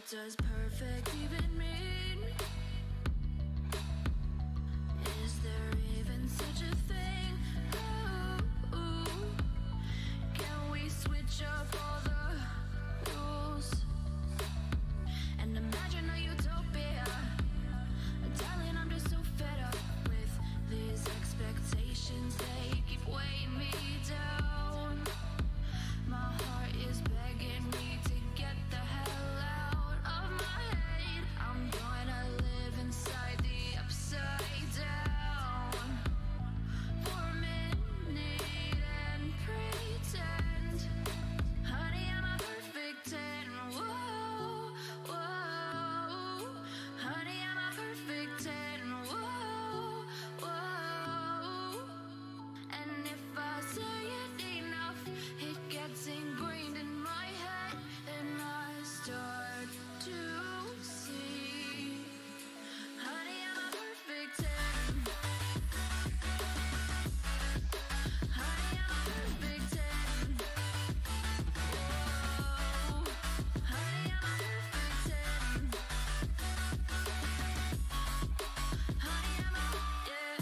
does perfect even mean? Is there even such a thing? Ooh, can we switch up all the rules and imagine a utopia? Darling, I'm just so fed up with these expectations. They keep weighing me down. My heart is begging me to get the hell out of my head. I'm gonna live inside the upside down for a minute and pretend, honey, I'm a perfect 10. Whoa, whoa, honey, I'm a perfect 10. Whoa, whoa, and if I say it enough, it gets ingrained in my head, and I start to see, honey, I'm a perfect 10. Honey, I'm a perfect 10. Whoa, honey, I'm a perfect 10. Honey, I'm a, yeah.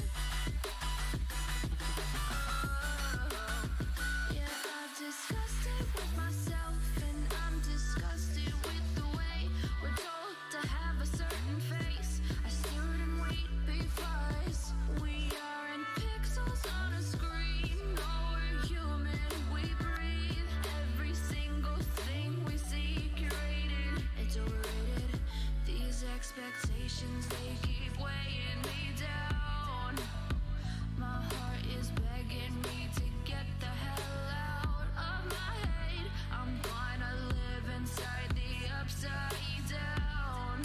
Yeah, I've discussed it with myself, and I'm disgusted with the way we're told to have a certain face. I stare and wait because we aren't pixels on a screen. No, we're human, we breathe. Every single thing we see curated, it's overrated. These expectations, they keep weighing me down. My heart is begging me to get the hell out of my head. I'm gonna live inside the upside down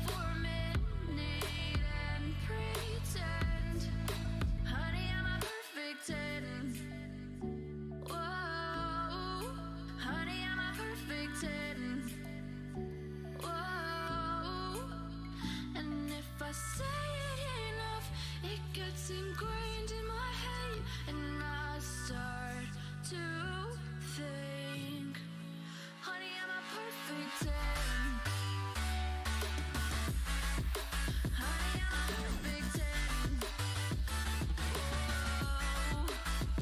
for a minute and pretend, honey, I'm a perfect 10. Whoa, honey, I'm a perfect 10. Whoa, and if I say it enough, it gets ingrained in my head, and I start to think, honey, I'm a perfect 10. Honey, I'm a perfect 10. Whoa,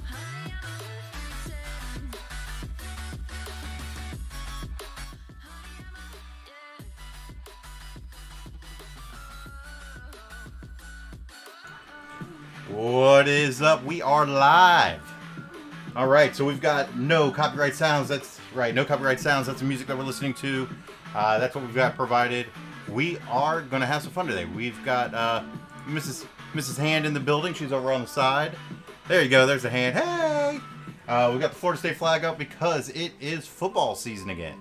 honey, I'm a perfect 10. Honey, I'm a, yeah. What is up? We are live. All right, so we've got no copyright sounds. That's right, no copyright sounds. That's the music that we're listening to. That's what we've got provided. We are going to have some fun today. We've got Mrs. Hand in the building. She's over on the side. There you go. There's the hand. Hey! We've got the Florida State flag up because it is football season again.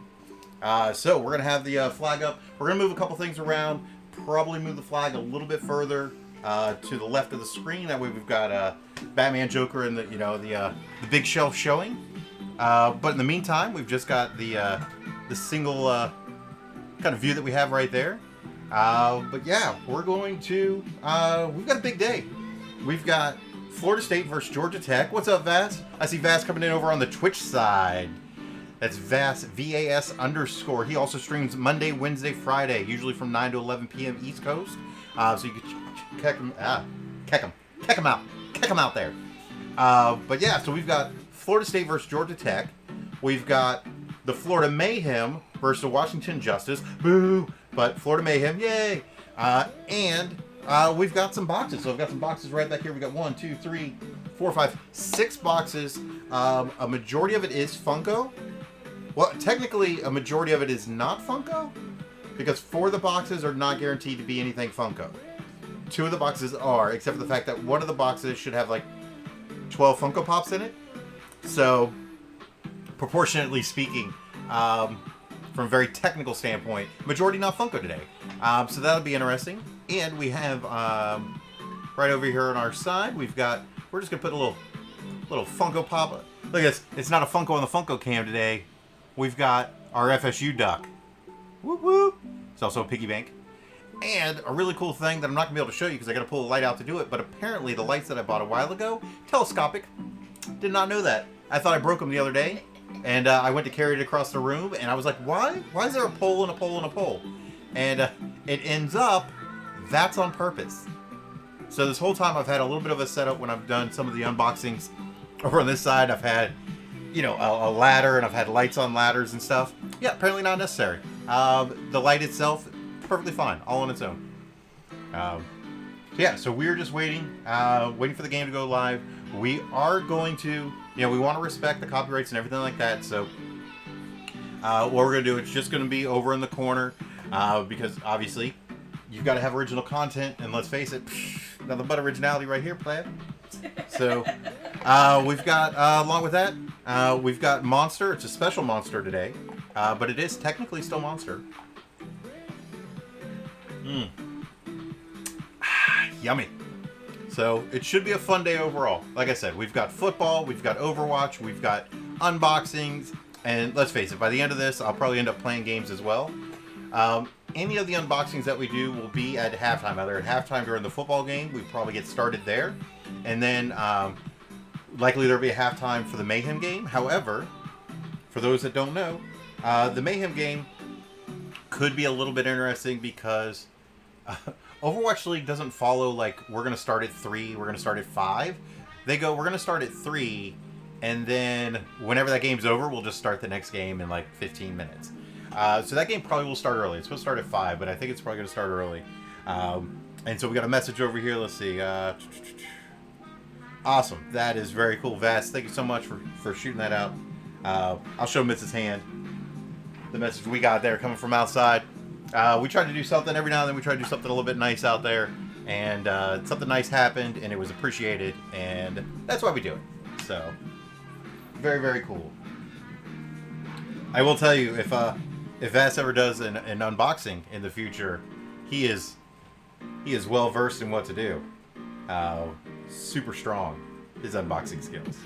So we're going to have the flag up. We're going to move a couple things around. Probably move the flag a little bit further to the left of the screen. That way we've got Batman, Joker, and the big shelf showing. But in the meantime, we've just got the single kind of view that we have right there. But yeah, we're going to we've got a big day. We've got Florida State versus Georgia Tech. What's up, Vass? I see Vass coming in over on the Twitch side. That's Vass, VAS_. He also streams Monday, Wednesday, Friday, usually from 9 to 11 p.m. East Coast. So you can check him out there. But yeah, so we've got Florida State versus Georgia Tech. We've got the Florida Mayhem versus the Washington Justice. Boo! But Florida Mayhem, yay! And we've got some boxes. So I've got some boxes right back here. We've got 1, 2, 3, 4, 5, 6 boxes. A majority of it is Funko. Well, technically, a majority of it is not Funko, because 4 of the boxes are not guaranteed to be anything Funko. 2 of the boxes are, except for the fact that one of the boxes should have like 12 Funko Pops in it. So, proportionately speaking, from a very technical standpoint, majority not Funko today. So that'll be interesting. And we have right over here on our side, we're just gonna put a little Funko Pop. Look at this. It's not a Funko on the Funko cam today. We've got our FSU duck. Whoop whoop. It's also a piggy bank. And a really cool thing that I'm not going to be able to show you because I got to pull the light out to do it, but apparently the lights that I bought a while ago, telescopic. Did not know that. I thought I broke them the other day. And I went to carry it across the room, and I was like, why? Why is there a pole and a pole and a pole? And it ends up, that's on purpose. So this whole time I've had a little bit of a setup when I've done some of the unboxings. Over on this side, I've had, you know, a ladder, and I've had lights on ladders and stuff. Yeah, apparently not necessary. The light itself, perfectly fine, all on its own. Yeah, so we're just waiting for the game to go live. We are going to, you know, we want to respect the copyrights and everything like that. So what we're going to do, it's just going to be over in the corner because obviously you've got to have original content, and let's face it, nothing but originality right here, player. So we've got, along with that, we've got Monster. It's a special Monster today, but it is technically still Monster. Yummy. So it should be a fun day overall. Like I said, we've got football, we've got Overwatch, we've got unboxings, and let's face it, by the end of this, I'll probably end up playing games as well. Any of the unboxings that we do will be at halftime. Either at halftime during the football game, we probably get started there, and then likely there'll be a halftime for the Mayhem game. However, for those that don't know, the Mayhem game could be a little bit interesting because Overwatch League doesn't follow like we're going to start at 3, we're going to start at 5. They go, we're going to start at 3, and then whenever that game's over, we'll just start the next game in like 15 minutes. So that game probably will start early. It's supposed to start at 5, but I think it's probably going to start early. And so we got a message over here. Let's see. Awesome. That is very cool. Vast, thank you so much for shooting that out. I'll show Mrs. Hand the message we got there coming from outside. We tried to do something every now and then. We tried to do something a little bit nice out there, and something nice happened, and it was appreciated, and that's why we do it. So, very, very cool. I will tell you, if Vass ever does an unboxing in the future, he is well versed in what to do. Super strong, his unboxing skills,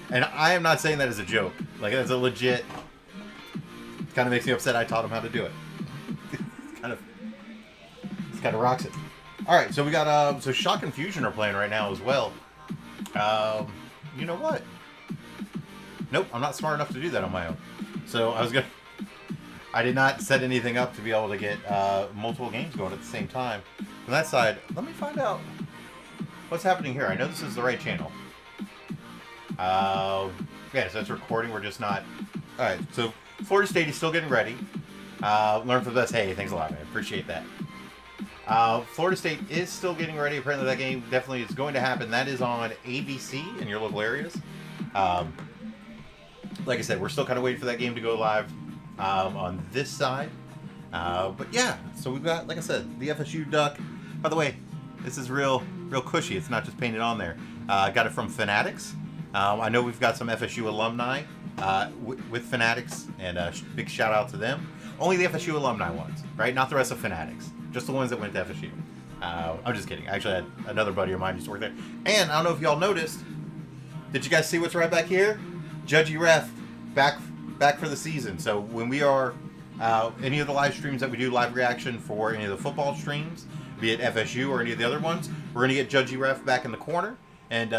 and I am not saying that as a joke. Like, that's a legit. Kind of makes me upset. I taught him how to do it. kind of rocks it. All right, so we got so Shock and Fusion are playing right now as well. You know what? Nope, I'm not smart enough to do that on my own. So I did not set anything up to be able to get multiple games going at the same time. From that side, let me find out what's happening here. I know this is the right channel. Yeah, so it's recording. We're just not. All right, so Florida State is still getting ready. Learn from this. Hey, thanks a lot, man. Appreciate that. Florida State is still getting ready. Apparently that game definitely is going to happen. That is on ABC in your local areas. Like I said, we're still kind of waiting for that game to go live on this side. But yeah, so we've got, like I said, the FSU duck. By the way, this is real cushy. It's not just painted on there. I got it from Fanatics. I know we've got some FSU alumni with Fanatics, and a big shout out to them. Only the FSU alumni ones, right? Not the rest of Fanatics. Just the ones that went to FSU. I'm just kidding. I actually had another buddy of mine used to work there. And I don't know if y'all noticed. Did you guys see what's right back here? Judgy Ref back for the season. So when we are any of the live streams that we do, live reaction for any of the football streams, be it FSU or any of the other ones, we're gonna get Judgy Ref back in the corner. And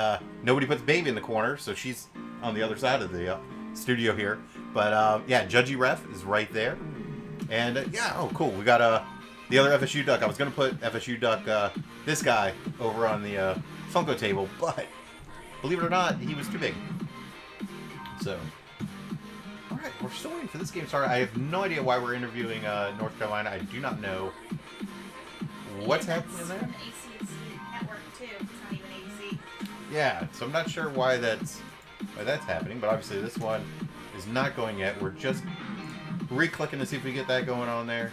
nobody puts Baby in the corner, so she's on the other side of the studio here. But yeah, Judgy Ref is right there. And yeah, oh cool. We got the other FSU duck. I was gonna put FSU duck, this guy, over on the Funko table, but believe it or not, he was too big. So, all right, we're still waiting for this game to start. I have no idea why we're interviewing North Carolina. I do not know what's happening there. ACC network too. It's not even ABC. Yeah, so I'm not sure why that's happening, but obviously this one is not going yet. We're just re-clicking to see if we get that going on there.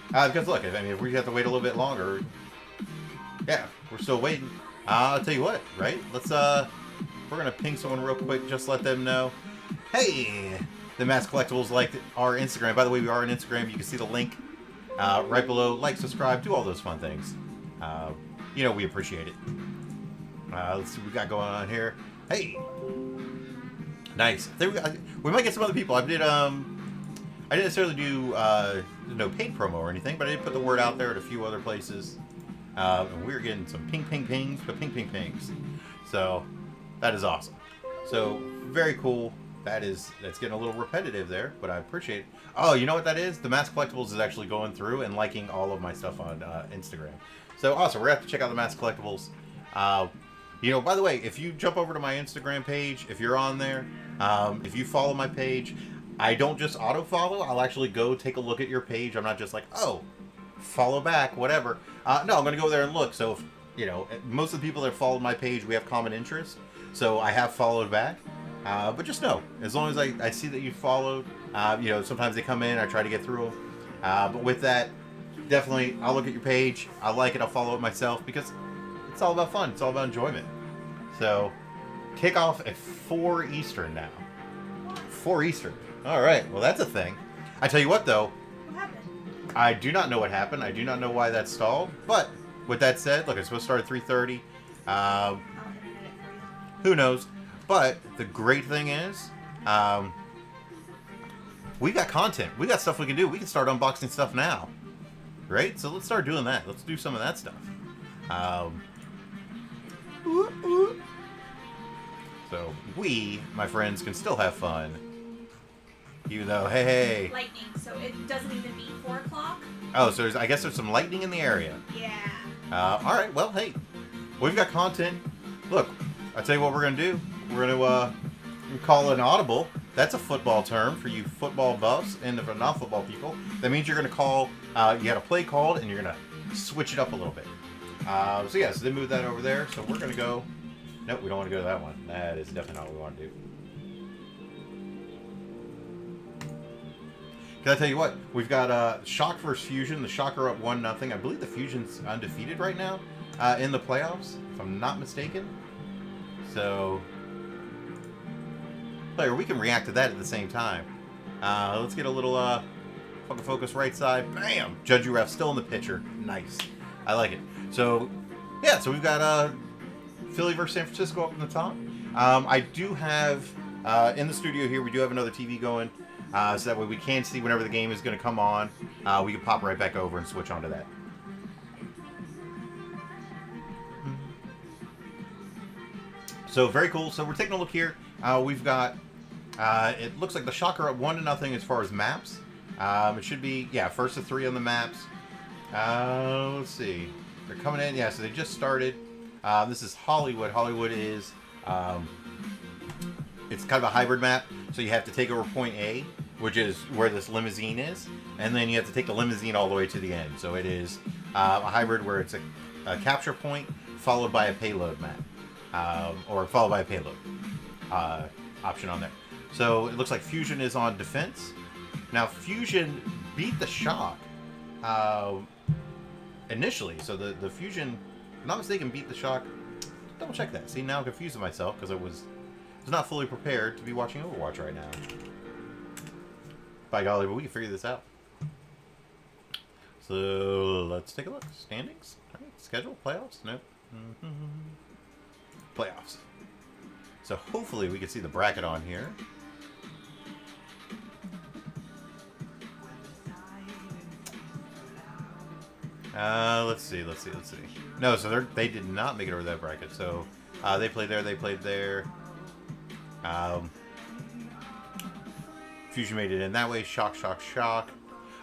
Because look, I mean, if we have to wait a little bit longer, yeah, we're still waiting. I'll tell you what, right? Let's we're gonna ping someone real quick, just let them know. Hey, the Mass Collectibles liked our Instagram. By the way, we are on Instagram. You can see the link right below. Like, subscribe, do all those fun things. You know, we appreciate it. Let's see what we got going on here. Hey, nice. There we might get some other people. I didn't necessarily do no paid promo or anything, but I did put the word out there at a few other places. And we're getting some pings, but pings. So that is awesome. So very cool that's getting a little repetitive there, but I appreciate it. Oh, you know what that is? The Mass Collectibles is actually going through and liking all of my stuff on Instagram. So awesome. We're going to have to check out the Mass Collectibles. You know, by the way, if you jump over to my Instagram page, if you're on there, if you follow my page, I don't just auto-follow. I'll actually go take a look at your page. I'm not just like, oh, follow back, whatever. No, I'm going to go there and look. So, if, you know, most of the people that followed my page, we have common interest. So I have followed back. But just know, as long as I see that you followed, you know, sometimes they come in, I try to get through them. But with that, definitely, I'll look at your page. I'll like it. I'll follow it myself because it's all about fun. It's all about enjoyment. So, kickoff at 4 Eastern now. 4 Eastern. All right. Well, that's a thing. I tell you what, though. What happened? I do not know what happened. I do not know why that stalled. But with that said, look, it's supposed to start at 3:30. I'll internet it for you. Who knows? But the great thing is, we got content. We got stuff we can do. We can start unboxing stuff now. Right? So let's start doing that. Let's do some of that stuff. So we, my friends, can still have fun. Even though, hey. Lightning, so it doesn't even mean 4 o'clock? Oh, so I guess there's some lightning in the area. Yeah. All right, well, hey. We've got content. Look, I'll tell you what we're going to do. We're going to call an audible. That's a football term for you football buffs and for non-football people. That means you're going to call, you got a play called, and you're going to switch it up a little bit. So yeah, so they moved that over there. So we're going to go, nope, we don't want to go to that one. That is definitely not what we want to do. Can I tell you what? We've got Shock versus Fusion. The Shock are up 1-0. I believe the Fusion's undefeated right now in the playoffs, if I'm not mistaken. So, player, we can react to that at the same time. Let's get a little Funko focus right side. Bam! Judge Ref still in the picture. Nice. I like it. So, yeah, so we've got Philly versus San Francisco up in the top. I do have, in the studio here, we do have another TV going. So that way we can see whenever the game is going to come on. We can pop right back over and switch onto that. So very cool. So we're taking a look here. We've got, it looks like the Shocker up 1-0 as far as maps. It should be, yeah, first of 3 on the maps. Let's see. They're coming in. Yeah, so they just started. This is Hollywood. Hollywood is, it's kind of a hybrid map. So you have to take over point A, which is where this limousine is. And then you have to take the limousine all the way to the end. So it is a hybrid where it's a capture point followed by a payload map. Or followed by a payload option on there. So it looks like Fusion is on defense. Now Fusion beat the Shock initially. So the Fusion, if I'm not mistaken, beat the Shock. Double check that. See, now I'm confusing myself because I was not fully prepared to be watching Overwatch right now. By golly, but we can figure this out. So let's take a look. Standings? All right. Schedule? Playoffs? Nope. Playoffs. So hopefully we can see the bracket on here. Let's see. No, so they did not make it over that bracket. So they played there. They played there. Fusion made it in that way. Shock.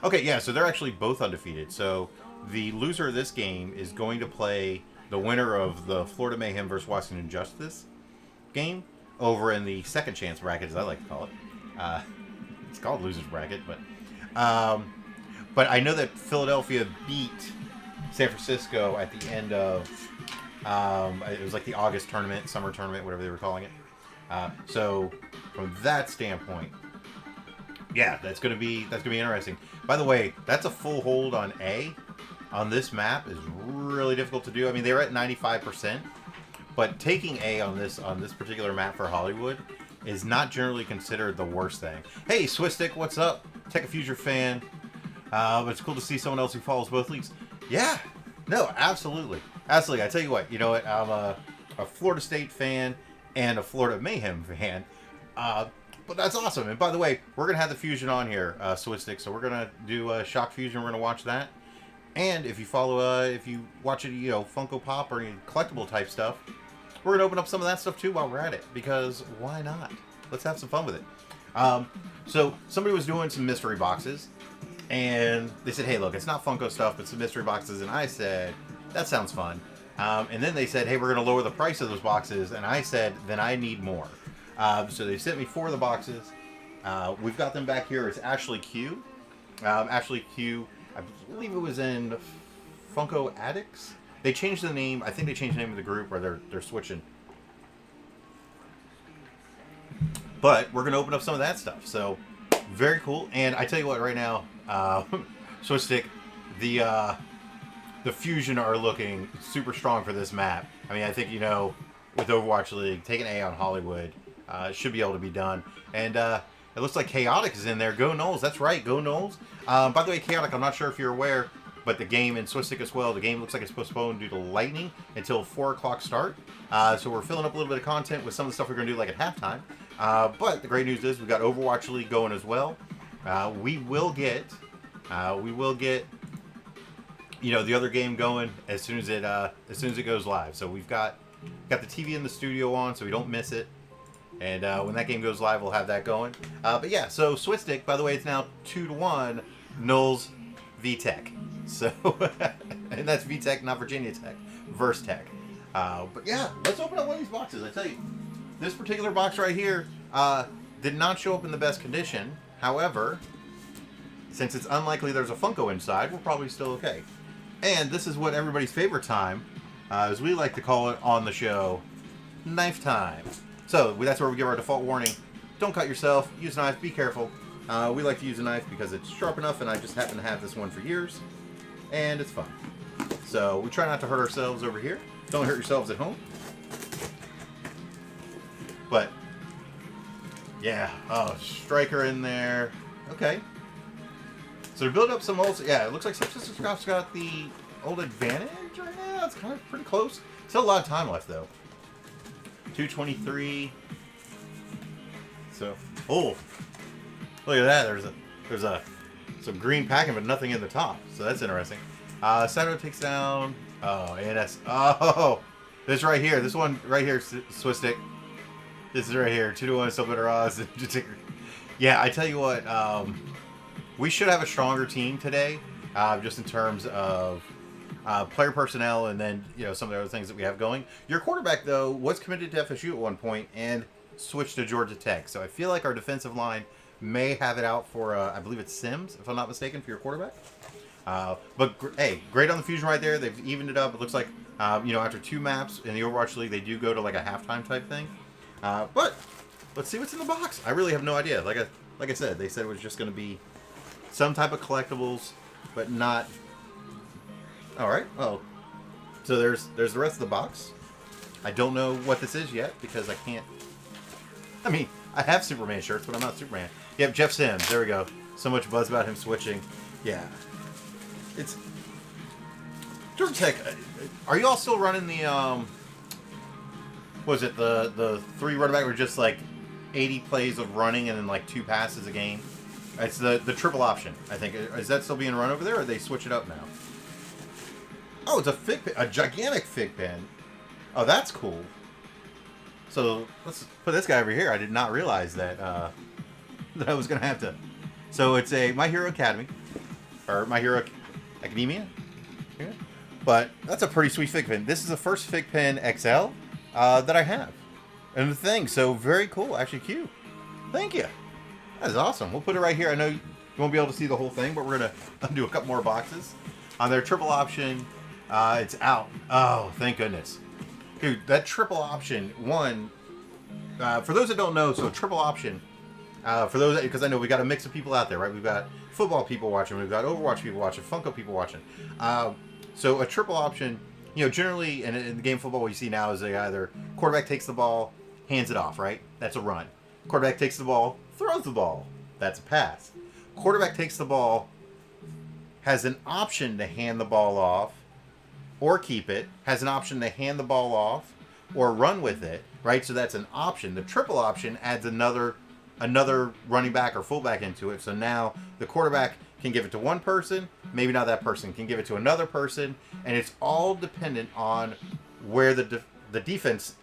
Okay, yeah, so they're actually both undefeated. So the loser of this game is going to play the winner of the Florida Mayhem versus Washington Justice game over in the second chance bracket, as I like to call it. It's called Loser's Bracket, but I know that Philadelphia beat San Francisco at the end of it was like the August tournament, summer tournament, whatever they were calling it. So from that standpoint, yeah, that's gonna be interesting. By the way, that's a full hold on A on this map is really difficult to do. I mean, they were at 95%, but taking A on this particular map for Hollywood is not generally considered the worst thing. Hey, Swistic, what's up? Tech a Future fan. But it's cool to see someone else who follows both leagues. Yeah, no, absolutely. I tell you what, you know what? I'm a Florida State fan and a Florida Mayhem fan. But that's awesome. And by the way, we're going to have the Fusion on here, Swistic. So we're going to do Shock Fusion. We're going to watch that. And if you follow, if you watch it, you know, Funko Pop or any collectible type stuff, we're going to open up some of that stuff too while we're at it. Because why not? let's have some fun with it. So somebody was doing some mystery boxes, and they said, hey, look, it's not Funko stuff, but some mystery boxes. And I said, that sounds fun. And then they said, hey, we're going to lower the price of those boxes. And I said, then I need more. So they sent me 4 of the boxes. We've got them back here. It's Ashley Q. Ashley Q, I believe it was in Funko Addicts. They changed the name. I think they changed the name of the group, or they're switching. But we're going to open up some of that stuff. So, very cool. And I tell you what, right now, Switch Stick, the Fusion are looking super strong for this map. I mean, I think, you know, with Overwatch League, taking A on Hollywood should be able to be done. And it looks like Chaotic is in there. Go Knowles. That's right. Go Knowles. By the way, Chaotic, I'm not sure if you're aware, but the game in Switch Stick as well, the game looks like it's postponed due to lightning until 4 o'clock start. So we're filling up a little bit of content with some of the stuff we're going to do like at halftime. But the great news is we've got Overwatch League going as well. We will get, you know, the other game going as soon as it goes live. So we've got the TV in the studio on, so we don't miss it. And when that game goes live, we'll have that going. But yeah, so Switch Stick, by the way, it's now 2-1 Knowles VTech. So, and that's VTech, not Virginia Tech, Verse Tech. But yeah, let's open up one of these boxes. I tell you, this particular box right here did not show up in the best condition. However, since it's unlikely there's a Funko inside, we're probably still okay. And this is what everybody's favorite time, as we like to call it on the show, knife time. So that's where we give our default warning. Don't cut yourself. Use a knife. Be careful. We like to use a knife because it's sharp enough, and I just happen to have this one for years. And it's fun. So we try not to hurt ourselves over here. Don't hurt yourselves at home. But, yeah. Oh, Striker in there. Okay. So to build up some old... Yeah, it looks like Subsystem's got the old advantage right now. It's kind of pretty close. Still a lot of time left, though. 223. So, oh, look at that. There's some green packing, but nothing in the top. So that's interesting. Sato takes down. Oh, ANS. Oh, this right here. This one right here, Swiss Stick. This is right here. 2-1 still better odds. Yeah, I tell you what. We should have a stronger team today, just in terms of player personnel, and then, you know, some of the other things that we have going. Your quarterback, though, was committed to FSU at one point and switched to Georgia Tech. So I feel like our defensive line may have it out for, I believe it's Sims, if I'm not mistaken, for your quarterback. But, hey, great on the Fusion right there. They've evened it up. It looks like, you know, after 2 maps in the Overwatch League, they do go to, like, a halftime type thing. But let's see what's in the box. I really have no idea. Like I said, they said it was just going to be some type of collectibles, but not... All right. Oh, so there's the rest of the box. I don't know what this is yet because I can't. I mean, I have Superman shirts, but I'm not Superman. Yep, Jeff Sims. There we go. So much buzz about him switching. Yeah, it's Georgia Tech. Are you all still running the was it the 3 running back were just like 80 plays of running and then like 2 passes a game? It's the triple option. I think is that still being run over there, or they switch it up now? Oh, it's a fig pen, a gigantic fig pen. Oh, that's cool. So let's put this guy over here. I did not realize that that I was gonna have to. So it's a My Hero Academy, or My Hero Academia. Yeah. But that's a pretty sweet fig pen. This is the first fig pen XL that I have, and the thing. So very cool. Actually, cute. Thank you. That is awesome. We'll put it right here. I know you won't be able to see the whole thing, but we're gonna undo a couple more boxes. On their triple option. It's out. Oh, thank goodness. Dude, that triple option, one, for those that don't know, so triple option, for those, because I know we got a mix of people out there, right? We've got football people watching, we've got Overwatch people watching, Funko people watching. So a triple option, you know, generally in the game of football, what you see now is they either quarterback takes the ball, hands it off, right? That's a run. Quarterback takes the ball, throws the ball. That's a pass. Quarterback takes the ball, has an option to hand the ball off, or keep it, has an option to hand the ball off or run with it, right? So that's an option. The triple option adds another running back or fullback into it. So now the quarterback can give it to one person, maybe not that person, can give it to another person, and it's all dependent on where the defense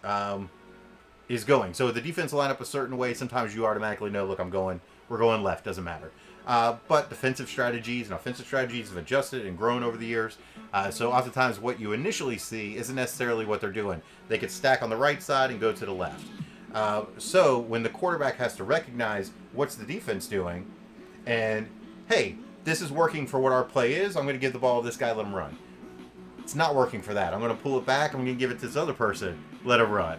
is going. So the defense line up a certain way. Sometimes you automatically know, look, we're going left. Doesn't matter. But defensive strategies and offensive strategies have adjusted and grown over the years. So oftentimes what you initially see isn't necessarily what they're doing. They could stack on the right side and go to the left. So when the quarterback has to recognize what's the defense doing, and hey, this is working for what our play is, I'm going to give the ball to this guy, let him run. It's not working for that. I'm going to pull it back. I'm going to give it to this other person, let him run.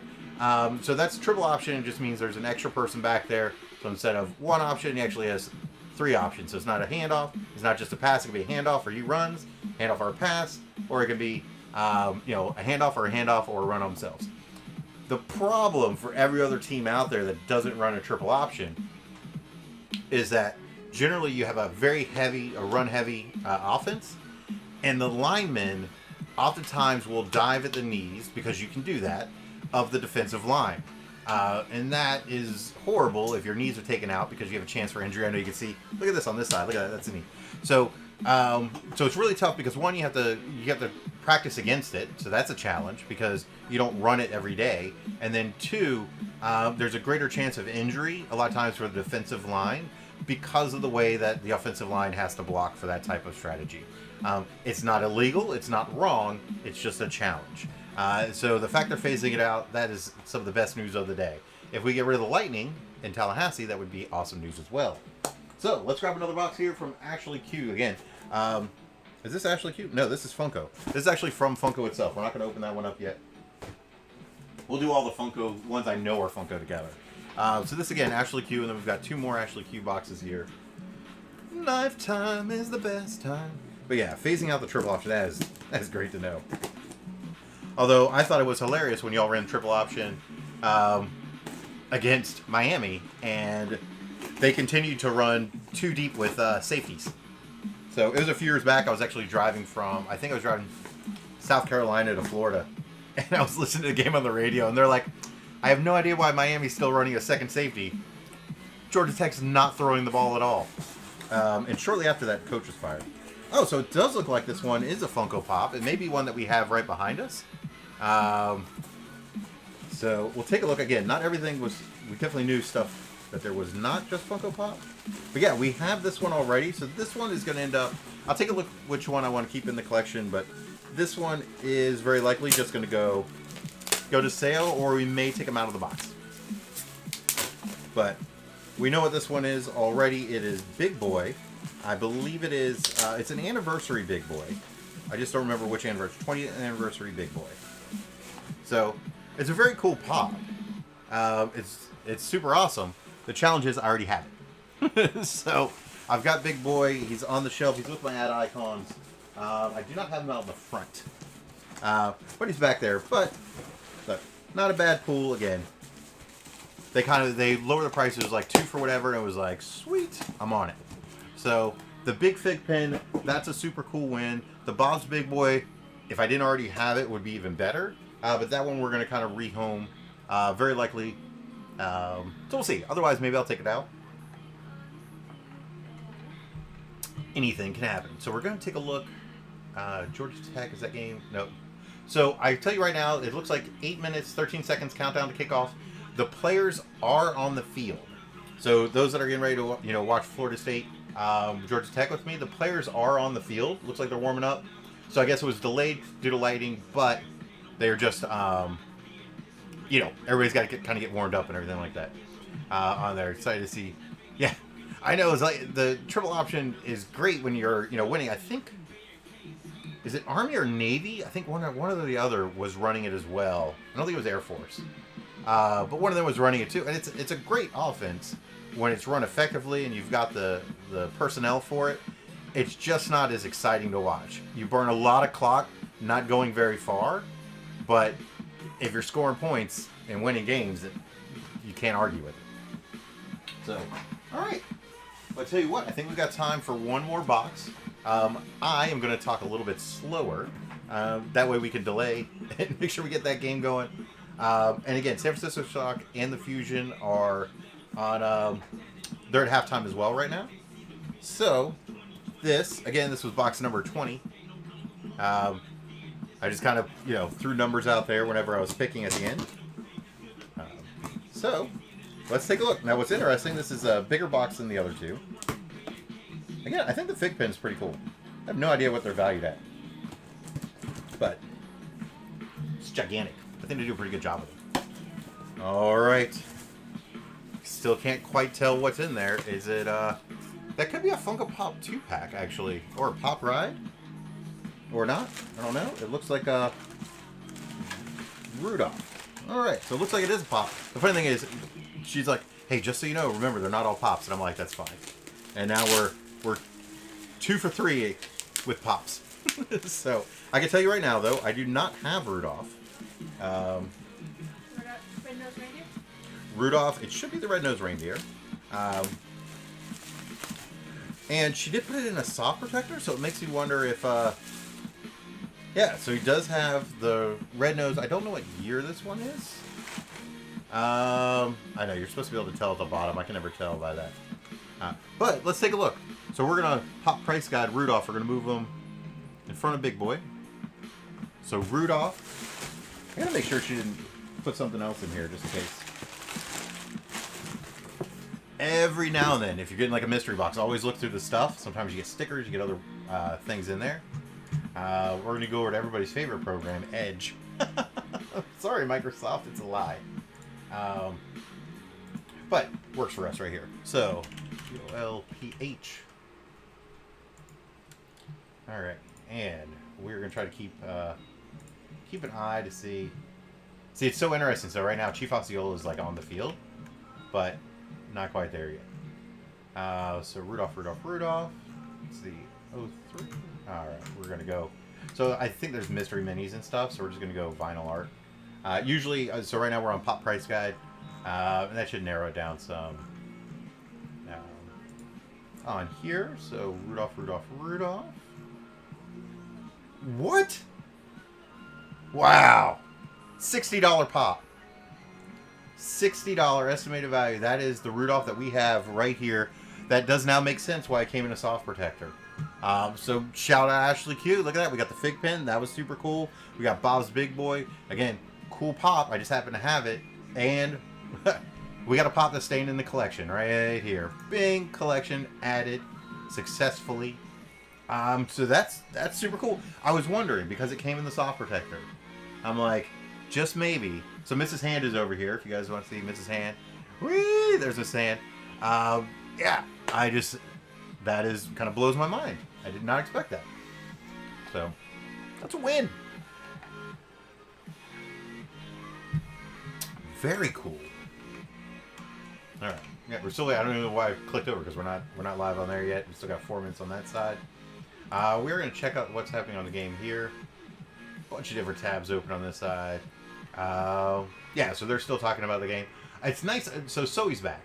So that's a triple option. It just means there's an extra person back there. So instead of one option, he actually has 3 options. So it's not a handoff. It's not just a pass. It can be a handoff or he runs, handoff or a pass, or it can be a handoff or a run on themselves. The problem for every other team out there that doesn't run a triple option is that generally you have a run-heavy offense, and the linemen oftentimes will dive at the knees, because you can do that, of the defensive line. And that is horrible if your knees are taken out because you have a chance for injury. I know you can see, look at this on this side, look at that, that's a knee. So it's really tough because one, you have to practice against it, so that's a challenge because you don't run it every day. And then 2, there's a greater chance of injury a lot of times for the defensive line because of the way that the offensive line has to block for that type of strategy. It's not illegal, it's not wrong, it's just a challenge. So the fact they're phasing it out, that is some of the best news of the day. If we get rid of the Lightning in Tallahassee, that would be awesome news as well. So let's grab another box here from Ashley Q again. Is this Ashley Q? No, this is Funko. This is actually from Funko itself. We're not going to open that one up yet. We'll do all the Funko ones I know are Funko together. So this again, Ashley Q, and then we've got 2 more Ashley Q boxes here. Lifetime is the best time. But yeah, phasing out the triple option, that is great to know. Although I thought it was hilarious when y'all ran triple option against Miami, and they continued to run 2 deep with safeties. So it was a few years back. I was actually driving South Carolina to Florida, and I was listening to the game on the radio, and they're like, I have no idea why Miami's still running a second safety. Georgia Tech's not throwing the ball at all. And shortly after that, coach was fired. Oh, so it does look like this one is a Funko Pop. It may be one that we have right behind us. So we'll take a look again. Not everything was, we definitely knew stuff that there was not just Funko Pop. But yeah, we have this one already. So this one is going to end up, I'll take a look which one I want to keep in the collection, but this one is very likely just going to go to sale, or we may take them out of the box. But we know what this one is already. It is Big Boy. I believe it is, it's an anniversary Big Boy. I just don't remember which anniversary. 20th anniversary Big Boy. So it's a very cool pop. It's super awesome. The challenge is I already have it. So I've got Big Boy. He's on the shelf. He's with my ad icons. I do not have him out in the front. But he's back there. But not a bad pool again. They lower the price. It was like 2 for whatever, and it was like, sweet, I'm on it. So the Big Fig Pin, that's a super cool win. The Bob's Big Boy, if I didn't already have it, would be even better. But that one we're going to kind of rehome, very likely. So we'll see. Otherwise, maybe I'll take it out. Anything can happen. So we're going to take a look. Georgia Tech, is that game? No. So I tell you right now, it looks like 8 minutes, 13 seconds countdown to kickoff. The players are on the field. So those that are getting ready to watch Florida State, Georgia Tech with me, the players are on the field. Looks like they're warming up. So I guess it was delayed due to lighting, but they're just, everybody's got to kind of get warmed up and everything like that on there. Excited to see. Yeah, I know. It's like the triple option is great when you're, winning. I think, is it Army or Navy? I think one or the other was running it as well. I don't think it was Air Force. But one of them was running it too. And it's a great offense when it's run effectively and you've got the personnel for it. It's just not as exciting to watch. You burn a lot of clock not going very far, but if you're scoring points and winning games, you can't argue with it. So, all right. Well, I tell you what, I think we've got time for one more box. I am going to talk a little bit slower. That way we can delay and make sure we get that game going. And again, San Francisco Shock and the Fusion are on, they're at halftime as well right now. So, this was box number 20. I just kind of, threw numbers out there whenever I was picking at the end. So, let's take a look. Now, what's interesting, this is a bigger box than the other two. Again, I think the fig pin is pretty cool. I have no idea what they're valued at. But, it's gigantic. I think they do a pretty good job with it. Alright. Still can't quite tell what's in there. Is it, that could be a Funko Pop 2-pack, actually. Or a Pop Ride. Or not. I don't know. It looks like a Rudolph. Alright, so it looks like it is a pop. The funny thing is, she's like, hey, just so you know, remember, they're not all pops. And I'm like, that's fine. And now we're 2 for 3 with pops. So, I can tell you right now, though, I do not have Rudolph. Red-nosed reindeer? Rudolph, it should be the red-nosed reindeer. And she did put it in a soft protector, so it makes me wonder if, yeah, so he does have the red nose. I don't know what year this one is. I know, you're supposed to be able to tell at the bottom. I can never tell by that. But let's take a look. So we're going to pop price guide Rudolph. We're going to move him in front of Big Boy. So Rudolph. I got to make sure she didn't put something else in here just in case. Every now and then, if you're getting like a mystery box, always look through the stuff. Sometimes you get stickers, you get other things in there. We're going to go over to everybody's favorite program, Edge. Sorry, Microsoft, it's a lie. But works for us right here. So, ULPH. Alright, and we're going to try to keep an eye to see. See, it's so interesting. So right now, Chief Osceola is like on the field, but not quite there yet. So Rudolph. Let's see. 03. Alright, we're going to go. So I think there's mystery minis and stuff, so we're just going to go vinyl art. Usually, so right now we're on Pop Price Guide, and that should narrow it down some. On here, so Rudolph. What? Wow. $60 pop. $60 estimated value. That is the Rudolph that we have right here. That does now make sense why it came in a soft protector. So shout out Ashley Q. Look at that. We got the fig pin. That was super cool. We got Bob's Big Boy. Again, cool pop. I just happen to have it. And we got a pop that's staying in the collection right here. Bing, collection added successfully. So that's super cool. I was wondering, because it came in the soft protector, I'm like, just maybe. So Mrs. Hand is over here. If you guys want to see Mrs. Hand. Whee! There's Mrs. Hand. Yeah, that is kind of blows my mind. I did not expect that. So, that's a win. Very cool. All right. Yeah, we're still. I don't know why I clicked over because we're not live on there yet. We still got 4 minutes on that side. We're gonna check out what's happening on the game here. Bunch of different tabs open on this side. Yeah, so they're still talking about the game. It's nice. So Zoe's back.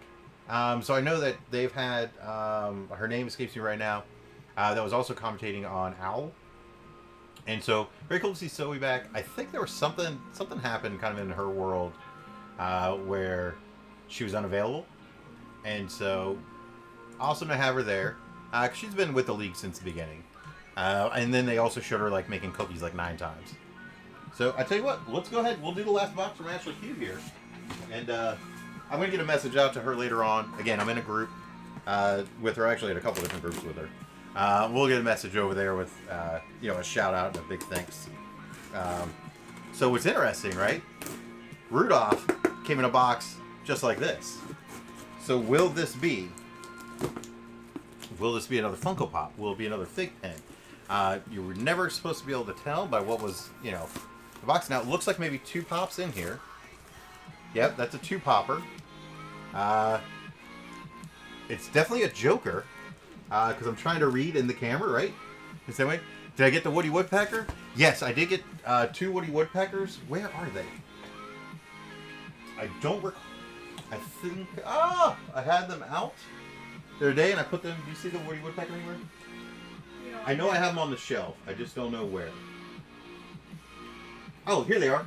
So I know that they've had, her name escapes me right now, that was also commentating on Owl. And so, very cool to see Zoe back. I think there was something happened kind of in her world, where she was unavailable. And so, awesome to have her there. 'Cause she's been with the league since the beginning. And then they also showed her, like, making cookies, like, 9 times. So, I tell you what, let's go ahead. We'll do the last box from Ashley Q here. And, I'm going to get a message out to her later on. Again, I'm in a group with her. Actually, in a couple different groups with her. We'll get a message over there with, a shout out and a big thanks. So what's interesting, right? Rudolph came in a box just like this. So will this be another Funko Pop? Will it be another fig pin? You were never supposed to be able to tell by what was, the box. Now, it looks like maybe 2 pops in here. Yep, that's a 2-popper. It's definitely a Joker, because I'm trying to read in the camera, right? The same way. Did I get the Woody Woodpecker? Yes, I did get 2 Woody Woodpeckers. Where are they? I don't recall. I think... I had them out the other day, and I put them... Do you see the Woody Woodpecker anywhere? I know I have them on the shelf. I just don't know where. Oh, here they are.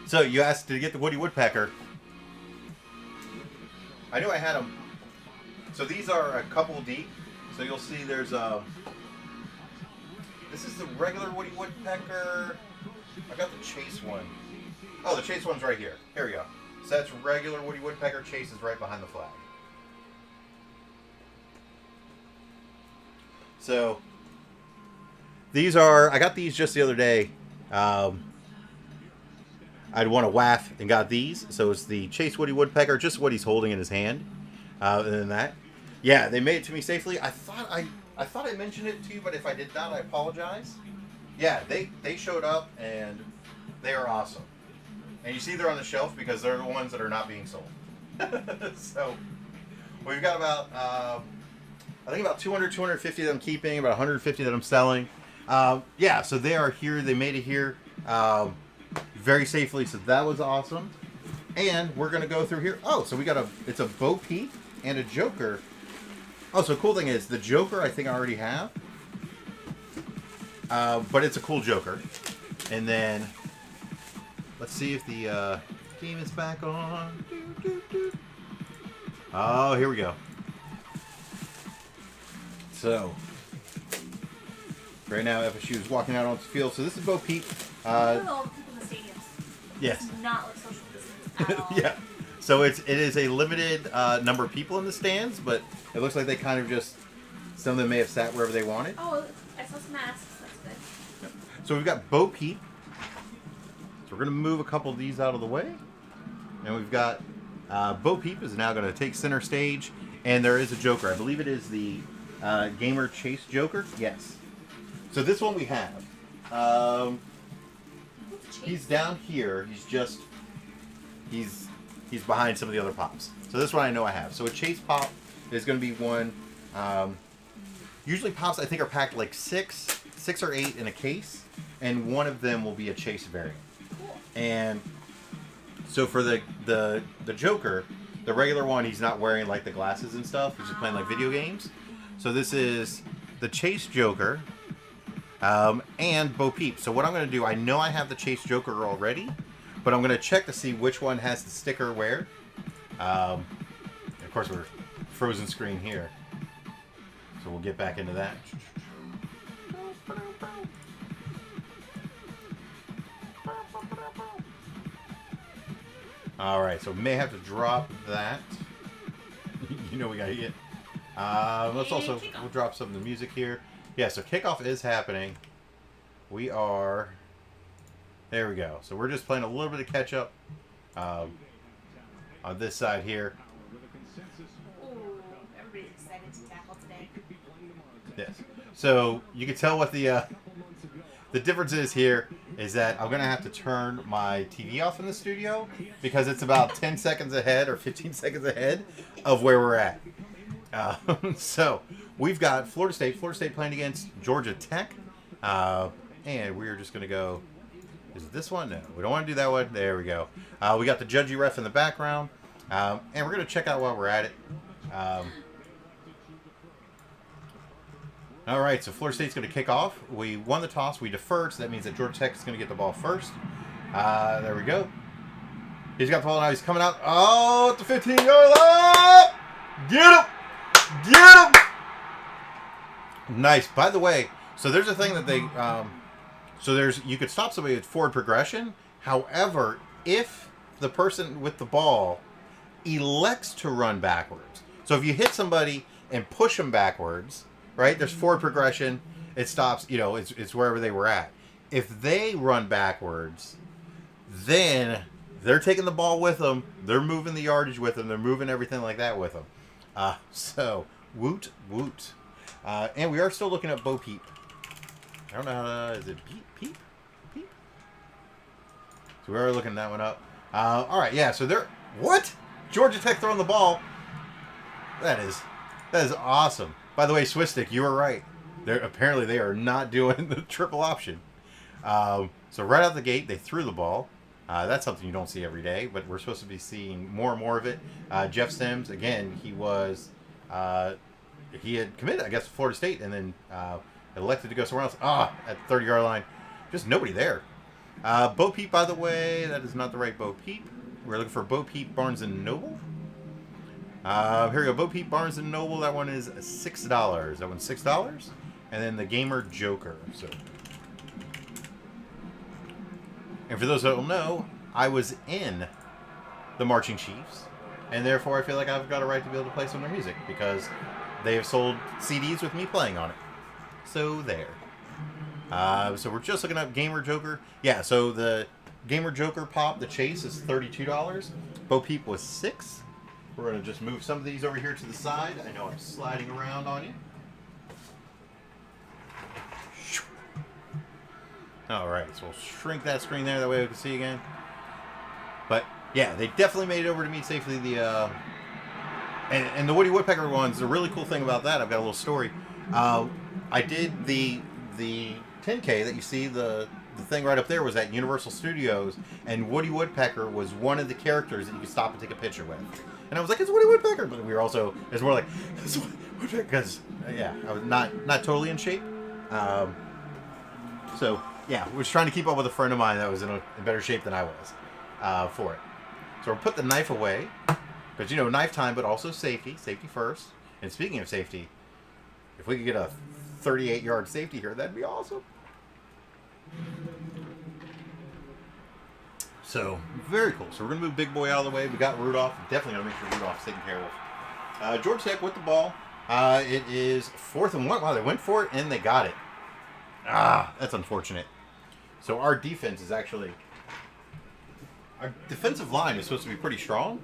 So, you asked to get the Woody Woodpecker. I knew I had them. So, these are a couple deep. So, you'll see there's this is the regular Woody Woodpecker. I got the Chase one. Oh, the Chase one's right here. Here we go. So that's regular Woody Woodpecker. Chase is right behind the flag. So these are, I got these just the other day. I'd won a WAF and got these. So it's the Chase Woody Woodpecker, just what he's holding in his hand. And then that. Yeah, they made it to me safely. I thought I mentioned it to you, but if I did not, I apologize. Yeah, they showed up and they are awesome. And you see they're on the shelf because they're the ones that are not being sold. So we've got about, I think about 200, 250 that I'm keeping, about 150 that I'm selling. Yeah, so they are here. They made it here very safely. So that was awesome. And we're going to go through here. Oh, so we got it's a Bo Peep and a Joker. Oh, so the cool thing is the Joker I think I already have. But it's a cool Joker. And then let's see if the game is back on. Oh, here we go. So right now FSU is walking out onto the field. So this is Bo Peep. Look at all the people in the stadiums. Yes. It does not look social distance at all. Yeah. So it is a limited number of people in the stands, but it looks like they kind of just, some of them may have sat wherever they wanted. Oh, I saw some masks. That's good. So we've got Bo Peep. So we're going to move a couple of these out of the way. And we've got Bo Peep is now going to take center stage. And there is a Joker. I believe it is the Gamer Chase Joker. Yes. So this one we have. He's down here. He's behind some of the other pops. So this one I know I have. So a Chase pop is going to be one. Usually pops I think are packed like six or 8 in a case. And one of them will be a Chase variant. Cool. And so for the Joker, the regular one, he's not wearing like the glasses and stuff. He's just playing like video games. So this is the Chase Joker and Bo Peep. So what I'm going to do, I know I have the Chase Joker already, but I'm going to check to see which one has the sticker where. Of course, we're frozen screen here. So we'll get back into that. All right, so may have to drop that. You know we got to hit. Let's also, we'll drop some of the music here. Yeah, so kickoff is happening. We are, there we go. So we're just playing a little bit of catch up on this side here. Ooh, everybody's excited to tackle today. Yes. So you can tell what the difference is here is that I'm going to have to turn my TV off in the studio because it's about 10 seconds ahead or 15 seconds ahead of where we're at. So we've got Florida State playing against Georgia Tech. And we're just going to go, is it this one? No, we don't want to do that one. There we go. We got the judgy ref in the background. And we're going to check out while we're at it. All right, so Florida State's going to kick off. We won the toss. We deferred, so that means that Georgia Tech is going to get the ball first. There we go. He's got the ball now. He's coming out. Oh, at the 15-yard line. Get him. Get him. Nice. By the way, so there's a thing that they... you could stop somebody with forward progression. However, if the person with the ball elects to run backwards. So if you hit somebody and push them backwards... Right? There's forward progression. It stops, it's wherever they were at. If they run backwards, then they're taking the ball with them. They're moving the yardage with them. They're moving everything like that with them. So, woot, woot. And we are still looking at Bo Peep. I don't know how to, is it Peep? So we are looking that one up. All right, yeah, so what? Georgia Tech throwing the ball. That is awesome. By the way, Swisstick, you were right. Apparently they are not doing the triple option. So right out the gate, they threw the ball. That's something you don't see every day, but we're supposed to be seeing more and more of it. Jeff Sims, again, he had committed, I guess, to Florida State, and then elected to go somewhere else. At the 30-yard line. Just nobody there. Bo Peep, by the way, that is not the right Bo Peep. We're looking for Bo Peep Barnes & Noble. Here we go. Bo Peep Barnes & Noble. That one is $6. That one's $6. And then the Gamer Joker. So, and for those that don't know, I was in the Marching Chiefs, and therefore I feel like I've got a right to be able to play some of their music because they have sold CDs with me playing on it. So there. So we're just looking up Gamer Joker. Yeah, so the Gamer Joker Pop, the Chase, is $32. Bo Peep was $6. We're going to just move some of these over here to the side. I know I'm sliding around on you. Alright, so we'll shrink that screen there, that way we can see again. But, yeah, they definitely made it over to me safely. And the Woody Woodpecker ones, the really cool thing about that, I've got a little story. I did the 10K that you see, the thing right up there was at Universal Studios, and Woody Woodpecker was one of the characters that you could stop and take a picture with. And I was like, it's Woody Woodpecker, but we were also, it's more like, it's Woody Woodpecker, because, yeah, I was not totally in shape. So, yeah, we was trying to keep up with a friend of mine that was in better shape than I was for it. So we'll put the knife away, because, you know, knife time, but also safety first. And speaking of safety, if we could get a 38-yard safety here, that'd be awesome. So, very cool. So we're going to move Big Boy out of the way. We got Rudolph. Definitely going to make sure Rudolph's taken care of. Georgia Tech with the ball. It is 4th and 1. Wow, they went for it and they got it. That's unfortunate. So our defense is actually... Our defensive line is supposed to be pretty strong.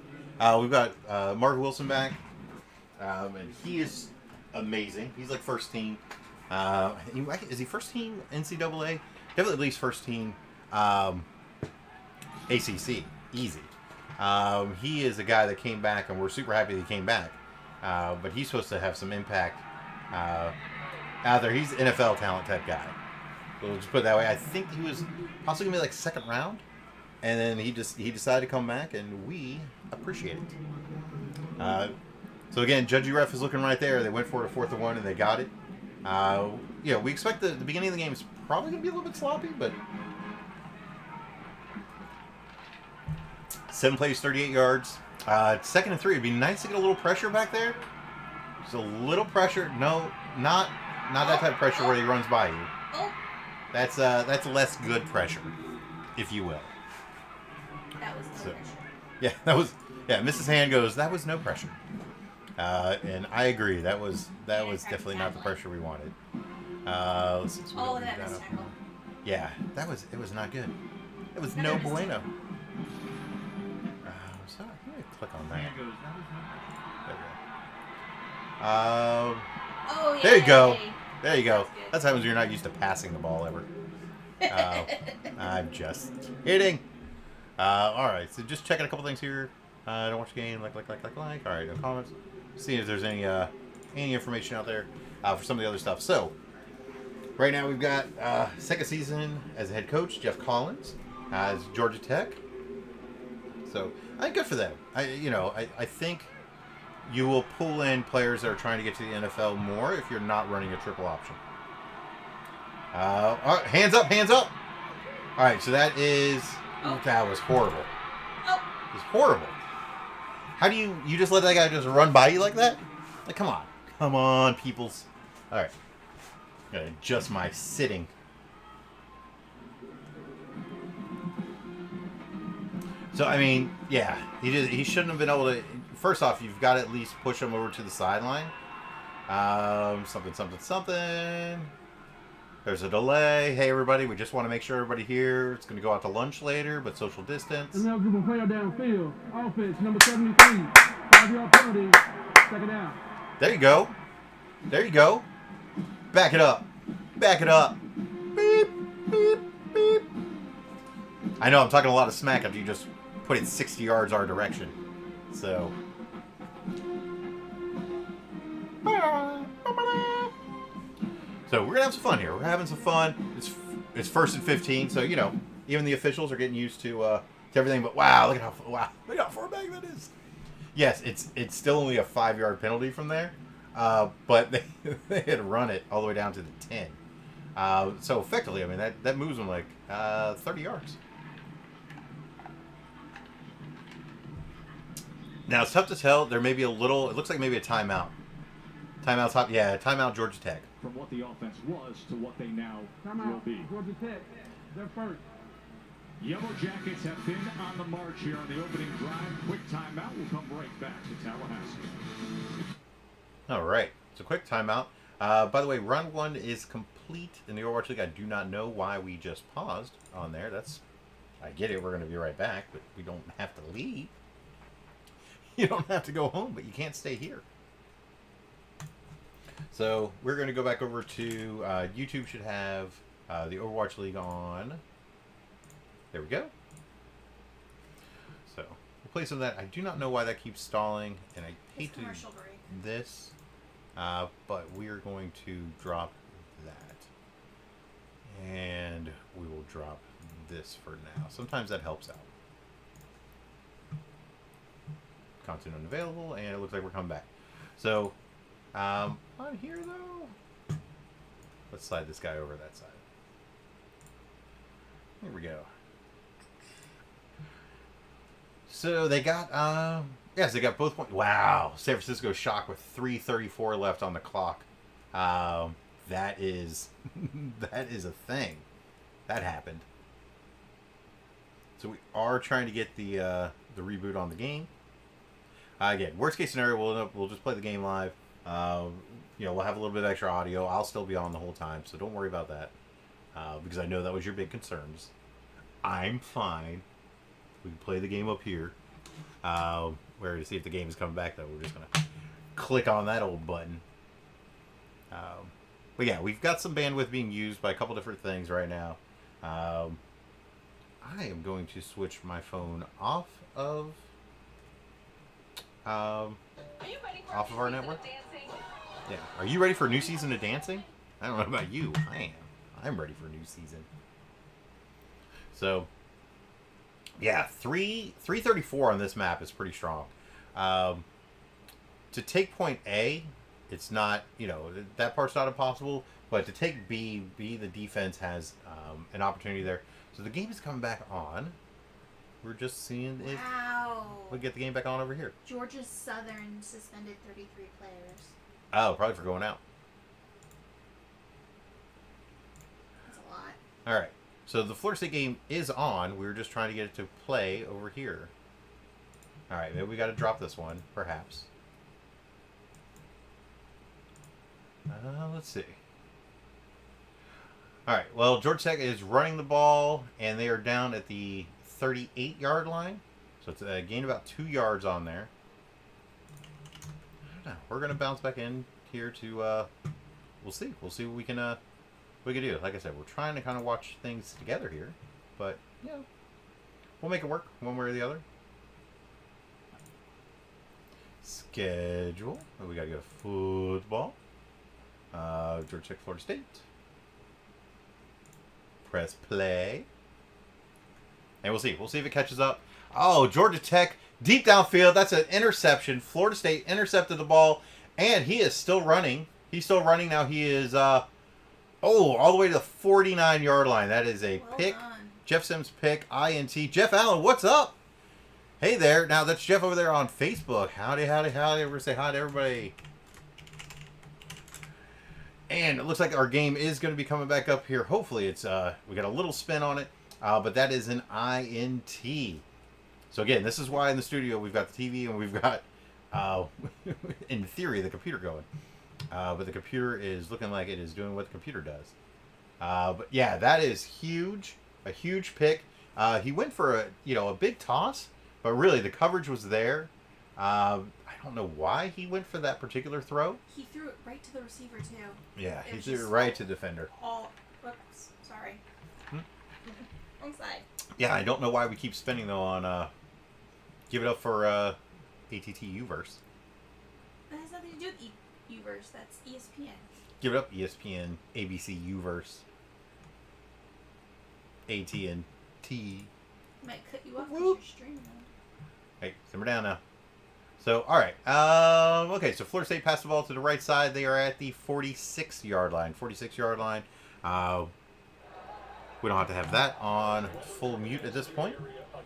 We've got Mark Wilson back. And he is amazing. He's like first team. Is he first team NCAA? Definitely at least first team ACC. Easy. He is a guy that came back, and we're super happy that he came back. But he's supposed to have some impact out there. He's an NFL talent type guy. We'll just put it that way. I think he was possibly going to be like second round. And then he decided to come back, and we appreciate it. So again, Judgy Ref is looking right there. They went for it a 4th and 1, and they got it. Yeah, we expect the beginning of the game is probably going to be a little bit sloppy, but 7 plays, 38 yards. 2nd and 3. It'd be nice to get a little pressure back there. Just a little pressure. No, not that type of pressure where he runs by you. That's less good pressure, if you will. That was no pressure. Yeah, that was. Yeah, Mrs. Hand goes, that was no pressure. And I agree. That was definitely not the pressure we wanted. Let's see. So That was tackle. Yeah, it was not good. It was no bueno. So I'm gonna click on that. There you go. There you go. That's what happens when you're not used to passing the ball ever. I'm just kidding. All right, so just checking a couple things here. Don't watch the game. Like. All right, no comments. Seeing if there's any information out there for some of the other stuff. So, right now we've got second season as a head coach, Jeff Collins, as Georgia Tech. So, I think good for them. I think you will pull in players that are trying to get to the NFL more if you're not running a triple option. All right, hands up. All right, so that is... That was horrible. It was horrible. How do you just let that guy just run by you like that? Like, come on, peoples. All right, gotta adjust my sitting. So I mean, yeah, he shouldn't have been able to. First off, you've got to at least push him over to the sideline. Something. There's a delay. Hey, everybody, we just want to make sure everybody here. It's going to go out to lunch later, but social distance. And now group of player downfield. Offense, number 73. 5-yard penalty. 2nd down. There you go. Back it up. Beep, beep, beep. I know I'm talking a lot of smack after you just put it 60 yards our direction. So... So we're gonna have some fun here. We're having some fun. It's 1st and 15, so even the officials are getting used to everything. But look at how far back that is. Yes, it's still only a 5-yard penalty from there, but they had run it all the way down to the 10. So effectively, I mean that moves them like 30 yards. Now it's tough to tell. There may be a little. It looks like maybe a timeout. Timeout Georgia Tech. From what the offense was to what they now will be. Georgia Tech, they're first. Yellow Jackets have been on the march here on the opening drive. Quick timeout. We'll come right back to Tallahassee. All right. So quick timeout. By the way, round 1 is complete in the Overwatch League. I do not know why we just paused on there. I get it. We're going to be right back, but we don't have to leave. You don't have to go home, but you can't stay here. So we're going to go back over to YouTube. Should have the Overwatch League on. There we go. So we'll play some of that. I do not know why that keeps stalling, and I hate to do this, but we are going to drop that, and we will drop this for now. Sometimes that helps out. Content unavailable, and it looks like we're coming back. So on here though, let's slide this guy over that side. Here we go. So they got yes, they got both points. Wow, San Francisco Shock with 3:34 left on the clock. That is that is a thing. That happened. So we are trying to get the reboot on the game. Again, worst case scenario, we'll just play the game live. You know, we'll have a little bit of extra audio. I'll still be on the whole time, so don't worry about that. Because I know that was your big concerns. I'm fine. We can play the game up here. Where to see if the game is coming back, though, we're just going to click on that old button. But yeah, we've got some bandwidth being used by a couple different things right now. I am going to switch my phone off of our network. Yeah. Are you ready for a new season of dancing? I don't know about you. I am. I'm ready for a new season. So, yeah, 334 on this map is pretty strong. To take point A, it's not, you know, that part's not impossible. But to take B, the defense has an opportunity there. So the game is coming back on. We're just seeing if we get the game back on over here. Georgia Southern suspended 33 players. Oh, probably for going out. That's a lot. All right. So the Florida State game is on. We were just trying to get it to play over here. All right. Maybe we got to drop this one, perhaps. Let's see. All right. Well, Georgia Tech is running the ball, and they are down at the 38-yard line. So it's a gain about 2 yards on there. I don't know. We're going to bounce back in here to, we'll see. We'll see what we can do. Like I said, we're trying to kind of watch things together here. But, yeah, we'll make it work one way or the other. Schedule. Oh, we got to go to football. Georgia Tech, Florida State. Press play. And we'll see. We'll see if it catches up. Oh, Georgia Tech, deep downfield. That's an interception. Florida State intercepted the ball, and he is still running. He's still running now. He is, all the way to the 49-yard line. That is a pick. Done. Jeff Sims pick, INT. Jeff Allen, what's up? Hey there. Now, that's Jeff over there on Facebook. Howdy, howdy, howdy. We're going to say hi to everybody. And it looks like our game is going to be coming back up here. Hopefully, it's we got a little spin on it. But that is an INT. So again, this is why in the studio we've got the TV and we've got, in theory, the computer going. But the computer is looking like it is doing what the computer does. But yeah, that is huge. A huge pick. He went for a big toss, but really the coverage was there. I don't know why he went for that particular throw. He threw it right to the receiver, too. Yeah, he was threw it just right to defender. Whoops. Sorry. Wrong side. Yeah, I don't know why we keep spinning though on give it up for ATT Uverse. That has nothing to do with Uverse. That's ESPN. Give it up ESPN, ABC Uverse, AT&T. Might cut you off because Whoop. you're streaming. Hey, simmer down now. So, all right. Okay, so Florida State passed the ball to the right side. They are at the 46-yard line. 46-yard line. We don't have to have that on full mute at this point.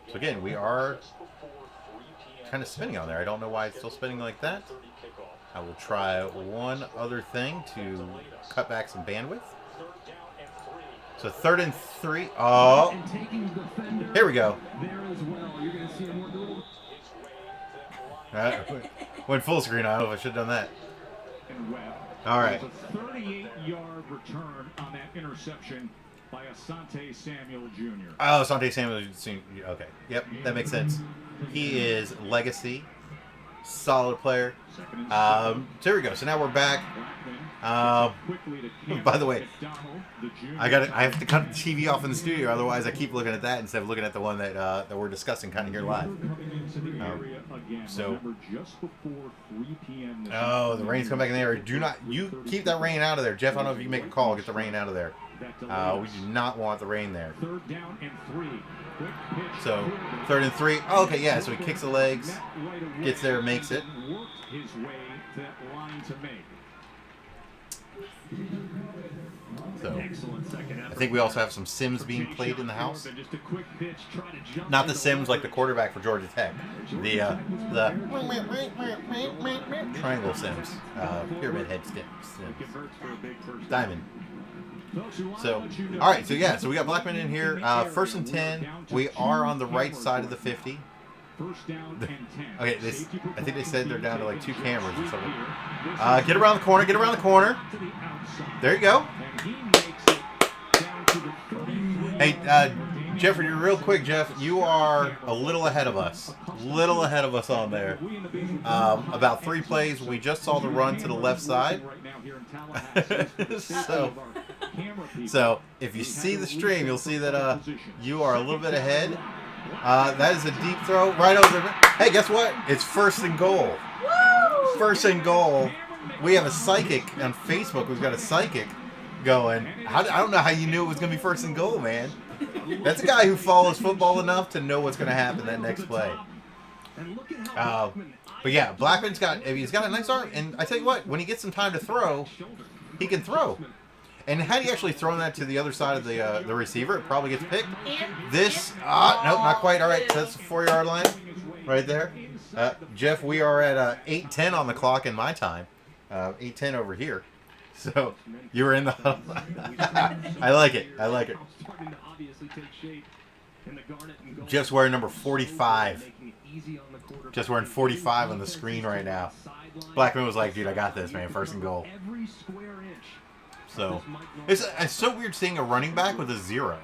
So again, we are kind of spinning on there. I don't know why it's still spinning like that. I will try one other thing to cut back some bandwidth. So 3rd and 3. Oh, And taking the defender here we go. there as well. You're going to see him work a little. Went full screen. I don't know if I should have done that. And Webb. All right. It was a 38-yard return on that interception by Asante Samuel Jr. Oh, Asante Samuel. Okay. Yep, that makes sense. He is legacy. Solid player. So here we go. So now we're back. By the way, I have to cut the TV off in the studio, otherwise I keep looking at that instead of looking at the one that we're discussing kind of here live. So, the rain's coming back in the area. Do not, you keep that rain out of there, Jeff. I don't know if you can make a call, get the rain out of there. We do not want the rain there. 3rd down and 3. So 3rd and 3. Oh, okay, yeah. So he kicks the legs, gets there, makes it. Worked his way to that line to make. So Excellent second effort. I think we also have some Sims being played in the house. Just a quick pitch, try to jump Not the into Sims like the quarterback for Georgia Tech. The triangle Sims. Pyramid head Sims. converts for a big first Diamond. Folks, we wanna So, let you know- all right. So yeah. So we got Blackman in here. 1st and 10. We are on the right side of the 50. First down and 10. Okay. I think they said they're down to like 2 cameras or something. Get around the corner. Get around the corner. To the outside. There you go. And he makes it down to the 33. Hey, Jeffrey, real quick, Jeff, you are a little ahead of us. Little ahead of us on there. About 3 plays. We just saw the run to the left side. Right now here in Tallahassee. So if you see the stream, you'll see that you are a little bit ahead. That is a deep throw right over. Hey, guess what? It's 1st and goal. 1st and goal. We have a psychic on Facebook. We've got a psychic going. I don't know how you knew it was going to be 1st and goal, man. That's a guy who follows football enough to know what's going to happen that next play. But yeah, Blackman's he's got a nice arm, and I tell you what, when he gets some time to throw, he can throw. And had he actually thrown that to the other side of the receiver, it probably gets picked. This, nope, not quite. All right, so that's the 4-yard line right there. Jeff, we are at 8:10 on the clock in my time. 8:10 over here. So you were in the. I like it. I like it. Jeff's wearing number 45. Just wearing 45 on the screen right now. Blackman was like, dude, I got this, man. 1st and goal. So it's so weird seeing a running back with a 0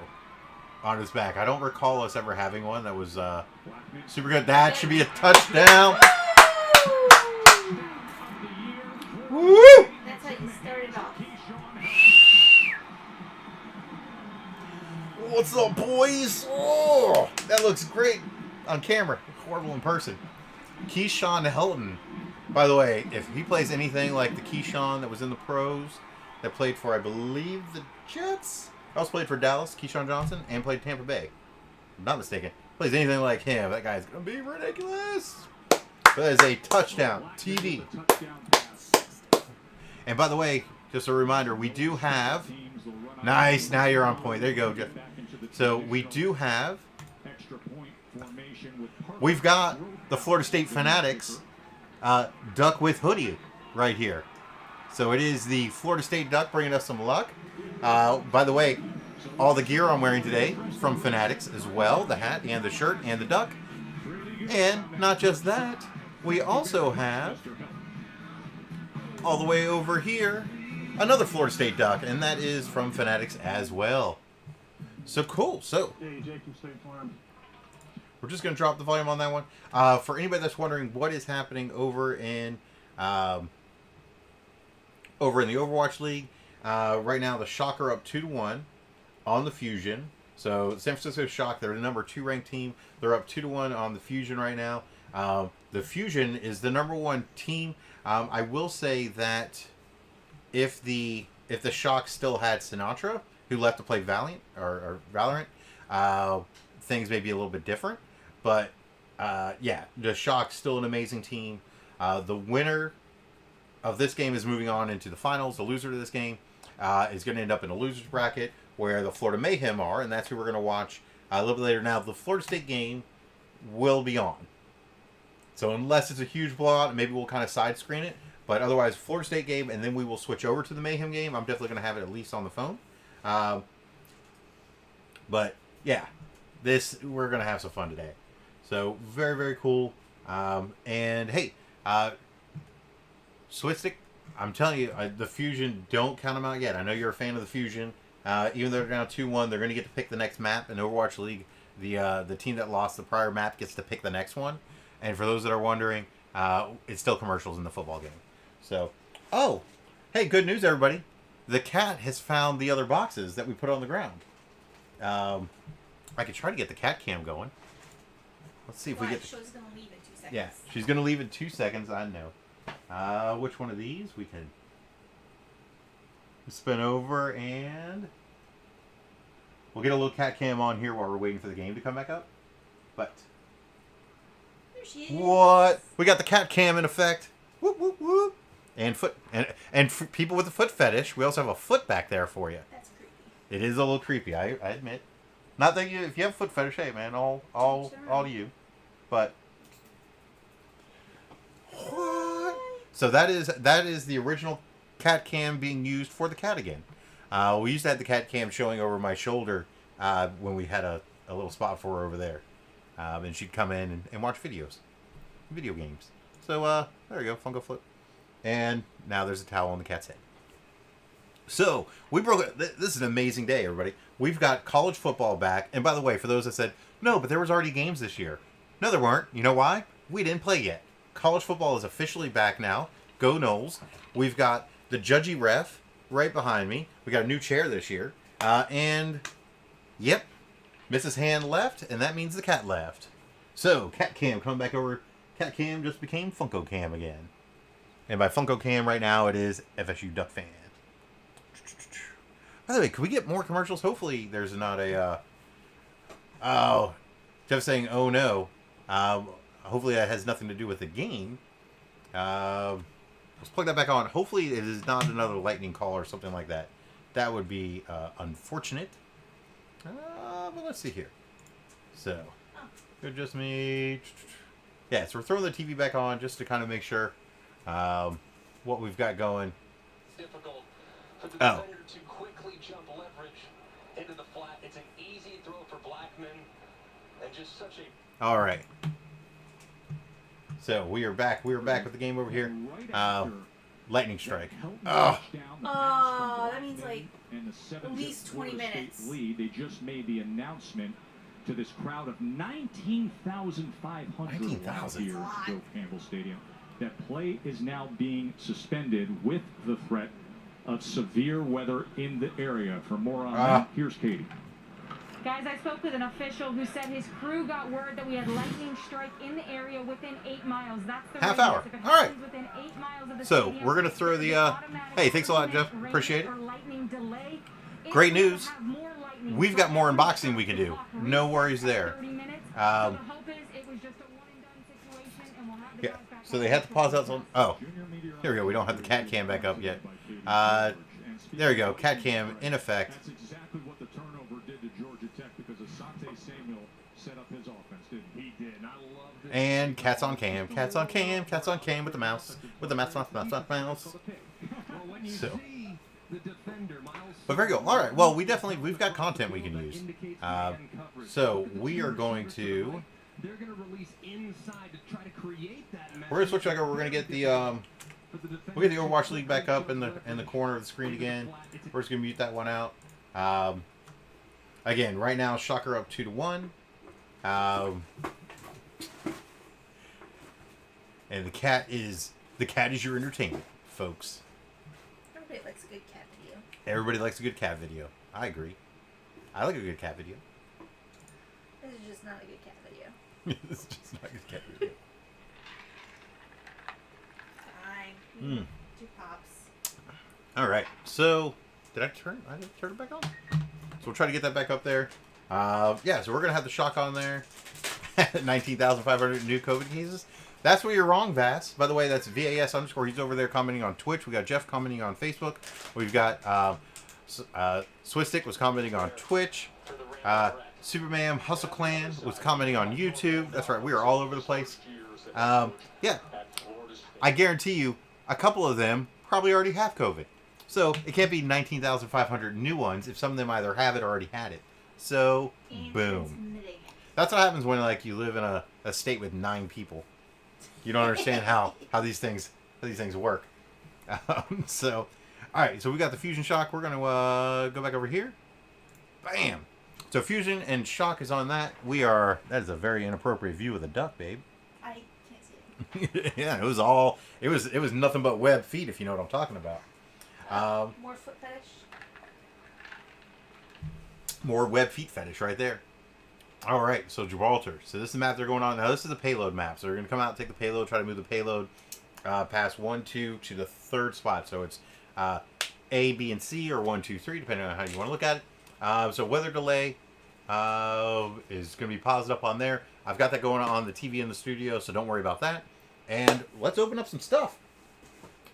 on his back. I don't recall us ever having one that was super good. That should be a touchdown. Woo! That's how you started off. What's up, boys? Oh, that looks great on camera. Horrible in person. Keyshawn Helton. By the way, if he plays anything like the Keyshawn that was in the pros, that played for, I believe, the Jets. Also played for Dallas, Keyshawn Johnson, and played Tampa Bay. If I'm not mistaken. Plays anything like him, that guy's going to be ridiculous. But that is a touchdown. TD. And by the way, just a reminder, we do have... Nice, now you're on point. There you go, Jeff. So we do have... We've got the Florida State Fanatics duck with hoodie right here. So it is the Florida State duck bringing us some luck. By the way, all the gear I'm wearing today from Fanatics as well. The hat and the shirt and the duck. And not just that, we also have, all the way over here, another Florida State duck. And that is from Fanatics as well. So cool. So we're just going to drop the volume on that one. For anybody that's wondering what is happening over in the Overwatch League, right now the Shock are up 2-1 on the Fusion. So San Francisco Shock, they're the number 2 ranked team. They're up 2-1 on the Fusion right now. The Fusion is the number 1 team. I will say that if the Shock still had Sinatra, who left to play Valiant or Valorant, things may be a little bit different. But yeah, the Shock's still an amazing team. The winner of this game is moving on into the finals. The loser to this game is going to end up in a loser's bracket where the Florida Mayhem are, and that's who we're going to watch a little bit later. Now, the Florida State game will be on. So unless it's a huge blowout, maybe we'll kind of side screen it. But otherwise, Florida State game, and then we will switch over to the Mayhem game. I'm definitely going to have it at least on the phone. But yeah, we're gonna have some fun today. So very, very cool. And hey, Swistic, I'm telling you, the Fusion, don't count them out yet. I know you're a fan of the Fusion. Even though they're now 2-1, they're going to get to pick the next map. In Overwatch League, the team that lost the prior map gets to pick the next one. And for those that are wondering, it's still commercials in the football game. So, oh, hey, good news, everybody. The cat has found the other boxes that we put on the ground. I could try to get the cat cam going. Let's see if we get... She's going to leave in 2 seconds. Yeah, she's going to leave in 2 seconds, I know. Which one of these we can spin over, and we'll get a little cat cam on here while we're waiting for the game to come back up. But There she is. what? We got the cat cam in effect. Whoop whoop whoop. And for people with a foot fetish, we also have a foot back there for you. That's creepy. It is a little creepy, I admit. Not that if you have a foot fetish, hey man, all to you. But what? So that is the original cat cam being used for the cat again. We used to have the cat cam showing over my shoulder when we had a little spot for her over there. And she'd come in and watch video games. So there we go, Funko flip. And now there's a towel on the cat's head. So we broke it. This is an amazing day, everybody. We've got college football back. And by the way, for those that said, no, but there was already games this year. No, there weren't. You know why? We didn't play yet. College football is officially back now. Go Knowles. We've got the judgy ref right behind me. We got a new chair this year. And, yep, Mrs. Hand left, and that means the cat left. So, cat cam coming back over. Cat cam just became Funko cam again. And by Funko cam right now, it is FSU Duck Fan. By the way, can we get more commercials? Hopefully there's not a... oh, Jeff's saying, oh no. Hopefully that has nothing to do with the game. Let's plug that back on. Hopefully it is not another lightning call or something like that. That would be unfortunate. But let's see here. So, good, just me. Yeah, so we're throwing the TV back on just to kind of make sure what we've got going. Difficult for the defender to quickly jump leverage into the flat. It's an easy throw for Blackman, and just such a... All right. So we are back. We are back with the game over here. Lightning strike. Oh, that means like at least 20 minutes. Lead. They just made the announcement to this crowd of 19,500 here at Joe Campbell Stadium that play is now being suspended with the threat of severe weather in the area. For more on that, here's Katie. Guys, I spoke with an official who said his crew got word that we had lightning strike in the area within 8 miles. That's the half radius. hour. If it All right. happens within 8 miles of the So stadium, we're gonna throw the. Hey, thanks a lot, Jeff. Appreciate it. or lightning delay. Great If we news. have more lightning We've got more strikes, unboxing we can do. clock No worries resets there. at 30 minutes. So Um, the hope is it was just a one and done situation, and we'll have the Yeah. guys back So on they had to for pause the out. Oh, here we go. We don't have the cat cam back up yet. There we go. Cat cam in effect. That's exactly what the turnover did to Georgia Tech because Asante Samuel set up his offense, didn't he? He did. And I love this. And cats on cam. Cats on cam. Cats on cam with the mouse. With the mouse. So. But very good. All right. Well, we've got content we can use. So we are going to. They're going to release inside to try to create that. We're gonna switch over. We're gonna get the we'll get the Overwatch League back up in the corner of the screen again. We're just gonna mute that one out. Again, right now, Shocker up 2-1. And the cat is your entertainment, folks. Everybody likes a good cat video. Everybody likes a good cat video. I agree. I like a good cat video. This is just not a good cat video. This is just not a good cat video. Fine. 2 pops. All right. So, did I turn it back on? So we'll try to get that back up there. Yeah. So we're gonna have the shock on there. 19,500 new COVID cases. That's where you're wrong, Vass. By the way, that's VAS_. He's over there commenting on Twitch. We got Jeff commenting on Facebook. We've got Swistic was commenting on Twitch. Superman Hustle Clan was commenting on YouTube. That's right. We are all over the place. Yeah. I guarantee you, a couple of them probably already have COVID. So it can't be 19,500 new ones if some of them either have it or already had it. So, And boom. transmitting it. That's what happens when like you live in a state with 9 people. You don't understand how these things work. So, all right. So we got the fusion shock. We're gonna go back over here. Bam. So fusion and shock is on that. That is a very inappropriate view of the duck, babe. I can't see it. Yeah, it was nothing but web feet, if you know what I'm talking about. More foot fetish. More web feet fetish right there. All right, so Gibraltar. So this is the map they're going on. Now this is the payload map. So they're going to come out, take the payload, try to move the payload past 1, 2 to the 3rd spot. So it's A, B, and C, or 1, 2, 3, depending on how you want to look at it. So weather delay is going to be paused up on there. I've got that going on the TV in the studio, so don't worry about that. And let's open up some stuff.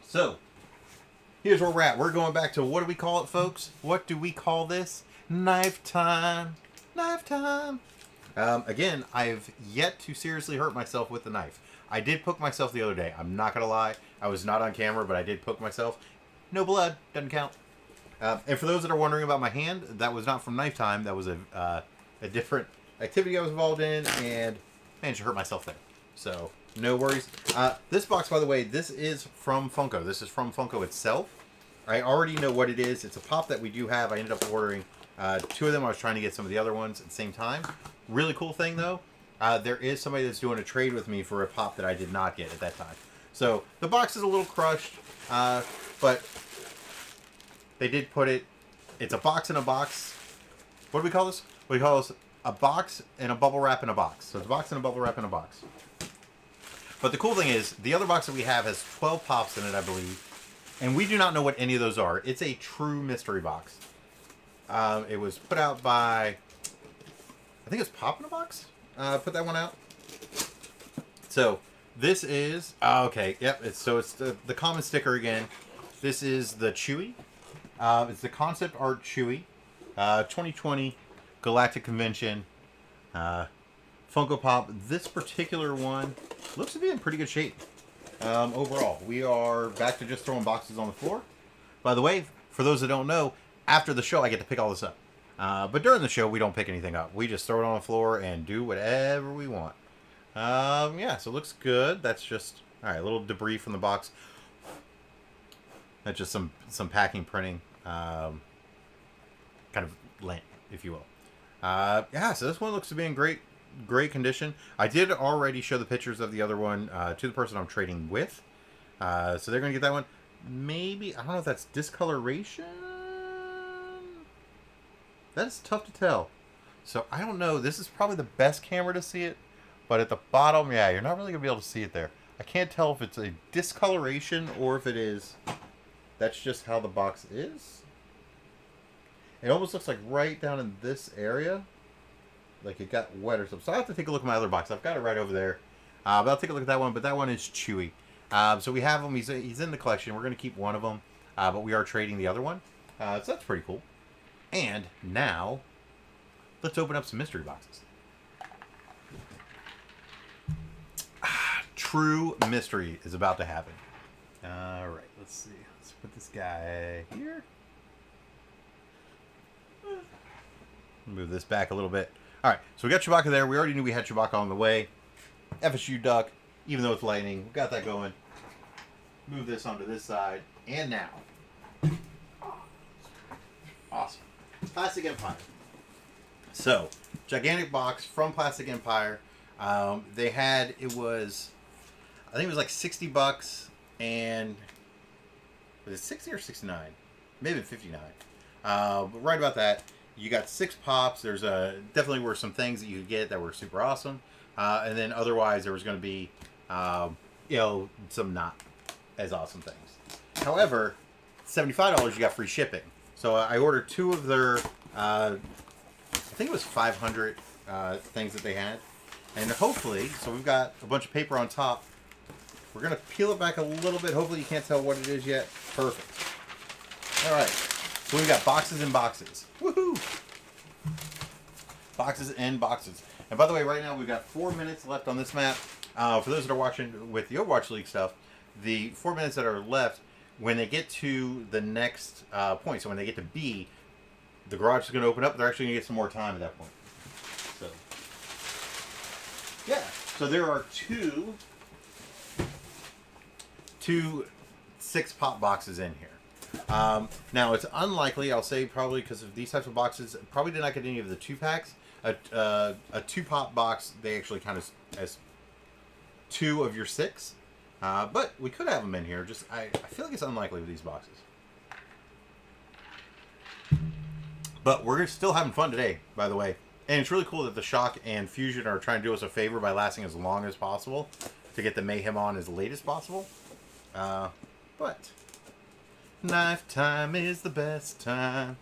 So here's where we're at. We're going back to, what do we call it, folks? What do we call this? Knife time. Knife time. Again, I've yet to seriously hurt myself with the knife. I did poke myself the other day. I'm not going to lie. I was not on camera, but I did poke myself. No blood. Doesn't count. And for those that are wondering about my hand, that was not from knife time. That was a different activity I was involved in, and managed to hurt myself there. So, no worries. This box, by the way, this is from Funko. This is from Funko itself. I already know what it is. It's a pop that we do have. I ended up ordering 2 of them. I was trying to get some of the other ones at the same time. Really cool thing, though. There is somebody that's doing a trade with me for a pop that I did not get at that time. So, the box is a little crushed, but they did put it... It's a box in a box. What do we call this? We call this a box and a bubble wrap in a box. So, it's a box and a bubble wrap in a box. But the cool thing is, the other box that we have has 12 pops in it, I believe. And we do not know what any of those are. It's a true mystery box. It was put out by... I think it's Pop in a Box. Put that one out. So this is okay. Yep. It's the common sticker again. This is the Chewy. It's the concept art Chewy. 2020 Galactic Convention. Funko Pop. This particular one looks to be in pretty good shape. Overall, we are back to just throwing boxes on the floor. By the way, for those that don't know, after the show I get to pick all this up. But during the show, we don't pick anything up. We just throw it on the floor and do whatever we want. Yeah, so it looks good. That's just, all right, a little debris from the box. That's just some packing, printing, kind of lint, if you will. Yeah, so this one looks to be in great condition. I did already show the pictures of the other one to the person I'm trading with. So they're going to get that one. Maybe, I don't know if that's discoloration. That's tough to tell. So I don't know. This is probably the best camera to see it. But at the bottom, yeah, you're not really going to be able to see it there. I can't tell if it's a discoloration or if it is... That's just how the box is. It almost looks like right down in this area. Like it got wet or something. So I have to take a look at my other box. I've got it right over there. But I'll take a look at that one. But that one is Chewy. So we have him. He's in the collection. We're going to keep one of them. But we are trading the other one. So that's pretty cool. And now, let's open up some mystery boxes. True mystery is about to happen. All right, let's see. Let's put this guy here. Move this back a little bit. All right, so we got Chewbacca there. We already knew we had Chewbacca on the way. FSU duck, even though it's lightning. We got that going. Move this onto this side. And now. Awesome. Plastic Empire. So, gigantic box from Plastic Empire. They had, I think it was like $60, and was it 60 or 69? Maybe 59. But right about that. You got 6 pops. There's definitely were some things that you could get that were super awesome, and then otherwise there was going to be, some not as awesome things. However, $75 you got free shipping. So I ordered 2 of their, I think it was 500 things that they had. And hopefully, so we've got a bunch of paper on top. We're going to peel it back a little bit. Hopefully you can't tell what it is yet. Perfect. All right. So we've got boxes and boxes. Woohoo! Boxes and boxes. And by the way, right now we've got 4 minutes left on this map. For those that are watching with the Overwatch League stuff, the 4 minutes that are left, when they get to the next point, so when they get to B, the garage is going to open up. They're actually going to get some more time at that point. So, yeah. So there are two 6 pop boxes in here. Now it's unlikely, I'll say probably because of these types of boxes, probably did not get any of the 2-packs. A 2 pop box, they actually count as 2 of your 6. But we could have them in here. Just I feel like it's unlikely with these boxes. But we're still having fun today, by the way. And it's really cool that the Shock and Fusion are trying to do us a favor by lasting as long as possible to get the Mayhem on as late as possible. But knife time is the best time.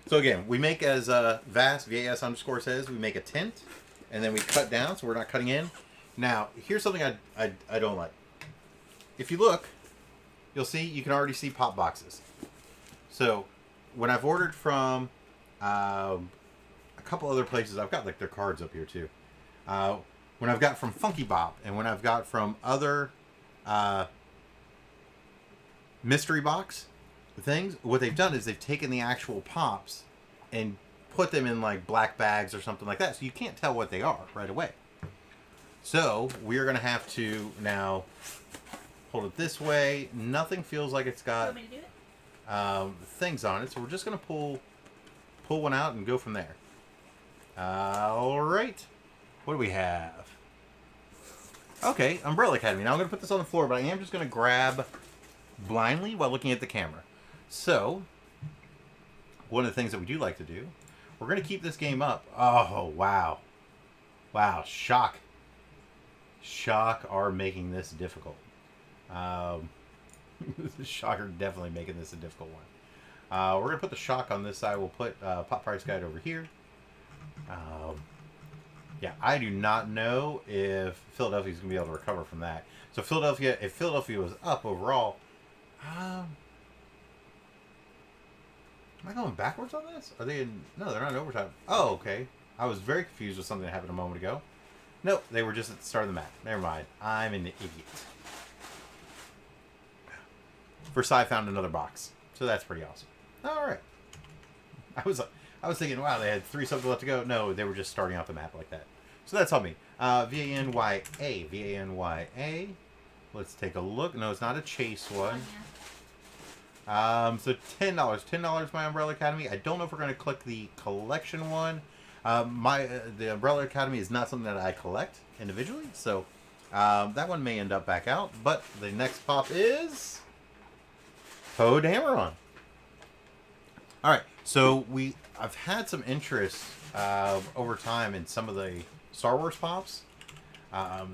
So again, we make as VAS _ says, we make a tent, and then we cut down, so we're not cutting in. Now, here's something I don't like. If you look, you'll see, you can already see pop boxes. So, when I've ordered from a couple other places, I've got like their cards up here too. When I've got from Funky Bop, and when I've got from other mystery box things, what they've done is they've taken the actual pops and put them in like black bags or something like that, so you can't tell what they are right away. So we're gonna have to now hold it this way. Nothing feels like it's got Want me to do it? things on it, so we're just gonna pull one out and go from there. All right, what do we have? Okay, Umbrella Academy. Now I'm gonna put this on the floor, but I am just gonna grab blindly while looking at the camera. So one of the things that we do like to do, we're gonna keep this game up. Oh wow, Shock are making this difficult. Shock are definitely making this a difficult one. We're gonna put the Shock on this side. We'll put Pop Price Guide over here. Yeah, I do not know if Philadelphia's gonna be able to recover from that. So if Philadelphia was up overall, am I going backwards on this? Are they in? No, they're not in overtime. Oh, okay. I was very confused with something that happened a moment ago. Nope, they were just at the start of the match. Never mind. I'm an idiot. Versailles found another box, so that's pretty awesome. All right. I was thinking, wow, they had 3 something left to go. No, they were just starting out the map like that. So that's on me. V-A-N-Y-A. Let's take a look. No, it's not a chase one. So $10. $10 my Umbrella Academy. I don't know if we're going to click the collection one. The Umbrella Academy is not something that I collect individually, so that one may end up back out. But the next pop is Poe Dameron. All right, so I've had some interest over time in some of the Star Wars pops.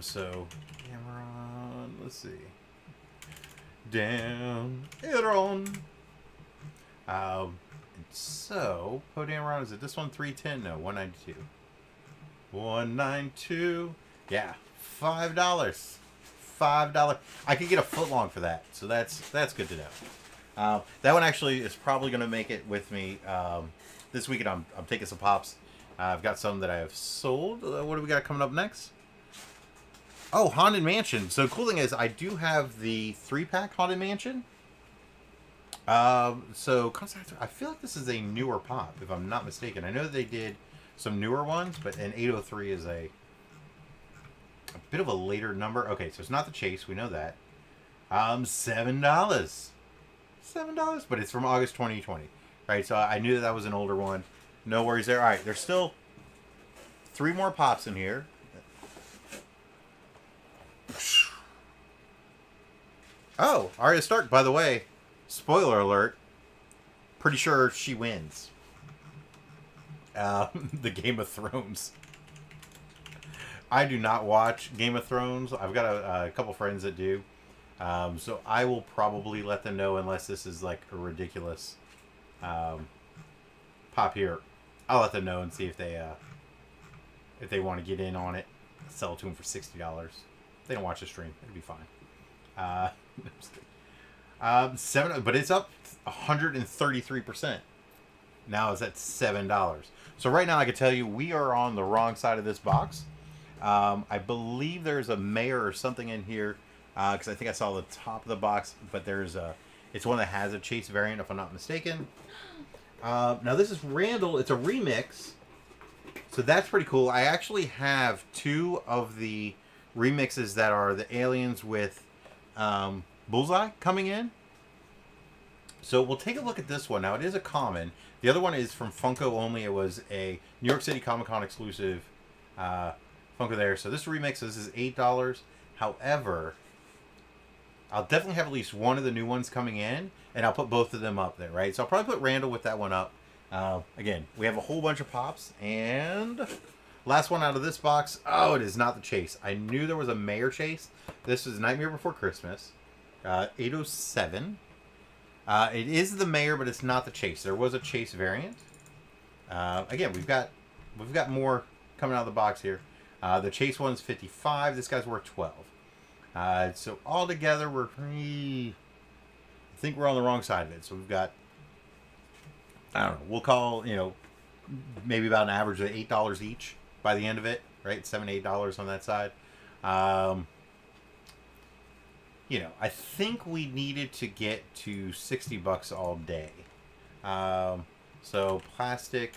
So Dameron, let's see, Dameron. So Poe Dameron, is it this one? 310? No, 192. 192. Yeah, $5. $5. I could get a foot long for that, so that's good to know. That one actually is probably going to make it with me this weekend. I'm taking some pops. I've got some that I have sold. What do we got coming up next? Oh, Haunted Mansion. So the cool thing is I do have the 3-pack Haunted Mansion. So I feel like this is a newer pop, if I'm not mistaken. I know that they did some newer ones, but an 803 is a bit of a later number. Okay, so it's not the chase. We know that. $7. $7, but it's from August 2020, right? So I knew that was an older one. No worries there. All right, there's still 3 more pops in here. Oh, Arya Stark, by the way, spoiler alert, pretty sure she wins the Game of Thrones. I do not watch Game of Thrones. I've got a couple friends that do. So I will probably let them know unless this is like a ridiculous pop here. I'll let them know and see if they want to get in on it. Sell it to them for $60. They don't watch the stream. It'll be fine. But it's up 133%. Now it's at $7. So right now I can tell you we are on the wrong side of this box. I believe there's a mayor or something in here because I think I saw the top of the box, but there's It's one that has a Chase variant, if I'm not mistaken. Now this is Randall. It's a remix, so that's pretty cool. I actually have 2 of the remixes that are the aliens with Bullseye coming in. So we'll take a look at this one. Now it is a common. The other one is from Funko only. It was a New York City Comic Con exclusive Funko there. So this remix, this is $8. However, I'll definitely have at least one of the new ones coming in, and I'll put both of them up there, right? So I'll probably put Randall with that one up. Again, we have a whole bunch of pops, and last one out of this box. Oh, it is not the Chase. I knew there was a Mayor Chase. This is Nightmare Before Christmas, 807. It is the Mayor, but it's not the Chase. There was a Chase variant. Again, we've got more coming out of the box here. The Chase one's 55. This guy's worth 12. So all together, I think we're on the wrong side of it. So we've got, I don't know, we'll call, maybe about an average of $8 each by the end of it, right? $7, $8 on that side. I think we needed to get to $60 all day. So Plastic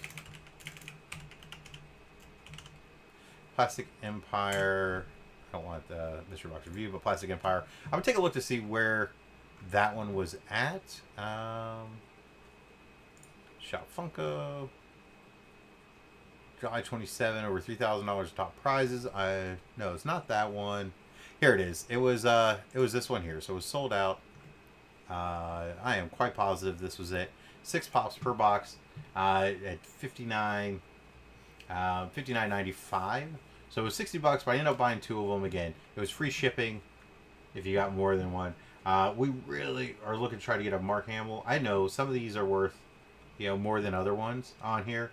Empire. I don't want the Mystery Box review, but Plastic Empire. I'm going to take a look to see where that one was at. Shop Funko. July 27, over $3,000 top prizes. No, it's not that one. Here it is. It was this one here. So it was sold out. I am quite positive this was it. 6 pops per box at $59.95. So it was $60, but I ended up buying 2 of them again. It was free shipping if you got more than one. We really are looking to try to get a Mark Hamill. I know some of these are worth, more than other ones on here.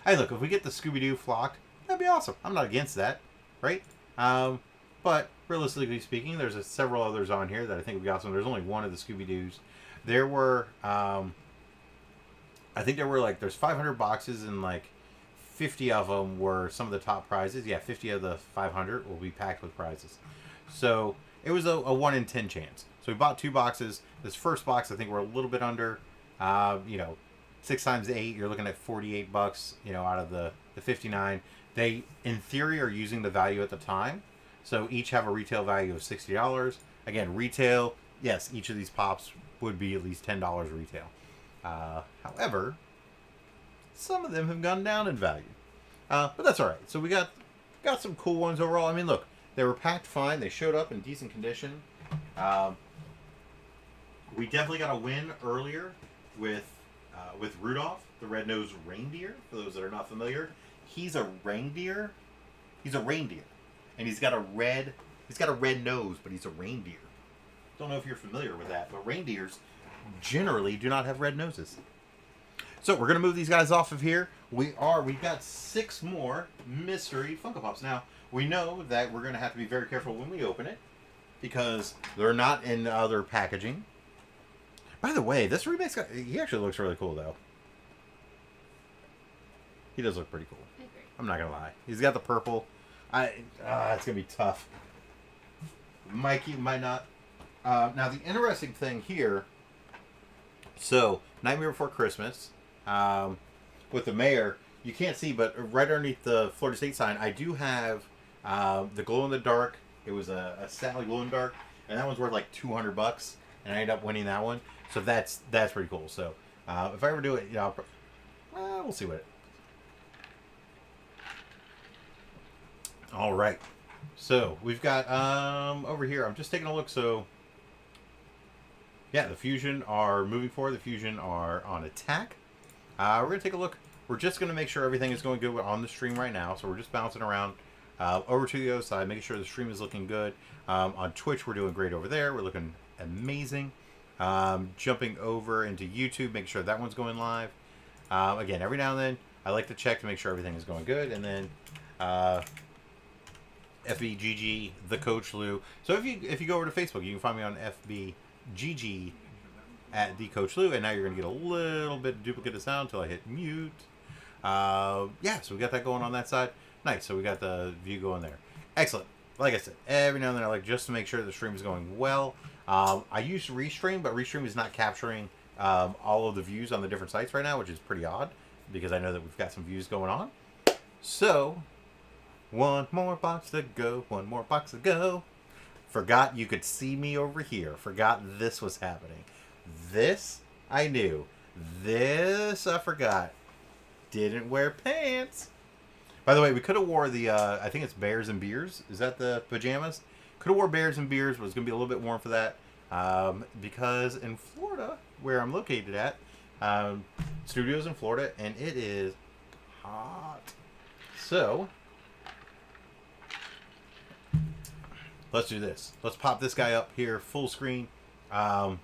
Hey, look, if we get the Scooby-Doo flocked, that'd be awesome. I'm not against that, right? But realistically speaking, there's several others on here that I think would be awesome. There's only one of the Scooby-Doos. There were, I think there's 500 boxes and 50 of them were some of the top prizes. Yeah, 50 of the 500 will be packed with prizes. So it was a 1 in 10 chance. So we bought 2 boxes. This first box, I think we're a little bit under. 6 times 8, you're looking at $48. Out of the 59. They, in theory, are using the value at the time. So each have a retail value of $60. Again, retail. Yes, each of these pops would be at least $10 retail. However, some of them have gone down in value. But that's all right. So we got some cool ones overall. I mean, look, they were packed fine. They showed up in decent condition. We definitely got a win earlier with Rudolph, the red-nosed reindeer. For those that are not familiar, he's a reindeer. He's a reindeer, and he's got a red nose, but he's a reindeer. Don't know if you're familiar with that, but reindeers generally do not have red noses. So we're gonna move these guys off of here. We've got 6 more mystery Funko Pops. Now we know that we're gonna have to be very careful when we open it because they're not in other packaging. By the way, this remix guy, he actually looks really cool though. He does look pretty cool. I agree. I'm not gonna lie. He's got the purple. It's gonna be tough. Mikey might not. Now the interesting thing here. So Nightmare Before Christmas. With the Mayor, you can't see, but right underneath the Florida State sign, I do have the glow in the dark. It was a Sally glow in the dark, and that one's worth like $200, and I ended up winning that one. So that's pretty cool. So if I ever do it, we'll see what it. All right. So we've got over here. I'm just taking a look. So yeah, the Fusion are moving forward. The Fusion are on attack. We're going to take a look. We're just going to make sure everything is going good on the stream right now. So we're just bouncing around over to the other side, making sure the stream is looking good. On Twitch, we're doing great over there. We're looking amazing. Jumping over into YouTube, making sure that one's going live. Again, every now and then, I like to check to make sure everything is going good. And then FBGG, the Coach Lou. So if you go over to Facebook, you can find me on FBGG at the Coach Lou, and now you're going to get a little bit of duplicate of sound until I hit mute. Yeah, so we got that going on that side. Nice, so we got the view going there. Excellent. Like I said, every now and then I like just to make sure the stream is going well. I used Restream, but Restream is not capturing all of the views on the different sites right now, which is pretty odd because I know that we've got some views going on. So, one more box to go, one more box to go. Forgot you could see me over here. Forgot this was happening. This, I knew. This, I forgot. Didn't wear pants. By the way, we could have wore the, I think it's Bears and Beers. Is that the pajamas? Could have wore Bears and Beers, but it's going to be a little bit warm for that. Because in Florida, where I'm located at, studios in Florida, and it is hot. So, let's do this. Let's pop this guy up here, full screen. Yeah,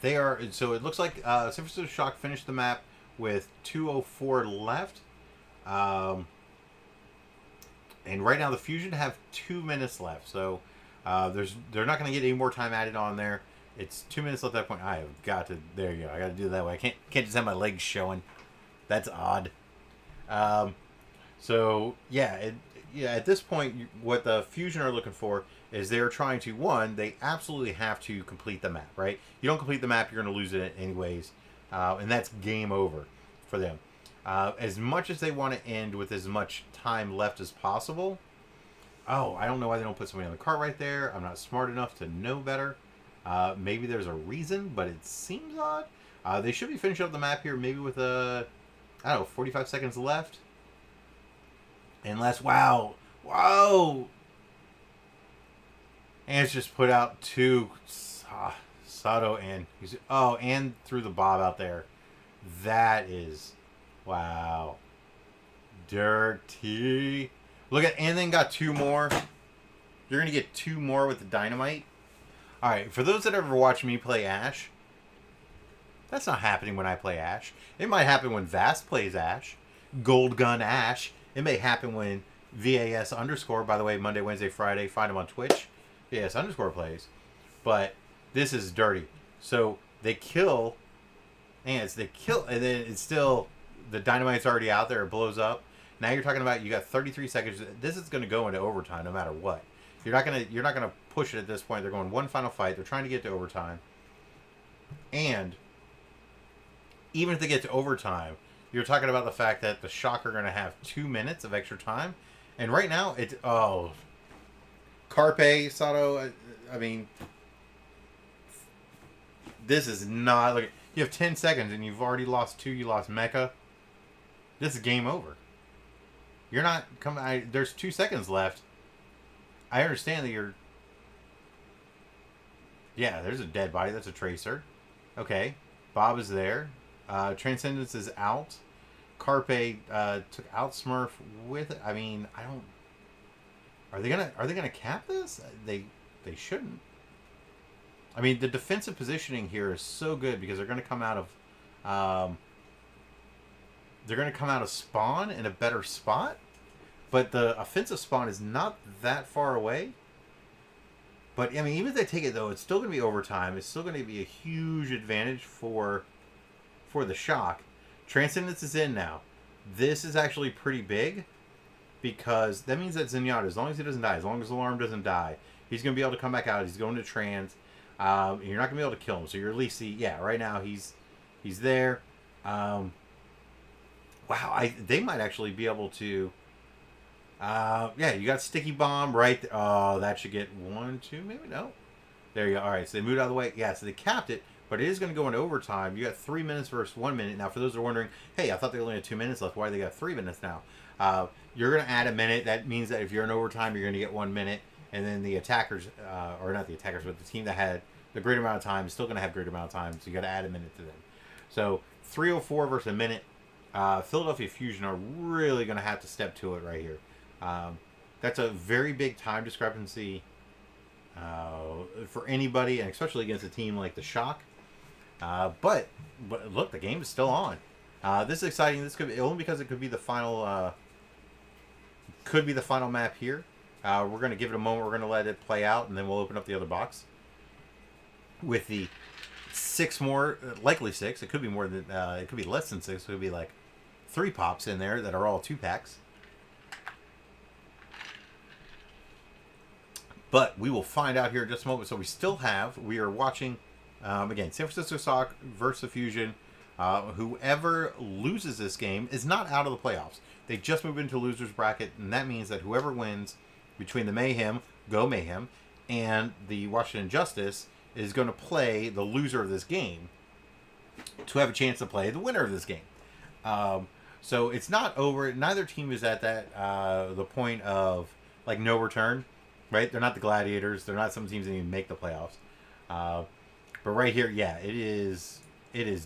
they are. So it looks like San Francisco Shock finished the map with 2:04 left. And right now the Fusion have 2 minutes left. So they're not going to get any more time added on there. It's 2 minutes left at that point. I have got to. There you go. I got to do it that way. I can't just have my legs showing. That's odd. So yeah, at this point, what the Fusion are looking for is they're trying to, one, they absolutely have to complete the map, right? You don't complete the map, you're going to lose it anyways, and that's game over for them. As much as they want to end with as much time left as possible. Oh, I don't know why they don't put somebody on the cart right there. I'm not smart enough to know better. Maybe there's a reason, but it seems odd. They should be finishing up the map here, maybe with I don't know, 45 seconds left. Unless, wow, whoa! And it's just put out to Sato and and threw the bob out there. That is, wow, dirty. Look at, and then got 2 more. You're gonna get 2 more with the dynamite. All right, for those that ever watch me play Ash, that's not happening when I play Ash. It might happen when Vast plays Ash, Gold Gun Ash. It may happen when VAS underscore, by the way, Monday, Wednesday, Friday, find them on Twitch. VAS underscore plays. But this is dirty. So they kill ants. They kill, and then it's still, the dynamite's already out there. It blows up. Now you're talking about, you got 33 seconds. This is going to go into overtime no matter what. You're not gonna push it at this point. They're going one final fight. They're trying to get to overtime. And even if they get to overtime, you're talking about the fact that the Shock are going to have 2 minutes of extra time. And right now, it's... Oh. Carpe, Sato, I mean... This is not... Look, you have 10 seconds and you've already lost 2. You lost Mecha. This is game over. You're not... There's 2 seconds left. I understand that you're... Yeah, there's a dead body. That's a Tracer. Okay. Bob is there. Transcendence is out. Carpe took out Smurf with it. I mean, I don't. Are they gonna cap this? They shouldn't. I mean, the defensive positioning here is so good because they're gonna come out of spawn in a better spot, but the offensive spawn is not that far away. But I mean, even if they take it though, it's still gonna be overtime. It's still gonna be a huge advantage for the Shock. Transcendence is in now. This is actually pretty big because that means that Zenyatta, as long as he doesn't die, as long as Alarm doesn't die, he's going to be able to come back out. He's going to trans. You're not going to be able to kill him. So you're at least right now he's there. Wow, they might actually be able to. Yeah, you got Sticky Bomb right there. Oh, that should get 1, 2, maybe no. There you go. All right, so they moved out of the way. Yeah, so they capped it. But it is going to go into overtime. You got 3 minutes versus 1 minute. Now, for those who are wondering, hey, I thought they only had 2 minutes left. Why do they got 3 minutes now? You're going to add a minute. That means that if you're in overtime, you're going to get 1 minute. And then the attackers, or not the attackers, but the team that had the greater amount of time is still going to have greater amount of time. So you got to add a minute to them. So 3:04 versus a minute. Philadelphia Fusion are really going to have to step to it right here. That's a very big time discrepancy for anybody, and especially against a team like the Shock. But look, the game is still on. This is exciting. This could be, only because it could be the final map here. We're going to give it a moment. We're going to let it play out, and then we'll open up the other box with the 6 more, likely 6. It could be more than it could be less than 6. It could be like 3 pops in there that are all 2 packs. But we will find out here in just a moment. So we are watching, again, San Francisco Sock versus Fusion. Whoever loses this game is not out of the playoffs. They just moved into loser's bracket, and that means that whoever wins between the Mayhem, go Mayhem, and the Washington Justice is going to play the loser of this game to have a chance to play the winner of this game. So it's not over. Neither team is at that the point of like no return, right? They're not the Gladiators. They're not some teams that even make the playoffs. But right here, yeah, it is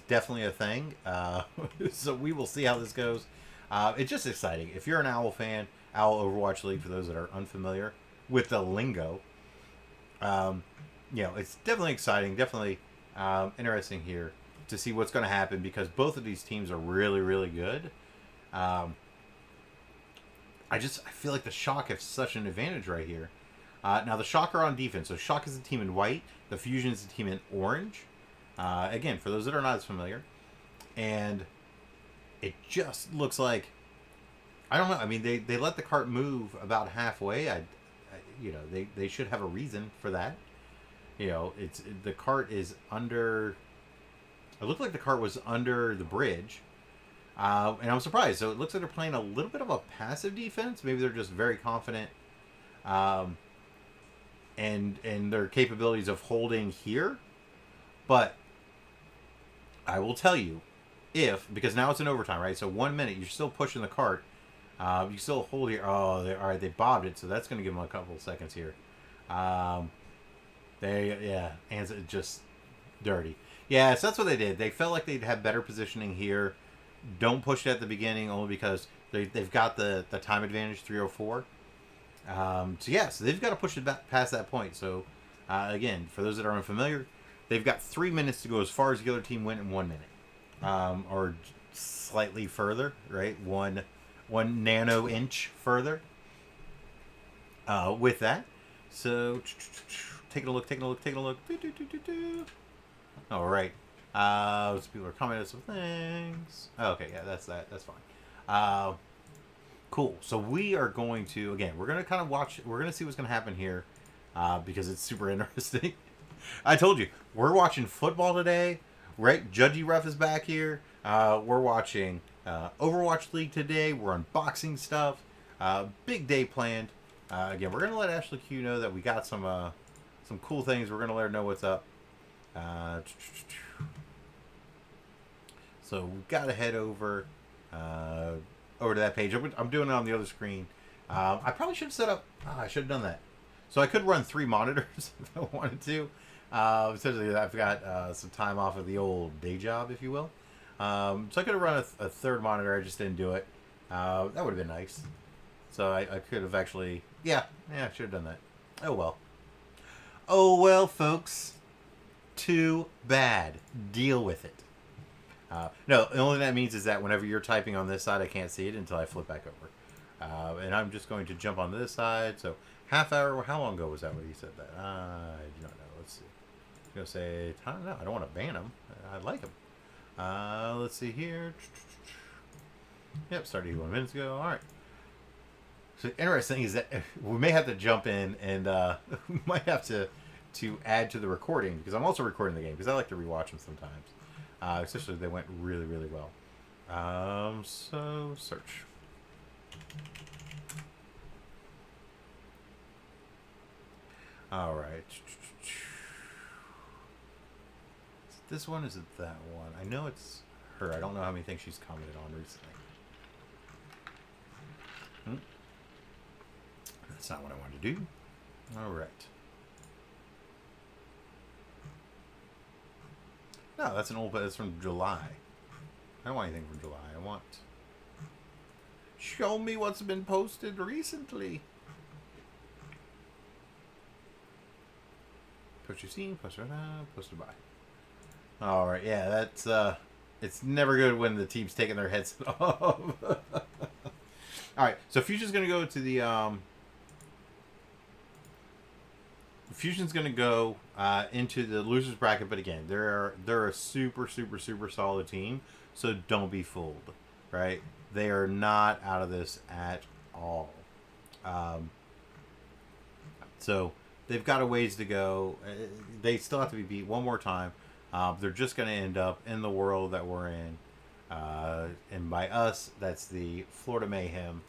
definitely a thing. So we will see how this goes. It's just exciting. If you're an Owl fan, Owl Overwatch League, for those that are unfamiliar with the lingo, it's definitely exciting, definitely interesting here to see what's going to happen because both of these teams are really, really good. I feel like the Shock have such an advantage right here. Now the Shock are on defense, so Shock is the team in white, the Fusion is the team in orange. Again, for those that are not as familiar, and it just looks like, I don't know. I mean, they let the cart move about halfway. They should have a reason for that. The cart is under. It looked like the cart was under the bridge, and I'm surprised. So it looks like they're playing a little bit of a passive defense. Maybe they're just very confident, and their capabilities of holding here. But I will tell you, because now it's in overtime, right? So 1 minute, you're still pushing the cart. You still hold here. Oh, all right, they bobbed it, so that's going to give them a couple of seconds here. Hands it just dirty. Yeah, so that's what they did. They felt like they'd have better positioning here. Don't push it at the beginning, only because they've got the time advantage, 3:04. So they've got to push it back past that point. So, again, for those that are unfamiliar, they've got 3 minutes to go as far as the other team went in 1 minute. Or slightly further, right? One nano inch further. With that, so taking a look. All right. Some people are commenting some things. Okay, yeah, that's that. That's fine. Cool. So we are going to, again, we're going to kind of watch. We're going to see what's going to happen here, because it's super interesting. I told you, we're watching football today, right? Judgy Ruff is back here. We're watching Overwatch League today. We're unboxing stuff. Big day planned. Again, we're going to let Ashley Q know that we got some cool things. We're going to let her know what's up. So we've got to head over to that page. I'm doing it on the other screen. I probably should have set up... I should have done that. So I could run 3 monitors if I wanted to. Essentially, I've got some time off of the old day job, if you will. So I could have run a third monitor. I just didn't do it. That would have been nice. So I could have actually... Yeah, I should have done that. Oh, well. Oh, well, folks. Too bad. Deal with it. No, the only thing that means is that whenever you're typing on this side, I can't see it until I flip back over. And I'm just going to jump on this side. So, half hour. How long ago was that when he said that? I do not know. Let's see. I'm going to say, I don't know. I don't want to ban him. I like him. Let's see here. Yep, started 1 minute ago. All right. So, interesting is that we may have to jump in and we might have to add to the recording, because I'm also recording the game, because I like to rewatch them sometimes. Especially if they went really, really well. So, search. All right. Is it this one? Is it that one? I know it's her. I don't know how many things she's commented on recently. That's not what I wanted to do. All right. No, that's an old, but it's from July. I don't want anything from July. I want... Show me what's been posted recently. Post you've seen, post right now, posted by. Alright, yeah, that's, it's never good when the team's taking their headset off. Alright, so Fusion's gonna go to the, Fusion's going to go into the losers bracket, but again, they're a super, super, super solid team, so don't be fooled, right? They are not out of this at all. So they've got a ways to go. They still have to be beat one more time. They're just going to end up in the world that we're in. And by us, that's the Florida Mayhem.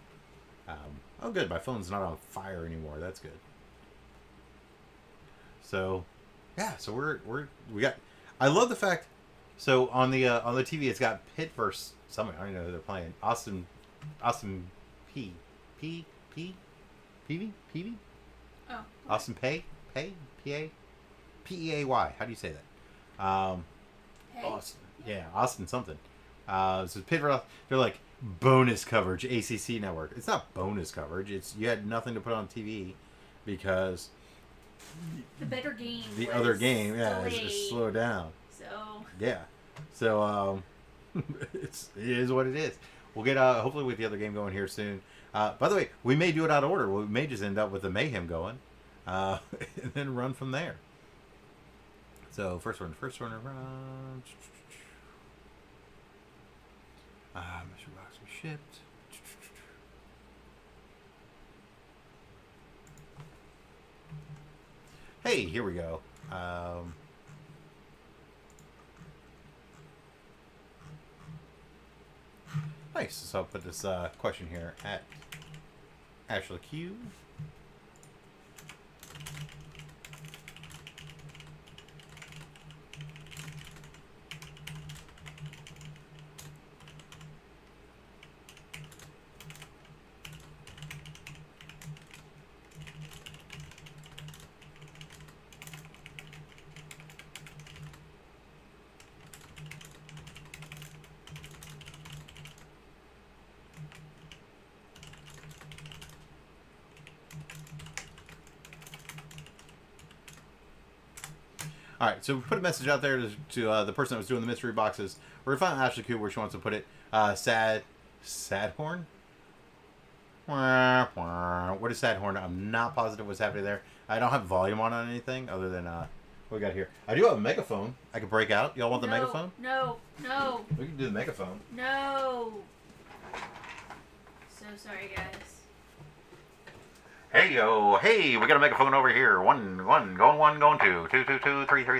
Oh, good. My phone's not on fire anymore. That's good. So, yeah. So we got. I love the fact. So on the TV, it's got Pitt versus somebody. I don't even know who they're playing. Austin P. Oh. Austin Pay? P-A? P-E-A-Y. How do you say that? Hey. Austin. Yeah, Austin something. So Pitt, they're like bonus coverage, ACC network. It's not bonus coverage. It's you had nothing to put on TV because The better game. the was other game, delayed, is slowed down. So. Yeah. So it is what it is. We'll get hopefully with the other game going here soon. By the way, we may do it out of order. We may just end up with the Mayhem going, and then run from there. So first one run. Mystery box was shipped. Hey, here we go. Nice. So I'll put this question here at Ashley Q. All right, so we put a message out there to the person that was doing the mystery boxes. We're gonna find Ashley Q where she wants to put it. Sadhorn. What is Sadhorn? I'm not positive what's happening there. I don't have volume on anything other than what we got here. I do have a megaphone. I could break out. Y'all want the megaphone? No. We can do the megaphone. No. So sorry, guys. Hey yo, hey, we got a megaphone over here. One, going one, going two, 2, 3, 3, 3. Yeah,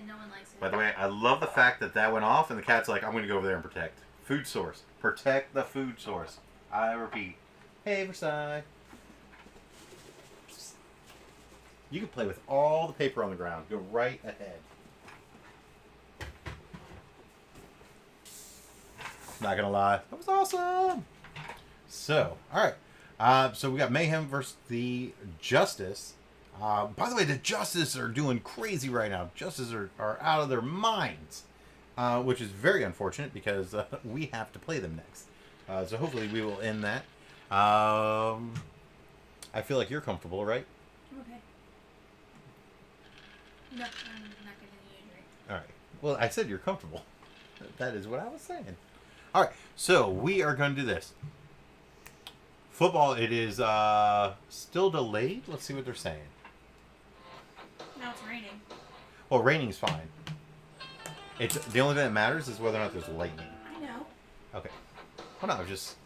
no one likes it. By the way, I love the fact that went off and the cat's like, I'm going to go over there and protect. Food source. Protect the food source. I repeat. Hey, Versailles. You can play with all the paper on the ground. Go right ahead. Not going to lie. That was awesome. So, all right. So we got Mayhem versus the Justice. By the way, the Justice are doing crazy right now. Justice are out of their minds, which is very unfortunate because we have to play them next. So hopefully we will end that. I feel like you're comfortable, right? Okay. No, I'm not going to use it. All right. Well, I said you're comfortable. That is what I was saying. All right. So we are going to do this. Football, it is still delayed. Let's see what they're saying. Now it's raining. Well, raining's fine. It's the only thing that matters is whether or not there's lightning. I know. Okay. Well, no, just.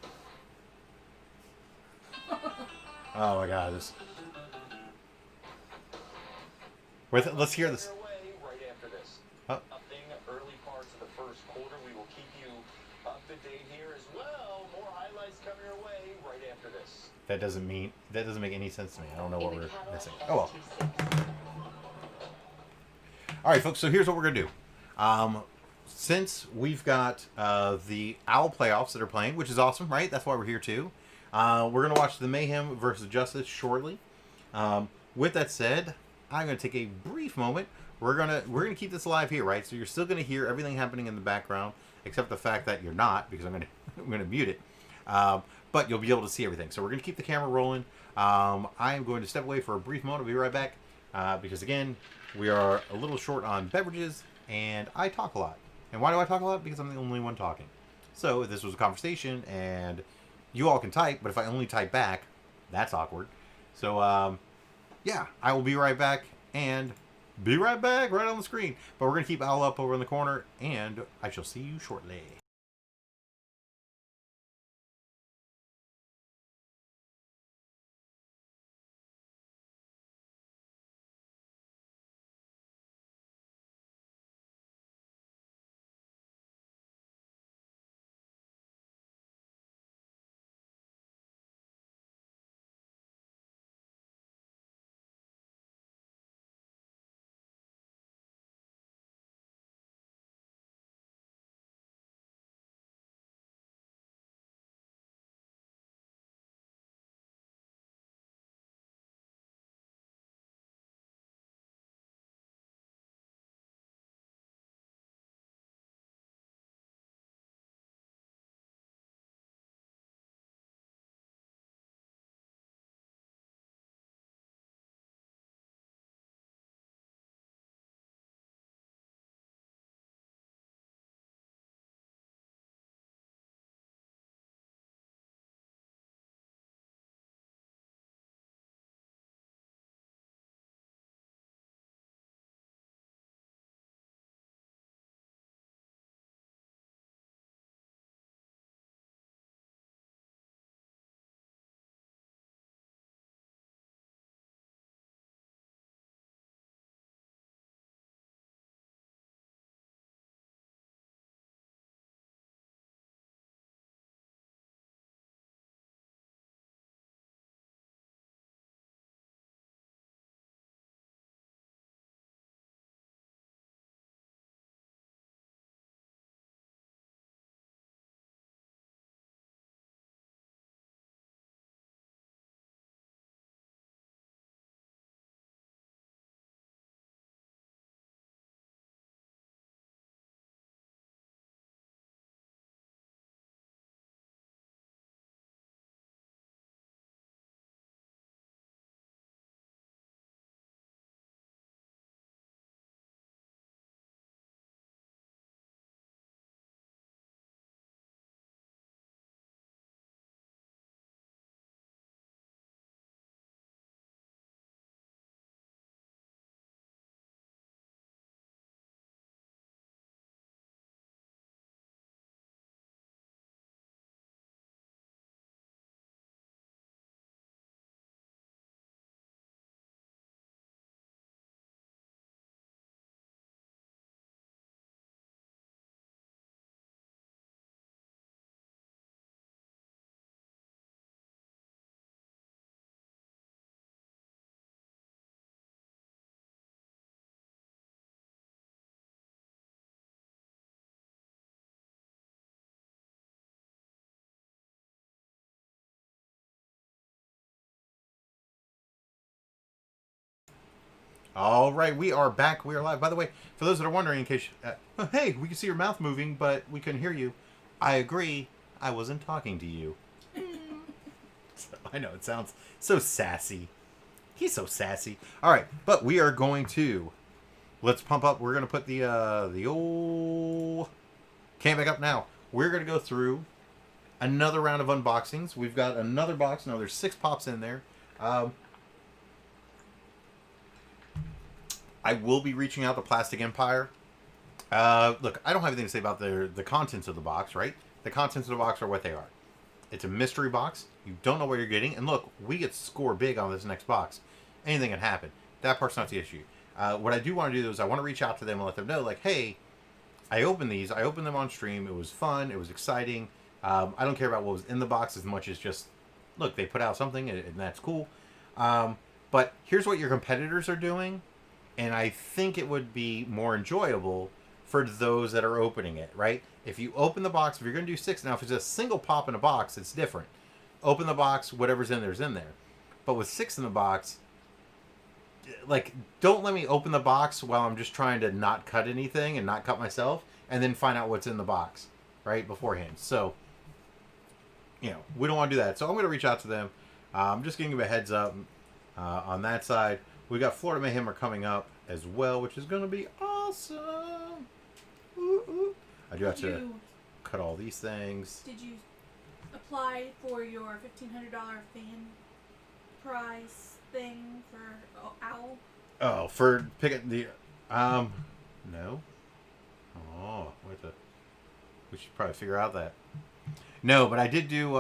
Oh my God! This. Let's hear this. Right after this. Huh? Nothing early parts of the first quarter. We will keep you up to date here as well. More highlights coming your way right after this. That doesn't make any sense to me. I don't know what we're missing. Oh well. All right, folks. So here's what we're gonna do. Since we've got the Owl playoffs that are playing, which is awesome, right? That's why we're here too. We're gonna watch the Mayhem versus Justice shortly. With that said, I'm gonna take a brief moment. We're gonna keep this live here, right? So you're still gonna hear everything happening in the background, except the fact that you're not, because I'm gonna mute it. But you'll be able to see everything. So we're gonna keep the camera rolling. I am going to step away for a brief moment. I'll be right back because again, we are a little short on beverages, and I talk a lot. And why do I talk a lot? Because I'm the only one talking. So if this was a conversation and you all can type, but if I only type back, that's awkward. So yeah, I will be right back and be right back right on the screen. But we're going to keep Owl up over in the corner, and I shall see you shortly. All right, we are back. We are live. By the way, for those that are wondering, in case, hey, we can see your mouth moving, but we couldn't hear you. I agree. I wasn't talking to you. So, I know it sounds so sassy. He's so sassy. All right, but we are going to let's pump up. We're going to put the old can back up now. We're going to go through another round of unboxings. We've got another box. Now there's 6 pops in there. I will be reaching out to Plastic Empire. Look, I don't have anything to say about the contents of the box, right? The contents of the box are what they are. It's a mystery box. You don't know what you're getting. And look, we get to score big on this next box. Anything can happen. That part's not the issue. What I do want to do is I want to reach out to them and let them know, like, hey, I opened these. I opened them on stream. It was fun. It was exciting. I don't care about what was in the box as much as just, look, they put out something and that's cool. But here's what your competitors are doing. And I think it would be more enjoyable for those that are opening it, right? If you open the box, if you're going to do 6, now if it's a single pop in a box, it's different. Open the box, whatever's in there's in there. But with 6 in the box, like, don't let me open the box while I'm just trying to not cut anything and not cut myself, and then find out what's in the box, right, beforehand. So, you know, we don't want to do that. So I'm going to reach out to them. I'm just giving them a heads up on that side. We got Florida Mayhem are coming up as well, which is going to be awesome. Ooh, ooh. I do have to cut all these things. Did you apply for your $1,500 fan prize thing for Owl? Oh, for picking the no. Oh, we should probably figure out that. No, but I did do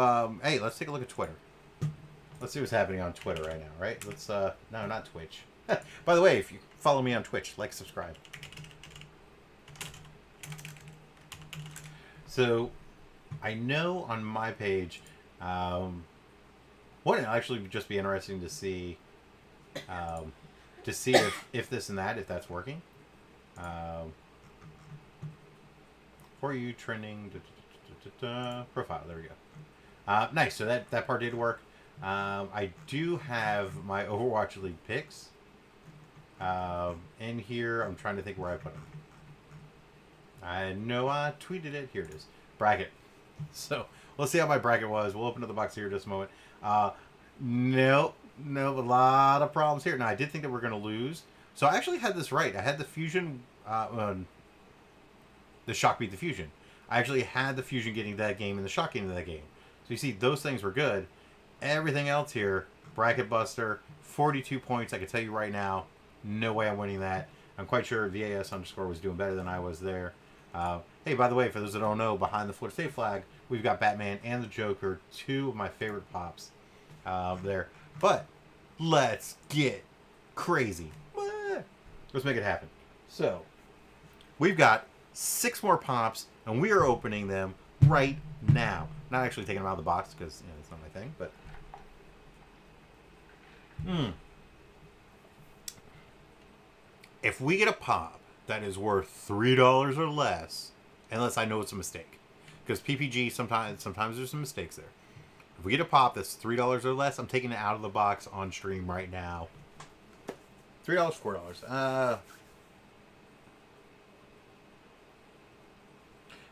hey, let's take a look at Twitter. Let's see what's happening on Twitter right now, right? Let's no, not Twitch. By the way, if you follow me on Twitch, like, subscribe. So, I know on my page, wouldn't it actually just be interesting to see if this and that, if that's working. For you trending profile, there we go. Nice. So that part did work. I do have my Overwatch League picks in here. I'm trying to think where I put them. I know I tweeted it. Here it is. Bracket. So let's see how my bracket was. We'll open up the box here in just a moment. No, a lot of problems here. Now, I did think that we're going to lose. So I actually had this right. I had the Fusion, the Shock beat the Fusion. I actually had the Fusion getting that game and the Shock getting that game. So you see, those things were good. Everything else here, bracket buster, 42 points. I can tell you right now, no way I'm winning that. I'm quite sure VAS underscore was doing better than I was there. Hey, by the way, for those that don't know, behind the Florida State flag, we've got Batman and the Joker, 2 of my favorite pops there. But let's get crazy. Let's make it happen. So, we've got 6 more pops, and we are opening them right now. Not actually taking them out of the box, because it's not my thing, but... If we get a pop that is worth $3 or less, unless I know it's a mistake, because PPG, sometimes there's some mistakes there. If we get a pop that's $3 or less, I'm taking it out of the box on stream right now. $3, $4.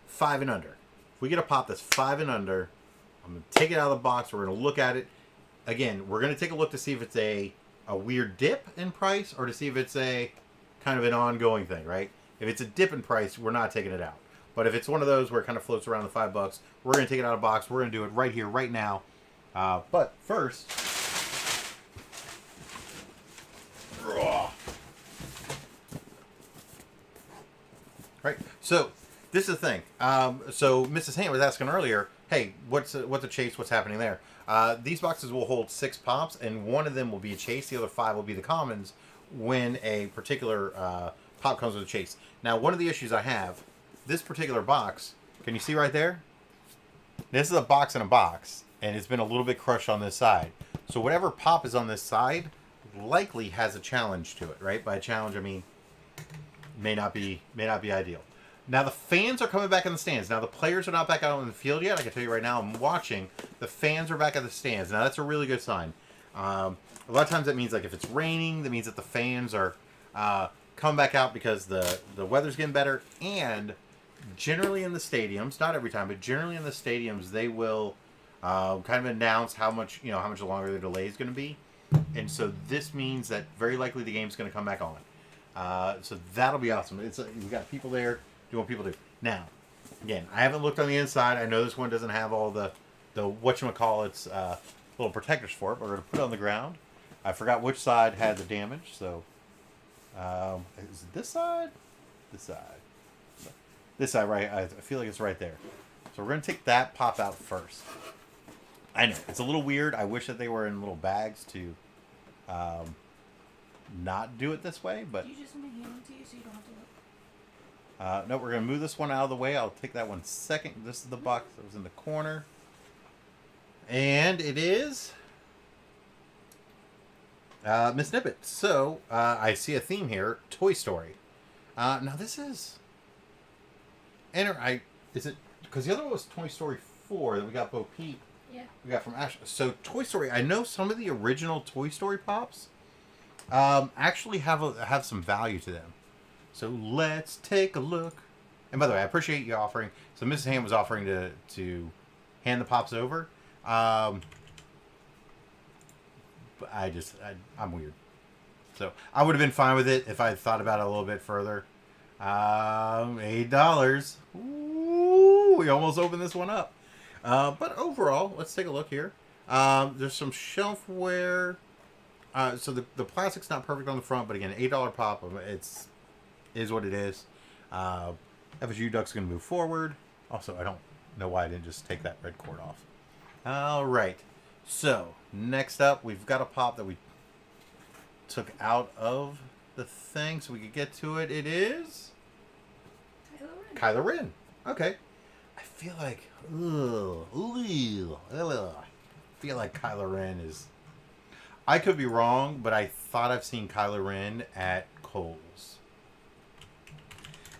5 and under. If we get a pop that's 5 and under, I'm going to take it out of the box. We're going to look at it. Again, we're going to take a look to see if it's a weird dip in price or to see if it's a kind of an ongoing thing, right? If it's a dip in price, we're not taking it out. But if it's one of those where it kind of floats around the $5, we're going to take it out of the box. We're going to do it right here, right now. But first... Right, so this is the thing. So Mrs. Hand was asking earlier, hey, what's a chase? What's happening there? These boxes will hold 6 pops, and one of them will be a chase. The other 5 will be the commons when a particular pop comes with a chase. Now, one of the issues I have, this particular box, can you see right there? This is a box in a box, and it's been a little bit crushed on this side. So whatever pop is on this side likely has a challenge to it, right? By challenge, I mean may not be ideal. Now the fans are coming back in the stands. Now the players are not back out on the field yet. I can tell you right now, I'm watching. The fans are back at the stands. Now that's a really good sign. A lot of times that means like if it's raining, that means that the fans are come back out because the weather's getting better, and generally in the stadiums, not every time, but generally in the stadiums, they will kind of announce how much longer the delay is going to be, and so this means that very likely the game's going to come back on. So that'll be awesome. We got people there doing what people do. Now, again, I haven't looked on the inside. I know this one doesn't have all the whatchamacallits little protectors for it, but we're going to put it on the ground. I forgot which side had the damage, so is it this side? This side. This side, right? I feel like it's right there. So we're going to take that pop out first. I know, it's a little weird. I wish that they were in little bags to not do it this way, but... Do you just want me to hand them to you so you don't have to look? No, we're going to move this one out of the way. I'll take that one second. This is the box that was in the corner. And it is... Miss Nippet. So, I see a theme here. Toy Story. Now, this is... Is it... Because the other one was Toy Story 4 that we got Bo Peep. Yeah. We got from Ash. So, Toy Story... I know some of the original Toy Story Pops actually have some value to them. So, let's take a look. And by the way, I appreciate you offering... So, Mrs. Ham was offering to hand the Pops over. But I'm weird. So I would have been fine with it if I had thought about it a little bit further. $8. Ooh, we almost opened this one up. But overall, let's take a look here. There's some shelfware. So the plastic's not perfect on the front, but again, $8 pop. Is what it is. FSU Duck's going to move forward. Also, I don't know why I didn't just take that red cord off. All right. So, next up, we've got a pop that we took out of the thing so we could get to it. It is... Kylo Ren. Okay. I feel like... I feel like Kylo Ren is... I could be wrong, but I thought I've seen Kylo Ren at Kohl's.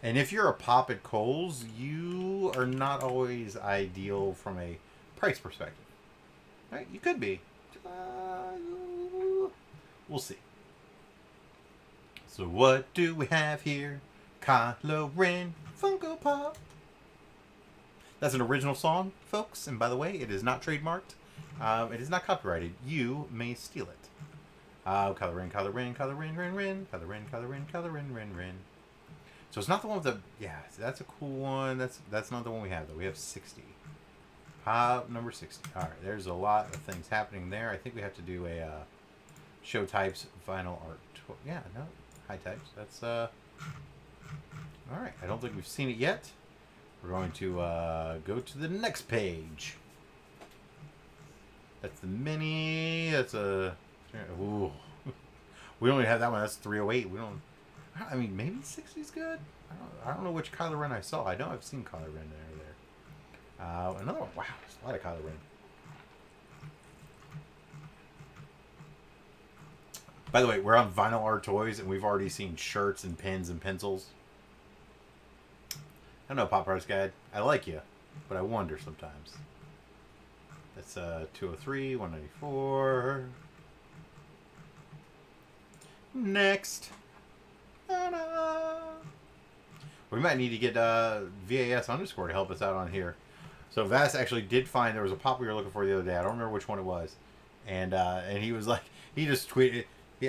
And if you're a pop at Kohl's, you are not always ideal from a price perspective. Right? You could be. We'll see. So what do we have here? Kylo Ren Funko Pop. That's an original song, folks. And by the way, it is not trademarked. It is not copyrighted. You may steal it. Kylo Ren, Kylo Ren, Kylo Ren, Ren, Ren. Kylo Ren, Kylo Ren, Kylo Ren, Ren, Ren. So it's not the one with the... Yeah, that's a cool one. That's not the one we have, though. We have 60. Pop number 60. All right, there's a lot of things happening there. I think we have to do a show types vinyl art. Yeah, no, high types. That's all right. I don't think we've seen it yet. We're going to go to the next page. That's the mini. That's a. Ooh, we don't even have that one. That's 308. We don't. I mean, maybe 60's good. I don't know which Kylo Ren I saw. I know I've seen Kylo Ren there. Another one. Wow, there's a lot of Kylo Ren. By the way, we're on Vinyl Art Toys, and we've already seen shirts and pins and pencils. I know, Pop Artist Guide. I like you, but I wonder sometimes. That's 203, 194. Next. Ta-da! We might need to get VAS underscore to help us out on here. So Vass actually did find there was a pop we were looking for the other day. I don't remember which one it was, and he was like, he just tweeted.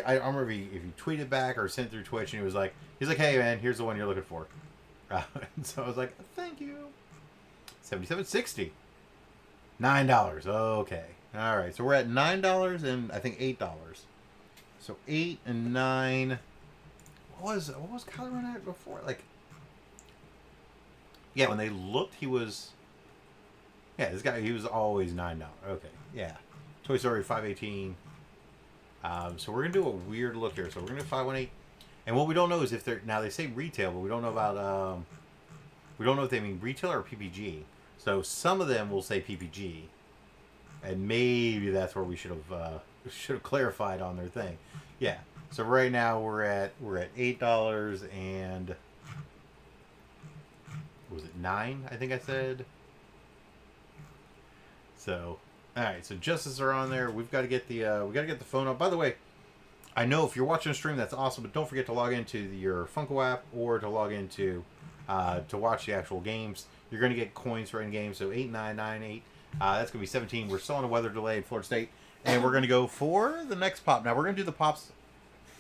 I don't remember if he tweeted back or sent through Twitch, and he's like, hey man, here's the one you're looking for. And so I was like, thank you. $77.60. $9. Okay. All right. So we're at $9 and I think $8. So 8 and 9. What was Kylo Ren at before? Like, yeah, when they looked, he was. Yeah, this guy, he was always $9. Okay. Yeah. Toy Story 518. So we're gonna do a weird look here. So we're gonna do 518. And what we don't know is if they're, now they say retail, but we don't know about, we don't know if they mean retail or PPG. So some of them will say PPG, and maybe that's where we should have clarified on their thing. Yeah. So right now we're at $8 and was it 9? I think I said. So all right. So Justice are on there. We've got to get the phone up. By the way, I know if you're watching a stream, that's awesome, but don't forget to log into your Funko app or to log into to watch the actual games. You're going to get coins for in game. So 8,998. That's going to be 17. We're still on a weather delay in Florida State, and we're going to go for the next pop. Now we're going to do the pops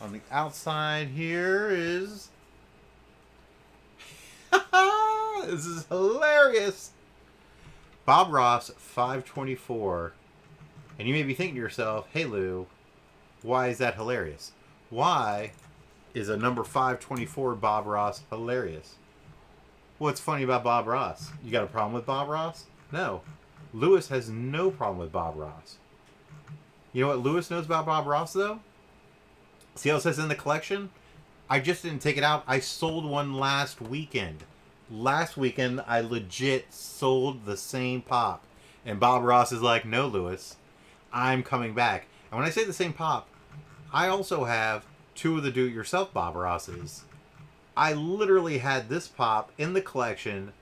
on the outside. Here is. This is hilarious. Bob Ross 524, and you may be thinking to yourself, "Hey Lou, why is that hilarious? Why is a number 524 Bob Ross hilarious? What's funny about Bob Ross? You got a problem with Bob Ross? No. Lewis has no problem with Bob Ross. You know what Lewis knows about Bob Ross, though? See how it says in the collection? I just didn't take it out. I sold one last weekend. Last weekend, I legit sold the same pop. And Bob Ross is like, no, Lewis, I'm coming back. And when I say the same pop, I also have two of the do-it-yourself Bob Rosses. I literally had this pop in the collection,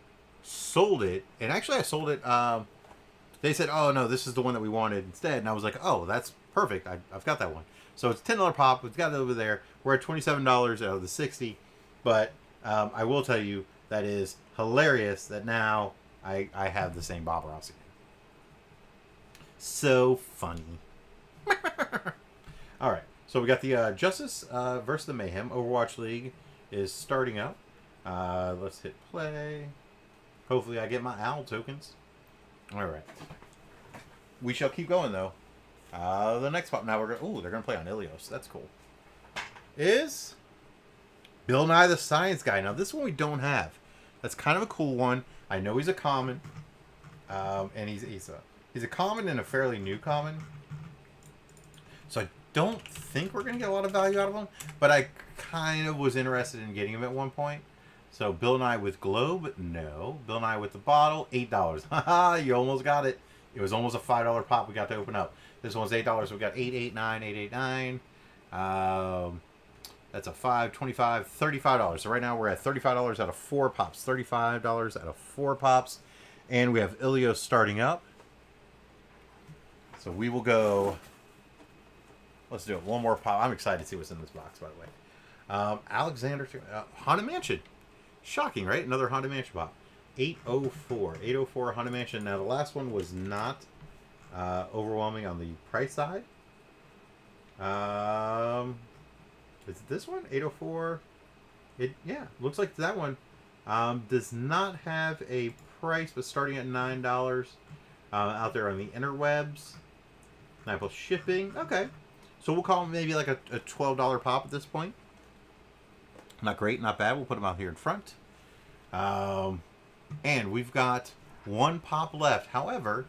sold it, and actually I sold it, they said, oh no, this is the one that we wanted instead, and I was like, oh, that's perfect, I've got that one. So it's $10 pop, we've got it over there, we're at $27 out of the 60, but I will tell you, that is hilarious that now I have the same Bob Ross again. So funny. Alright, so we got the Justice versus the Mayhem. Overwatch League is starting up. Let's hit play. Hopefully I get my owl tokens. Alright. We shall keep going though. The next pop now we're going to... Ooh, they're going to play on Ilios. That's cool. Is Bill Nye the Science Guy. Now this one we don't have. That's kind of a cool one. I know he's a common. And he's a common and a fairly new common. So I don't think we're going to get a lot of value out of him. But I kind of was interested in getting him at one point. So Bill Nye with Globe? No. Bill Nye with the bottle? $8. Haha, you almost got it. It was almost a $5 pop we got to open up. This one's $8. We got 889, 889. That's a $5, $25, $35. So right now we're at $35 out of 4 pops. $35 out of 4 pops. And we have Ilios starting up. So we will go... Let's do it. One more pop. I'm excited to see what's in this box, by the way. Alexander... Haunted Mansion. Shocking, right? Another Haunted Mansion pop. 804. 804 Haunted Mansion. Now, the last one was not overwhelming on the price side. Is it this one? 804. Yeah, looks like that one. Does not have a price, but starting at $9 out there on the interwebs. $9 plus shipping. Okay. So we'll call them maybe like a $12 pop at this point. Not great, not bad. We'll put them out here in front. And we've got one pop left. However,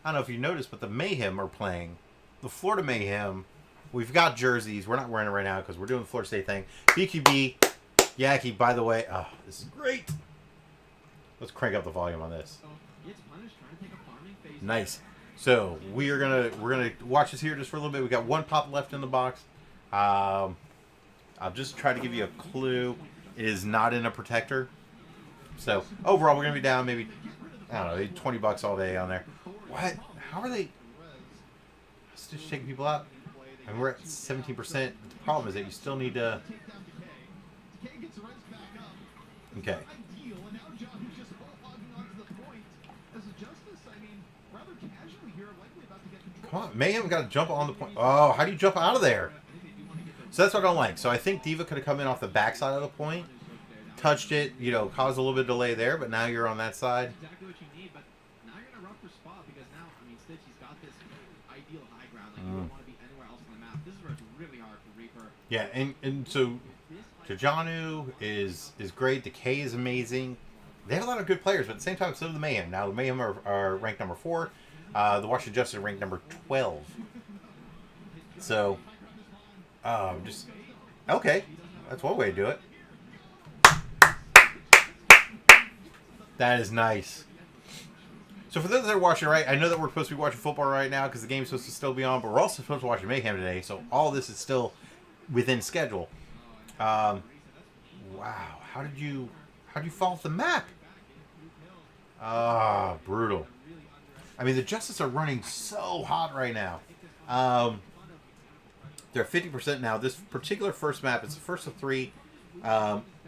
I don't know if you noticed, but the Mayhem are playing. The Florida Mayhem. We've got jerseys. We're not wearing it right now because we're doing the Florida State thing. BQB. Yaki, by the way. Oh, this is great. Let's crank up the volume on this. Nice. So we're gonna watch this here just for a little bit. We got one pop left in the box. I'll just try to give you a clue. It is not in a protector. So overall, we're gonna be down maybe, I don't know, $20 all day on there. What? How are they? It's just shaking people up. I mean, we're at 17%. The problem is that you still need to. Okay. Come on, Mayhem got to jump on the point. Oh, how do you jump out of there? So that's what I don't like. So I think Diva could have come in off the backside of the point, touched it, you know, caused a little bit of delay there, but now you're on that side. Exactly what you need, but now you're in a rougher spot because now, I mean, Stitch, he's got this ideal high ground. Like, you don't want to be anywhere else on the map. This is where it's really hard for Reaper. Yeah, and so Tajanu is great. Decay is amazing. They have a lot of good players, but at the same time, so do the Mayhem. Now, the Mayhem are ranked number 4. The Washington Justice are ranked number 12. So, just... Okay, that's one way to do it. That is nice. So for those that are watching, right, I know that we're supposed to be watching football right now because the game's supposed to still be on, but we're also supposed to watch Mayhem today, so all this is still within schedule. Wow, how did you fall off the map? Brutal. They're 50% now. This particular first map is the first of 3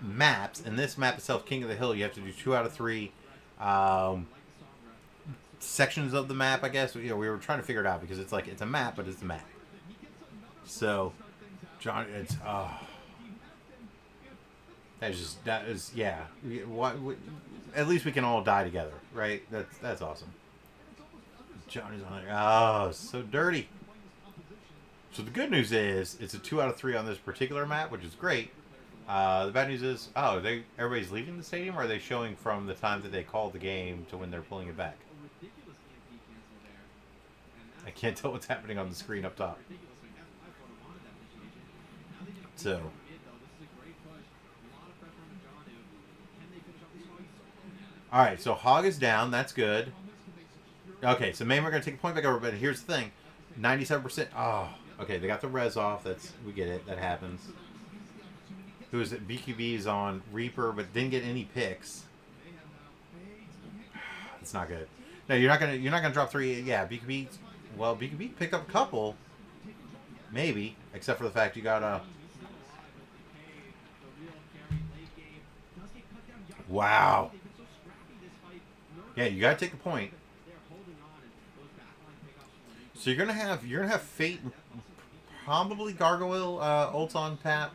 maps, and this map itself, King of the Hill, you have to do 2 out of 3 sections of the map, I guess. You know, we were trying to figure it out because it's like it's a map, but it's a map. So, John, it's that is yeah. At least we can all die together, right? That's awesome. Johnny's on there. Oh, so dirty. So the good news is it's a 2 out of 3 on this particular map, which is great. The bad news is, everybody's leaving the stadium, or are they showing from the time that they called the game to when they're pulling it back? I can't tell what's happening on the screen up top. So, all right. So Hog is down. That's good. Okay. So maybe we're gonna take a point back over, but here's the thing: 97%. Oh, okay. They got the res off. We get it. That happens. Who is it? BQB is on Reaper, but didn't get any picks. It's not good. No, you're not gonna drop 3. Yeah, BQB. Well, BQB picked up a couple, maybe, except for the fact you got wow. Yeah, you gotta take the point. So you're gonna have Fate, probably Gargoyle ults on tap.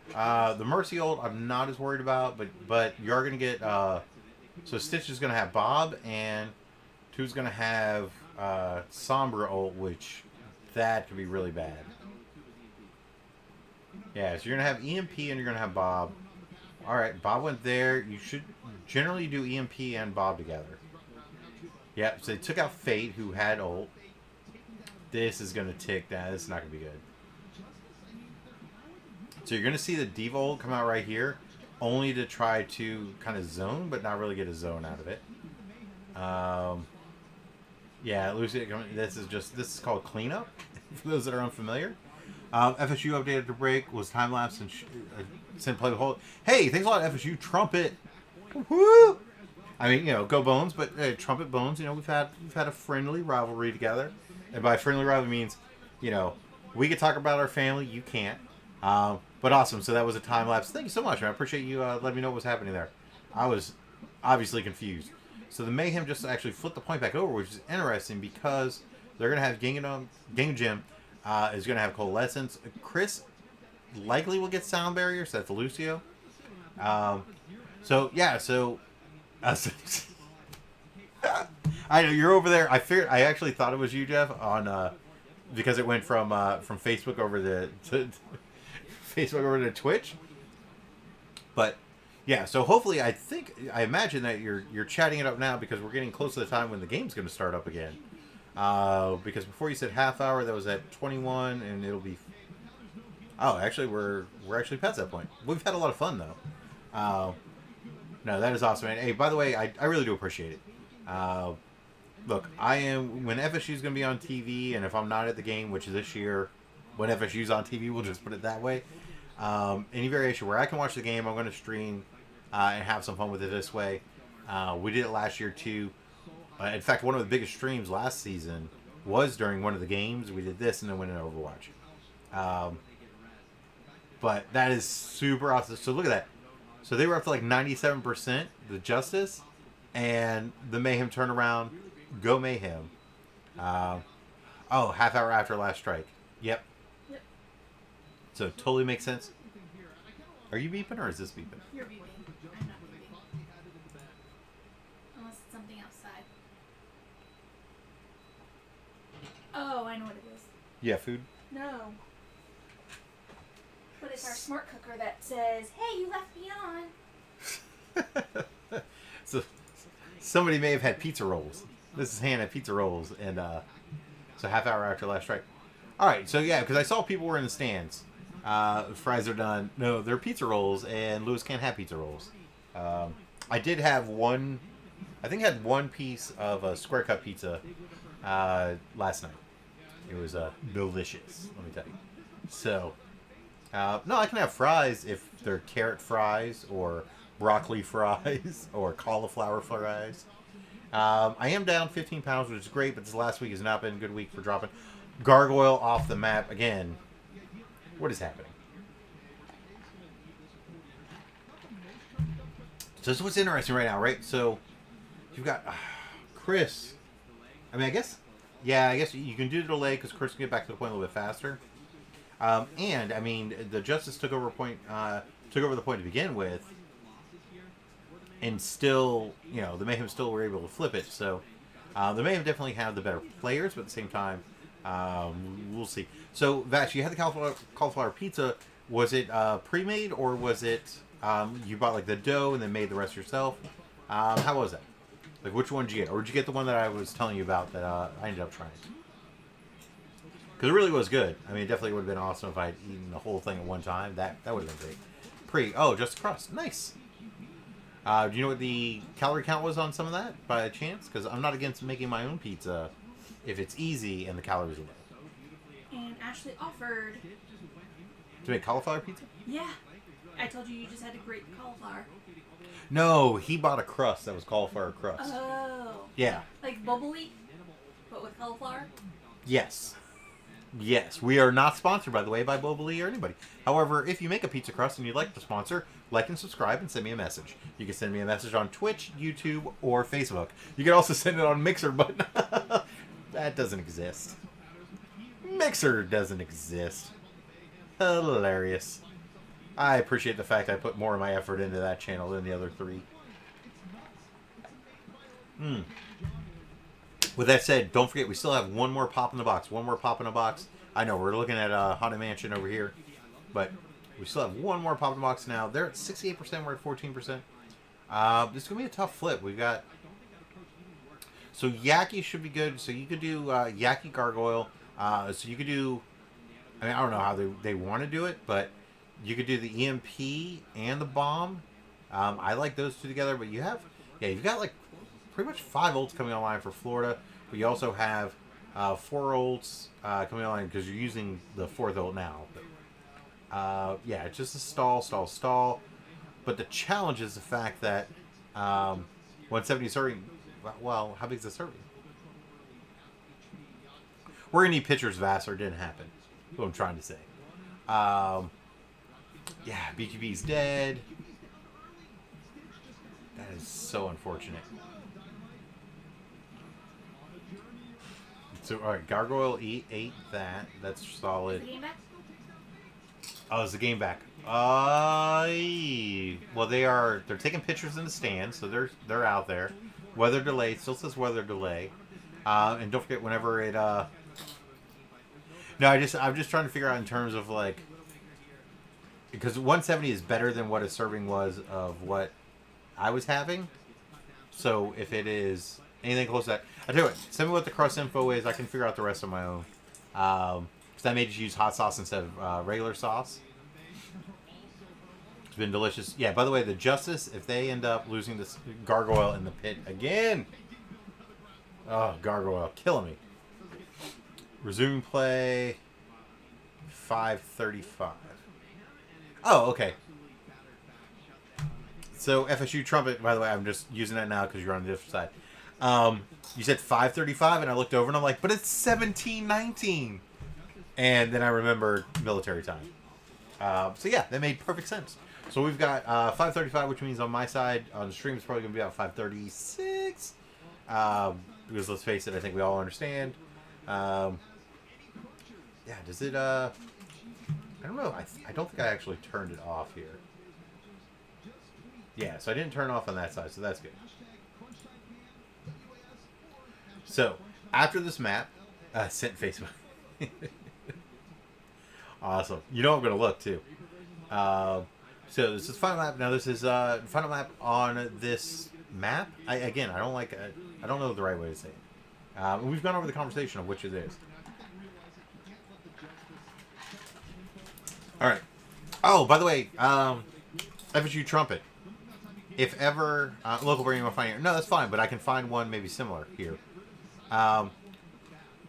The Mercy ult I'm not as worried about, but you are gonna get so Stitch is gonna have Bob, and 2's gonna have Sombra ult, which that could be really bad. Yeah, so you're gonna have EMP and you're gonna have Bob. All right, Bob went there. You should generally do EMP and Bob together. Yeah, so they took out Fate, who had ult. This is gonna tick down. This is not gonna be good. So you're going to see the Diva ult come out right here, only to try to kind of zone, but not really get a zone out of it. Yeah, Lucy, this is called cleanup, for those that are unfamiliar. FSU updated to break, was time-lapse, and sent play the whole... Hey, thanks a lot, FSU. Trumpet. Woo! I mean, go Bones, but Trumpet Bones, we've had a friendly rivalry together. And by friendly rivalry means, we can talk about our family, you can't. But awesome. So that was a time lapse. Thank you so much, man. I appreciate you letting me know what was happening there. I was obviously confused. So the Mayhem just actually flipped the point back over, which is interesting because they're going to have Gingham Jim is going to have Coalescence. Chris likely will get Sound Barrier, so that's Lucio. So, yeah, so... I know, you're over there. I actually thought it was you, Jeff, on because it went from Facebook over to Facebook over to Twitch. But yeah, so hopefully I imagine that you're chatting it up now because we're getting close to the time when the game's going to start up again. Because before you said half hour, that was at 21, and it'll be. Oh, actually, we're actually past that point. We've had a lot of fun though. No, that is awesome, man. Hey, by the way, I really do appreciate it. Look, when FSU is going to be on TV, and if I'm not at the game, which is this year, when FSU's on TV, we'll just put it that way. Any variation where I can watch the game, I'm going to stream and have some fun with it this way. We did it last year too. In fact, one of the biggest streams last season was during one of the games. We did this and then went into Overwatch. But that is super awesome. So look at that. So they were up to like 97%, the Justice, and the Mayhem turnaround. Go Mayhem. Half hour after last strike. Yep. So it totally makes sense. Are you beeping or is this beeping? You're beeping. I'm not beeping. Unless it's something outside. Oh, I know what it is. Yeah, food? No. But it's our smart cooker that says, hey, you left me on. So somebody may have had pizza rolls. This is Hannah pizza rolls, and so half hour after last strike. All right, so yeah, because I saw people were in the stands. Fries are done. No, they're pizza rolls, and Lewis can't have pizza rolls. I did have one. I think I had one piece of square cut pizza last night. It was delicious. Let me tell you. So, no, I can have fries if they're carrot fries or broccoli fries or cauliflower fries. I am down 15 pounds, which is great, but this last week has not been a good week for dropping. Gargoyle off the map again. What is happening? So this is what's interesting right now, right? So you've got Chris. I mean, I guess you can do the delay because Chris can get back to the point a little bit faster. And I mean, the Justice took over the point to begin with, and still, you know, the Mayhem still were able to flip it. So the Mayhem definitely have the better players, but at the same time, we'll see. So Vash, you had the cauliflower pizza. Was it pre-made or was it you bought like the dough and then made the rest yourself? How was that? Like, which one did you get? Or did you get the one that I was telling you about that I ended up trying? Because it really was good. I mean, it definitely would have been awesome if I had eaten the whole thing at one time. That would have been great. Oh, just a crust. Nice. Do you know what the calorie count was on some of that, by chance? Because I'm not against making my own pizza if it's easy and the calories are low. And Ashley offered. To make cauliflower pizza? Yeah. I told you just had to grate the cauliflower. No, he bought a crust that was cauliflower crust. Oh. Yeah. Like bubbly, but with cauliflower? Yes. Yes. We are not sponsored, by the way, by Boboli or anybody. However, if you make a pizza crust and you'd like to sponsor, like and subscribe and send me a message. You can send me a message on Twitch, YouTube, or Facebook. You can also send it on Mixer, but that doesn't exist. Mixer doesn't exist. Hilarious. I appreciate the fact I put more of my effort into that channel than the other three. With that said, don't forget, we still have one more pop in the box. One more pop in the box. I know, we're looking at Haunted Mansion over here. But we still have one more pop in the box now. They're at 68%, we're at 14%. This is going to be a tough flip. We've got... So Yaki should be good. So you could do Yaki Gargoyle. So you could do... I mean, I don't know how they want to do it, but... You could do the EMP and the bomb. I like those two together, but you have... Yeah, you've got like pretty much 5 ults coming online for Florida. But you also have 4 ults coming online because you're using the 4th ult now. But, yeah, it's just a stall. But the challenge is the fact that 170 serving... Well, how big is the serving? We're going to need pictures, Vassar. Didn't happen. That's what I'm trying to say. Yeah, BQB's dead. That is so unfortunate. So, alright, Gargoyle ate that. That's solid. Is the game back? Oh, is the game back? Well, they're taking pictures in the stand, so they're out there. Weather delay, still says weather delay. And don't forget, whenever it no, I'm just trying to figure out in terms of like, because 170 is better than what a serving was of what I was having. So if it is anything close to that, I tell you what, send me what the crust info is. I can figure out the rest on my own. Because I made you use hot sauce instead of regular sauce. It's been delicious. Yeah, by the way, the Justice, if they end up losing this Gargoyle in the pit again. Oh, Gargoyle, killing me. Resume play. 5:35. Oh, okay. So FSU trumpet, by the way, I'm just using that now because you're on the different side. You said 5:35, and I looked over and I'm like, but it's 17:19. And then I remembered military time. So yeah, that made perfect sense. So we've got 5:35, which means on my side on the stream it's probably gonna be about 5:36. Because let's face it, I think we all understand. Yeah, does it? I don't know. I don't think I actually turned it off here. Yeah, so I didn't turn it off on that side, so that's good. So after this map, sent Facebook. Awesome. You know I'm gonna look too. So this is final map. Now this is final map on this map. I don't know the right way to say it. We've gone over the conversation of which it is. All right. Oh, by the way, FSU trumpet. If ever local brand you want to find here, no, that's fine. But I can find one maybe similar here.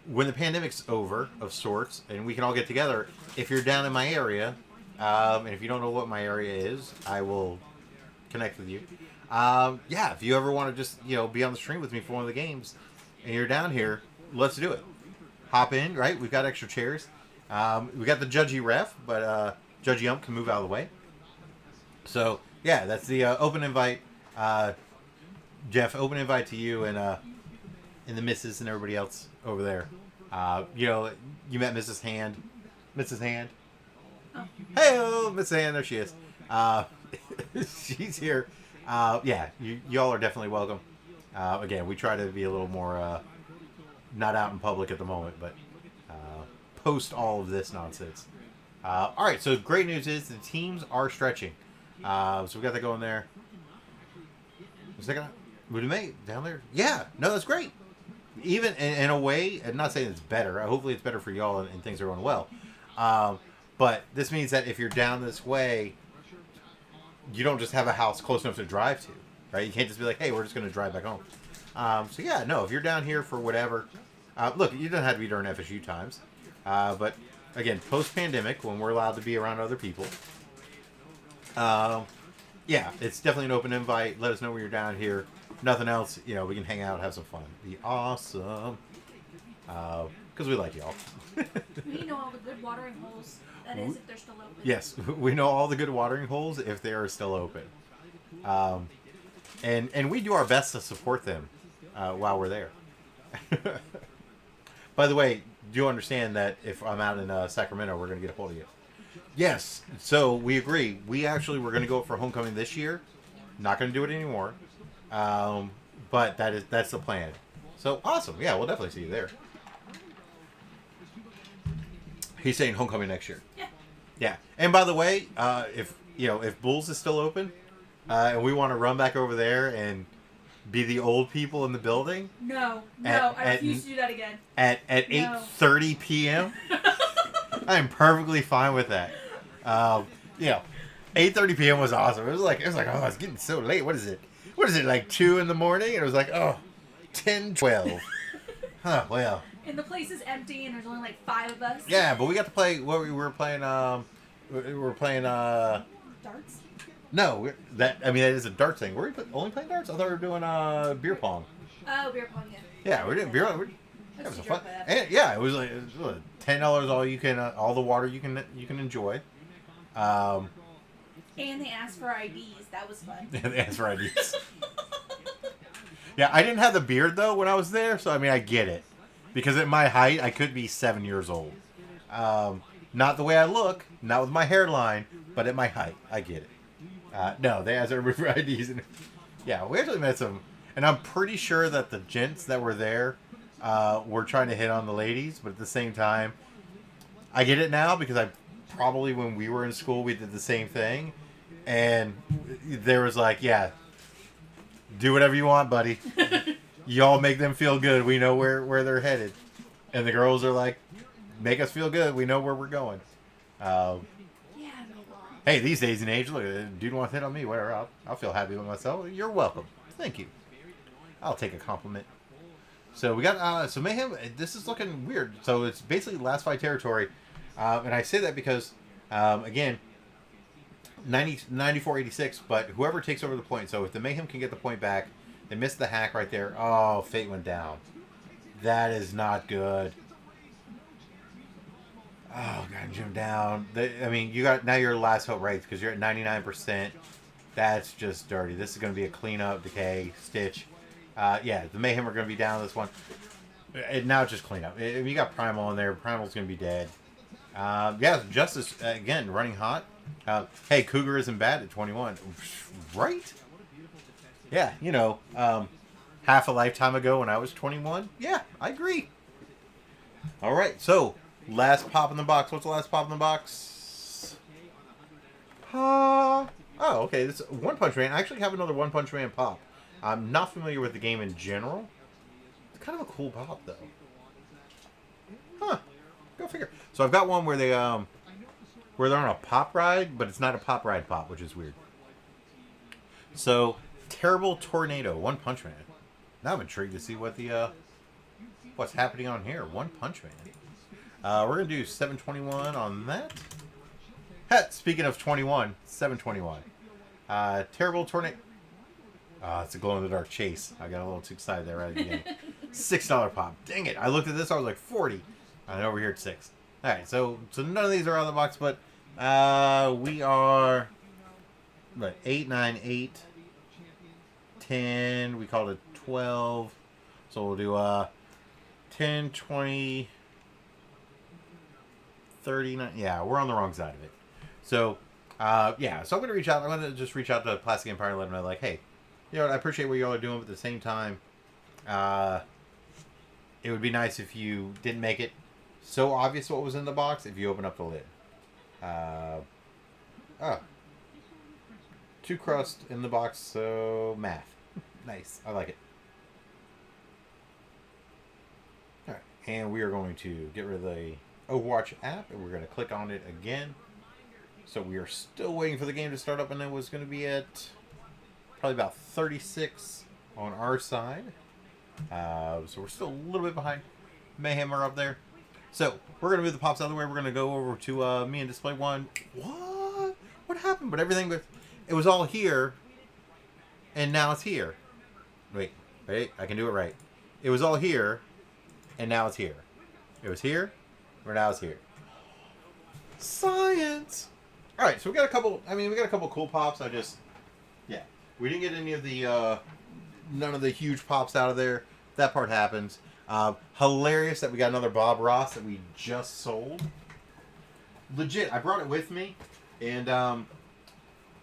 When the pandemic's over, of sorts, and we can all get together. If you're down in my area, and if you don't know what my area is, I will connect with you. Yeah, if you ever want to just be on the stream with me for one of the games, and you're down here, let's do it. Hop in, right? We've got extra chairs. We got the Judgy Ref, but Judgy Ump can move out of the way. So, yeah, that's the open invite. Jeff, open invite to you and the missus and everybody else over there. You know, you met Mrs. Hand. Mrs. Hand. Hey, Mrs. Hand, there she is. She's here. Yeah, y'all are definitely welcome. Again, we try to be a little more not out in public at the moment, but post all of this nonsense. All right, so great news is the teams are stretching. So we got that going there. Would it make down there? Yeah, no, that's great. Even in a way, I'm not saying it's better. Hopefully, it's better for y'all and things are going well. But this means that if you're down this way, you don't just have a house close enough to drive to, right? You can't just be like, hey, we're just going to drive back home. So yeah, no, if you're down here for whatever, look, you don't have to be during FSU times. But again, post-pandemic, when we're allowed to be around other people, yeah, it's definitely an open invite. Let us know when you're down here. Nothing else, you know, we can hang out, have some fun. Be awesome. Because we like y'all. We know all the good watering holes. That is, if they're still open. Yes, we know all the good watering holes if they are still open. And we do our best to support them while we're there. By the way, do you understand that if I'm out in Sacramento, we're going to get a hold of you? Yes, so we agree. We actually were going to go for homecoming this year. Not going to do it anymore. But that's the plan. So awesome. Yeah, we'll definitely see you there. He's saying homecoming next year. Yeah. Yeah. And by the way, if Bulls is still open, and we want to run back over there and be the old people in the building. No, I refuse to do that again. At 8:30 p.m. I'm perfectly fine with that. 8:30 p.m. was awesome. It was like, oh, it's getting so late. What is it? What is it, like 2 in the morning? And it was like, oh, 10, 12. Huh, well. And the place is empty, and there's only like 5 of us. Yeah, but we got to play. What we were playing? We were playing. Darts. No, that is a darts thing. Were we only playing darts? I thought we were doing beer pong. Oh, beer pong, yeah. Yeah, we're doing beer pong. That was fun. And yeah, it was like $10 all you can, all the water you can enjoy. And they asked for IDs. That was fun. Yeah, they asked for IDs. Yeah, I didn't have the beard though when I was there, so I mean I get it. Because at my height, I could be 7 years old. Not the way I look, not with my hairline, but at my height, I get it. No, they asked everybody for IDs. And, yeah, we actually met some, and I'm pretty sure that the gents that were there were trying to hit on the ladies, but at the same time, I get it now because probably when we were in school, we did the same thing. And there was like, yeah, do whatever you want, buddy. Y'all make them feel good. We know where they're headed. And the girls are like, make us feel good. We know where we're going. Hey, these days and age, look, dude wants to hit on me, whatever. I'll feel happy with myself. You're welcome. Thank you. I'll take a compliment. So we got, so Mayhem, this is looking weird. So it's basically last fight territory. And I say that because, again, 94-86, but whoever takes over the point. So if the Mayhem can get the point back, they missed the hack right there. Oh, Fate went down. That is not good. Oh, got Jim down. I mean, you got now your last hope, right? Because you're at 99%. That's just dirty. This is going to be a cleanup, decay, stitch. Yeah, the Mayhem are going to be down this one. And now just cleanup. If you got Primal in there, Primal's going to be dead. Yeah, Justice, again, running hot. Hey, Cougar isn't bad at 21. Right? Yeah, you know, half a lifetime ago when I was 21. Yeah, I agree. All right, so last pop in the box. What's the last pop in the box? Oh, okay. This One Punch Man. I actually have another One Punch Man pop. I'm not familiar with the game in general. It's kind of a cool pop, though. Huh. Go figure. So I've got one where they're on a pop ride, but it's not a pop ride pop, which is weird. So Terrible Tornado, One Punch Man. Now I'm intrigued to see what the what's happening on here. One Punch Man. We're gonna do 721 on that. Speaking of 21, 721. Terrible Tornado. It's a glow in the dark chase. I got a little too excited there right at the beginning. $6 pop. Dang it! I looked at this. I was like 40. And over here at 6. All right, so none of these are out of the box, but we are what 8, 9, 8, 10. We called it 12, so we'll do 10, 20, 39. Yeah, we're on the wrong side of it. So yeah, so I'm gonna reach out. I'm gonna just reach out to Plastic Empire and let them know, like, hey, you know what, I appreciate what y'all are doing, but at the same time, it would be nice if you didn't make it so obvious what was in the box if you open up the lid. Oh. 2 crust in the box, so math. Nice. I like it. Alright, and we are going to get rid of the Overwatch app, and we're going to click on it again. So we are still waiting for the game to start up, and it was going to be at probably about 36 on our side. So we're still a little bit behind. Mayhem are up there. So we're going to move the pops out of the way. We're going to go over to me and Display One. What? What happened? But everything was... It was all here, and now it's here. Wait, I can do it right. It was all here, and now it's here. It was here, or now it's here. Science! Alright, so we got a couple, we got a couple cool pops. Yeah. We didn't get any of the, none of the huge pops out of there. That part happens. Hilarious that we got another Bob Ross that we just sold. Legit, I brought it with me, and,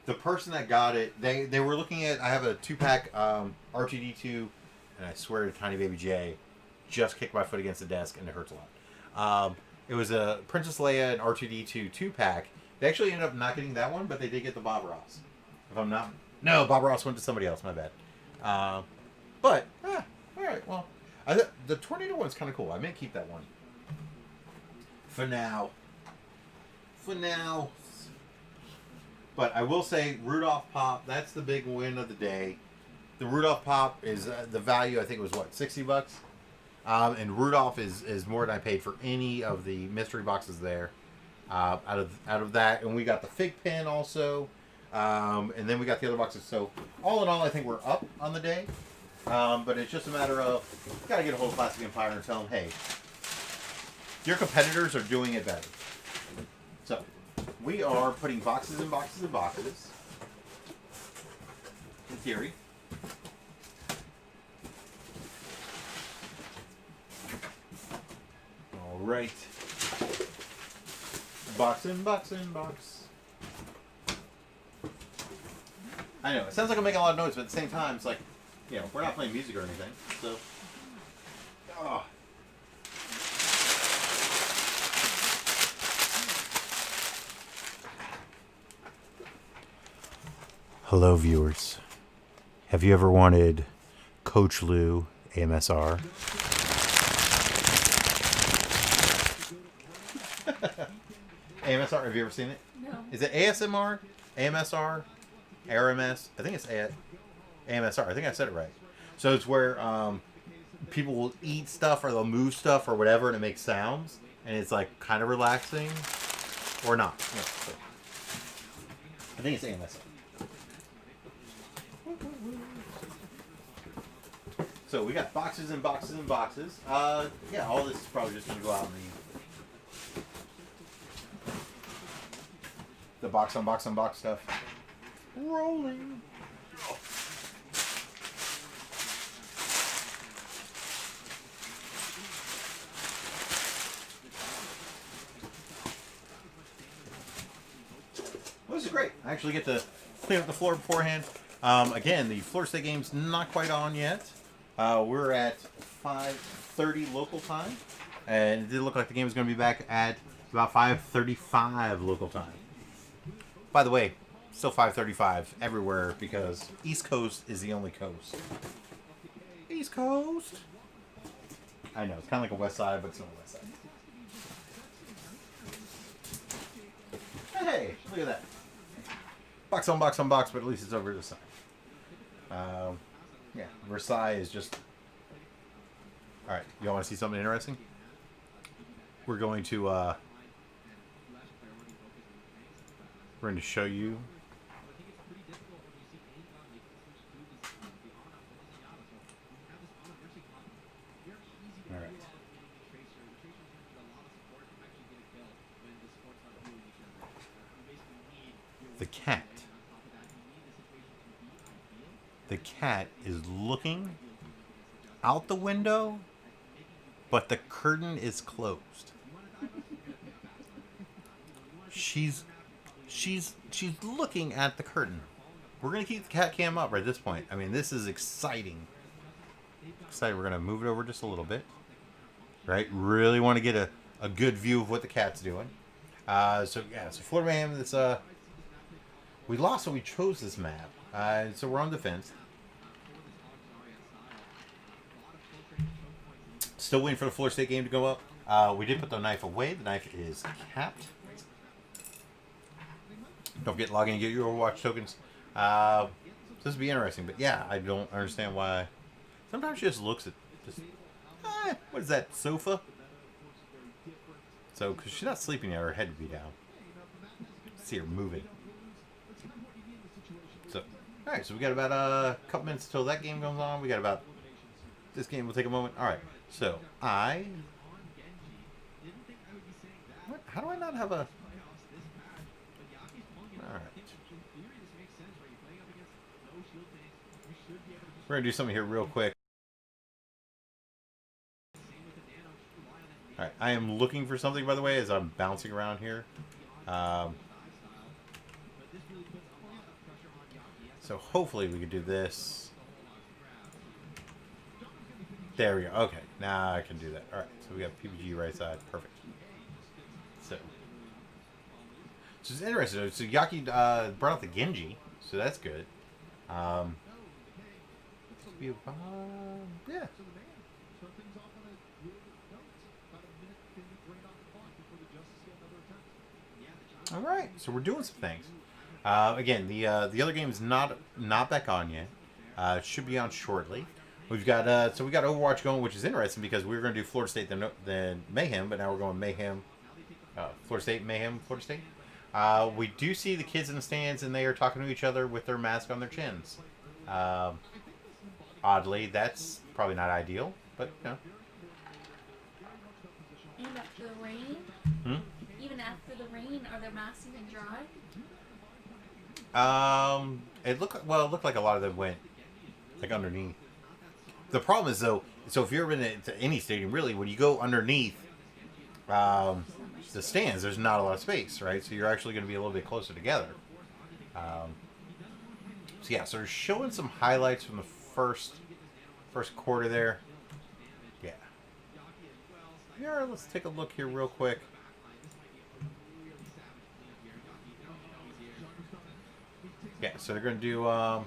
the person that got it, they were looking at, I have a 2-pack R2D2, and I swear to Tiny Baby J, just kicked my foot against the desk, and it hurts a lot. It was a Princess Leia and R2D2 2-pack. They actually ended up not getting that one, but they did get the Bob Ross. If I'm not... No, Bob Ross went to somebody else, my bad. Alright, well, the Tornado one's kind of cool. I may keep that one. For now. But I will say, Rudolph Pop, that's the big win of the day. The Rudolph Pop is, the value, I think, was, what, $60? And Rudolph is more than I paid for any of the mystery boxes there. Out of that, and we got the Fig Pin also. And then we got the other boxes. So, all in all, I think we're up on the day. But it's just a matter of, got to get a hold of Plastic Empire and tell them, hey, your competitors are doing it better. So, we are putting boxes and boxes and boxes. In theory. Alright. Box in box in box. I know, it sounds like I'm making a lot of noise, but at the same time, it's like, you know, we're not playing music or anything, so. Oh. Hello, viewers. Have you ever wanted Coach Lou AMSR? AMSR, have you ever seen it? No. Is it ASMR? AMSR? RMS? I think it's AMSR. I think I said it right. So it's where people will eat stuff or they'll move stuff or whatever and it makes sounds. And it's like kind of relaxing. Or not. No, so. I think it's AMSR. So we got boxes and boxes and boxes. Yeah, all this is probably just going to go out in the box on box on box stuff. Rolling. Well, this is great. I actually get to clean up the floor beforehand. Again, the Florida State game's not quite on yet. We're at 5:30 local time, and it did look like the game was going to be back at about 5:35 local time. By the way, still 5:35 everywhere because East Coast is the only coast. East Coast. I know, it's kind of like a West Side, but it's not a West Side. Hey, look at that. Box on box on box, but at least it's over this side. Yeah, Versailles is just... Alright, y'all want to see something interesting? We're going to, we're going to show you... Alright. cat. The cat is looking out the window, but the curtain is closed. She's looking at the curtain. We're gonna keep the cat cam up right at this point. I mean, this is exciting. Excited. We're gonna move it over just a little bit. Right? Really want to get a good view of what the cat's doing. So Florida Mayhem. This we lost, so we chose this map. So we're on defense. Still waiting for the Florida State game to go up. We did put the knife away. The knife is capped. Don't forget to log in and get your Overwatch tokens. This will be interesting, but yeah, I don't understand why. Sometimes she just looks at what is that, sofa? So, because she's not sleeping yet, her head would be down. See her moving. So, alright, so we got about a couple minutes until that game goes on. We got about, this game will take a moment. Alright, so how do I not have a, alright. We're going to do something here real quick. Alright, I am looking for something, by the way, as I'm bouncing around here. So hopefully we could do this. There we go. Okay, now I can do that. Alright, so we got PPG right side. Perfect. So it's interesting. So Yaki brought out the Genji, so that's good. Yeah. All right, so we're doing some things. Again, the other game is not back on yet. It should be on shortly. We've got so we got Overwatch going, which is interesting because we were going to do Florida State then Mayhem, but now we're going Mayhem, Florida State, Mayhem, Florida State. We do see the kids in the stands, and they are talking to each other with their mask on their chins. Oddly, that's probably not ideal, but you know. And after the rain? Even after the rain, are their masks even dry? It looked like a lot of them went like underneath. The problem is though, so if you're in any stadium, really, when you go underneath the stands, there's not a lot of space, right? So you're actually going to be a little bit closer together. So yeah, so they're showing some highlights from the first quarter there. Yeah. Here, let's take a look here real quick. Yeah, so they're going to do, wow,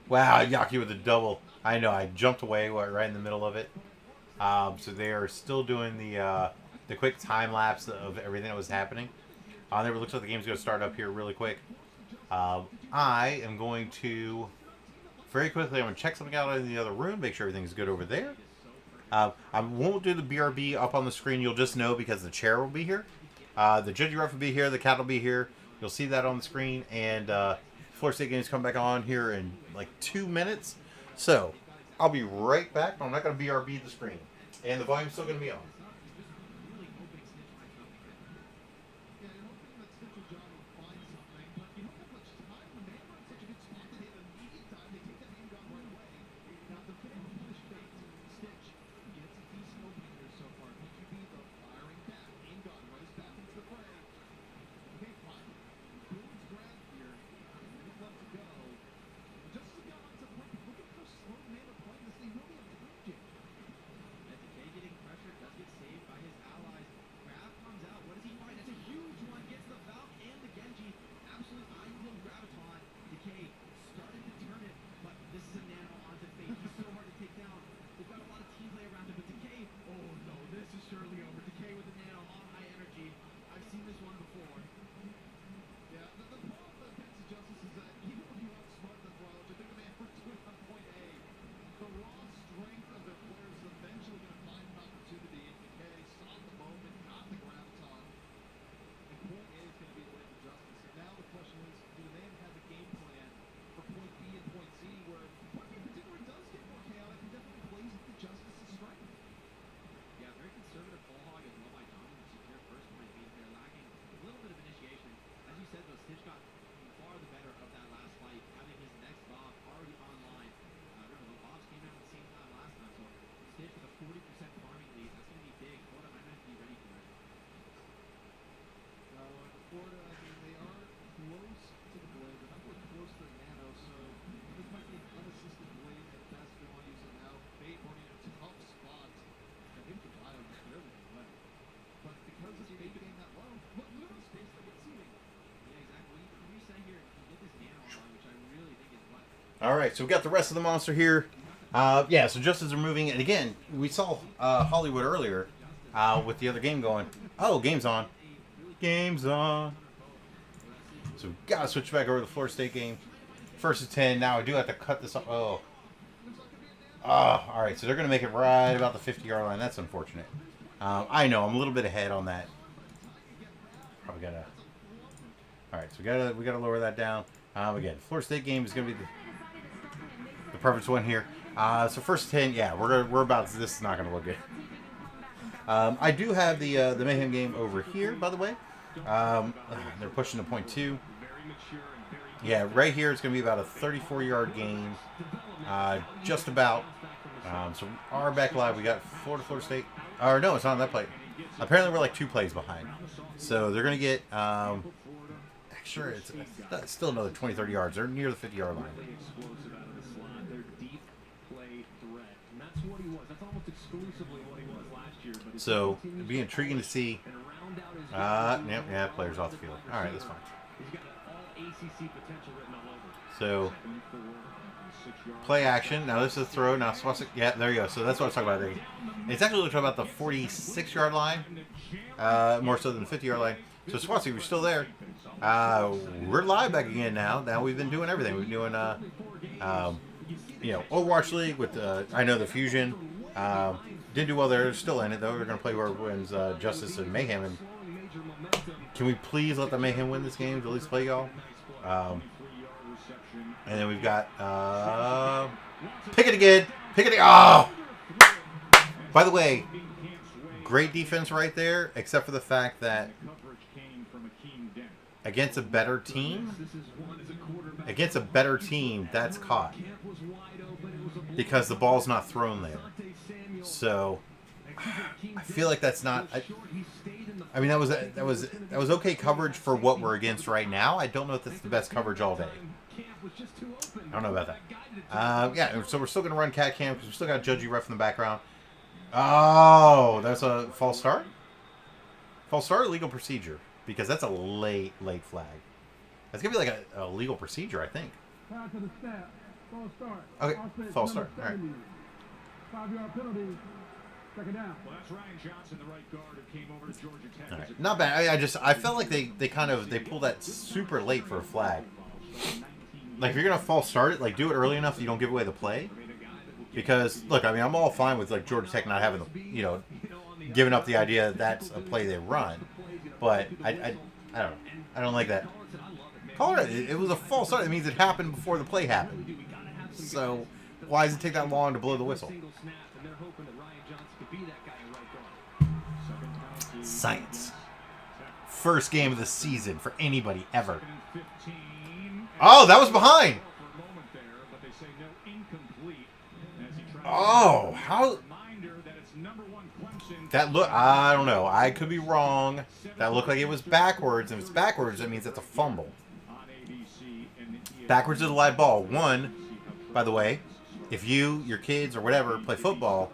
Yaki with a double. I know, I jumped away right in the middle of it. So they are still doing the quick time lapse of everything that was happening. It looks like the game's going to start up here really quick. I am going to, very quickly, I'm going to check something out in the other room, make sure everything's good over there. I won't do the BRB up on the screen, you'll just know because the chair will be here. The judging ref will be here, the cat will be here. You'll see that on the screen, and Florida State games come back on here in like 2 minutes. So, I'll be right back. I'm not going to BRB the screen. And the volume's still going to be on. All right, so we got the rest of the monster here. Yeah, so just as they're moving, and again, we saw Hollywood earlier with the other game going. Oh, game's on. Game's on. So we got to switch back over to the Florida State game. First and 10. Now I do have to cut this off. Oh. All right, so they're going to make it right about the 50-yard line. That's unfortunate. I know, I'm a little bit ahead on that. Probably got to... All right, so we gotta lower that down. Again, Florida State game is going to be the perfect one here. So first 10, yeah, we're about... This is not going to look good. I do have the Mayhem game over here, by the way. They're pushing to .2. Yeah, right here it's going to be about a 34-yard gain. Just about. So our back live, we got Florida State. Or no, it's not on that play. Apparently we're like 2 plays behind. So they're going to get... sure, it's still another 20-30 yards. They're near the 50-yard line. So it'd be intriguing to see. Yeah, players off the field. All right, that's fine. So play action. Now this is a throw. Now Swasik. Yeah, there you go. So that's what I was talking about. It's actually looking about the 46-yard line, more so than the 50-yard line. So Swasik, we're still there. We're live back again now. Now we've been doing everything. We've been doing, Overwatch League with I know the Fusion. Didn't do well there. They're still in it though. We're gonna play whoever wins Justice and Mayhem. And can we please let the Mayhem win this game? To at least play y'all. And then we've got pick it again. Pick it. Oh! By the way, great defense right there, except for the fact that against a better team, that's caught because the ball's not thrown there. So I feel like that's not. I mean, that was okay coverage for what we're against right now. I don't know if that's the best coverage all day. I don't know about that. Yeah, so we're still going to run cat cam because we still got Judgy Ref in the background. Oh, that's a false start? False start or legal procedure? Because that's a late flag. That's going to be like a legal procedure, I think. Pass to the snap. False start. Okay, Offense false start. number All right. 70. 5-yard penalty. Second down. Well, that's Ryan Johnson, the right guard, who came over to Georgia Tech. All right. Not bad. I felt like they pulled that super late for a flag. Like if you're gonna false start it, like do it early enough so you don't give away the play. Because look, I mean, I'm all fine with like Georgia Tech not having giving up the idea that that's a play they run, but I don't know. I don't like that. It was a false start. It means it happened before the play happened. So why does it take that long to blow the whistle? Science. First game of the season for anybody ever. Oh, that was behind. Oh, how? That look, I don't know. I could be wrong. That looked like it was backwards. If it's backwards, that means it's a fumble. Backwards is a live ball. One, by the way, if you, your kids, or whatever play football,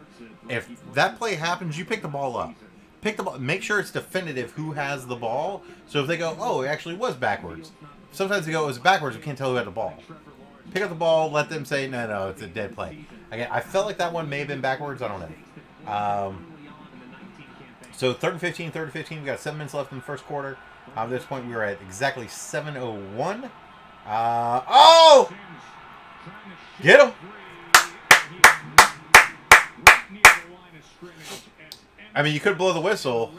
if that play happens, you pick the ball up. Pick the ball. Make sure it's definitive who has the ball. So if they go, oh, it actually was backwards. Sometimes they go, it was backwards. We can't tell who had the ball. Pick up the ball. Let them say, no, it's a dead play. Again, I felt like that one may have been backwards. I don't know. So 3rd and 15, 3rd and 15. We got 7 minutes left in the first quarter. At this point, we were at exactly 7:01. Oh! Get him! I mean, you could blow the whistle.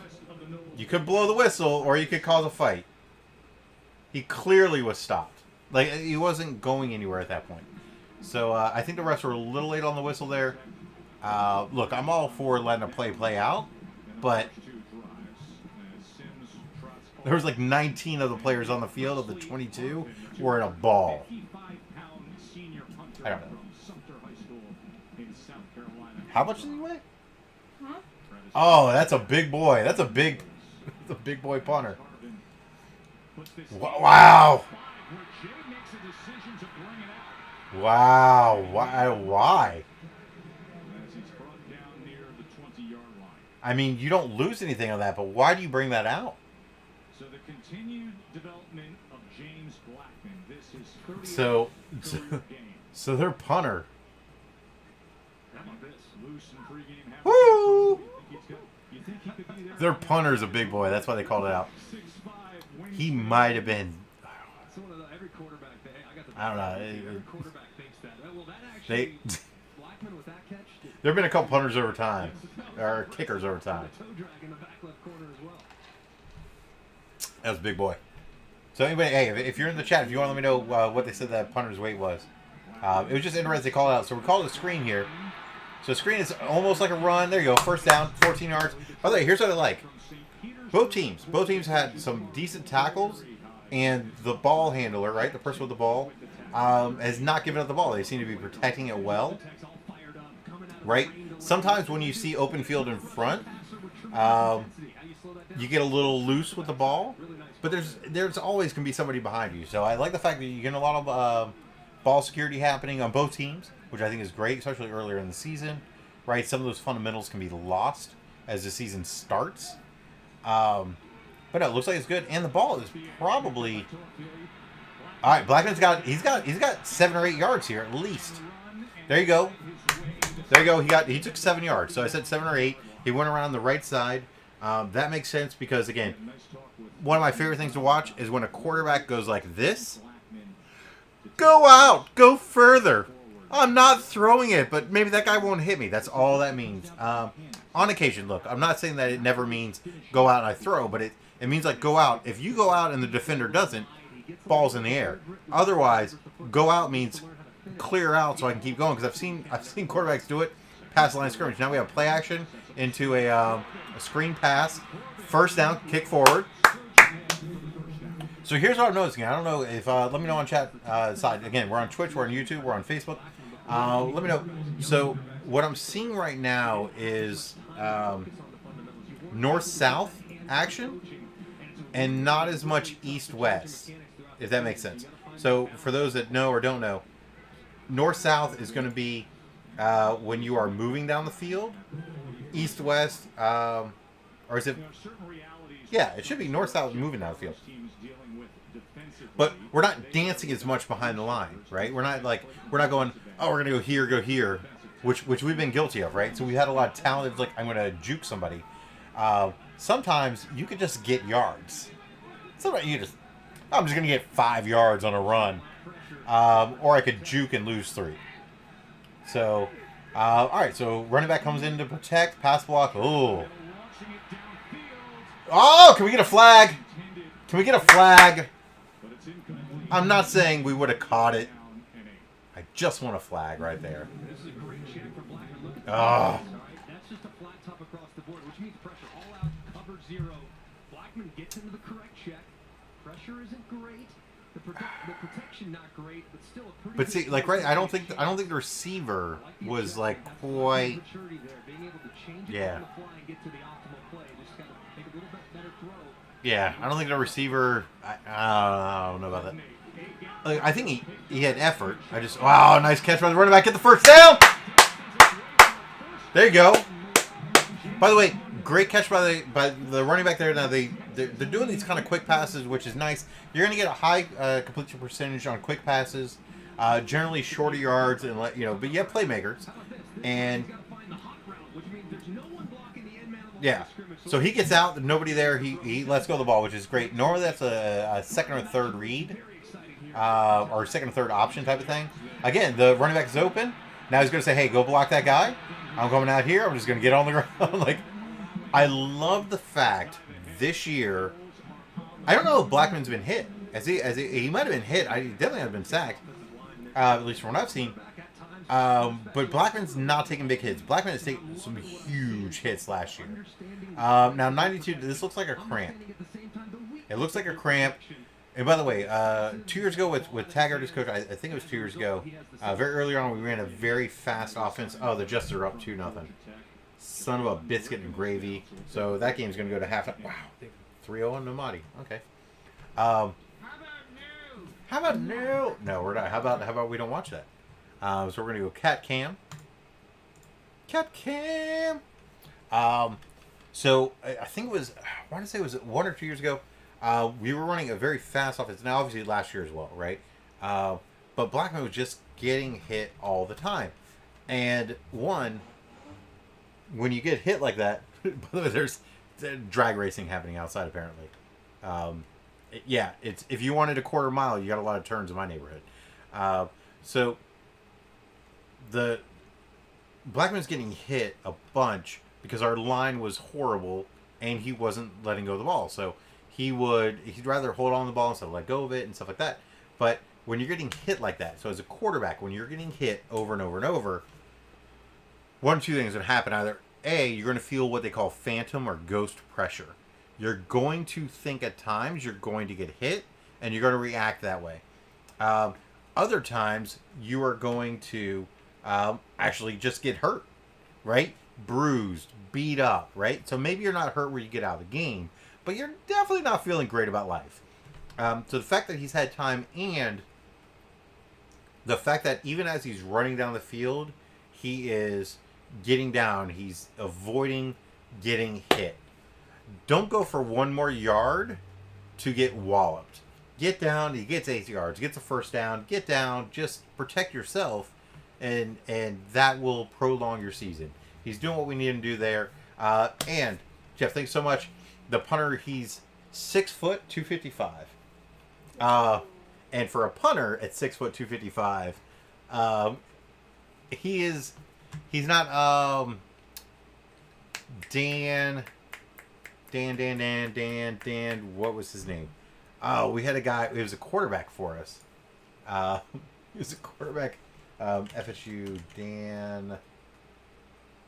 You could blow the whistle, or you could cause a fight. He clearly was stopped. Like, he wasn't going anywhere at that point. So, I think the refs were a little late on the whistle there. Look, I'm all for letting a play out, but there was like 19 of the players on the field of the 22 were in a ball. I don't know. How much does he weigh? Huh? Oh, that's a big boy. That's a big boy punter. Wow. Wow. Why? I mean, you don't lose anything on that, but why do you bring that out? So the continued development of James Blackman. This is 30th So their punter. How about this? Loose and pregame half. Woo! You think he could be there? Their punter's a big boy. That's why they called it out. 6'5", He might have been. It's one of the, every quarterback. I got the. I don't know. Every quarterback thinks that. Well, that actually. They. Blackman with that catch. There have been a couple punters over time, or kickers over time. Toe drag in the back left corner as well. That was a big boy. So anybody, hey, if you're in the chat, if you want to let me know what they said that punter's weight was. It was just interesting they called it out. So we called it a screen here. So screen is almost like a run. There you go. First down, 14 yards. By the way, here's what I like. Both teams had some decent tackles, and the ball handler, right, the person with the ball, has not given up the ball. They seem to be protecting it well, right? Sometimes when you see open field in front, you get a little loose with the ball, but there's always going to be somebody behind you. So I like the fact that you get a lot of ball security happening on both teams, which I think is great, especially earlier in the season, right? Some of those fundamentals can be lost as the season starts. But no, it looks like it's good, and the ball is probably all right. Blackman's got 7 or 8 yards here at least. There you go. There you go. He took 7 yards. So I said 7 or 8. He went around the right side. That makes sense because again, one of my favorite things to watch is when a quarterback goes like this. Go out. Go further. I'm not throwing it, but maybe that guy won't hit me. That's all that means. On occasion, look, I'm not saying that it never means go out and I throw, but it means like go out. If you go out and the defender doesn't, ball's in the air. Otherwise, go out means clear out so I can keep going because I've seen quarterbacks do it past the line of scrimmage. Now we have play action into a screen pass, first down, kick forward. So here's what I'm noticing. I don't know if let me know on chat side. Again, we're on Twitch, we're on YouTube, we're on Facebook. Let me know. So what I'm seeing right now is north-south action and not as much east-west, if that makes sense. So for those that know or don't know, north-south is going to be when you are moving down the field. East-west, or is it? Yeah, it should be north-south moving down the field. But we're not dancing as much behind the line, right? We're not going, oh, we're going to go here, which we've been guilty of, right? So we had a lot of talent. It's like, I'm going to juke somebody. Sometimes you could just get yards. Sometimes I'm just going to get 5 yards on a run. Or I could juke and lose 3. So, all right, so running back comes in to protect, pass block. Oh, can we get a flag? Can we get a flag? I'm not saying we would have caught it. I just want a flag right there. Oh. That's just a flat top across the board, which means pressure all out, cover 0. Blackman gets into the correct check. Pressure isn't great. The protection not great, but still a pretty. But see, like right, I don't think the receiver was like quite. Yeah. Yeah, I don't think the receiver. I don't know about that. Like, I think he had effort. Wow, nice catch by the running back. Get the first down. There you go. By the way, great catch by the running back there. Now they're doing these kind of quick passes, which is nice. You're going to get a high completion percentage on quick passes, generally shorter yards, and but you have playmakers, and yeah. So he gets out, nobody there. He lets go of the ball, which is great. Normally that's a second or third read, or second or third option type of thing. Again, the running back is open. Now he's going to say, "Hey, go block that guy. I'm coming out here. I'm just going to get on the ground." Like, I love the fact this year. I don't know if Blackman's been hit. He might have been hit. He definitely have been sacked. At least from what I've seen. But Blackman's not taking big hits. Blackman has taken some huge hits last year. Now 92. This looks like a cramp. It looks like a cramp. And by the way, 2 years ago with Taggart as coach, I think it was 2 years ago. Very early on, we ran a very fast offense. Oh, the Justice are up 2-0. Son of a biscuit and gravy. So that game's going to go to halftime. Wow, 3-0 on Nomadi. Okay. How about no? No, we're not. How about we don't watch that? So we're going to go cat cam. Cat cam. So I think it was, I want to say it was 1 or 2 years ago. We were running a very fast offense. Now, obviously, last year as well, right? but Blackman was just getting hit all the time. And when you get hit like that, by the way, there's drag racing happening outside apparently. Yeah, it's if you wanted a quarter mile, you got a lot of turns in my neighborhood. So the Blackman's getting hit a bunch because our line was horrible and he wasn't letting go of the ball. So he'd rather hold on to the ball instead of let go of it and stuff like that. But when you're getting hit like that, so as a quarterback, when you're getting hit over and over and over, one or two things are going to happen. Either A, you're going to feel what they call phantom or ghost pressure. You're going to think at times you're going to get hit, and you're going to react that way. Other times, you are going to actually just get hurt, right? Bruised, beat up, right? So maybe you're not hurt where you get out of the game, but you're definitely not feeling great about life. So the fact that he's had time and the fact that even as he's running down the field, he is getting down. He's avoiding getting hit. Don't go for one more yard to get walloped. Get down. He gets 8 yards. Gets a first down. Get down. Just protect yourself, and that will prolong your season. He's doing what we need him to do there. And Jeff, thanks so much. The punter, he's 6 foot 255. And for a punter at 6 foot 255, he's not Dan. What was his name? Oh, we had a guy. It was a quarterback for us. He was a quarterback. FSU Dan.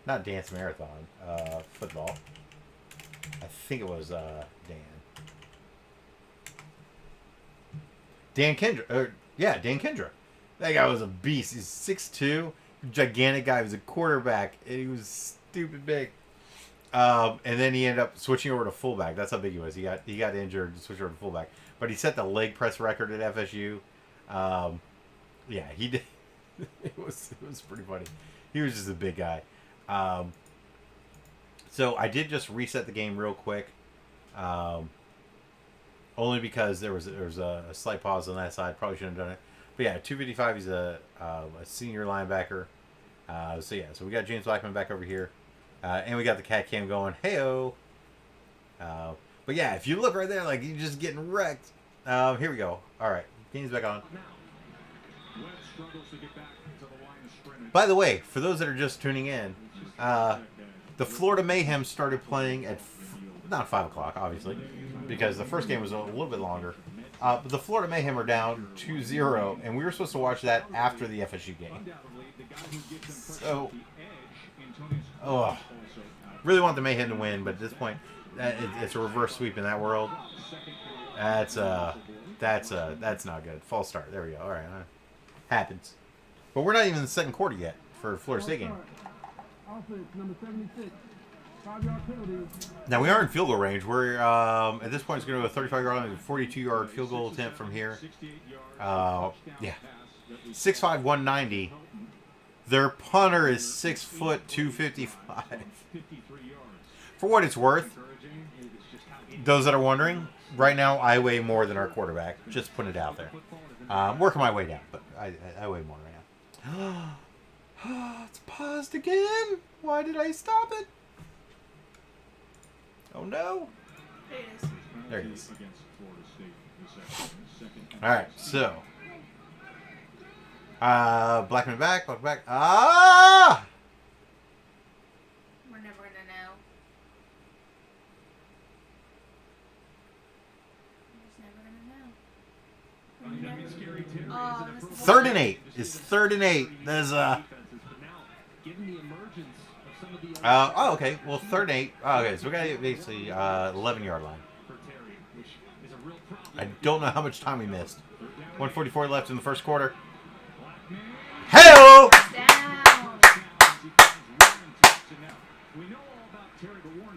Not Dance Marathon. Football. I think it was Dan. Dan Kendra. Dan Kendra. That guy was a beast. He's 6'2", gigantic guy. He was a quarterback, and he was stupid big. And then he ended up switching over to fullback. That's how big he was. He got injured and switched over to fullback. But he set the leg press record at FSU. He did. It was pretty funny. He was just a big guy. So I did just reset the game real quick. Only because there was a slight pause on that side. Probably shouldn't have done it. But yeah, 255. He's a senior linebacker. So we got James Blackman back over here, and we got the cat cam going. Heyo. But yeah, if you look right there, like you're just getting wrecked. Here we go. All right, game's back on. By the way, for those that are just tuning in, the Florida Mayhem started playing at not 5 o'clock, obviously, because the first game was a little bit longer. But the Florida Mayhem are down 2-0, and we were supposed to watch that after the FSU game. So, really want the Mayhem to win, but at this point, it's a reverse sweep in that world. That's not good. False start. There we go. All right, happens. But we're not even in the second quarter yet for Florida State game. Offense, number 76. 5-yard penalty. Now we are in field goal range. We're at this point it's going to go a 35-yard line, 42-yard field goal attempt from here. 6'5", 190. Their punter is 6 foot 255. For what it's worth, those that are wondering, right now I weigh more than our quarterback. Just putting it out there. Working my way down, but I weigh more right now. It's paused again. Why did I stop it? Oh no. There it is. Alright, so. Blackman back. Ah! We're never gonna know. We're just never gonna know. Oh, 3rd and 8. It's 3rd and 8. There's okay. Well, 3rd and 8. Okay, so we got basically 11-yard line. I don't know how much time we missed. 1:44 left in the first quarter. Hello.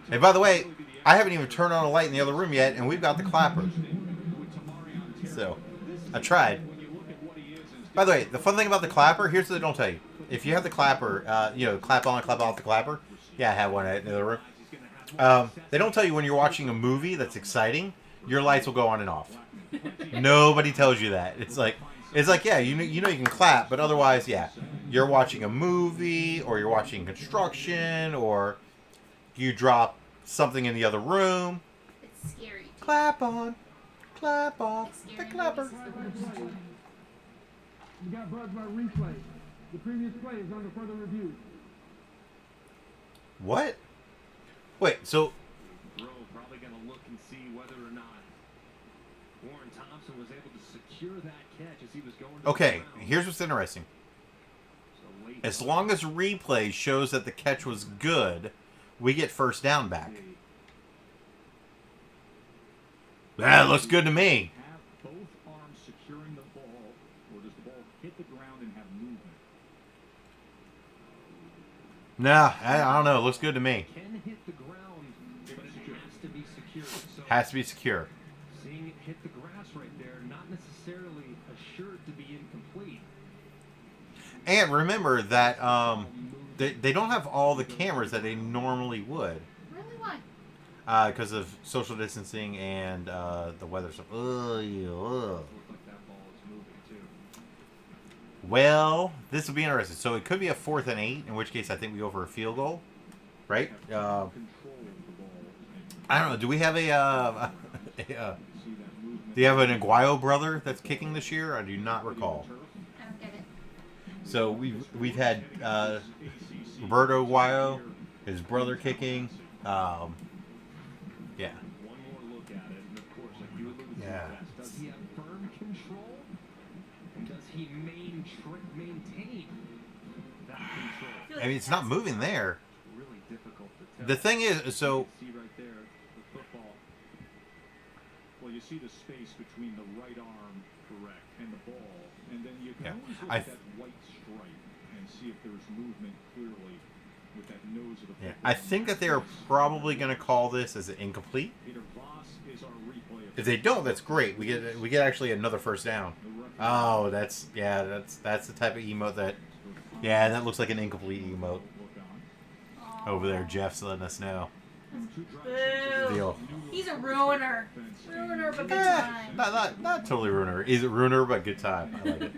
Hey, by the way, I haven't even turned on a light in the other room yet, and we've got the clapper. So, I tried. By the way, the fun thing about the clapper, here's what they don't tell you. If you have the clapper, clap on, clap off the clapper. Yeah, I have one in the other room. They don't tell you when you're watching a movie that's exciting, your lights will go on and off. Nobody tells you that. It's like, It's like, yeah, you know you can clap, but otherwise, yeah, you're watching a movie, or you're watching construction, or you drop something in the other room. It's scary. Clap on the Scary clapper. movies. You got buzzed by replay. The previous play is under further review. What? Wait, so Bro probably going to look and see whether or not Warren Thompson was able to secure that catch as he was going to okay, the ground. here's what's interesting. So late As long as replay shows that the catch was good, we get first down back. That looks good to me. Have both arms securing the ball, or does the ball hit the ground and have movement? Nah, I don't know. It looks good to me. Can hit the ground, but it has to be secured. So Has to be secure. seeing it hit the grass right there, not necessarily assured to be incomplete. And remember that they don't have all the cameras that they normally would. Really? Why? Because of social distancing and the weather stuff. Ugh. Looks like that ball is moving too. Well, this will be interesting. So it could be a 4th and 8, in which case I think we go for a field goal, right? Control of the ball. I don't know. Do we have See that movement. do you have an Aguayo brother that's kicking this year? I do not recall. I don't get it. So we've had Roberto Aguayo, his brother kicking. Yeah. One more look at it, and of course, like you alluded to, Yeah. Wes, does he have firm control? And does he maintain that control? I mean, it's not moving there. Really difficult to tell. The thing is, so You see right there, the football. Well, you see the space between the right arm, correct, and the ball, and then you can Yeah. always look I at that white stripe and see if there's movement clearly with that nose of the football. yeah, I think that they are probably going to call this as an incomplete. Peter Voss is our replay. If they don't, that's great. We get actually another first down. Oh, that's the type of emote that. Yeah, that looks like an incomplete emote over there. Jeff's letting us know. Boo. Deal. He's a ruiner. Ruiner, but good Eh, time. not totally ruiner. Is it ruiner but good time? I like it.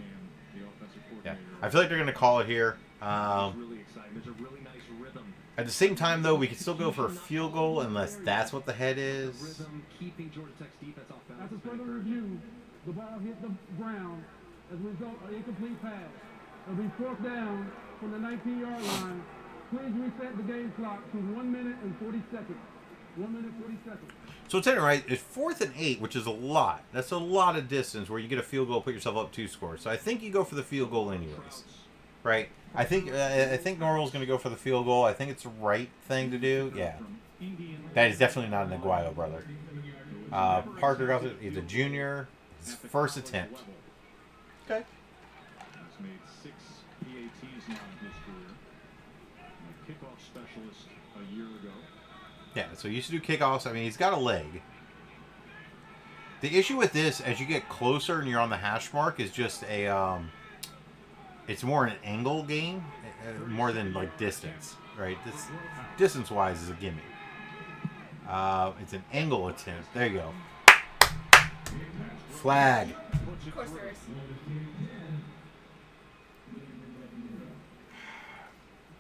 Yeah, I feel like they're gonna call it here. Really exciting. There's a really nice rhythm. At the same time, though, we can still go for a field goal unless that's what the head is. Rhythm keeping Georgia Tech's defense off balance. After further review, the ball hit the ground as a result of incomplete pass. It'll be 4th down from the 19-yard line. Please reset the game clock to 1 minute and 40 seconds. 1 minute 40 seconds. So it's right. It's 4th and 8, which is a lot. That's a lot of distance where you get a field goal, put yourself up 2 scores. So I think you go for the field goal anyways, right? I think Norval's going to go for the field goal. I think it's the right thing to do. Yeah, that is definitely not an Aguayo brother. Parker got it. He's a junior. His first attempt. Okay. He's made 6 PATs now in his career. A kickoff specialist a year ago. Yeah, so he used to do kickoffs. I mean, he's got a leg. The issue with this, as you get closer and you're on the hash mark, is just a it's more an angle game, more than like distance, right? This distance-wise is a gimme. It's an angle attempt. There you go. Flag. Of course there is.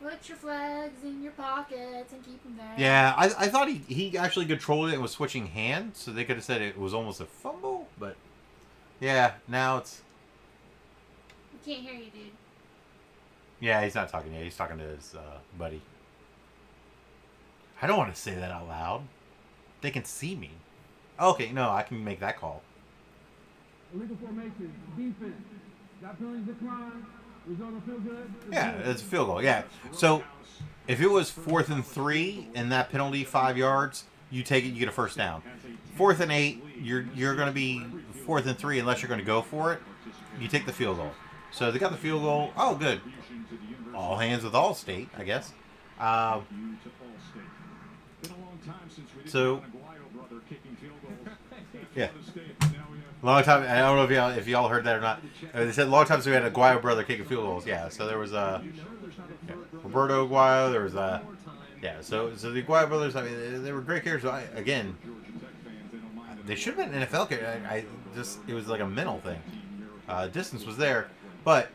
Put your flags in your pockets and keep them there. Yeah, I thought he actually controlled it and was switching hands, so they could have said it was almost a fumble, but yeah, now it's... We can't hear you, dude. Yeah, he's not talking yet. He's talking to his buddy. I don't want to say that out loud. They can see me. Okay, no, I can make that call. Illegal formation, defense. Got penalties decline. Result will feel good. Yeah, it's a field goal. Yeah. So if it was 4th and 3 and that penalty 5 yards, you take it, you get a first down. 4th and 8, you're going to be 4th and 3 unless you're going to go for it. You take the field goal. So they got the field goal. Oh, good. All hands with Allstate, I guess. So yeah, long time. I don't know if y'all heard that or not. They said a long time since we had a Aguayo brother kicking field goals. Yeah, so there was Roberto Aguayo. There was yeah. So the Aguayo brothers. I mean, they were great characters. Again, they should have been NFL characters. It was like a mental thing. distance was there. But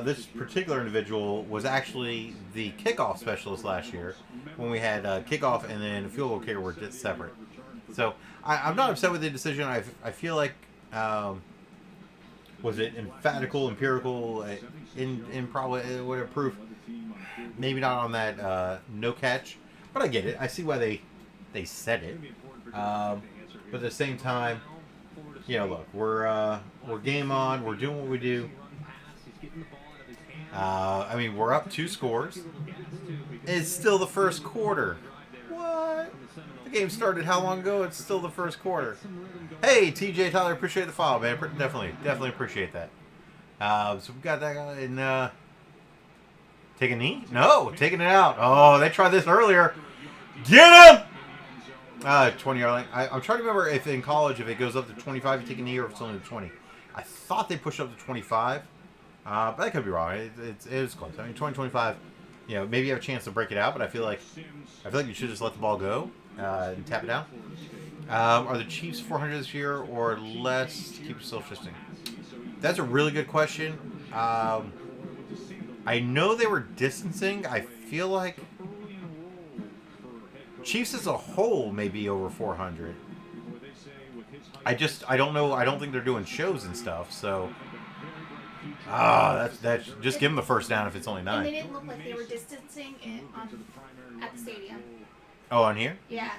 this particular individual was actually the kickoff specialist last year when we had kickoff and then field goal kicker were just separate. So I'm not upset with the decision. I feel like was it empirical, in probably whatever proof. Maybe not on that no catch, but I get it. I see why they said it. But at the same time, look, we're game on. We're doing what we do. I mean, we're up 2 scores. It's still the first quarter. What? The game started how long ago? It's still the first quarter. Hey, TJ Tyler, appreciate the follow, man. Definitely appreciate that. So we got that guy in. Take a knee? No, taking it out. Oh, they tried this earlier. Get him! 20-yard line. I'm trying to remember if in college, if it goes up to 25, you take a knee, or if it's only 20. I thought they pushed up to 25, but I could be wrong. It is close. I mean, 20-25. Maybe you have a chance to break it out, but I feel like you should just let the ball go and tap it down. Are the Chiefs 400 this year or less to keep yourself shifting? That's a really good question. I know they were distancing. I feel like Chiefs as a whole may be over 400. I don't know. I don't think they're doing shows and stuff. So, that's just give them the first down if it's only 9. And they didn't look like they were distancing at the stadium. Oh, on here? Yeah.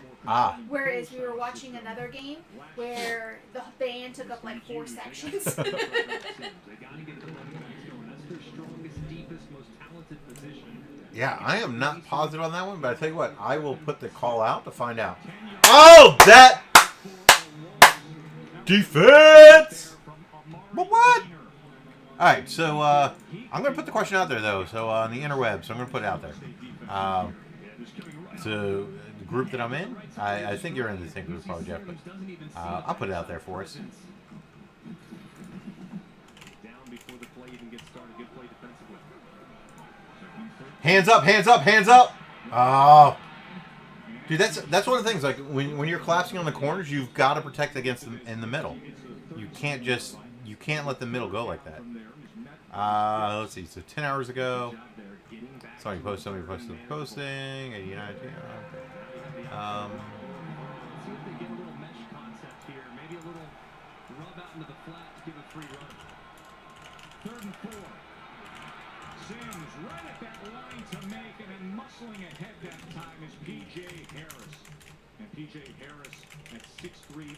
Whereas we were watching another game where the band took up like 4 sections. Yeah, I am not positive on that one, but I tell you what, I will put the call out to find out. Oh, that defense! But what? All right, so I'm going to put the question out there, though. So on the interwebs, so I'm going to put it out there. To the group that I'm in, I think you're in the same group, probably, Jeff, but I'll put it out there for us. Hands up, hands up, hands up! Oh. Dude, that's one of the things. Like, when you're collapsing on the corners, you've got to protect against them in the middle. You can't let the middle go like that. Let's see. So 10 hours ago, somebody posted the posting. 89. Third and 4. Sims right at that line to make, and then muscling ahead that time is P.J. Harris. And P.J. Harris at 6'3",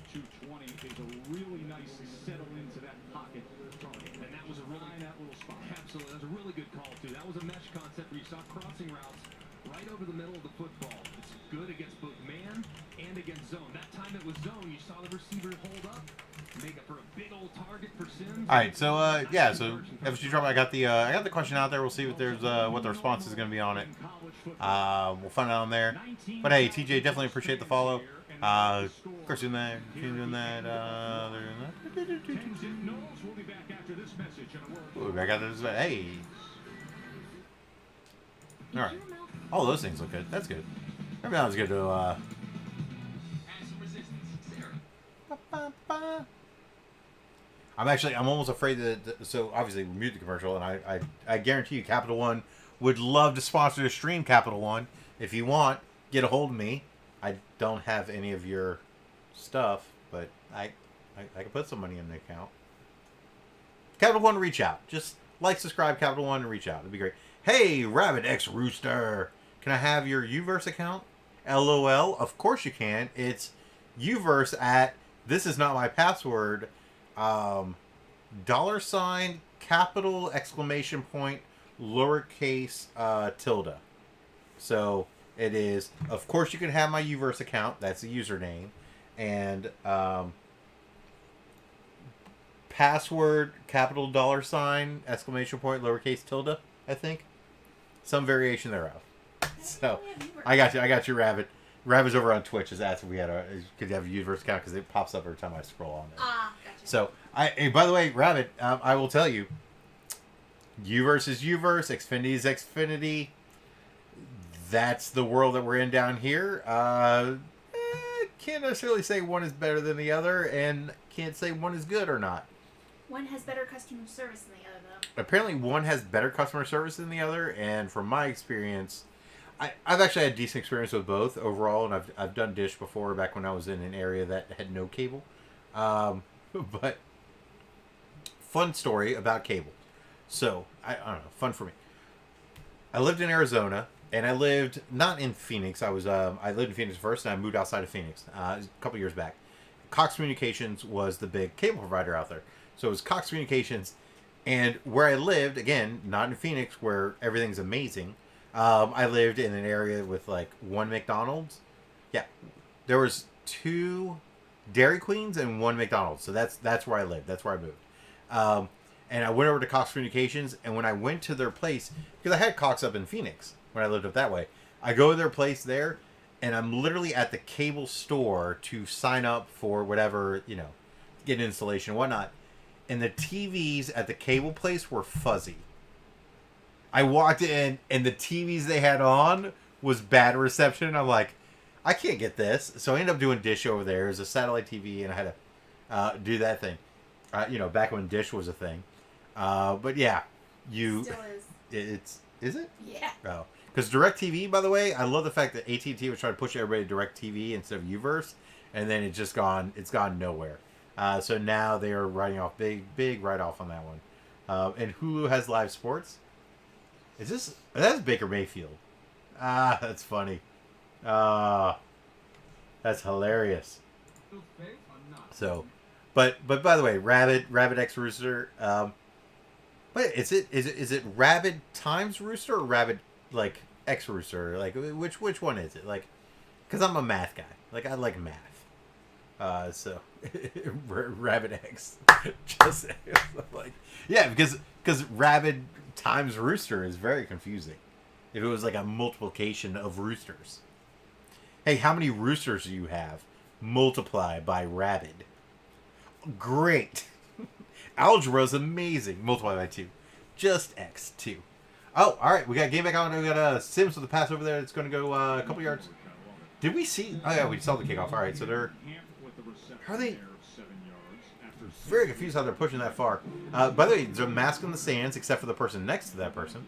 220 is a really nice settle into that pocket target. And that was a really that little spot. Absolutely. That was a really good call, too. That was a mesh concept where you saw crossing routes right over the middle of the football. It's good against both man and against zone. That time it was zone, you saw the receiver hold up, make it for a big old target for Sims. All right, so yeah, so FSU drama. I got the question out there. We'll see what what the response is going to be on it. We'll find out on there. But hey, TJ, definitely appreciate the follow. Of course, doing that. Ooh, back after this. Hey. All right. All those things look good. That's good. Maybe that was good to. I'm almost afraid that. So obviously we mute the commercial, and I guarantee you, Capital One would love to sponsor the stream. Capital One, if you want, get a hold of me. I don't have any of your stuff, but I can put some money in the account. Capital One, reach out. Just like, subscribe, Capital One, and reach out. It'd be great. Hey, Rabbit X Rooster, can I have your Uverse account? LOL. Of course you can. It's Uverse at, this is not my password, $, capital, exclamation point, lowercase, tilde. So it is, of course you can have my Uverse account. That's the username. And password, capital, $, exclamation point, lowercase, tilde, I think. Some variation thereof. So I got you, Rabbit. Rabbit's over on Twitch is asking if we could have a Uverse account because it pops up every time I scroll on there. Gotcha. So hey, by the way, Rabbit, I will tell you, Uverse is Uverse, Xfinity is Xfinity. That's the world that we're in down here. Can't necessarily say one is better than the other, and can't say one is good or not. One has better customer service than the other, though. Apparently, one has better customer service than the other, and from my experience, I've actually had decent experience with both overall, and I've done Dish before back when I was in an area that had no cable. But fun story about cable. So I don't know, fun for me. I lived in Arizona, and I lived not in Phoenix. I lived in Phoenix first, and I moved outside of Phoenix a couple years back. Cox Communications was the big cable provider out there. So it was Cox Communications, and where I lived, again, not in Phoenix where everything's amazing. I lived in an area with like one McDonald's. Yeah, there was 2 Dairy Queens and 1 McDonald's. So that's where I lived. That's where I moved. And I went over to Cox Communications, and when I went to their place, because I had Cox up in Phoenix when I lived up that way, I go to their place there, and I'm literally at the cable store to sign up for whatever, get an installation and whatnot. And the TVs at the cable place were fuzzy. I walked in, and the TVs they had on was bad reception. I'm like, I can't get this. So I ended up doing Dish over there. It was a satellite TV, and I had to do that thing. Back when Dish was a thing. But yeah, Still is. Is it? Yeah. Oh, because DirecTV, by the way, I love the fact that AT&T was trying to push everybody to DirecTV instead of Uverse, and then it's gone nowhere. So now they are writing off big write-off on that one. And Hulu has live sports. That's Baker Mayfield. That's funny. That's hilarious. So, but by the way, Rabbit X Rooster. Wait, is it Rabbit times Rooster or Rabbit like X Rooster? Like which one is it? Like, because I'm a math guy. Like I like math. So Rabbit X. Just like because Rabbit times Rooster is very confusing. If it was like a multiplication of roosters. Hey, how many roosters do you have? Multiply by Rabbit. Great. Algebra is amazing. Multiply by 2. Just X2. Oh, all right. We got game back on. We got Sims with the pass over there. It's going to go a couple yards. Did we see? Oh, yeah, we saw the kickoff. All right, so they're... How are they... Very confused how they're pushing that far. By the way, there's a mask in the stands, except for the person next to that person.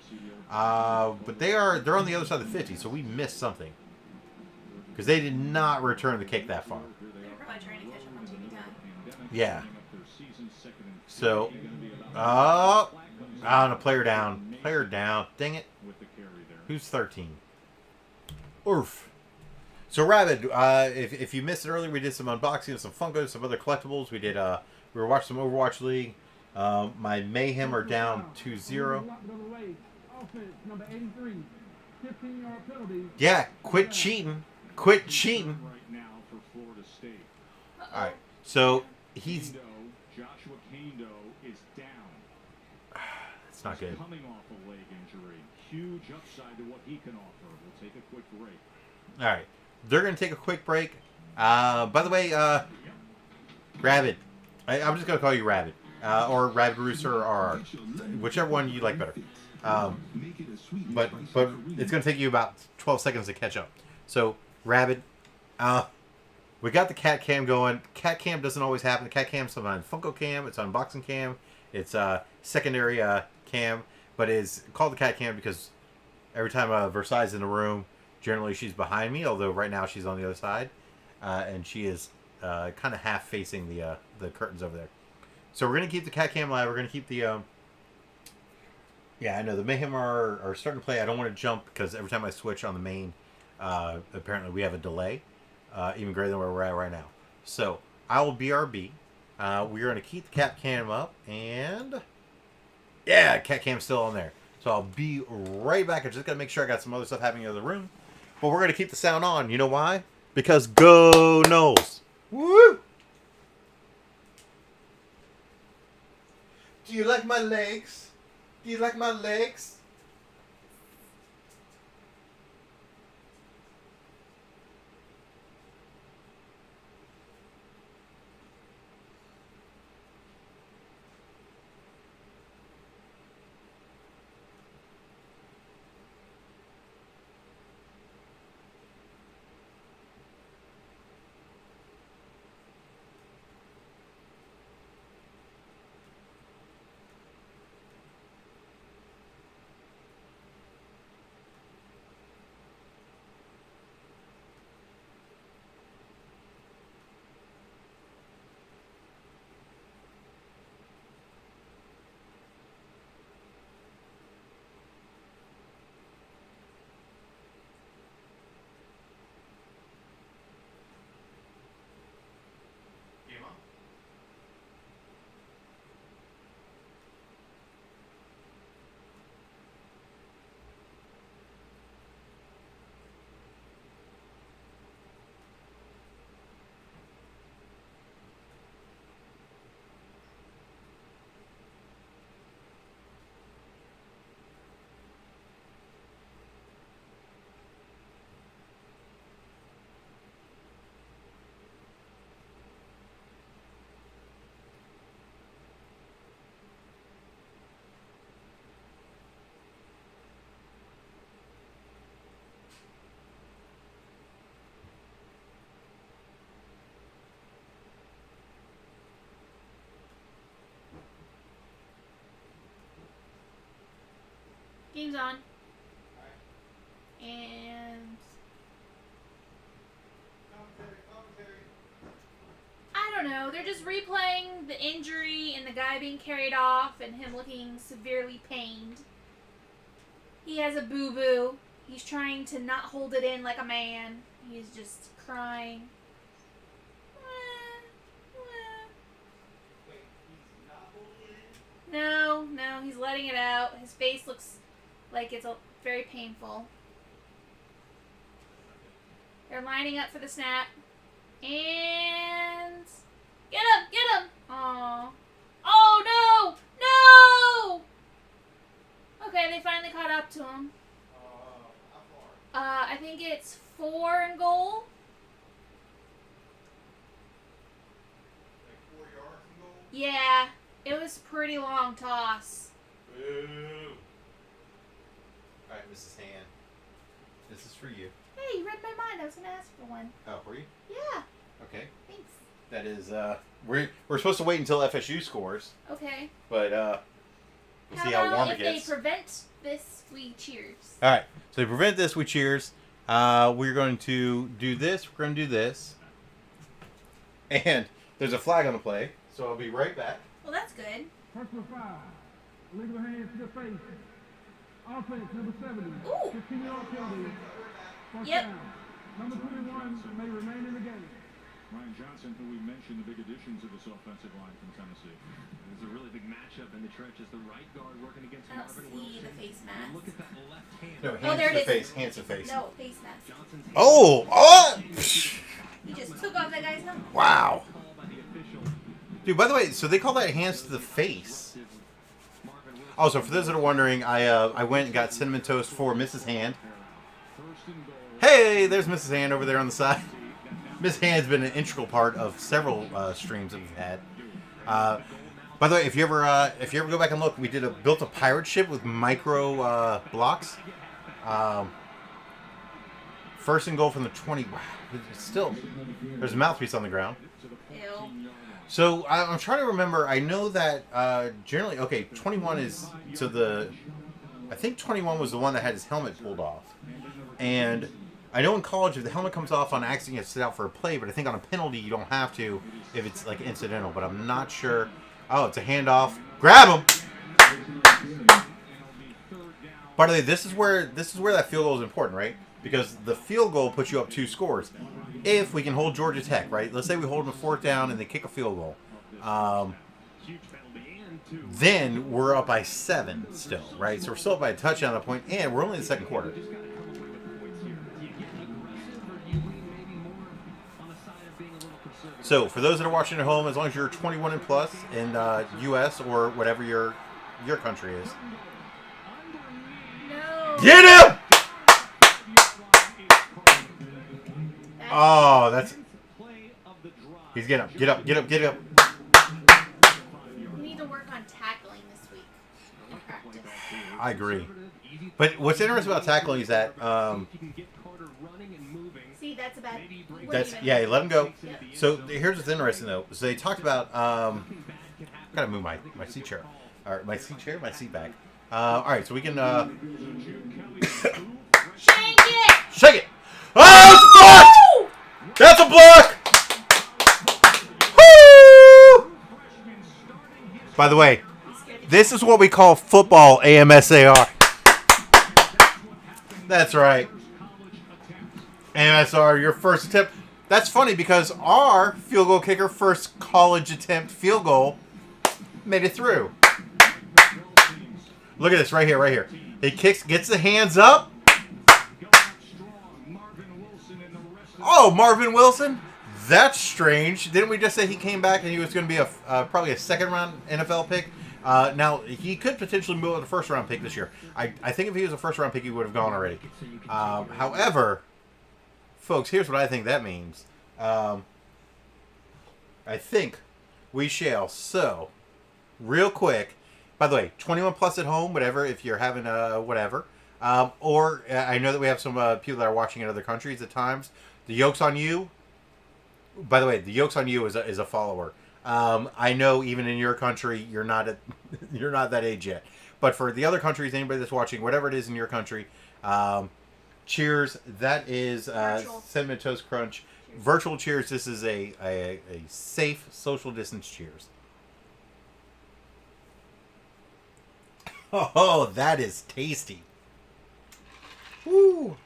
But they're on the other side of the 50, so we missed something. Because they did not return the kick that far. They're probably trying to catch up on TV time. Yeah. So, on a player down. Player down. Dang it. Who's 13? Oof. So, Rabbit, if you missed it earlier, we did some unboxing of some Funko, some other collectibles. We were watching some Overwatch League. My Mayhem are down 2-0. Number 83, 15-yard penalty. Yeah, quit cheating. Quit cheating. All right, so he's... Joshua Kando is down. It's not good. Coming off a leg injury. Huge upside to what he can offer. We'll take a quick break. All right, they're going to take a quick break. By the way, Rabbit. I'm just going to call you Rabbit. Or Rabbit Rooster or RR. Whichever one you like better. But it's going to take you about 12 seconds to catch up. So, Rabbit, we got the cat cam going. Cat cam doesn't always happen. The cat cam's on Funko cam. It's on unboxing cam. It's secondary cam. But it's called the cat cam because every time Versailles is in the room, generally she's behind me. Although right now she's on the other side. And she is kind of half facing the curtains over there. So we're going to keep the cat cam live. We're going to keep the... yeah, I know. The Mayhem are starting to play. I don't want to jump because every time I switch on the main, apparently we have a delay. Even greater than where we're at right now. So, I will BRB. We're going to keep the cat cam up. And... yeah, cat cam's still on there. So, I'll be right back. I just got to make sure I got some other stuff happening in the other room. But we're going to keep the sound on. You know why? Because go Knowles! Woo! Do you like my legs? Do you like my legs? Game's on. And I don't know. They're just replaying the injury and the guy being carried off and him looking severely pained. He has a boo-boo. He's trying to not hold it in like a man. He's just crying. No, he's letting it out. His face looks like it's very painful. They're lining up for the snap. And... Get him! Aww. Oh, no! Okay, they finally caught up to him. I think it's 4 and goal. Like 4 yards and goal? Yeah, it was a pretty long toss. Boo. Alright, Mrs. Hand. This is for you. Hey, you read my mind. I was going to ask for one. Oh, were you? Yeah, Okay. thanks. That is, we're supposed to wait until FSU scores, Okay. but, we'll see how warm it if gets. they prevent this, we cheers? Alright, so to prevent this, we cheers. We're going to do this, we're going to do this. And there's a flag on the play, so I'll be right back. Well, that's good. Personal foul. Illegal hands to the face. Offense, number 70. Ooh. 15-yard penalty. First Yep. down. Number 21 may remain in the game. Ryan Johnson, who we mentioned, the big addition to this offensive line from Tennessee. There's a really big matchup in the trenches. The right guard working against I don't Marvin see Wilson. the face And mask. look at that left hand. No, Oh, there it is. Hands to face. No, face mask. Johnson's hand Oh! Oh! He just took off that guy's helmet. Wow. call by the official. Dude, by the way, so they call that hands to the face. Marvin Wilson. Also, for those that are wondering, I went and got cinnamon toast for Mrs. Hand. First and goal. Hey, there's Mrs. Hand over there on the side. Miss Hand's been an integral part of several streams that we've had. By the way, if you ever go back and look, we built a pirate ship with micro blocks. First and goal from the 20. Wow, it's still, there's a mouthpiece on the ground. Ew. So I'm trying to remember. I know that generally, okay, 21 is I think 21 was the one that had his helmet pulled off, and I know in college if the helmet comes off on accident, you have to sit out for a play. But I think on a penalty you don't have to if it's like incidental. But I'm not sure. Oh, it's a handoff. Grab him. By the way, this is where that field goal is important, right? Because the field goal puts you up 2 scores. If we can hold Georgia Tech, right? Let's say we hold them 4th down and they kick a field goal. Then we're up by 7 still, right? So we're still up by a touchdown at a point, and we're only in the second quarter. So for those that are watching at home, as long as you're 21 and plus in U.S. or whatever your country is, No. get him! Oh, that's. He's getting up. Get up. Get up. Get up. We need to work on tackling this week. In practice. I agree. But what's interesting about tackling is that See, that's about. yeah, let him go. Yep. So here's what's interesting though. So they talked about gotta move my seat chair. All right, my seat back. All right, so we can Shank it! shake it. Oh, it's blocked! That's a block. Woo! By the way, this is what we call football AMSAR. That's right. AMSR, your first attempt. That's funny because our field goal kicker, first college attempt field goal, made it through. Look at this right here. He kicks, gets the hands up. Oh, Marvin Wilson? That's strange. Didn't we just say he came back and he was going to be probably a second-round NFL pick? Now, he could potentially move to a first-round pick this year. I think if he was a first-round pick, he would have gone already. However, folks, here's what I think that means. I think we shall. So, real quick, by the way, 21 plus at home, whatever, if you're having whatever. Or I know that we have some people that are watching in other countries at times. The Yoke's on You. By the way, the Yoke's on You is a follower. I know even in your country, you're not that age yet. But for the other countries, anybody that's watching, whatever it is in your country, cheers. That is Cinnamon Toast Crunch. Virtual cheers. This is a safe social distance cheers. Oh, that is tasty. Woo.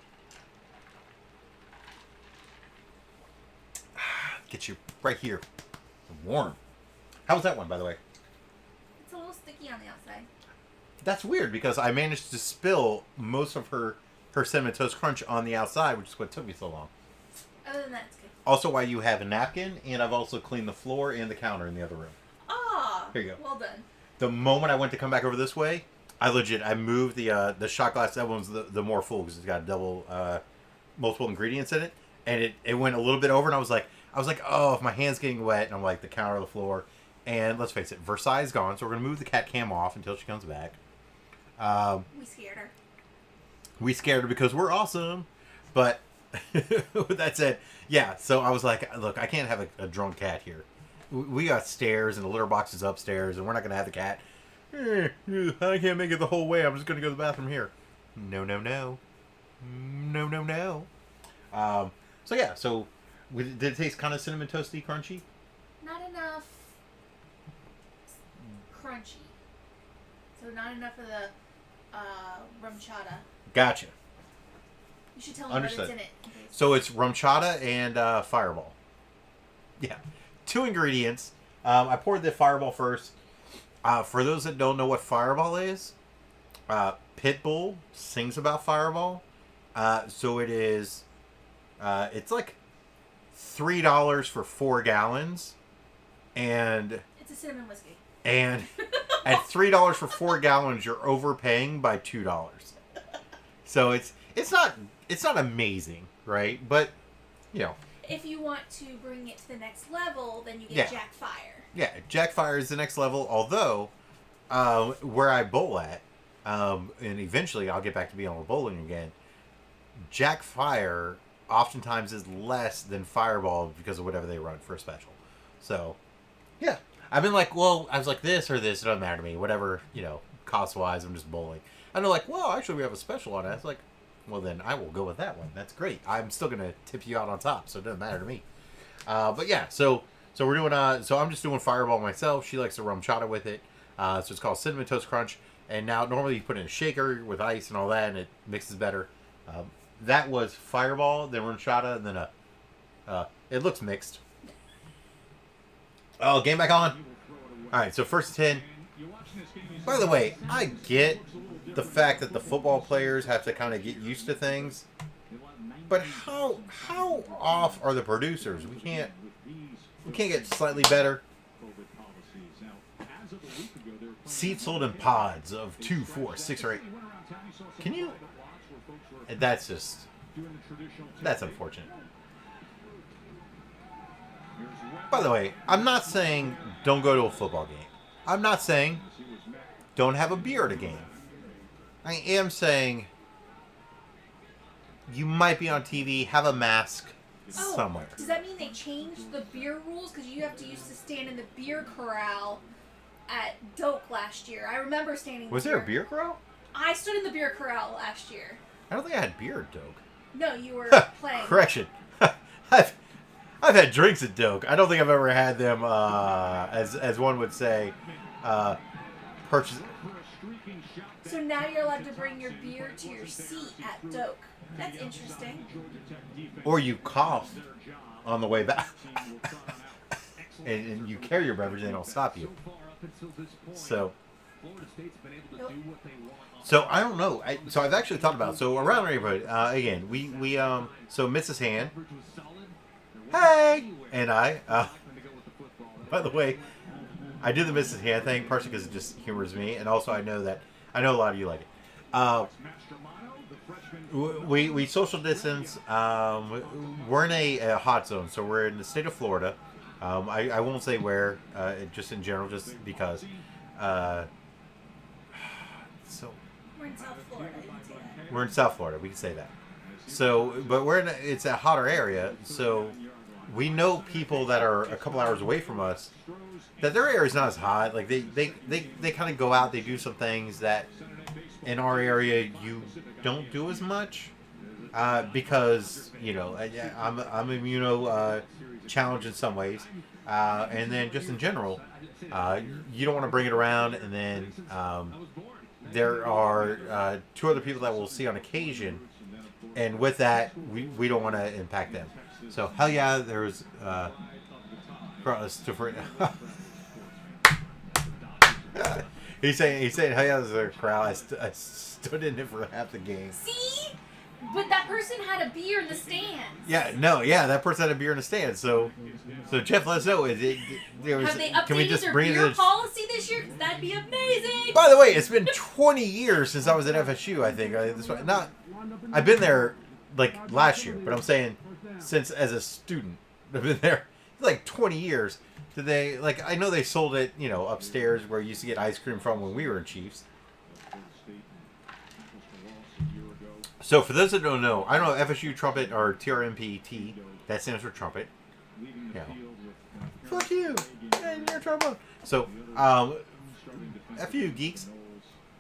Get you right here. Warm. How was that one, by the way? It's a little sticky on the outside. That's weird because I managed to spill most of her Cinnamon Toast Crunch on the outside, which is what took me so long. Other than that, it's good. Also, why you have a napkin, and I've also cleaned the floor and the counter in the other room. Ah, Here you go. Well done. The moment I went to come back over this way, I moved the shot glass. That one's the more full because it's got double multiple ingredients in it, and it went a little bit over, and I was like, oh, if my hand's getting wet, and I'm like the counter, the floor, and let's face it, Versailles is gone, so we're gonna move the cat cam off until she comes back. We scared her. We scared her because we're awesome, but with that said, yeah. So I was like, look, I can't have a drunk cat here. We got stairs and the litter box is upstairs, and we're not gonna have the cat. I can't make it the whole way. I'm just gonna go to the bathroom here. No. So yeah. So did it taste kind of cinnamon toasty, crunchy? Not enough crunchy. So not enough of the rum chata. Gotcha. You should tell me Understood. what it's in it. So it's rum chata and Fireball. Yeah. 2 ingredients. I poured the Fireball first. For those that don't know what Fireball is, Pitbull sings about Fireball. So it is, it's like $3 for 4 gallons. And It's a cinnamon whiskey. And at $3 for 4 gallons, you're overpaying by $2. So it's not amazing, right? But you know, if you want to bring it to the next level, then you get Yeah. Jack Fire. yeah, Jack Fire is the next level. Although, where I bowl at, and eventually I'll get back to being able to bowling again. Jack Fire oftentimes is less than Fireball because of whatever they run for a special. So, yeah. I've been like, well, I was like, this or this, it doesn't matter to me. Whatever, cost-wise, I'm just bowling. And they're like, well, actually, we have a special on it. It's like, well, then I will go with that one. That's great. I'm still going to tip you out on top, so it doesn't matter to me. But yeah, so we're doing, so I'm just doing Fireball myself. She likes the rum chata with it. So it's called Cinnamon Toast Crunch. And now, normally you put in a shaker with ice and all that, and it mixes better. That was Fireball, then rum chata, and then it looks mixed. Oh, game back on. All right, so first 10. By the way, I get the fact that the football players have to kind of get used to things, but how off are the producers? We can't get slightly better. Seats sold in pods of 2, 4, 6, or 8. Can you? That's unfortunate. By the way, I'm not saying don't go to a football game. I'm not saying don't have a beer at a game. I am saying you might be on TV, have a mask somewhere. Does that mean they changed the beer rules? Because you have to used to stand in the beer corral at Doak last year. I remember standing. Was there a beer corral? I stood in the beer corral last year. I don't think I had beer at Doak. No, you were playing. Correction. I've had drinks at Doak. I don't think I've ever had them, as one would say, purchase. So now you're allowed to bring your beer to your seat at Doak. That's interesting. Or you cough on the way back. and you carry your beverage and they don't stop you. So I don't know. So I've actually thought about it. So around our neighborhood, again, we so Mrs. Han, hey, and I, by the way, I do the Mrs. Han thing partially because it just humors me, and also I know a lot of you like it. We social distance. We're in a hot zone, so we're in the state of Florida. I won't say where, just in general, just because. So We're in South Florida. You can say that. we're in South Florida. We can say that. So, but it's a hotter area. So, we know people that are a couple hours away from us that their area is not as hot. Like they kind of go out, they do some things that in our area you don't do as much because I'm immuno challenged in some ways, and then just in general, you don't want to bring it around, and then there are 2 other people that we'll see on occasion, and with that we don't want to impact them. So hell yeah, there's different. He's saying hell yeah, there's a crowd. I stood in it for half the game. See? But that person had a beer in the stands. Yeah, that person had a beer in the stands. So Jeff, let us know. Have they updated can we just their bring beer policy this year? 'Cause that'd be amazing. By the way, it's been 20 years since I was at FSU. I think I've been there like last year, but I'm saying since as a student, I've been there like 20 years. Did they I know they sold it, upstairs where you used to get ice cream from when we were in Chiefs. So for those that don't know, I don't know FSU trumpet or TRMPT. That stands for trumpet. Fuck you, hey, you're trombone. So FU geeks.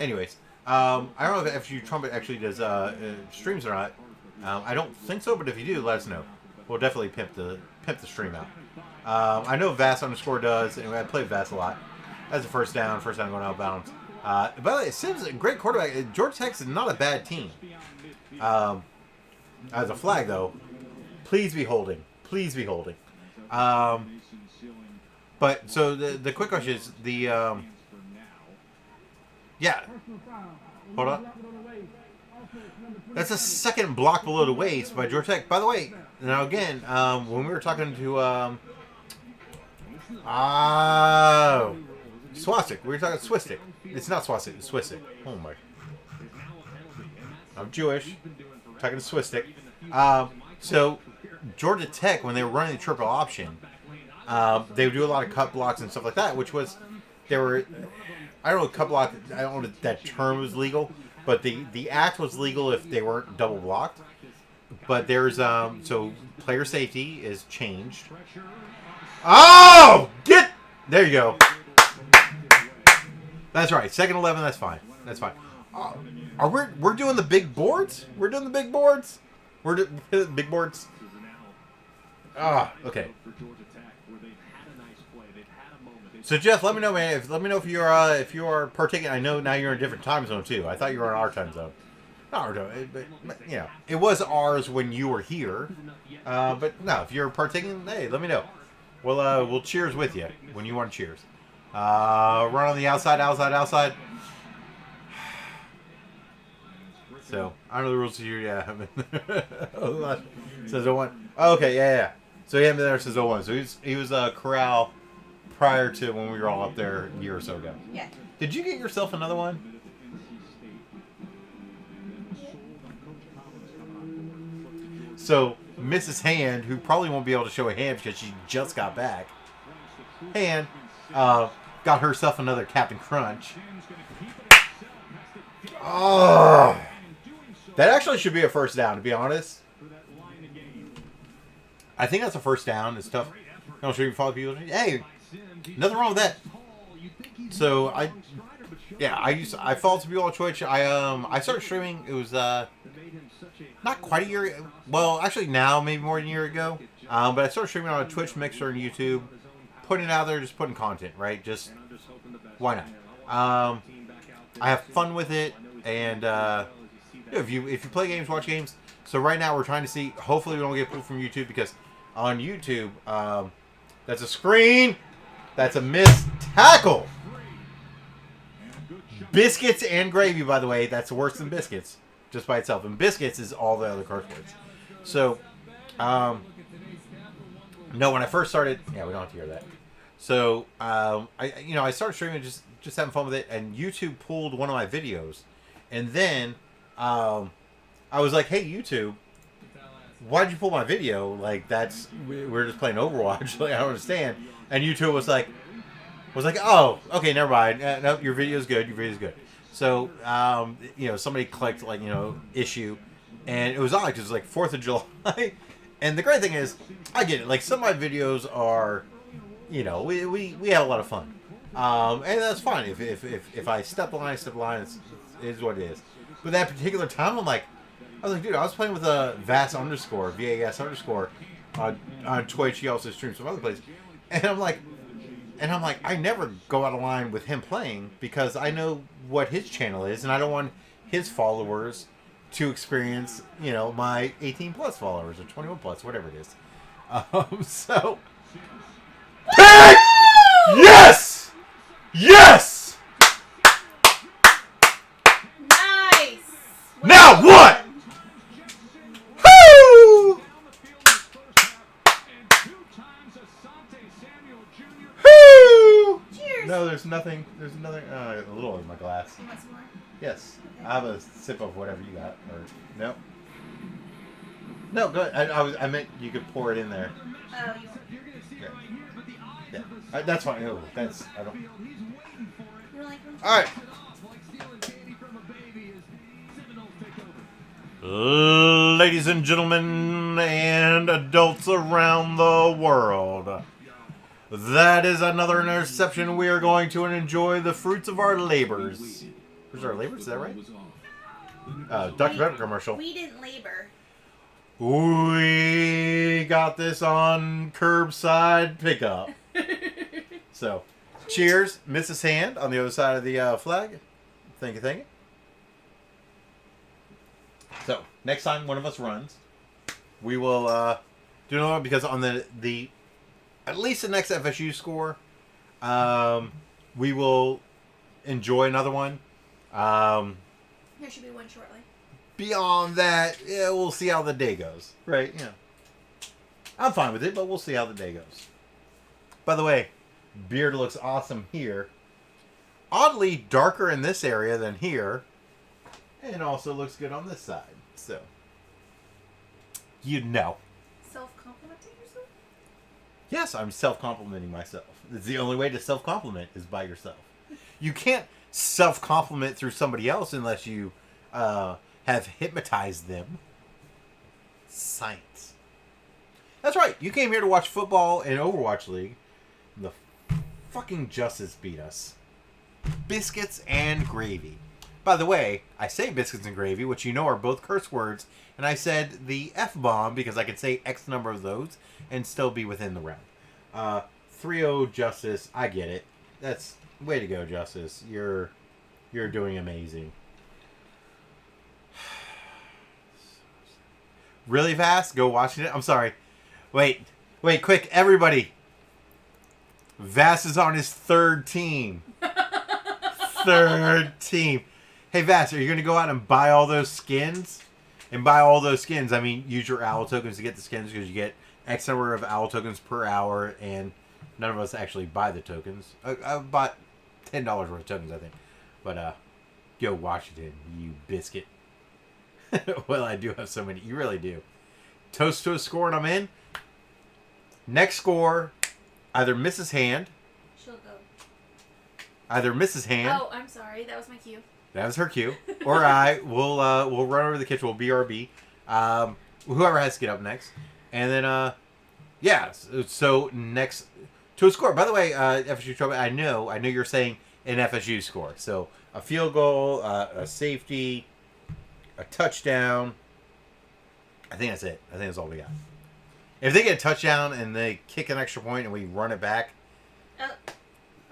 Anyways, I don't know if FSU trumpet actually does streams or not. I don't think so, but if you do, let us know. We'll definitely pimp the stream out. I know Vass_ does, and I play Vass a lot. That's the first down going out of bounds. By the way, Sims is a great quarterback. Georgia Tech is not a bad team. As a flag, though, please be holding. Please be holding. But so the quick question is yeah. Hold on. That's a second block below the waist by Georgia Tech. By the way, now again, when we were talking to Swastik, we were talking Swistik. It's not Swastik, it's Swistik. Oh my. I'm Jewish. Talking to Swistik. So Georgia Tech, when they were running the triple option, they would do a lot of cut blocks and stuff like that, which was I don't know, cut block. I don't know if that term was legal, but the act was legal if they weren't double blocked. But there's so player safety is changed. Oh, there you go. That's right. Second 11. That's fine. That's fine. We're doing the big boards? We're doing the big boards? We're doing big boards? Okay. So Jeff, let me know, man. Let me know if you are partaking. I know now you're in a different time zone too. I thought you were in our time zone. Not our time, but it was ours when you were here. But no, if you're partaking, hey, let me know. We'll cheers with you when you want to cheers. Run on the outside. So I don't know the rules here. Yeah, says 01. Oh, okay, yeah. So he had me there says 01. So he was corral prior to when we were all up there a year or so ago. Yeah. Did you get yourself another one? So Mrs. Hand, who probably won't be able to show a hand because she just got back, Hand got herself another Captain Crunch. Oh, that actually should be a first down, to be honest. I think that's a first down. It's tough. Don't show you follow people. Hey, nothing wrong with that. So I followed some people on Twitch. I started streaming. It was not quite a year. Well, actually now maybe more than a year ago. But I started streaming on Twitch, Mixer, and YouTube, putting it out there, just putting content, right? Just why not? I have fun with it, and if you play games, watch games. So right now we're trying to see. Hopefully we don't get pulled from YouTube because on YouTube, that's a screen. That's a missed tackle. Biscuits and gravy, by the way. That's worse than biscuits, just by itself. And biscuits is all the other curse words. So, no, when I first started, yeah, we don't have to hear that. So, I started streaming, just having fun with it, and YouTube pulled one of my videos, and then, I was like, hey, YouTube, why'd you pull my video? Like, we're just playing Overwatch. Like, I don't understand. And YouTube was like, oh, okay, never mind. No, your video's good. So, somebody clicked, issue. And it was odd because it was like 4th of July. And the great thing is, I get it. Like, some of my videos are, you know, we have a lot of fun. And that's fine. If I step the line, it is what it is. But that particular time, I was like, dude, I was playing with a VAS underscore on Twitch. He also streams some other places. And I'm like, I never go out of line with him playing because I know what his channel is, and I don't want his followers to experience, you know, my 18 plus followers or 21 plus, whatever it is. So, pick! Yes! Yes! Nice! Now what? Woo! Woo! Cheers! No, there's nothing. There's nothing. A little in my glass. You want some more? Yes. I have a sip of whatever you got. Or no. No, go ahead. I meant you could pour it in there. Oh, you want... Yeah. That's fine. No, that's I don't. You don't like them? All right. Ladies and gentlemen, and adults around the world, that is another interception. We are going to enjoy the fruits of our labors. Fruits of our labors? Is that right? Dr. Pepper commercial. We didn't labor. We got this on curbside pickup. So, cheers, Mrs. Hand on the other side of the flag. Thank you, thank you. So, next time one of us runs, we will do another one because on the at least the next FSU score, we will enjoy another one. There should be one shortly. Beyond that, yeah, we'll see how the day goes. Right, yeah. I'm fine with it, but we'll see how the day goes. By the way, beard looks awesome here. Oddly darker in this area than here. And also looks good on this side. So, you know. Self-complimenting yourself? Yes, I'm self-complimenting myself. It's the only way to self-compliment is by yourself. You can't self-compliment through somebody else unless you have hypnotized them. Science. That's right. You came here to watch football in Overwatch League. The fucking Justice beat us. Biscuits and gravy. By the way, I say biscuits and gravy, which you know are both curse words, and I said the F-bomb because I could say X number of those and still be within the round. 3-0 Justice, I get it. That's way to go, Justice. You're doing amazing. Really fast? Go watching it? I'm sorry. Wait, quick, everybody. Vass is on his third team. Third team. Hey, Vass, are you going to go out and buy all those skins? And by all those skins, I mean use your owl tokens to get the skins because you get X number of owl tokens per hour, and none of us actually buy the tokens. I bought $10 worth of tokens, I think. But, go Washington, you biscuit. Well, I do have so many. You really do. Toast to a score, and I'm in. Next score, either Mrs. Hand. She'll go. Either Mrs. Hand. Oh, I'm sorry. That was my cue. That was her cue. Or I will run over to the kitchen. We'll BRB. Whoever has to get up next. And then, yeah. So next to a score. By the way, FSU Trouble, I know you're saying an FSU score. So a field goal, a safety, a touchdown. I think that's it. I think that's all we got. If they get a touchdown and they kick an extra point and we run it back,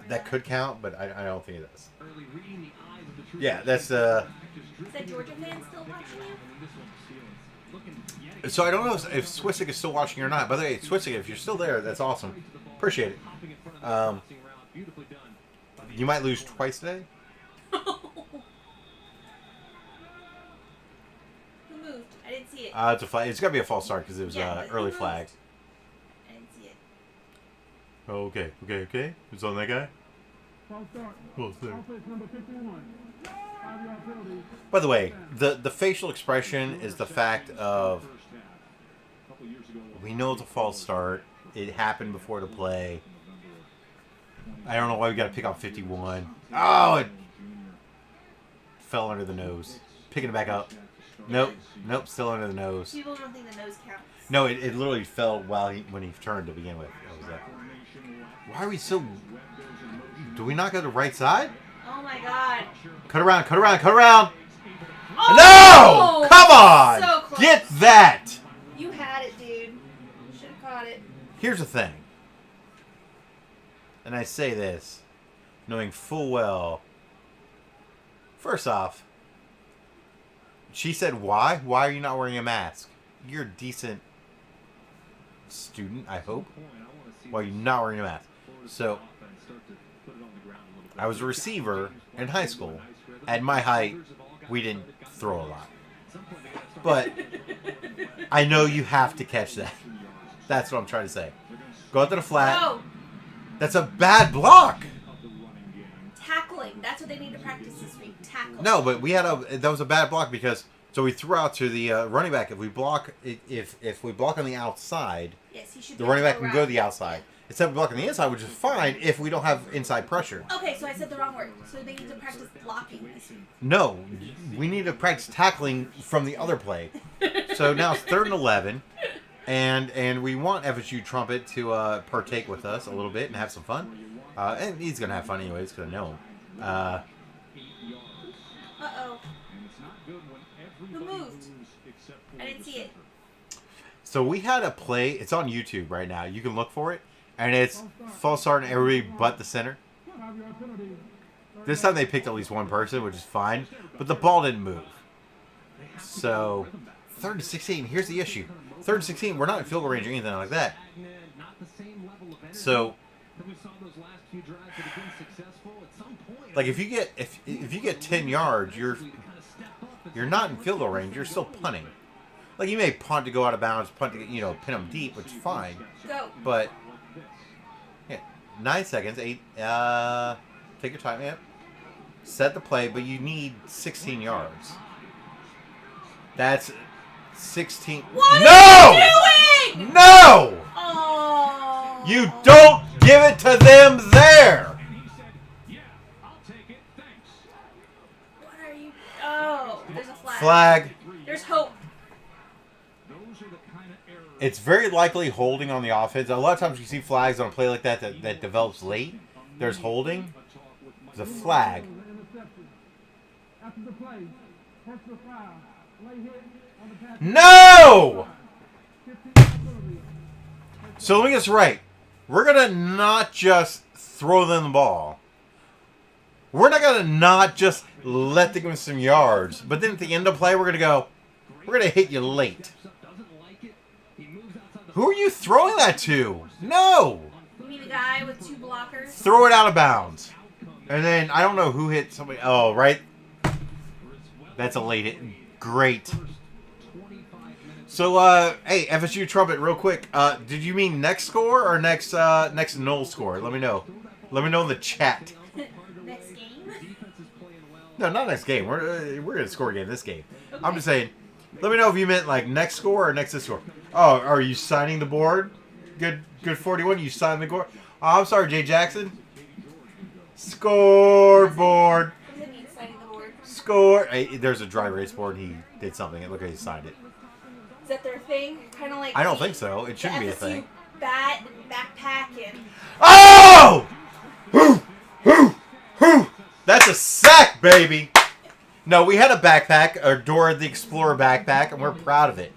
that could count, but I don't think it does. Yeah, that's Is that Georgia fan still watching you? So I don't know if Swissick is still watching or not. By the way, Swissick, if you're still there, that's awesome. Appreciate it. You might lose twice today. Who moved? I didn't see it. It's a flag. It's got to be a false start because it was Yeah, early who flag. moved? I didn't see it. Oh, okay. It's on that guy. False start. False start. Offense number 51. 5-yard penalty. By the way, the facial expression is the fact of we know it's a false start. It happened before the play. I don't know why we got to pick off 51. Oh, it fell under the nose. Picking it back up. Nope, still under the nose. People don't think the nose counts. No, it literally fell when he turned to begin with. That was that. Why are we so... Do we not go to the right side? Oh my god. Cut around, cut around, cut around! Oh! No! Come on! So close. Get that! You had it, dude. Should have caught it. Here's the thing. And I say this, knowing full well... First off, she said, why? Why are you not wearing a mask? You're a decent student, I hope. Why are you not wearing a mask? So, I was a receiver in high school. At my height, we didn't throw a lot. But, I know you have to catch that. That's what I'm trying to say. Go out to the flat. No! That's a bad block! Tackling. That's what they need to practice this week. Tackle. No, but that was a bad block because so we threw out to the running back. If we block on the outside, yes, he should the running back can go to the outside. Instead of blocking the inside, which is fine if we don't have inside pressure. Okay, so I said the wrong word. So they need to practice blocking this week. No, we need to practice tackling from the other play. So now it's 3rd and 11, and we want FSU Trumpet to partake with us a little bit and have some fun. And he's gonna have fun anyway. He's gonna know him. Uh-oh. Who moved? I didn't see it. So we had a play. It's on YouTube right now. You can look for it. And it's false start and everybody but the center. This time they picked at least one person, which is fine. But the ball didn't move. So, 3rd and 16. Here's the issue. 3rd and 16. We're not in field goal range or anything like that. So, like if you get 10 yards, you're not in field goal range. You're still punting. Like you may punt to go out of bounds, punt to pin them deep, which is fine. Go. But yeah, 9 seconds. 8. Take your time, man. Set the play, but you need 16 yards. That's 16. What no! are you doing? No! Oh. You don't give it to them there. What are you? Oh, there's a flag. Flag. There's hope. It's very likely holding on the offense. A lot of times you see flags on a play like that develops late. There's holding. There's a flag. No! So let me get this right. We're going to not just throw them the ball. We're not going to not just let them give some yards. But then at the end of play, we're going to hit you late. Who are you throwing that to? No! You mean the guy with 2 blockers? Throw it out of bounds. And then, I don't know who hit somebody. Oh, right? That's a late hit. Great. So, hey, FSU Trumpet, real quick. Did you mean next score or next null score? Let me know. Let me know in the chat. Next game? No, not next game. We're gonna score a game this game. Okay. I'm just saying. Let me know if you meant like next score or next this score. Oh, are you signing the board? Good 41. You signed the board. Oh, I'm sorry, Jay Jackson. Scoreboard. What does it mean, signing the board? Score. Hey, there's a dry erase board. He did something. Look how he signed it. Is that their thing? Kind of like. I don't think so. It shouldn't be a thing. Bat and backpack and. Oh! That's a sack, baby. No, we had a backpack, a Dora the Explorer backpack, and we're proud of it.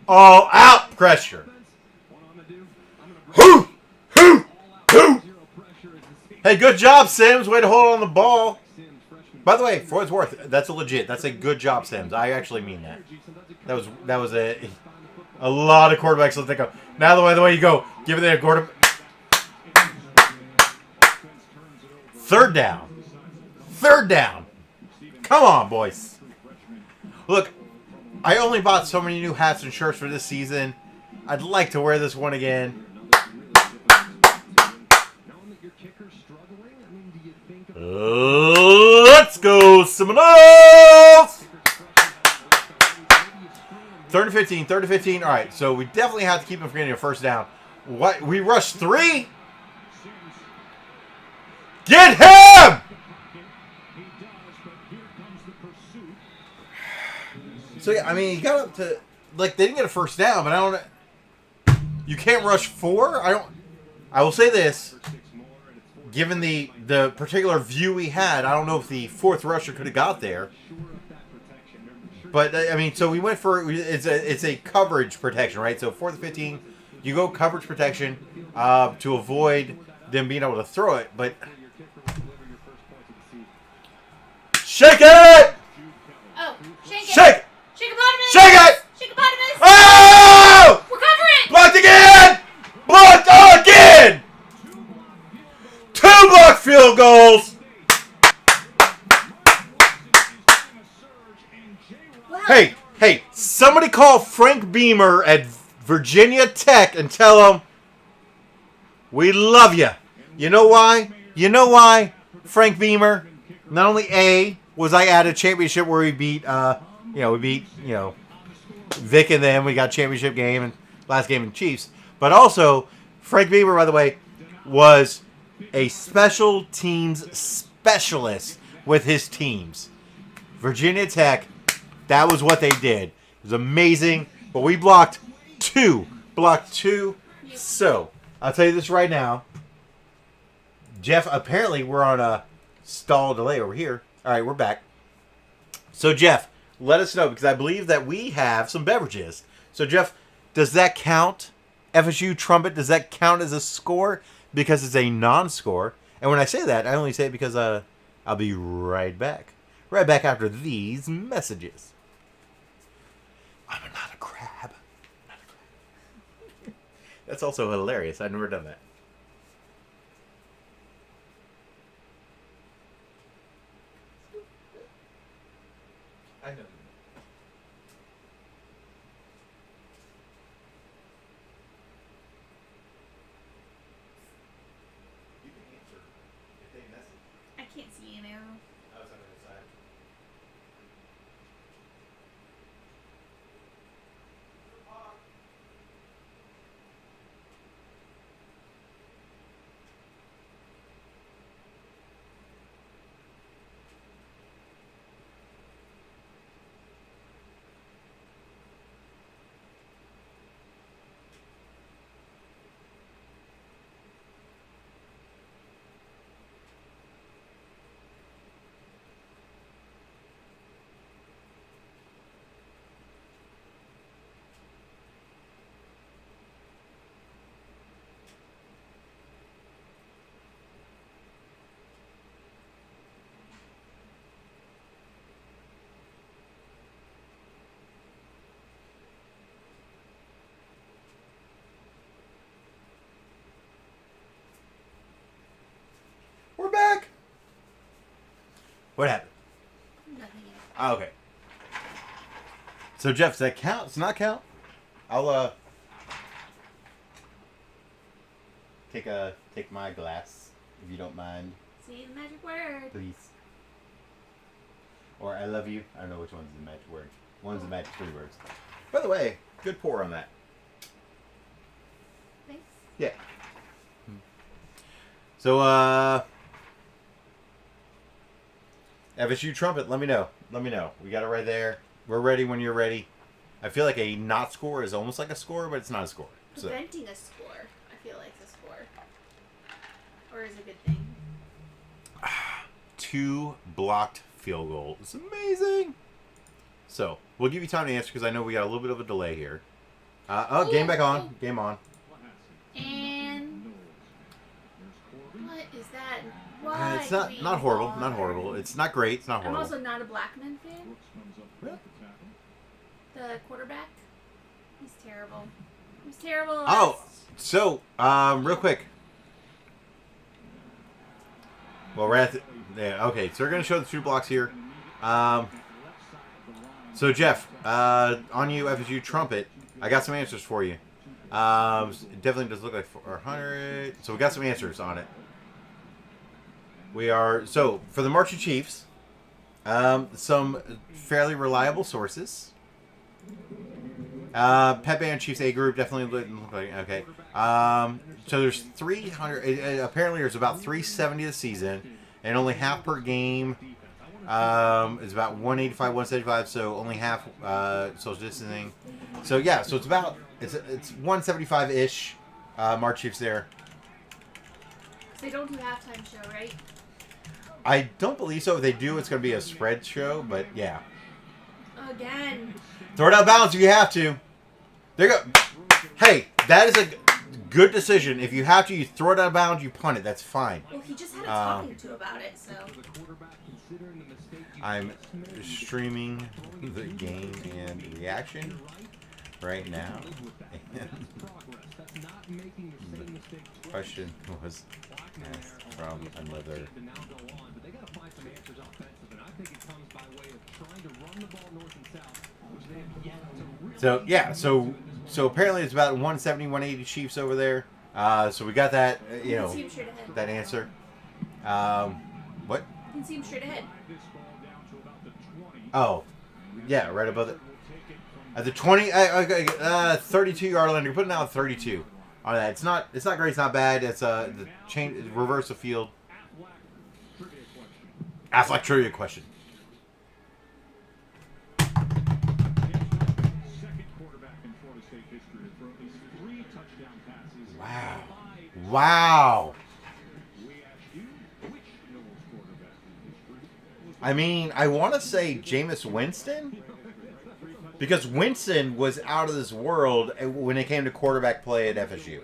All out pressure. Hey, good job, Sims. Way to hold on the ball. By the way, for what it's worth, that's a legit. That's a good job, Sims. I actually mean that. That was a lot of quarterbacks will think of. Now the way you go, give it there, Gordon. 3rd down. 3rd down. Come on, boys. Look, I only bought so many new hats and shirts for this season. I'd like to wear this one again. Let's go, Seminoles! 3rd and 15, 3rd and 15. All right, so we definitely have to keep them from getting a 1st down. What? We rushed 3? Get him! So yeah, I mean, he got up to like they didn't get a first down, but I don't. You can't rush 4. I will say this. Given the particular view we had, I don't know if the 4th rusher could have got there. But I mean, so we went for it's a coverage protection, right? So 4th and 15, you go coverage protection to avoid them being able to throw it. But shake it! Oh, shake it! Shake! Shake-a-potamus! Shake it! Shake-a-potamus! Oh! Recover it! Blocked again! Blocked again! 2 blocked field goals! Wow. Hey, somebody call Frank Beamer at Virginia Tech and tell him we love you. You know why? Frank Beamer, not only was I at a championship where we beat Vic and them, we got championship game and last game in Chiefs, but also Frank Beamer, by the way, was a special teams specialist with his teams. Virginia Tech, that was what they did. It was amazing, but we blocked 2. So, I'll tell you this right now. Jeff, apparently we're on a stall delay over here. All right, we're back. So, Jeff, let us know, because I believe that we have some beverages. So, Jeff, does that count? FSU Trumpet, does that count as a score? Because it's a non-score. And when I say that, I only say it because I'll be right back. Right back after these messages. I'm not a crab. That's also hilarious. I've never done that. I know. You can answer if they message. I can't see you now. I was on the other side. We're back. What happened? Nothing yet. Oh, okay. So Jeff, does that count? Does it not count? I'll take my glass if you don't mind, Say the magic word. please. Or I love you. I don't know which one's the magic word. One's the magic 3 words. By the way, good pour on that. Thanks. Yeah. So FSU Trumpet, let me know. We got it right there. We're ready when you're ready. I feel like a not score is almost like a score, but it's not a score. So Preventing a score, I feel like is a score. Or is a good thing. 2 blocked field goals. It's amazing. So we'll give you time to answer because I know we got a little bit of a delay here. Game back on. Game on. And what is that? Why? It's not horrible. Not horrible. It's not great. It's not I'm horrible. also not a Blackman fan. Really? The quarterback. He's terrible. He was terrible. Oh, so real quick. Well, we're at yeah. Okay, so we're gonna show the 2 blocks here. So Jeff, on you FSU Trumpet, I got some answers for you. It definitely does look like 400. So we got some answers on it. We are so for the Marching Chiefs. Some fairly reliable sources. Pep Band Chiefs A group definitely look like okay. So there's 300. Apparently there's about 370 this season, and only half per game. It's about 185, 175, so only half social distancing. So yeah, so it's about it's 175 ish. March Chiefs there. They don't do halftime show, right? I don't believe so. If they do, it's going to be a spread show. But yeah, Again. throw it out of bounds if you have to. There you go. Hey, that is a good decision. If you have to, you throw it out of bounds. You punt it. That's fine. Well, he just had a talking to about it, so. I'm streaming the game and reaction right now. And the question was asked from another. So yeah, so apparently it's about 170, 180 Chiefs over there. So we got that, you know, that answer. What? You can see him straight ahead. Oh, yeah, right above it. At the 20, 32-yard line. You're putting out 32 on that. It's not great. It's not bad. It's the change, reverse the field. Affleck trivia question. Wow. Wow. I mean, I want to say Jameis Winston, because Winston was out of this world when it came to quarterback play at FSU,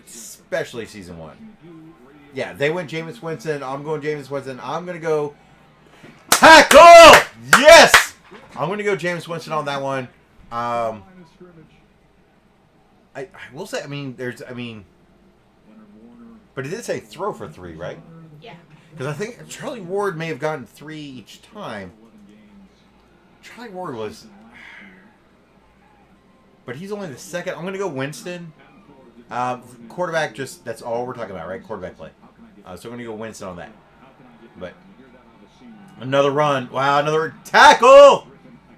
especially season 1. Yeah, they went Jameis Winston. I'm going Jameis Winston. I'm going to go tackle! Yes! I'm going to go Jameis Winston on that one. I will say, but it did say throw for 3, right? Yeah. Because I think Charlie Ward may have gotten 3 each time. Charlie Ward was... But he's only the second. I'm going to go Winston. Quarterback, just... That's all we're talking about, right? Quarterback play. So I'm going to go Winston on that. But... Another run. Wow, another tackle!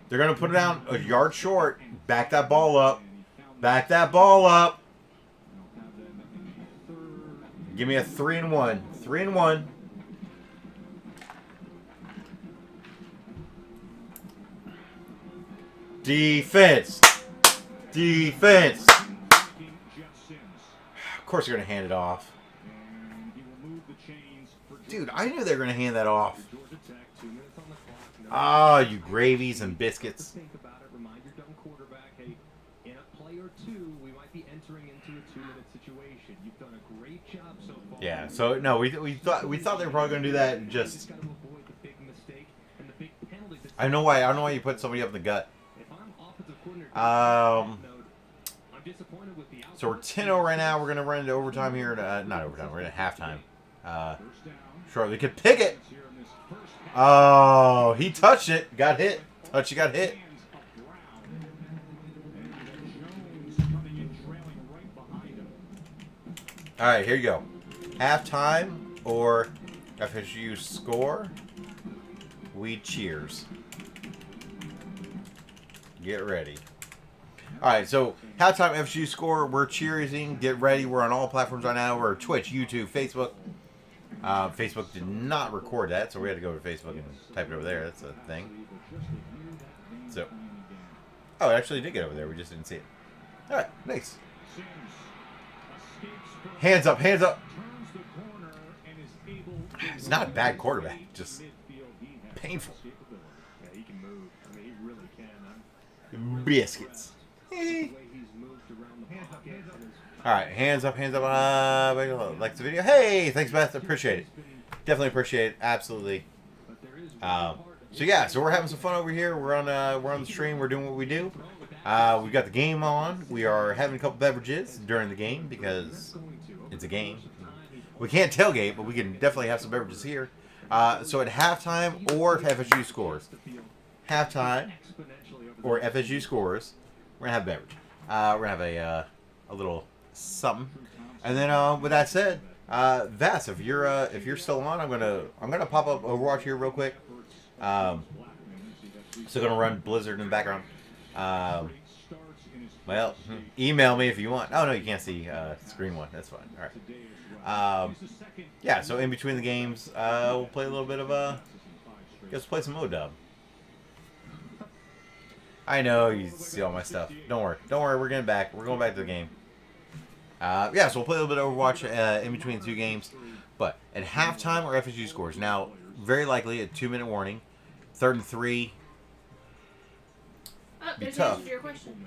They're going to put it down a yard short. Back that ball up. Back that ball up. Give me a 3-and-1. 3-and-1. Defense. Defense. Of course you're going to hand it off. Dude, I knew they were going to hand that off. Ah, you gravies and biscuits. Yeah, so no, we thought they were probably going to do that and just... I don't know why you put somebody up in the gut. So we're 10-0 right now. We're going to run into overtime here. Not overtime. We're in halftime. Shortly. Could pick it. Oh, he touched it. Got hit. Touchy got hit. All right, here you go. Halftime or FSU score. We cheers. Get ready. All right, so halftime FSU score. We're cheersing. Get ready. We're on all platforms right now. We're Twitch, YouTube, Facebook. Facebook did not record that, so we had to go to Facebook and type it over there. That's a thing. So, oh, it actually did get over there. We just didn't see it. All right, nice. Hands up, hands up. It's not a bad quarterback, just painful. Biscuits. All right, hands up, hands up. Like the video. Hey, thanks, Beth. Appreciate it. Definitely appreciate it. Absolutely. So yeah, so we're having some fun over here. We're on the stream. We're doing what we do. We've got the game on. We are having a couple beverages during the game because it's a game. We can't tailgate, but we can definitely have some beverages here. So at halftime or if FSU scores, halftime or FSU scores, we're gonna have a beverage. We're gonna have a little something. And then with that said, Vass, if you're still on, I'm gonna pop up Overwatch here real quick. Still gonna run Blizzard in the background. Well, email me if you want. Oh no, you can't see screen one. That's fine. All right. Yeah. So in between the games, we'll play a little bit of Let's play some O-Dub. I know you see all my stuff. Don't worry. Don't worry. We're getting back. We're going back to the game. Yeah, so we'll play a little bit of Overwatch in between the two games. But at halftime, our FSU scores. Now, very likely a 2-minute warning. 3rd and 3. Oh, there's the tough. answer to your question.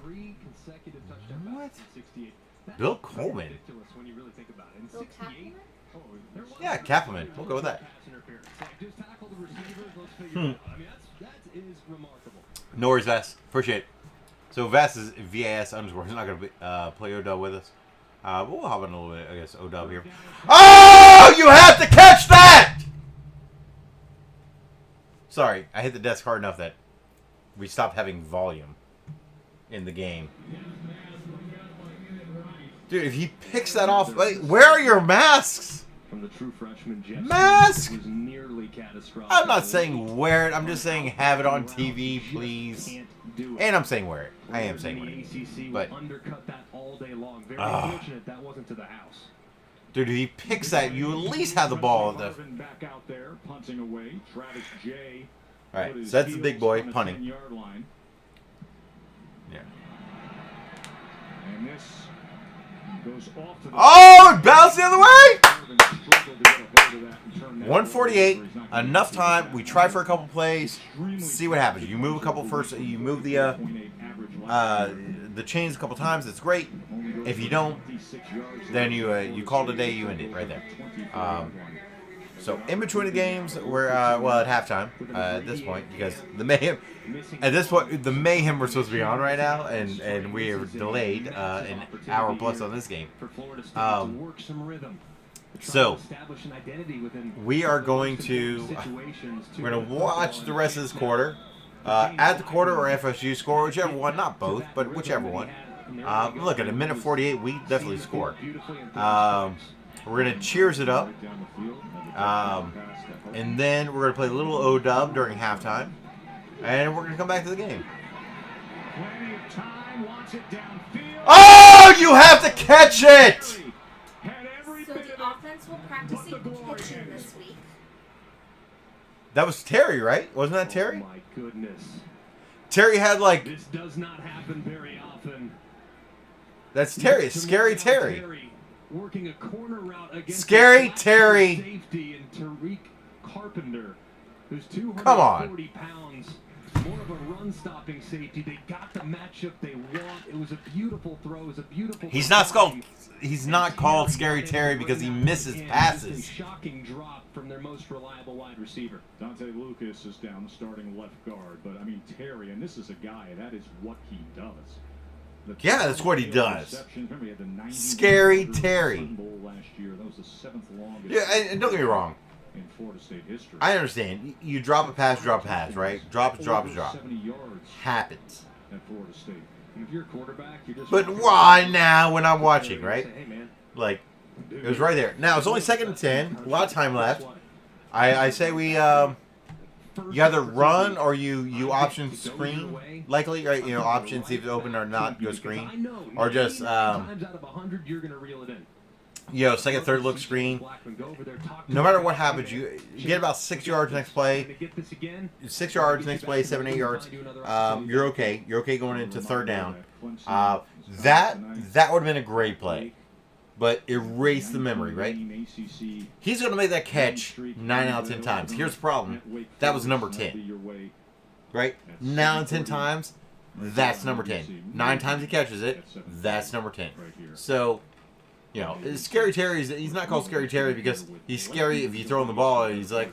3 consecutive touchdown What? passes in 68. That's Bill Coleman. ridiculous when you really think about it. In Bill 68, there was Yeah, Kappelman. We'll go with that. pass interference. Like, just tackle the receivers, let's figure it out. I mean, that is remarkable. No worries, Vess. Appreciate it. So Vess is VAS underscore. He's not going to play O-Dub with us. But we'll hop in a little bit, I guess, O-Dub here. Oh, you have to catch that! Sorry, I hit the desk hard enough that we stopped having volume in the game. Dude, if he picks that off, like, where are your masks? From the true freshman Jeff Mask! was nearly catastrophic. I'm not saying wear it. I'm just saying have it on TV, please. Can't do it. And I'm saying wear it. I am saying wear the it. ACC But- will undercut that all day long. Very Ah. fortunate that wasn't to the house. Dude, if he picks that, you at least have the ball. At the... Marvin back out there, punting away. Travis J. All right, so that's the big boy punting. 10-yard line. Yeah. And this goes off to the Oh, it bounced the other way! Marvin struggled to get a hold of that and turn that 148, over. He's not gonna enough get time. it. We try for a couple plays, Extremely see what happens. You move a couple first. You move the 4.8 average last year. the chains a couple times. It's great. Only goes If you for don't, 26 yards then you left. you call it a day. You end it right there. 24-yard line. So in between the games, we're well at halftime at this point because the Mayhem. At this point, the Mayhem we're supposed to be on right now, and we are delayed an hour plus on this game. For Florida State Um, to work some rhythm. so, Establish an identity within we are going to we're gonna watch the rest of this quarter. At the quarter or FSU score, whichever one, not both, but whichever one. Look, at a minute 48, we definitely score. We're gonna cheers it up, and then we're gonna play a little O-Dub during halftime, and we're gonna come back to the game. Plenty of time, wants it downfield. Oh, you have to catch it! Had every So bit the of it. offense will practicing pitching this week. That was Terry, right? Wasn't that Oh Terry? my goodness. Terry had like This does not happen very often. that's Terry, Scary Terry. Working a corner route against Scary the Terry. Safety and Tariq Carpenter, who's Come on. 240 pounds, more of a run-stopping safety. They got the matchup they want. It was a beautiful throw. It was a beautiful. He's not throw. called. He's not called Scary Terry because he misses And passes. just a shocking drop from their most reliable wide receiver. Dante Lucas is down starting left guard, but I mean Terry, and this is a guy that is what he does. The Yeah, that's what he does. reception, remember, he had the 91 Scary yarder Terry. Sun Bowl last year. That was the 7th longest Yeah, and don't get me wrong. in Florida State history. I understand. You drop a pass, right? Drop. Over 70 yards Happens. at Florida State. And if you're a quarterback, you're just. But why now when I'm watching, right? Say, hey, man, Like, it was right there. Now, it's only 2nd and 10. A lot of time left. I say we, you either run or you option screen. Likely, right? You know, option, see if it's open or not, go screen. Or just, times out of 100, you're going to reel it in. you know, second, third look screen. No matter what happens, you get about 6 yards next play. 6 yards next play, 7, 8 yards. You're okay. You're okay going into 3rd down. That would have been a great play. But erase the memory, right? He's going to make that catch 9 out of 10 times. Here's the problem. That was number 10. Right? 9 out of 10 times, that's number 10. 9 times he catches it, that's number 10. So, you know, Scary Terry, he's not called Scary Terry because he's scary if you throw him the ball. He's like,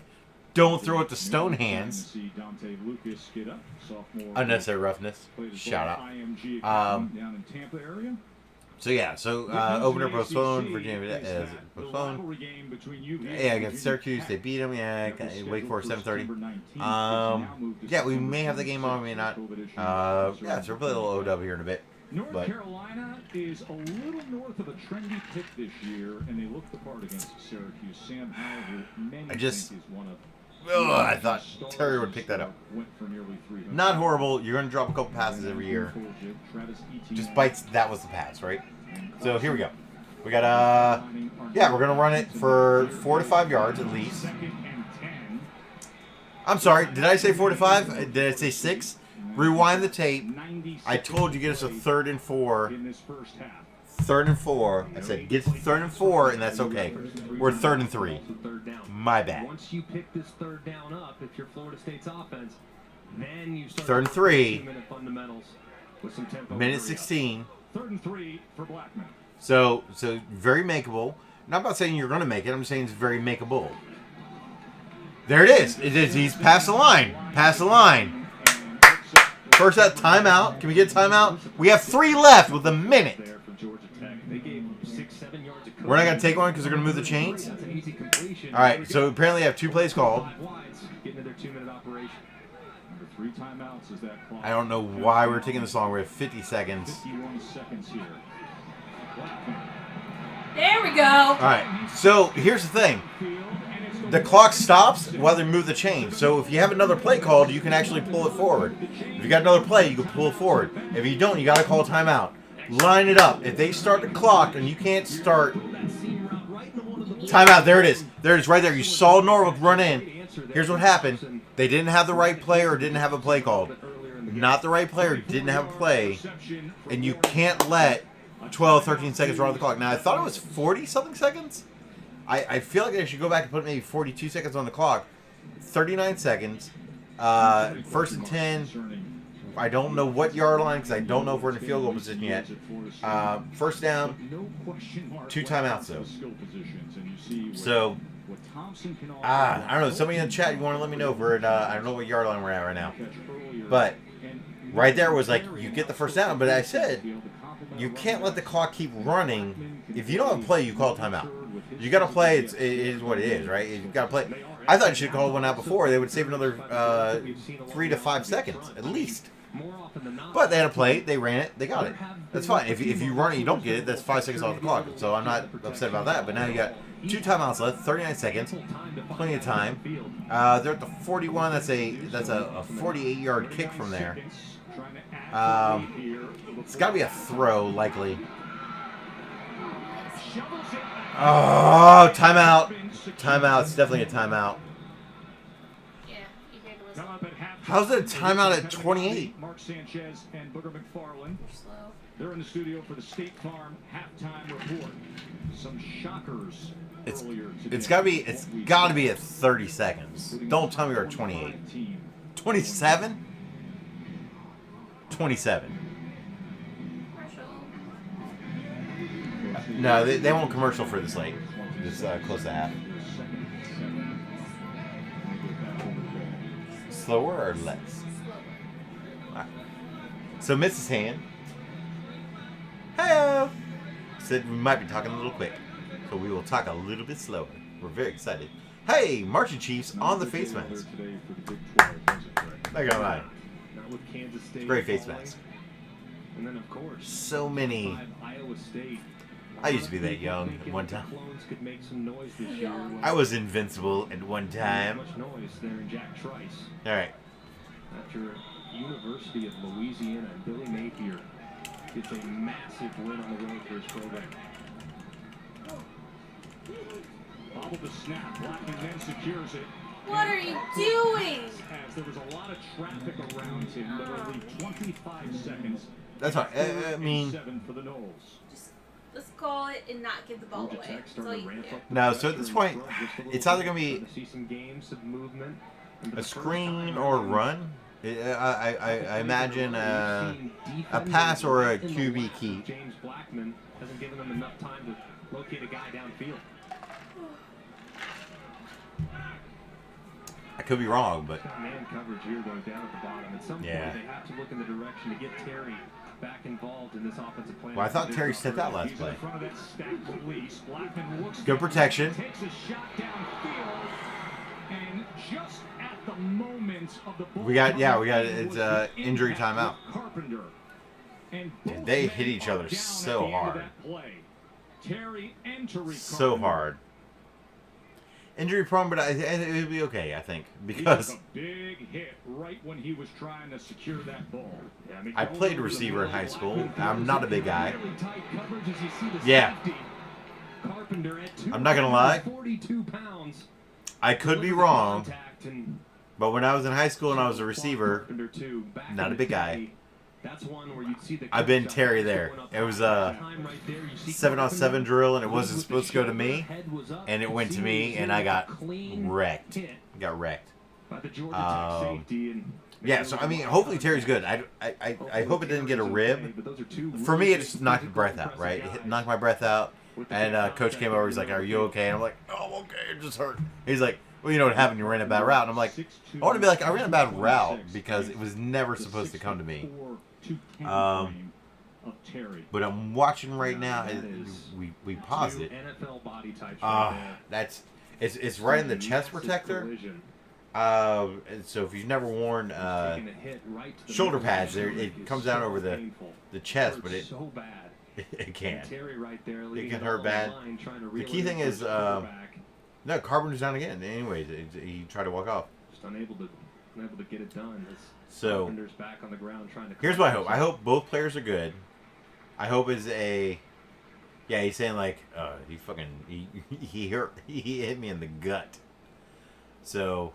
don't throw it to stone hands. Unnecessary roughness. Shout out. Down in Tampa area. So yeah, opener postponed. Virginia is postponed. Yeah, against Syracuse, they beat them. Yeah, Wake Forest 7:30. Yeah, we may have the game on, we may not. Yeah, so we'll play a little O-Dub here in a bit. North But Carolina is a little north of a trendy pick this year, and they look the part against Syracuse. Sam Howell, who many think is one of I thought Terry would pick that up. went for nearly 300. Not horrible. You're going to drop a couple passes every year. Just bites. That was the pass, right? So here we go. We got yeah, we're going to run it for 4 to 5 yards at least. I'm sorry. Did I say 4 to 5? Did I say 6? Rewind the tape. I told you get us a 3rd and 4. In this first half. 3rd and 4. I said get to 3rd and 4, and that's okay. We're 3rd and 3. My bad. Once you pick this 3rd down up, if you're Florida State's offense, then you start 3rd and 3. 2-minute fundamentals with some tempo. Minute 16. 3rd and 3 for Blackman. So very makeable. Not about saying you're going to make it. I'm saying it's very makeable. There it is. It is. He's past the line. Past the line. First out, timeout. Can we get a timeout? We have 3 left with a minute. There for Georgia Tech. They gave 6-7 yards of We're not going to take one because they're going to move the chains. That's an easy completion. All right, so apparently I have 2 plays called. 5 wides, getting into their 2-minute operation. Under 3 timeouts is that clock. I don't know why we're taking this long. We have 50 seconds. 51 seconds here. Blackman. There we go. All right, so here's the thing. The clock stops while they move the chain. So if you have another play called, you can actually pull it forward. If you got another play, you can pull it forward. If you don't, you got to call timeout. Line it up. If they start the clock and you can't start... Timeout. There it is. There it is right there. You saw Norfolk run in. Here's what happened. They didn't have the right play or didn't have a play called. Not the right player didn't have a play. And you can't let 12, 13 seconds run on the clock. Now, I thought it was 40-something seconds. I feel like I should go back and put maybe 42 seconds on the clock. 39 seconds. 1st and 10. I don't know what yard line because I don't know if we're in the field goal position yet. 1st down. 2 timeouts, though. So, I don't know. Somebody in the chat, you want to let me know if we're at, I don't know what yard line we're at right now. But right there was like, you get the 1st down. But I said, you can't let the clock keep running. If you don't have a play, you call timeout. You got to play. It is what it is, right? You got to play. I thought you should have called one out before. They would save another 3 to 5 seconds at least. But they had a play. They ran it. They got it. That's fine. If you run it, you don't get it. That's 5 seconds off the clock. So I'm not upset about that. But now you got 2 timeouts left. 39 seconds. Plenty of time. They're at the 41. That's a 48-yard kick from there. It's got to be a throw, likely. Oh, timeout. Timeout. It's definitely a timeout. Yeah, you hear the whistle. How's it a timeout at 28? Mark Sanchez and Booger McFarland. Slow. They're in the studio for the State Farm halftime report. Some shockers earlier today. It's got to be at 30 seconds. Don't tell me you're at 28. 27? 27. No, they won't commercial for this late. Just close to half. Slower or less? Right. So Mrs. Hand. Hey, said we might be talking a little quick. So we will talk a little bit slower. We're very excited. Hey, Marching Chiefs on the face mask. Not gonna lie. Great face mask. And then, of course, So many. Iowa State. I used to be that young at one time. Clones could make some noise this year. I was invincible at one time. Much noise there in Jack Trice. All right. After University of Louisiana, Billy Napier gets a massive win on the road for his program. Bobble the snap. Blackman then secures it. What are you doing? As there was a lot of traffic around him, literally 25 seconds. That's fine. I mean, 7 for the Knowles. Just let's call it and not give the ball Georgia away. Tech That's all starting you to can ramp do. up. no. So at this point, it's either gonna be See some games of movement. a screen or a run. I imagine a pass or a QB keep. James Blackman hasn't given them enough time to locate a guy downfield. I could be wrong, but Man coverage here going down at the bottom. At some point, Yeah. they have to look in the direction to get Terry back involved in this offensive plan. well, I thought Terry stepped out last He's in play. front of that stacked police. Blackman looks Good protection. takes a shot downfield, and just at the moment of the ball We got contact it's was the injury impact timeout. with Carpenter. And Dude, both they men hit each are other down so at the end of hard. that play. Terry and Tariq So Carpenter. hard. Injury prone, but it would be okay, I think, He took because a big hit right when he was trying to secure that ball. Yeah, I played receiver in high school. I'm not a big guy. Really tight coverage as you see the Yeah. safety. Carpenter at I'm not gonna lie. 42 pounds. I could be wrong. Contact, and But when I was in high school and I was a receiver, Carpenter, too, back not in a big the guy. day, That's one where you'd see the I've been coach Terry out there. going up It was high. a Time right there, you see 7-on-7 Carpenter drill, and it lead wasn't with the supposed to go to shoulder, me, head was up, and it you went could to see me, it and was I a got clean wrecked. hit Got wrecked. by the Georgia Tech safety, and Yeah, so I mean, hopefully Terry's good. I hope it didn't get a rib. For me, it just knocked my breath out, right? It knocked my breath out, and Coach came over. He's like, "Are you okay?" And I'm like, "Oh, I'm okay. It just hurt." He's like, "Well, you know what happened? You ran a bad route." And I'm like, "I want to be like, I ran a bad route because it was never supposed to come to me." But I'm watching right now. We paused it. It's right in the chest protector. And so if you've never worn shoulder pads, there it comes down over the chest, but it can. It can hurt bad. The key thing is no, Carpenter's down again. Anyways, he tried to walk off. Just unable to get it done. So Carpenter's back on the ground trying to. Here's what I hope. I hope both players are good. I hope is a. Yeah, he's saying like, he hit me in the gut. So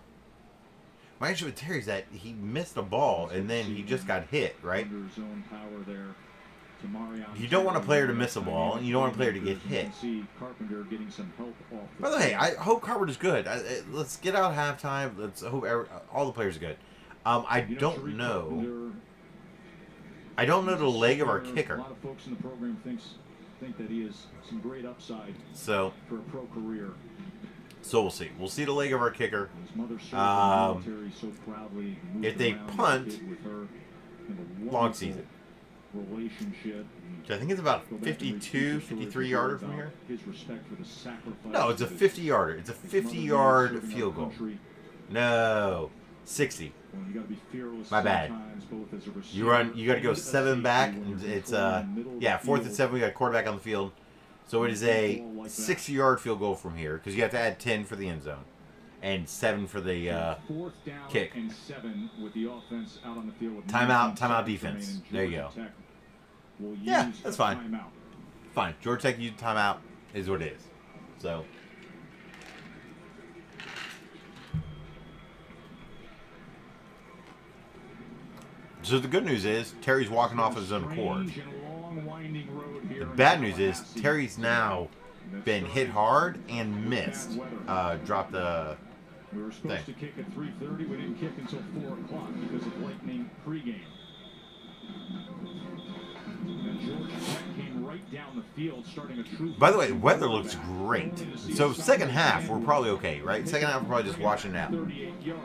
my issue with Terry is that he missed a ball and then he just got hit, right? You don't want a player to miss a ball, and you don't want a player to get hit. By the way, I hope Carpenter's good. Let's get out halftime. Let's hope all the players are good. I don't know. I don't know the leg of our kicker. A lot of folks in the program think that he has some great upside for a pro career. So we'll see. We'll see the leg of our kicker. His mother served in the military, so proudly moved If they around punt, with her. long season. Relationship. I think it's about 52, 53 yarder from here. His respect for the sacrifice. No, it's a 50 yarder. It's a 50-yard field goal. No, 60. My bad. You got to go 7 back, and it's 4th and 7. We got a quarterback on the field, so it is a 60-yard field goal from here because you have to add 10 for the end zone, and 7 for the kick. Timeout defense. There you go. Yeah, that's fine. Fine. Georgia Tech used timeout is what it is. So. So the good news is Terry's walking off his own accord. The bad news is Terry's now been hit hard and missed. Dropped the We were supposed to kick at 3:30. We didn't kick until 4 o'clock because of lightning pregame. And Georgia Tech came right down the field, starting a true. By the way, the weather looks great. So second half, we're probably okay, right? Second half, we're probably just watching it out. 38 yards.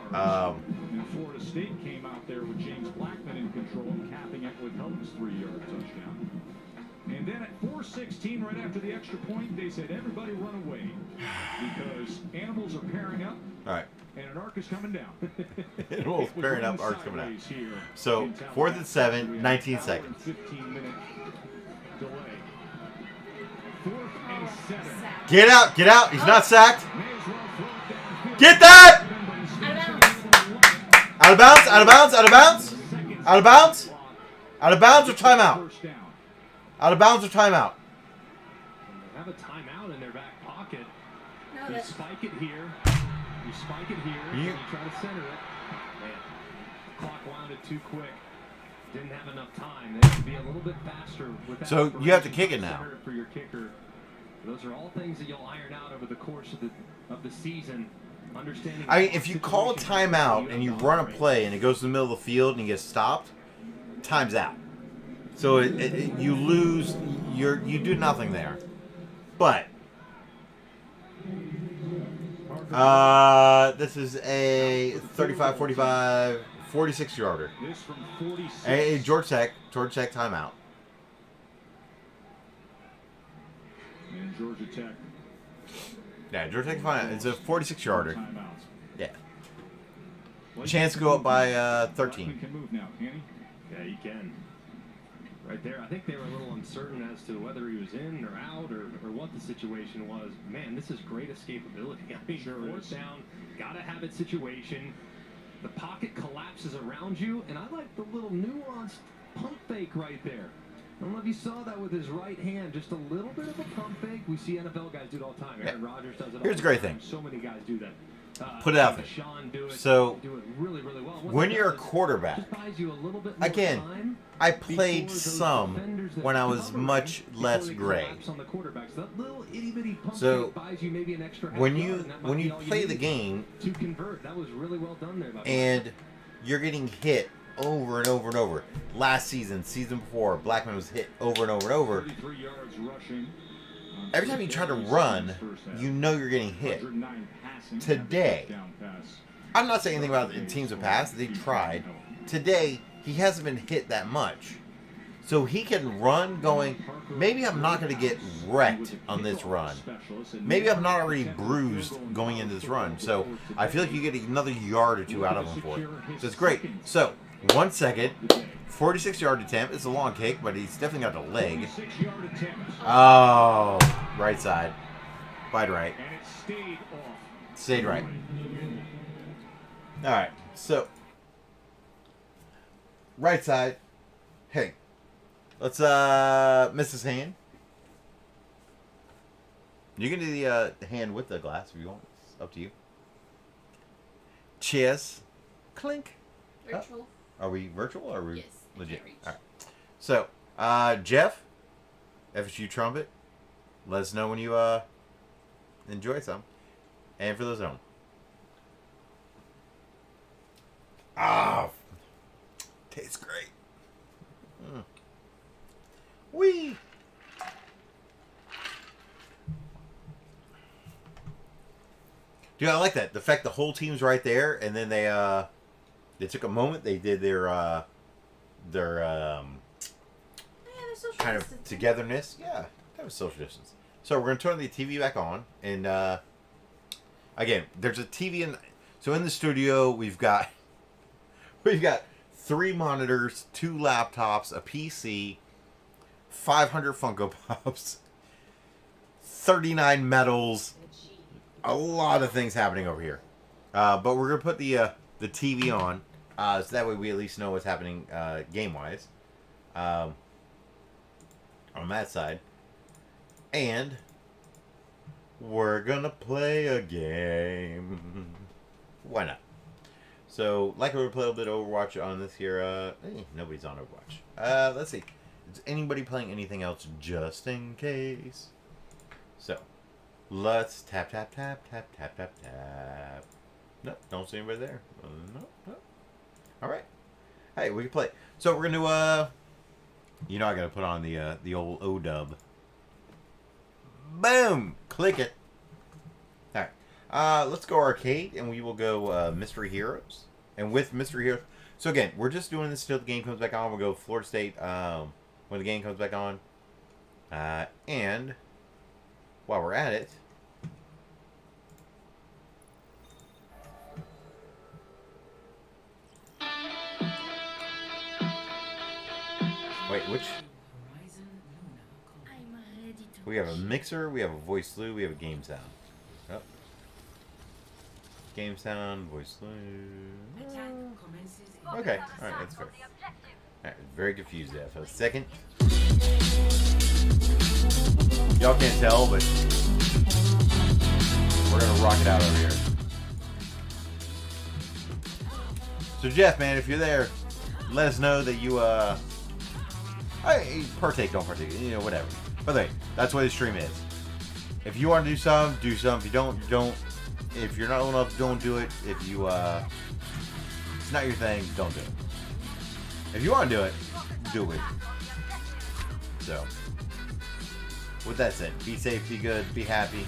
And Florida State came out there with James Blackman in control, capping it with Helton's 3-yard touchdown. And then at 4:16, right after the extra point, they said, everybody run away because animals are pairing up. All right. And an arc is coming down. Animals pairing up, arc's coming out. So 4th and 7, 19 seconds. 15-minute delay. 4th and 7. Get out. He's not sacked. Get that! Out of bounds or timeout? Out of bounds or timeout? They have a timeout in their back pocket. No, You spike it here. You spike it here. And you try to center it. Man, the clock wound it too quick. Didn't have enough time. They have to be a little bit faster with that. So you have to kick it now. Center for your kicker. Those are all things that you'll iron out over the course of the season. Understanding. I mean, if you call a timeout and you run a play and it goes to the middle of the field and you get stopped, time's out. So you lose. You do nothing there. But this is a 35, 45, 46 yarder. Hey, Georgia Tech timeout. And Georgia Tech. Yeah, Georgia Tech timeout. It's a 46 yarder. Yeah. Chance to go up by 13. Can move now, can he? Yeah, he can. Right there, I think they were a little uncertain as to whether he was in or out or what the situation was. Man, this is great escapability. I mean, fourth down, gotta have it situation. The pocket collapses around you, and I like the little nuanced pump fake right there. I don't know if you saw that with his right hand, just a little bit of a pump fake. We see NFL guys do it all the time. Aaron Rodgers does it all the time. Here's a great thing. So many guys do that. put it out there. Sean do it, So, do it really, really well. What when that you're a does, quarterback, just buys you a little bit more again, time I before played those some defenders that when I was covering much before less they gray. collapse on the quarterbacks. That little itty-bitty pump So, fake buys you maybe an extra half when yard, you and that might when be you all play the need game to convert, that was really well done there. By and you're getting hit over and over and over. Last season, season before, Blackman was hit over and over and over. 33 yards rushing. Every time you try to run, you know you're getting hit. 109 passing. Today, Touchdown pass. I'm not saying anything about the teams of past. They tried. Today, he hasn't been hit that much. So he can run going, maybe I'm not going to get wrecked on this run. Maybe I'm not already bruised going into this run. So I feel like you get another yard or two out of him for it. So it's great. So, 1 second, 46-yard attempt. It's a long kick, but he's definitely got the leg. 46-yard attempt. Oh, right side. Wide right. And it stayed off. Stayed right. All right, so right side. Hey, let's miss his hand. You can do the hand with the glass if you want. It's up to you. Cheers. Clink. Virtual. Are we virtual or are we Yes, I legit? can't reach. All right. So, Jeff, FSU trumpet. Let us know when you enjoy some. And for those at home. Ah, tastes great. Wee. Dude, I like that. The fact the whole team's right there, and then they took a moment. They did their Yeah, they're social kind of distancing. togetherness. Yeah, that was social distance. So we're gonna turn the TV back on, and again, there's a TV in. So in the studio, we've got 3 monitors, 2 laptops, a PC, 500 Funko Pops, 39 medals, a lot of things happening over here. But we're gonna put the TV on, so that way we at least know what's happening game wise. On that side. And we're gonna play a game. Why not? So, like we play a little bit of Overwatch on this here. Nobody's on Overwatch. Let's see. Is anybody playing anything else just in case? So, let's tap, tap, tap, tap, tap, tap, tap. Nope, don't see anybody there. Nope. Alright. Hey, we can play. So, we're gonna you know I gotta put on the old O-dub. Boom! Click it. Alright. Let's go arcade, and we will go Mystery Heroes. And with Mystery Heroes... So again, we're just doing this until the game comes back on. We'll go Florida State when the game comes back on. And while we're at it... Wait, which... We have a mixer, we have a voice slew, we have a game sound. Oh. Game sound, voice slew. Okay, alright, that's fair. Alright, very confused there for a second. Y'all can't tell, but we're gonna rock it out over here. So Jeff, man, if you're there, let us know that you partake, don't partake, you know, whatever. By the way, that's what the stream is. If you want to do some, do some. If you don't. If you're not old enough, don't do it. If you, it's not your thing, don't do it. If you want to do it. So, with that said, be safe, be good, be happy.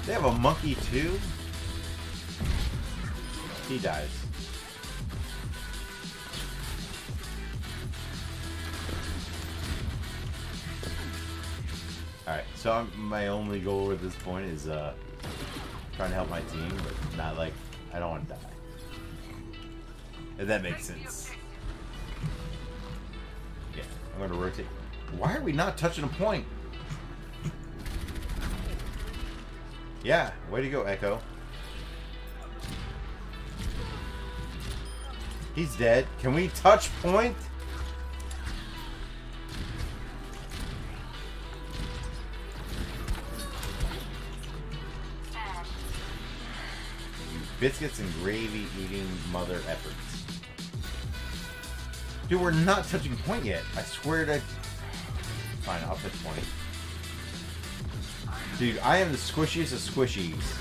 They have a monkey too? He dies. Alright, so my only goal at this point is trying to help my team, but not like I don't want to die. If that makes sense. Yeah, I'm going to rotate. Why are we not touching a point? Yeah, way to go, Echo. He's dead. Can we touch point? You biscuits and gravy eating mother efforts. Dude, we're not touching point yet. I swear to... Fine, I'll touch point. Dude, I am the squishiest of squishies.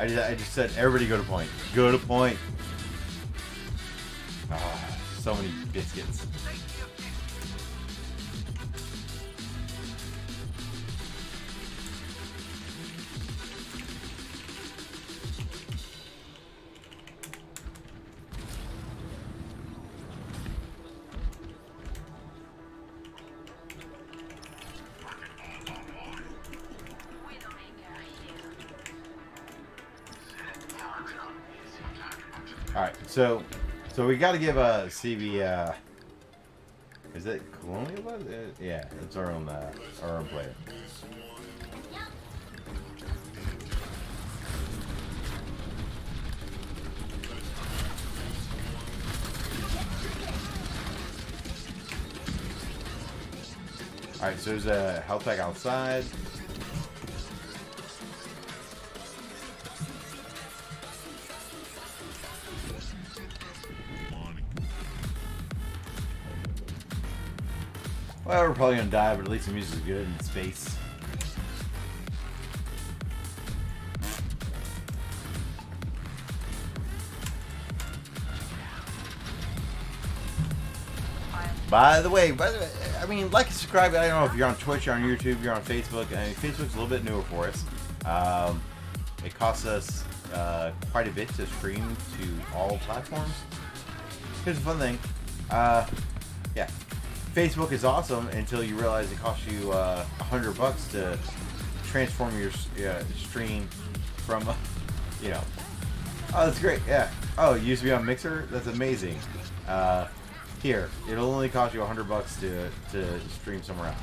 I just said, everybody go to point. Go to point. Ah, so many biscuits. Alright, so we got to give CB, is it Colonial? Yeah, it's our own player. Alright, so there's a health pack outside. Well, we're probably gonna die, but at least the music is good in space. By the way, I mean, like and subscribe. I don't know if you're on Twitch, you're on YouTube, you're on Facebook. I mean, Facebook's a little bit newer for us. It costs us quite a bit to stream to all platforms. Here's the fun thing. Yeah. Facebook is awesome until you realize it costs you $100 to transform your stream from, you know. Oh, that's great. Yeah. Oh, it used to be on Mixer. That's amazing. Here, it'll only cost you $100 to stream somewhere else.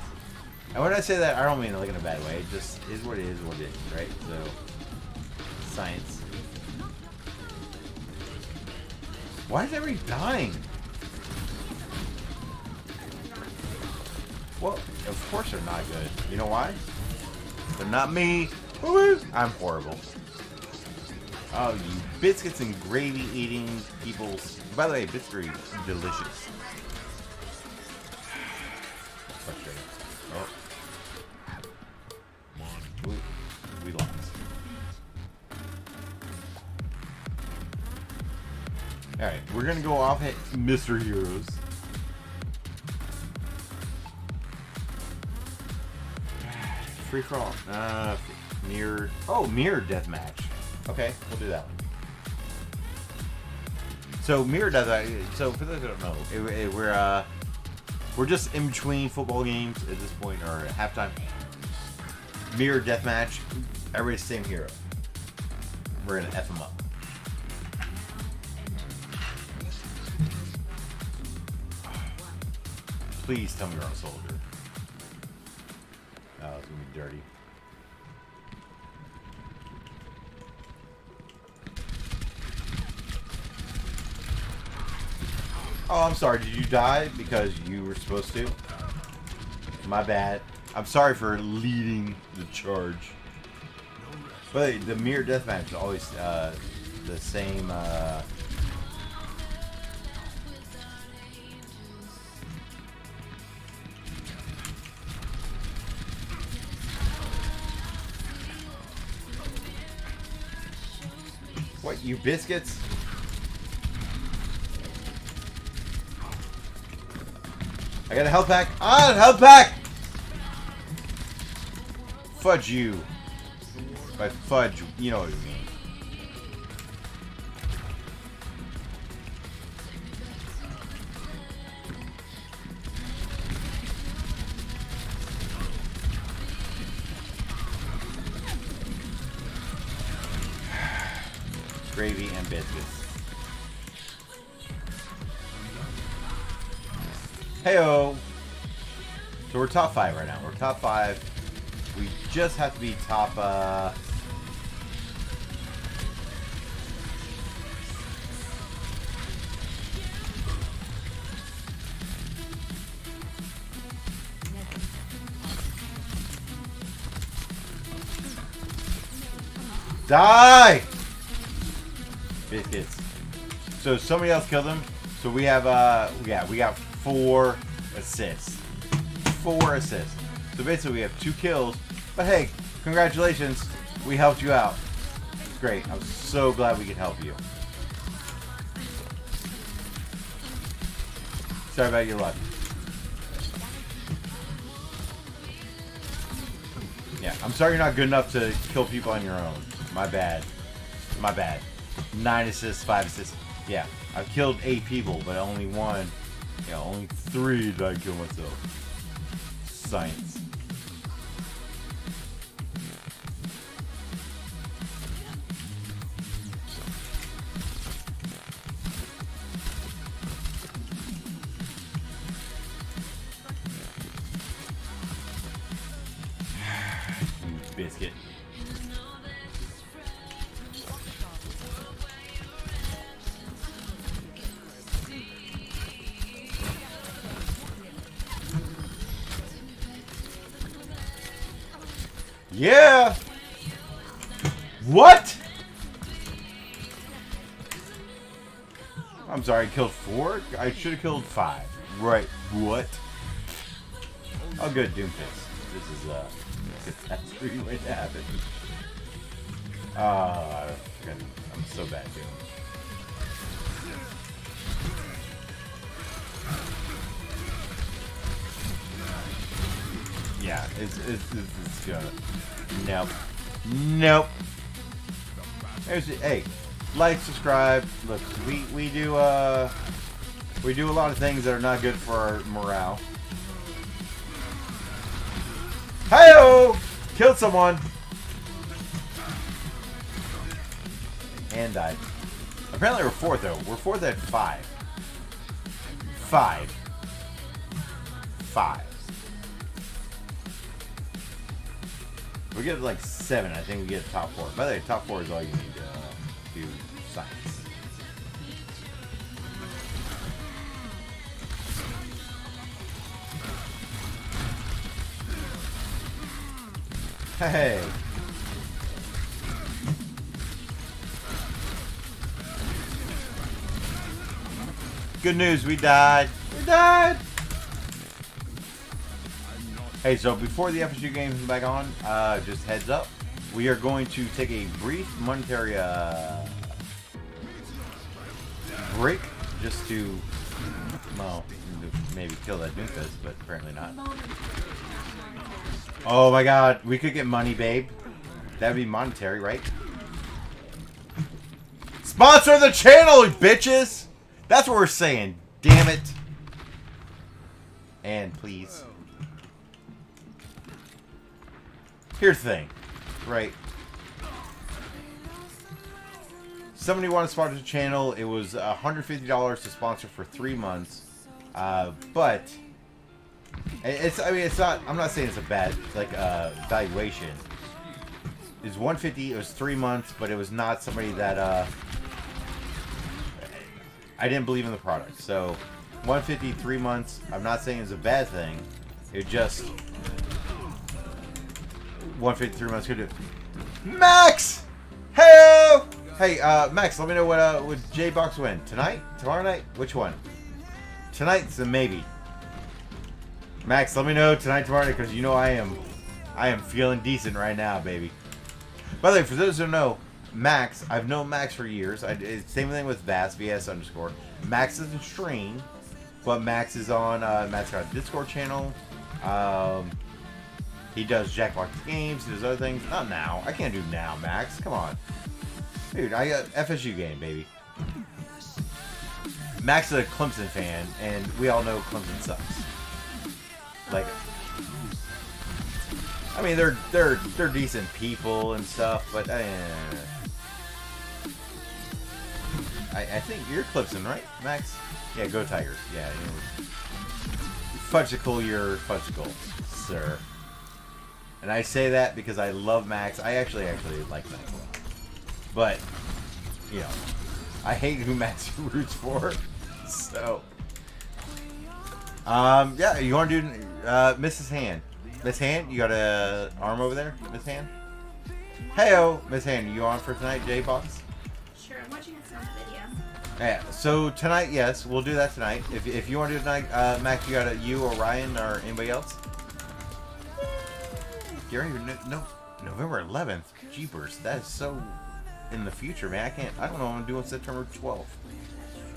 And when I say that, I don't mean it like in a bad way. It just is what it is, right? So, science. Why is everybody dying? Well, of course they're not good. You know why? They're not me. Woo-woo. I'm horrible. Oh, you biscuits and gravy eating peoples. By the way, biscuits are delicious. Frustrating. Oh. We lost. Alright, we're gonna go off at Mr. Heroes. Free for all. Mirror. Oh, mirror deathmatch. Okay, we'll do that one. So mirror deathmatch. So for those who don't know, we're just in between football games at this point, or at halftime. Mirror deathmatch. Everybody's the same hero. We're gonna F them up. Please tell me you're a soldier. Oh, it's gonna be dirty. Oh, I'm sorry. Did you die because you were supposed to? My bad. I'm sorry for leading the charge. But the mirror deathmatch is always the same. What, you biscuits? I got a health pack. Ah, health pack! Fudge you. By fudge, you know what I mean. Gravy and biscuits. Heyo. So we're top 5 right now. We're top 5. We just have to be top. Die! Biscuits. So somebody else killed him. So we have we got 4 assists. 4 assists. So basically we have 2 kills. But hey, congratulations. We helped you out. It's great. I'm so glad we could help you. Sorry about your luck. Yeah, I'm sorry you're not good enough to kill people on your own. My bad. My bad. 9 assists, 5 assists. Yeah, I've killed 8 people, but only 1. Yeah, only 3 did I kill myself. Science. Biscuit. Yeah. What? I'm sorry, I killed 4? I should have killed 5. Right. What? Oh, good, Doomfist. This is catastrophe waiting to happen. I'm so bad, Doom. Yeah, it's gonna. Nope. Nope. Hey, like, subscribe. Look, we do a lot of things that are not good for our morale. Hey-o! Killed someone. And died. Apparently we're 4th though. We're 4th at 5. 5. We get like 7. I think we get top 4. By the way, top 4 is all you need to do science. Hey. Good news, we died. We died. Hey, so before the FSU game is back on, just heads up, we are going to take a brief monetary break just to, well, maybe kill that Doomfist, but apparently not. Oh my god, we could get money, babe. That'd be monetary, right? Sponsor the channel, bitches! That's what we're saying. Damn it. And please. Here's the thing. Right. Somebody wanted to sponsor the channel. It was $150 to sponsor for 3 months. But it's not. I'm not saying it's a bad valuation. It's $150. It was 3 months, but it was not somebody that I didn't believe in the product. So $150, 3 months. I'm not saying it's a bad thing. It just $150, 3 months could do. Max, hey, Max. Let me know what would J-Box win tonight, tomorrow night. Which one? Tonight's a maybe. Max, let me know tonight, tomorrow night, because you know I am feeling decent right now, baby. By the way, for those who don't know, Max, I've known Max for years. Same thing with Vass, VS_. Max doesn't stream, but Max is on. Max got a Discord channel. He does Jackbox games. He does other things. Not now. I can't do now, Max. Come on, dude. I got FSU game, baby. Max is a Clemson fan, and we all know Clemson sucks. Like, I mean, they're decent people and stuff, but I think you're Clemson, right, Max? Yeah, go Tigers. Yeah. fudgicle your fudgicle, sir. And I say that because I love Max. I actually like Max a lot. But, you know, I hate who Max roots for. So, yeah, you want to do Mrs. Hand? Miss Hand, you got a arm over there, Miss Hand? Heyo, Miss Hand, you on for tonight, J-Box? Sure, I'm watching a sound video. Yeah, so tonight, yes, we'll do that tonight. If you want to do it tonight, Max, you got you or Ryan or anybody else? Gary, no, November 11th. Jeepers, that is so in the future, man. I don't know what I'm doing September 12th.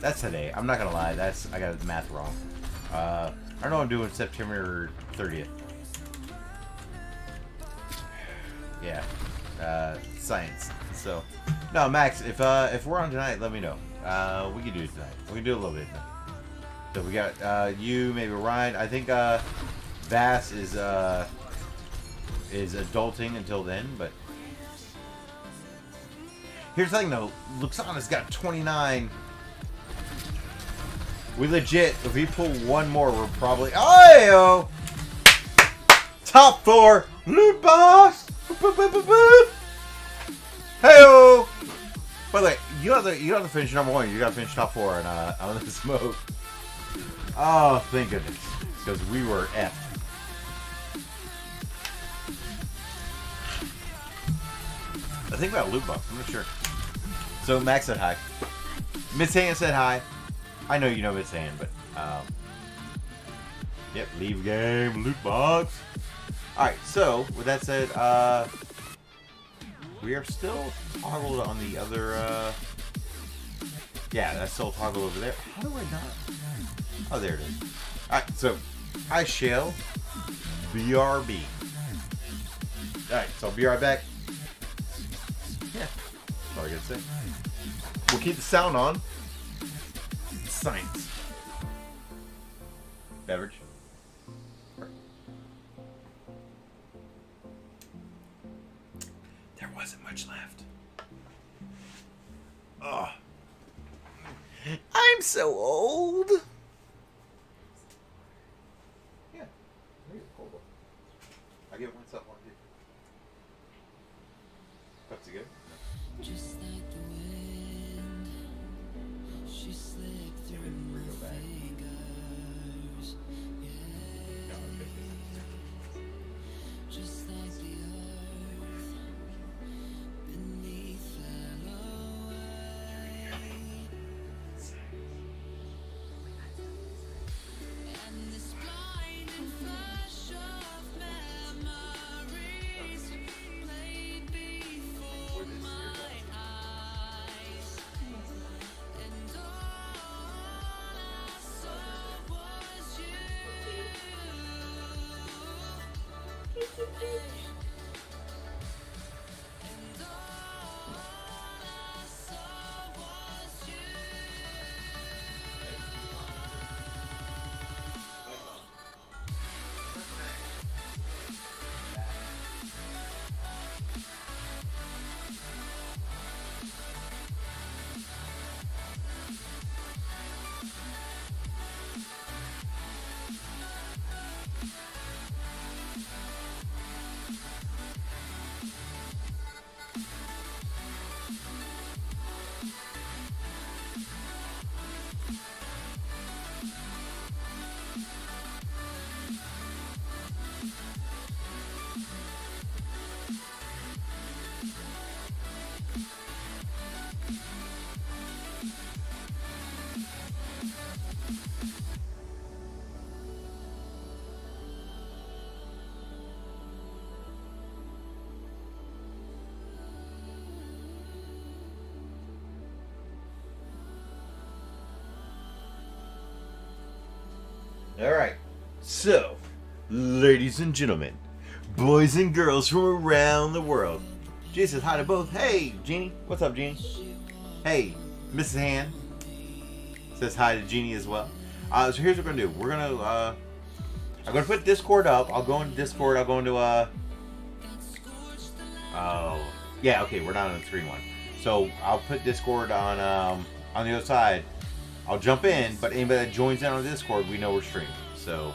That's today. I'm not gonna lie. I got the math wrong. I don't know what I'm doing September 30th. Yeah, science. So, no, Max. If we're on tonight, let me know. We can do it tonight. We can do a little bit tonight. So we got you, maybe Ryan. I think Vass is adulting until then, but here's the thing though, Luxana's got 29. We legit, if we pull one more, we're probably top 4 loot box. Heyo. By the way, you have to finish number 1. You got to finish top 4 on this mode. Oh, thank goodness, because we were F. I think about loot box. I'm not sure. So Max said hi. Miss Hand said hi. I know you know Miss Hand, but yep. Leave game loot box. All right. So with that said, we are still toggled on the other. Yeah, that's still toggled over there. How do I not? Oh, there it is. All right. So hi Shell. BRB. All right. So I'll be right back. Yeah, that's all I gotta say. We'll keep the sound on. Science. Beverage. There wasn't much left. Oh. I'm so old. Yeah. I give myself one too. Cups again. Just like the wind, she slipped through my fingers. Yeah. Just like the earth beneath fell away. And this blinding flash of memories played before my eyes, and all I saw was you. And all I saw was you. All right. So, ladies and gentlemen, boys and girls from around the world. Jay says hi to both. Hey, Jeannie. What's up, Jeannie? Hey, Mrs. Han says hi to Jeannie as well. So here's what we're gonna do. We're gonna I'm gonna put Discord up. I'll go into Discord. I'll go into oh yeah, okay, we're not on the screen one. So I'll put Discord on the other side. I'll jump in, but anybody that joins in on Discord, we know we're streaming. So,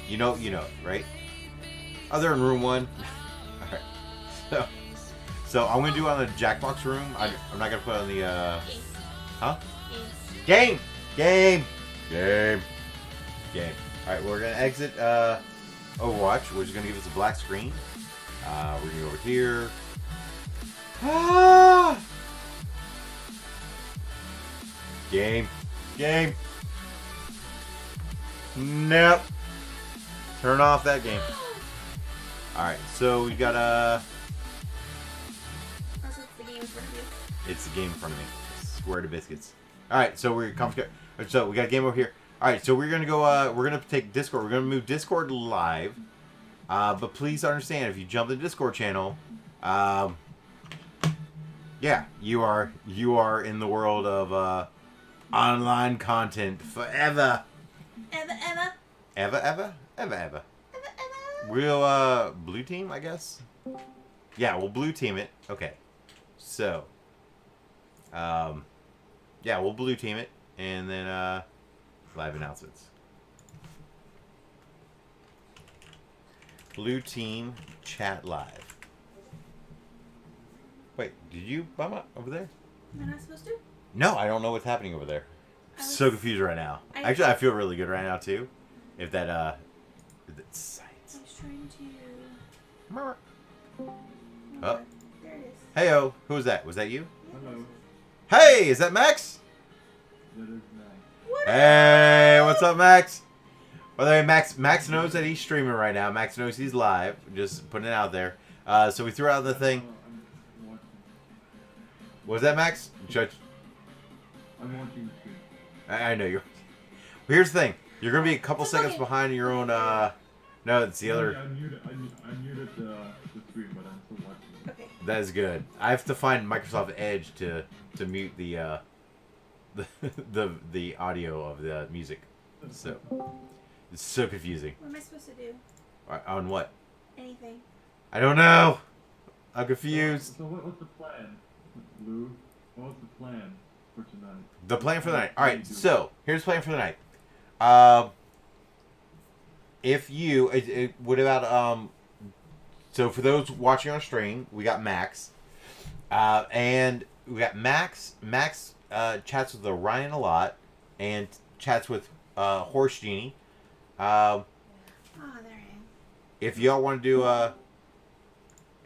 you know, right? Oh, they're in room 1. All right. So I'm gonna do it on the Jackbox room. I'm not gonna put it on the. Huh? Game. All right, we're gonna exit Overwatch, which is gonna give us a black screen. We're gonna go over here. Ah! Game. Nope. Turn off that game. Alright, so we got Unless it's the game in front of you. It's the game in front of me. Square to biscuits. Alright, so we're so we got a game over here. Alright, so we're gonna go we're gonna take Discord. We're gonna move Discord live. But please understand, if you jump the Discord channel, yeah, you are in the world of online content forever. Ever. We'll blue team, I guess. Yeah, we'll blue team it. Okay. So, yeah, we'll blue team it, and then live announcements. Blue team chat live. Wait, did you bum up over there? Am I not supposed to? No, I don't know what's happening over there. So confused right now. Actually, I feel really good right now too. If that science. I was trying to. Oh. There it is. Heyo, who was that? Was that you? Hello. Hey, is that Max? That is nice. What Hey, what's up, Max? By the way, Max knows that he's streaming right now. Max knows he's live. Just putting it out there. So we threw out the thing. I'm watching. What was that, Max? Judge. I'm watching the stream. I know you're. Here's the thing. You're gonna be a couple It's seconds okay. behind your own. No, it's the other. I muted the stream, but I'm still watching. Okay. That is good. I have to find Microsoft Edge to mute the the audio of the music. So it's so confusing. What am I supposed to do? On what? Anything. I don't know. I'm confused. So what's the plan, Lou? What's the plan for tonight? The plan for the night. All right. So here's the plan for the night. If you what about so for those watching on stream, we got Max, and we got Max. Max chats with Orion a lot, and chats with Horse Genie. Oh, there I am. If y'all want to do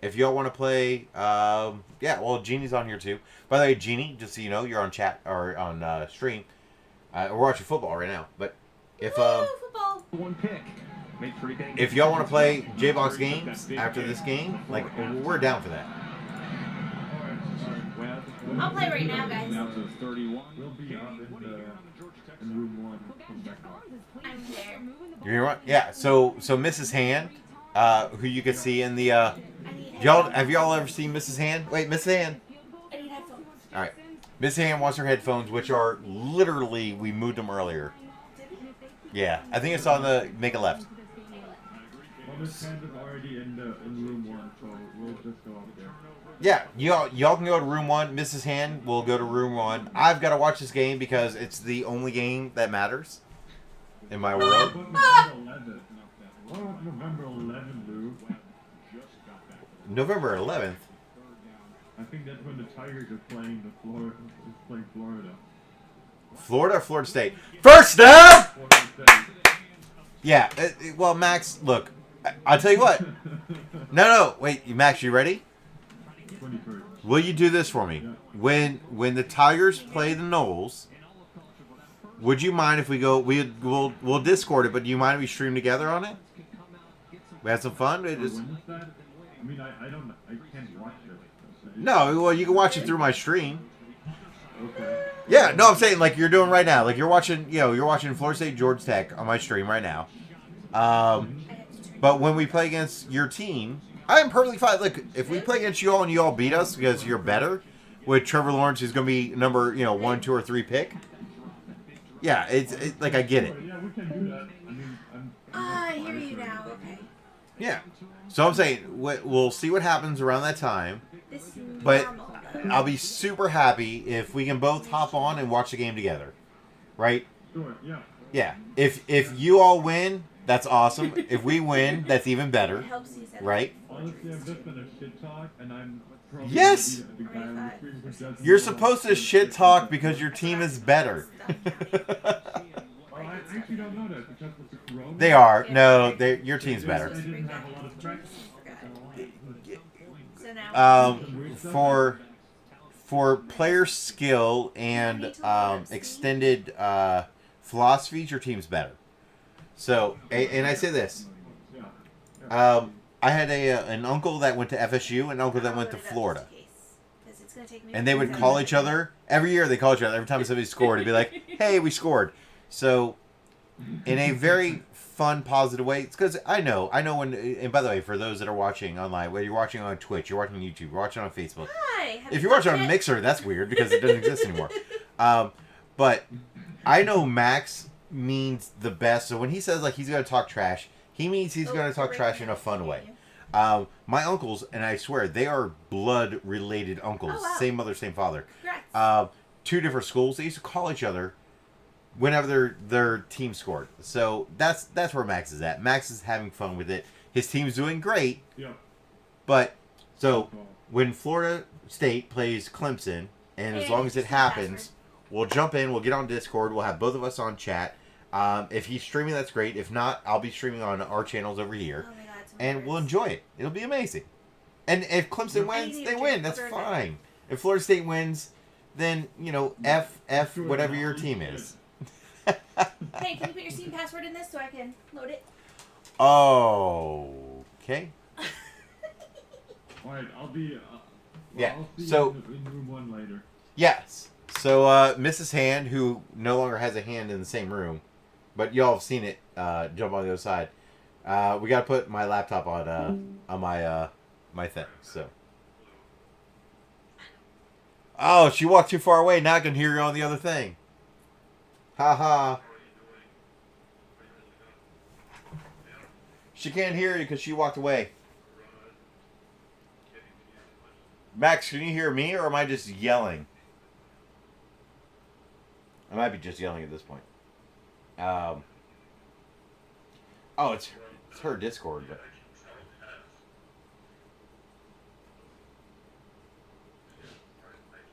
if y'all want to play, yeah, well, Genie's on here too. By the way, Genie, just so you know, you're on chat or on stream. We're watching football right now, but if football. One pick. Make sure you can if y'all want to play J-Box games after this game, like we're down for that. I'll play right now, guys. Now to 31. We'll be up in room 1. Come back out. I'm there. You hear what? Yeah. So Mrs. Hand, who you can see in the I need have y'all ever seen Mrs. Hand? Wait, Mrs. Hand. I need headphones. All right. Mrs. Hand wants her headphones, which are literally we moved them earlier. Yeah, I think it's on the make a left. Well, this hand is already in room 1, so we'll just go up there. Yeah, y'all can go to room 1. Mrs. Hand will go to room 1. I've got to watch this game because it's the only game that matters in my world. What about November 11th, Lou? November 11th. I think that's when the Tigers are playing Florida. Florida or Florida State? First up! Florida State. Yeah, well, Max, look, I'll tell you what. No, wait, Max, you ready? 21st. Will you do this for me? When the Tigers play the Knowles, would you mind if we go? We'll Discord it, but do you mind if we stream together on it? We had some fun. It When is, is that? I mean, I can't watch it. no, well, you can watch it through my stream. Okay. Yeah, no, I'm saying like you're doing right now. Like you're watching Florida State Georgia Tech on my stream right now. But when we play against your team, I'm perfectly fine. Look, if we play against you all and you all beat us because you're better, with Trevor Lawrence who's going to be number 1, 2, or 3 pick. Yeah, it's like I get it. Yeah, we can do that. I mean, I hear you now. Okay. Yeah. So I'm saying we'll see what happens around that time. This is But normal, though. I'll be super happy if we can both hop on and watch the game together. Right? sure, yeah. Yeah. If you all win, that's awesome. If we win, that's even better. It helps you set Right? Honestly, I've just been a shit talk, and I'm probably Yes! gonna be the guy on the screen who does You're more. supposed to shit talk because your team is better. Well, I actually don't know that because with the corona. They are. No, your team's They better. didn't have a lot of practice. So now For player skill and extended philosophies, your team's better. So, and I say this. I had an uncle that went to FSU and an uncle that went to Florida. And they would call each other. Every year they call each other. Every time somebody scored, it'd be like, hey, we scored. So, in a very fun, positive way. It's because I know when, and by the way, for those that are watching online, whether you're watching on Twitch, you're watching YouTube, you're watching on Facebook. Hi. If you're watching on Mixer, that's weird because it doesn't exist anymore. But I know Max means the best. So when he says like he's going to talk trash, he means he's going to talk trash in a fun way. My uncles, and I swear, they are blood-related uncles. Oh, wow. Same mother, same father. Congrats. 2 different schools. They used to call each other whenever their team scored. So that's where Max is at. Max is having fun with it. His team's doing great. Yep. But, so, when Florida State plays Clemson, and as long as it happens, we'll jump in, we'll get on Discord, we'll have both of us on chat. If he's streaming, that's great. If not, I'll be streaming on our channels over here. Oh my God, it's And we'll enjoy it. It'll be amazing. And if Clemson wins, they win. That's fine. If Florida State wins, then, F whatever your team is. Hey, can you put your Steam password in this so I can load it? Okay. Alright, I'll be. Yeah, I'll see so- you in room 1 later. Yes. So, Mrs. Hand, who no longer has a hand in the same room, but y'all have seen it jump on the other side. We got to put my laptop on my thing. So. Oh, she walked too far away. Now I can hear you on the other thing. Ha ha. She can't hear you because she walked away. Max, can you hear me or am I just yelling? I might be just yelling at this point. Oh, it's her Discord. But...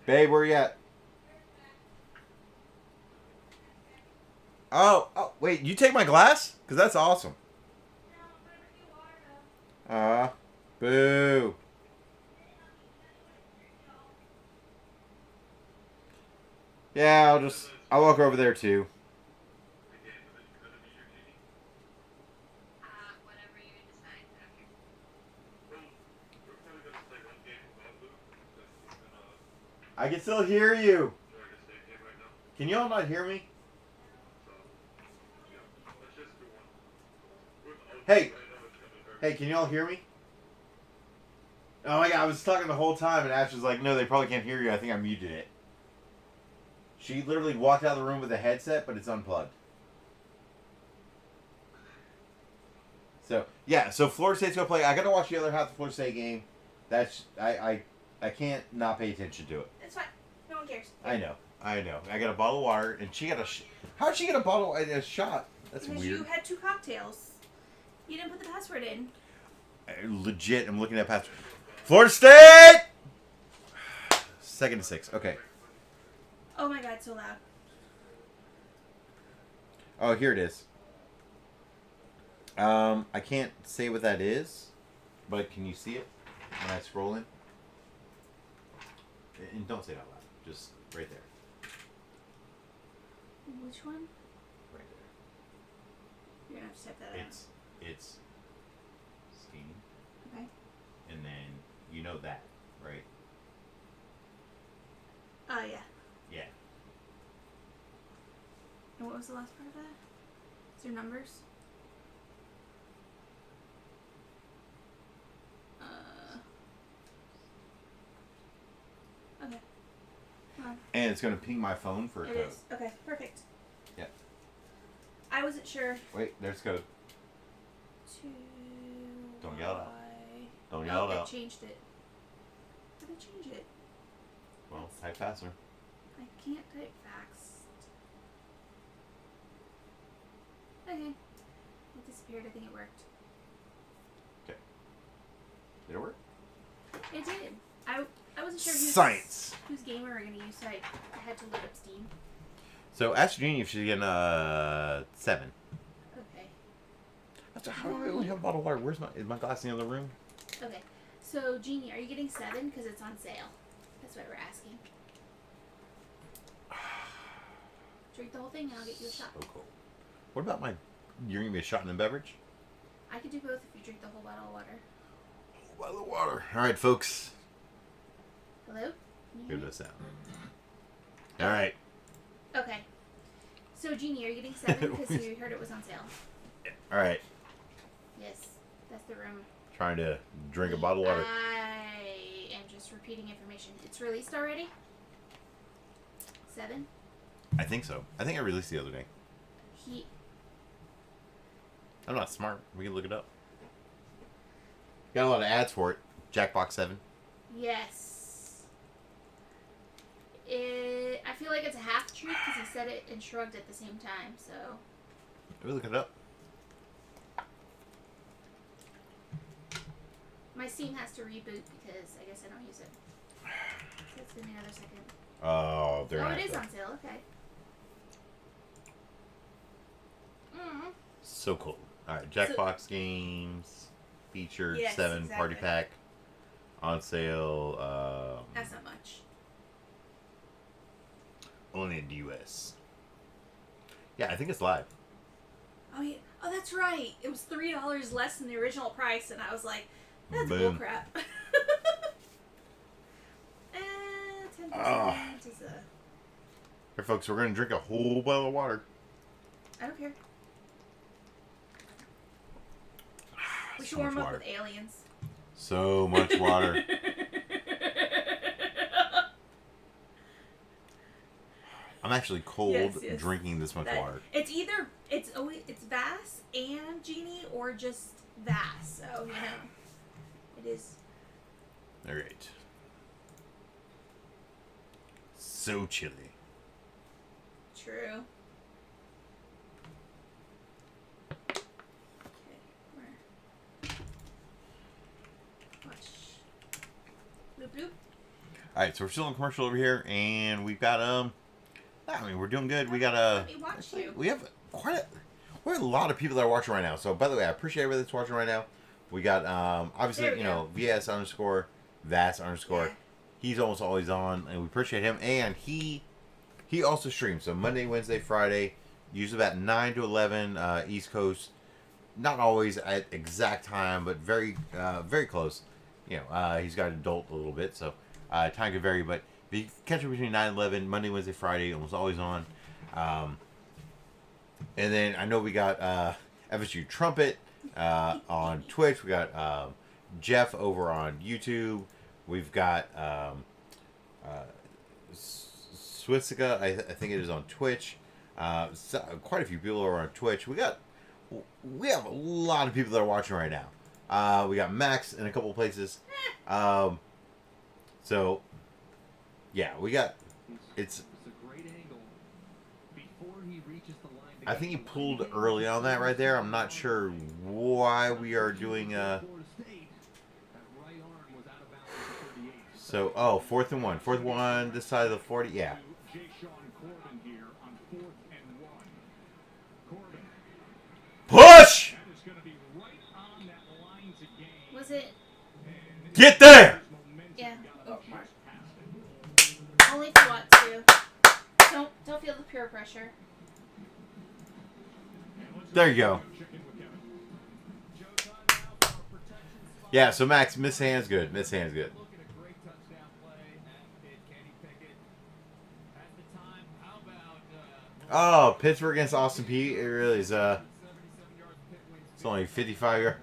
Babe, where you at? Oh, wait, you take my glass? Because that's awesome. Boo. Yeah, I'll walk over there too. I can still hear you. Can y'all not hear me? Hey, can y'all hear me? Oh my God, I was talking the whole time and Ash was like, no, they probably can't hear you. I think I muted it. She literally walked out of the room with a headset, but it's unplugged. So, yeah, so Florida State's going to play. I got to watch the other half of the Florida State game. That's, I can't not pay attention to it. It's fine. No one cares. I know. I got a bottle of water, and she got how'd she get a bottle, a shot? That's Because weird. you had 2 cocktails. You didn't put the password in. Legit, I'm looking at past. Florida State! 2nd and 6. Okay. Oh my God, so loud. Oh, here it is. I can't say what that is, but can you see it when I scroll in? And don't say it out loud. Just right there. Which one? Right there. You're going to have to type that out. It's Steam. Okay. And then you know that, right? Oh, yeah. Yeah. And what was the last part of that? Is there numbers? Okay. Come on. And it's gonna ping my phone for a It code. is. Okay, perfect. Yeah. I wasn't sure. Wait, there's code. Don't yell it out. Don't yell it I out. changed it. How did I change it? Well, type faster. I can't type fast. Okay. It disappeared. I think it worked. Okay. Did it work? It did. I wasn't sure Science. whose game we were going to use, so I had to load up Steam. So ask Jeannie if she's getting 7. Okay. How do I only have a bottle of water? Where's my glass in the other room? Okay. So, Jeannie, are you getting 7? Because it's on sale. That's why we're asking. Drink the whole thing and I'll get you a shot. So cool. What about you're giving me a shot and a beverage? I could do both if you drink the whole bottle of water. Whole bottle of water. All right, folks. Hello? Can you hear Here's me? the sound. All right. Okay. So, Jeannie, are you getting 7 because you heard it was on sale? All right. Yes. That's the room. Trying to drink a bottle of water. I am just repeating information. It's released already? 7? I think so. I think I released the other day. I'm not smart. We can look it up. Got a lot of ads for it. Jackbox 7. Yes. I feel like it's a half truth because he said it and shrugged at the same time, so. Let me look it up. My Steam has to reboot because I guess I don't use it. So it's gonna be another second. Oh, they're Oh, it is on sale. Okay. Mm. So cool. All right, Jackbox games featured Yes, 7 party exactly. pack on sale. That's not much. Only in the US. Yeah, I think it's live. Oh yeah. Oh, that's right. It was $3 less than the original price, and I was like, "That's Boom. bullcrap." 10% Ah. is a. Here, folks, we're gonna drink a whole bottle of water. I don't care. We should So much warm up water. with aliens. So much water. I'm actually cold Yes, yes. drinking this much water. It's either it's Vass and Genie or just Vass. So you know, it is. All right. So chilly. True. Okay, watch. Bloop bloop. All right, so we're still in commercial over here, and we've got I mean, we're doing good. We got Let me watch you. we have we have a lot of people that are watching right now. So by the way, I appreciate everybody that's watching right now. We got obviously There we VS _ Vass _ Yeah. He's almost always on, and we appreciate him. And he also streams. So Monday, Wednesday, Friday, usually about 9 to 11 East Coast. Not always at exact time, but very very close. You know, he's got adult a little bit, so time can vary. But if you catch him between 9 and 11, Monday, Wednesday, Friday, almost always on. And then I know we got FSU Trumpet on Twitch. We got Jeff over on YouTube. We've got Swissika, I think it is on Twitch. Quite a few people are on Twitch. We have a lot of people that are watching right now. We got Max in a couple places. So yeah, we got it's. a great angle before he reaches the line. I think he pulled early on that right there. I'm not sure why we are doing So, 4th and 1. 4th and 1 this side of the 40. Yeah. Push! Was it? Get there! Yeah. Oh, Mark. Only if you want to. Don't feel the peer pressure. There you go. Yeah, so Max, miss hand's good. Miss hand's good. Oh, Pittsburgh against Austin Peay. It really is. It's only 55 yards.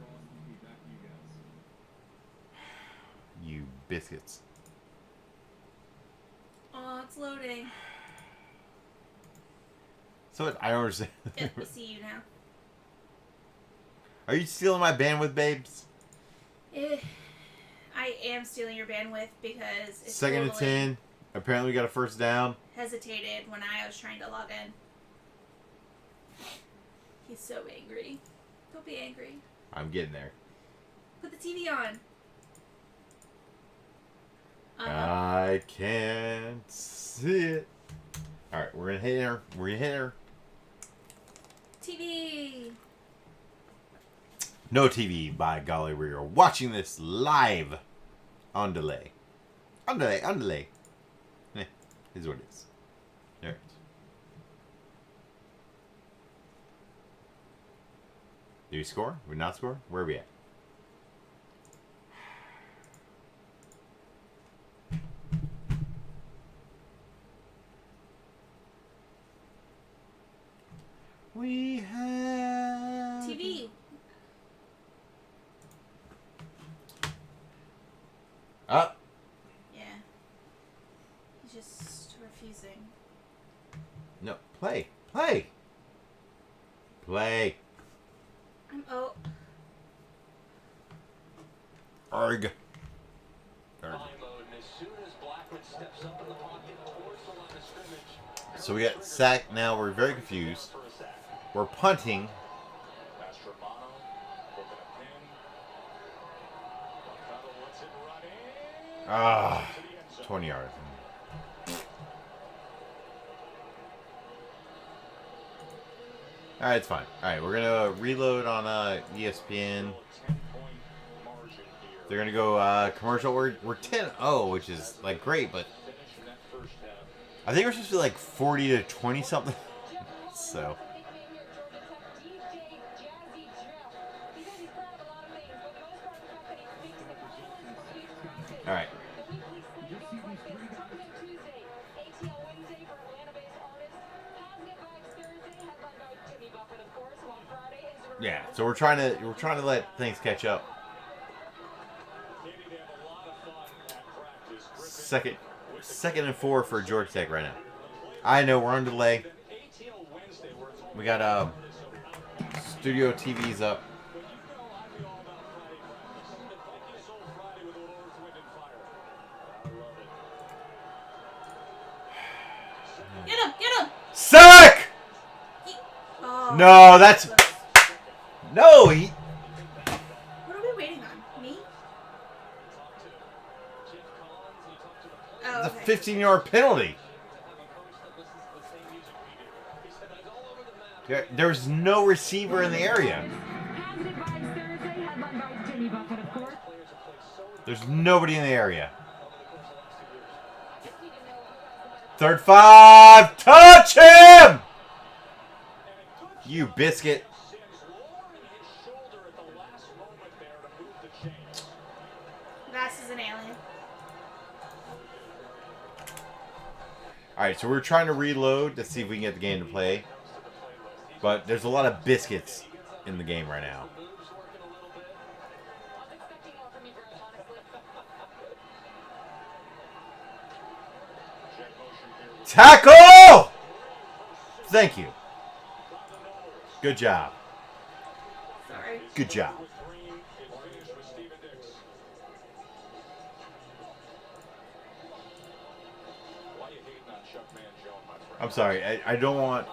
You biscuits. Oh, it's loading. So I don't understand. Yep, we see you now. Are you stealing my bandwidth, babes? I am stealing your bandwidth because it's Second and totally 10. Apparently we got a first down. hesitated when I was trying to log in. He's so angry. Don't be angry. I'm getting there. Put the TV on. I can't see it. All right, we're gonna hit her. We're gonna hit her. TV. No TV, by golly, we are watching this live on delay. On delay, on delay. Here's what it is. There it is. Do we score? We not score? Where are we at? We have TV. Up. Yeah. He's just refusing. No, play. Play. Play. Oh. Arg. High mode, and as soon as Blackman steps up in the pocket towards the line of scrimmage, So we got sack now. We're very confused. for a sack. We're punting. Pass Romano, looking at pin. Mercado lets it run in. Ah, To the end zone. 20 yards. All right, it's fine. All right, we're gonna reload on ESPN. 10-point margin here. They're gonna go commercial. We're 10-0, which is like great, but Finish in that first half. I think we're supposed to be like 40 to 20 something. So all right. Yeah, so we're trying to let things catch up. Maybe they have a lot of fun at practice. Second and 4 for Georgia Tech right now. I know we're on delay. ATL Wednesday where it's all We got studio TVs up. but you know I'd be all about Friday practice. The Vikings sold Friday with a little earth, wind, and fire. I love it. Get him! Get him! Sack! Oh. No, that's no. He What are we waiting on? Me? Oh, it's a okay. 15-yard penalty. There's no receiver in the area. Positive Vibes Thursday, headlined by Jimmy Buffett, of course. There's nobody in the area. 3rd 5. Touch him! You biscuit. Sims lowering his shoulder at the last moment there to move the chains. Vass is an alien. All right, so we're trying to reload to see if we can get the game to play. But there's a lot of biscuits in the game right now. moves working a little bit. Tackle! Thank you. Good job. Sorry. Good job. With Green, it finished with Steven Dix. Why you hating on Chuck Mangione, my friend? I'm sorry. I don't want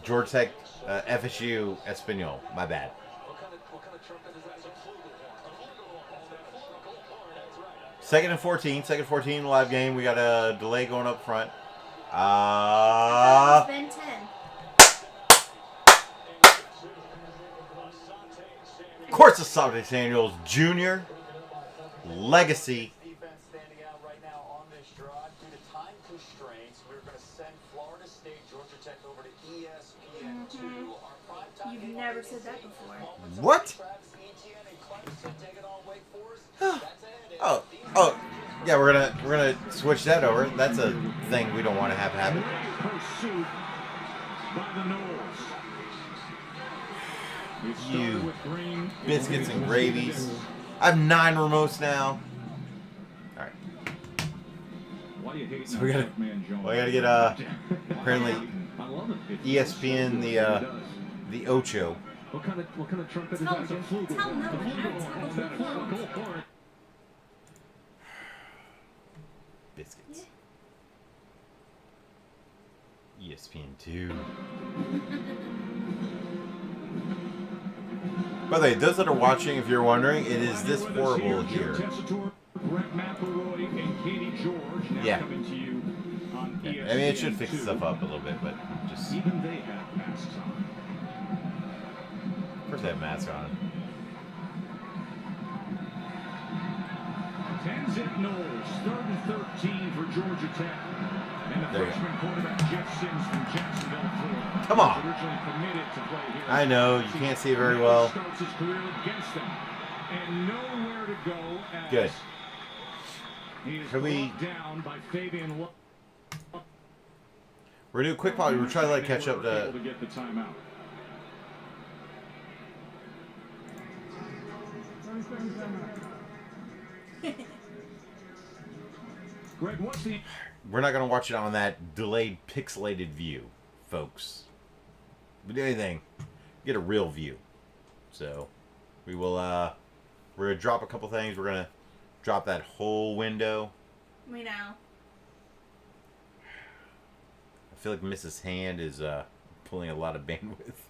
Georgia Tech FSU Espanol. My bad. What kind of trumpet is that? It's a flugelhorn. A flugelhorn. That flugelhorn, that's right. Second and 14 live game. We got a delay going up front. It's been 10. Of course, Asante Samuels Jr. Legacy. Defense standing out right now on this drive. Due to time constraints, we're going to send Florida State, Georgia Tech over to ESPN2. Our primetime You've game never on said that ABC. before. Moments of What? Travis Etienne and Clemson taking on Wake Forest. That's ahead. Oh, yeah. We're gonna switch that over. That's a thing we don't want to have happen. Pursuit by the Noles. We started You with Green. biscuits and gravies. I have 9 remotes now. All right. Why you hating So on we gotta- Chuck Mangione? we gotta get, apparently I love it. ESPN the Ocho. What kind of trumpet is Tell that? It's a him. flugelhorn. Tell him no. A flugelhorn. Tell That him no. flugelhorn. Biscuits. ESPN 2. By the way, those that are watching, if you're wondering, it is this horrible here. Yeah. I mean, it should fix stuff up a little bit, but just... Even they have masks on. Of course they have masks on. Tenzin Knowles, 3rd and 13 for Georgia Tech. And the freshman quarterback Jeff Sims from Jacksonville, Florida. Come on. Originally committed to play here. I know, you can't see it very well. Starts his career against them. And nowhere to go as Good. he is Can we... brought down by Fabian Lo- We're gonna do a quick pause. We're trying to like catch up to... to get the timeout. 30 seconds timeout. Greg, what's the... We're not gonna watch it on that delayed, pixelated view, folks. If we do anything, get a real view. So, we will, we're gonna drop a couple things. We're gonna drop that whole window. We know. I feel like Mrs. Hand is, pulling a lot of bandwidth.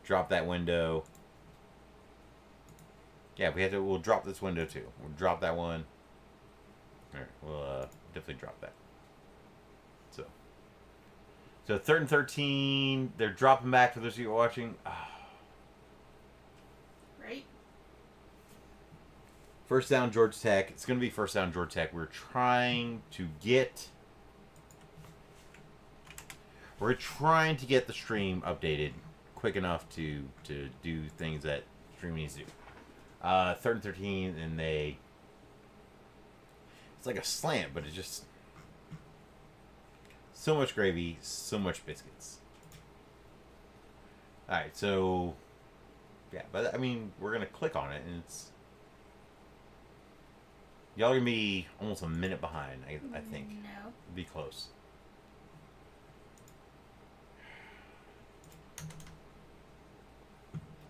Drop that window. Yeah, we'll drop this window too. We'll drop that one. Alright, we'll definitely drop that. So 3rd and 13, they're dropping back for those of you watching. Right? First down, Georgia Tech. It's going to be first down, Georgia Tech. We're trying to get the stream updated quick enough to do things that stream needs to do. 3rd and 13, and it's like a slant, but it's just so much gravy, so much biscuits. Alright, so yeah, but I mean, we're gonna click on it, and it's y'all are gonna be almost a minute behind, I think. No. Be close.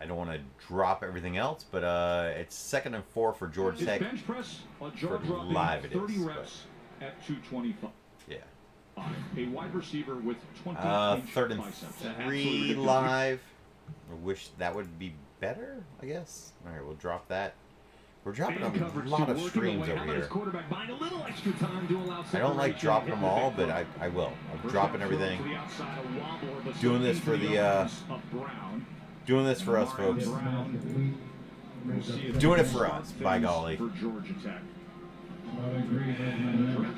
I don't want to drop everything else, but it's 2nd and 4 for Georgia Tech. Bench press, a jaw For drop live it 30 is, reps at 225. Yeah. A wide receiver with 20 3rd and biceps. 3 live. I wish that would be better, I guess. Alright, we'll drop that. We're dropping a lot of streams over here. I don't like dropping them all, but I will. I'm dropping everything. Doing this for the doing this for us, folks. Doing it for us, by golly.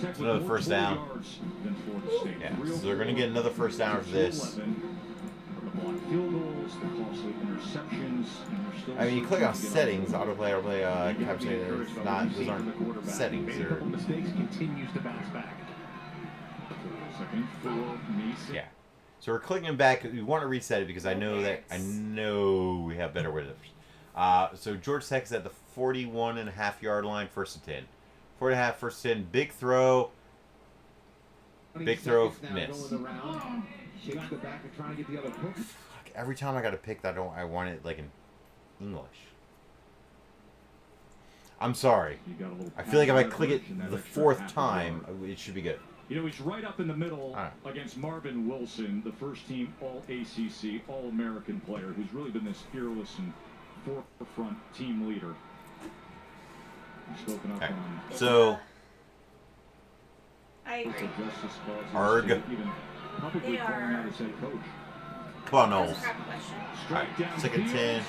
It's another first down. Yeah, so they're going to get another first down for this. I mean, you click on settings, autoplay, capture, not, those aren't settings. They're... Yeah. So we're clicking back. We want to reset it because I know we have better widths. So Georgia Tech is at the 41.5 yard line, 1st and 10. 4.5, 1st and 10. Big throw. Big throw, miss. Every time I got to pick that, I want it like in English. I'm sorry. I feel like if I click it the 4th time, it should be good. You know, he's right up in the middle against Marvin Wilson, the first-team All-ACC, All-American player, who's really been this fearless and forefront team leader. He's spoken up on... So... I agree. Arg. They are... Come on, Knowles. Alright, 2nd and 10.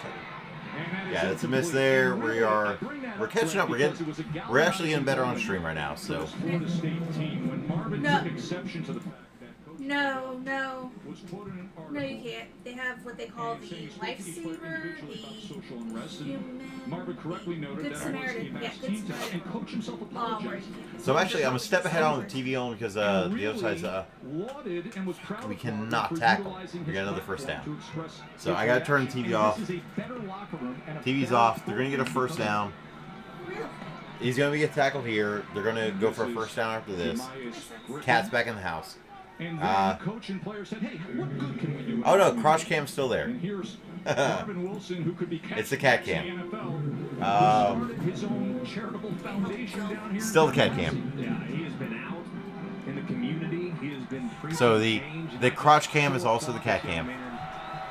Yeah, that's a miss there. We're catching up. We're actually getting better on stream right now. So no, you can't. They have what they call the lifesaver, the human, Good Samaritan. Yeah, Good Samaritan. So actually, I'm a step ahead on the TV only because the other side's we cannot tackle. We got another first down. So I gotta turn the TV off. TV's off. They're gonna get a first down. He's gonna get tackled here. They're gonna go for a first down after this. Cat's back in the house. Oh no, crotch cam's still there. It's the cat cam. Still the cat cam. So the crotch cam is also the cat cam.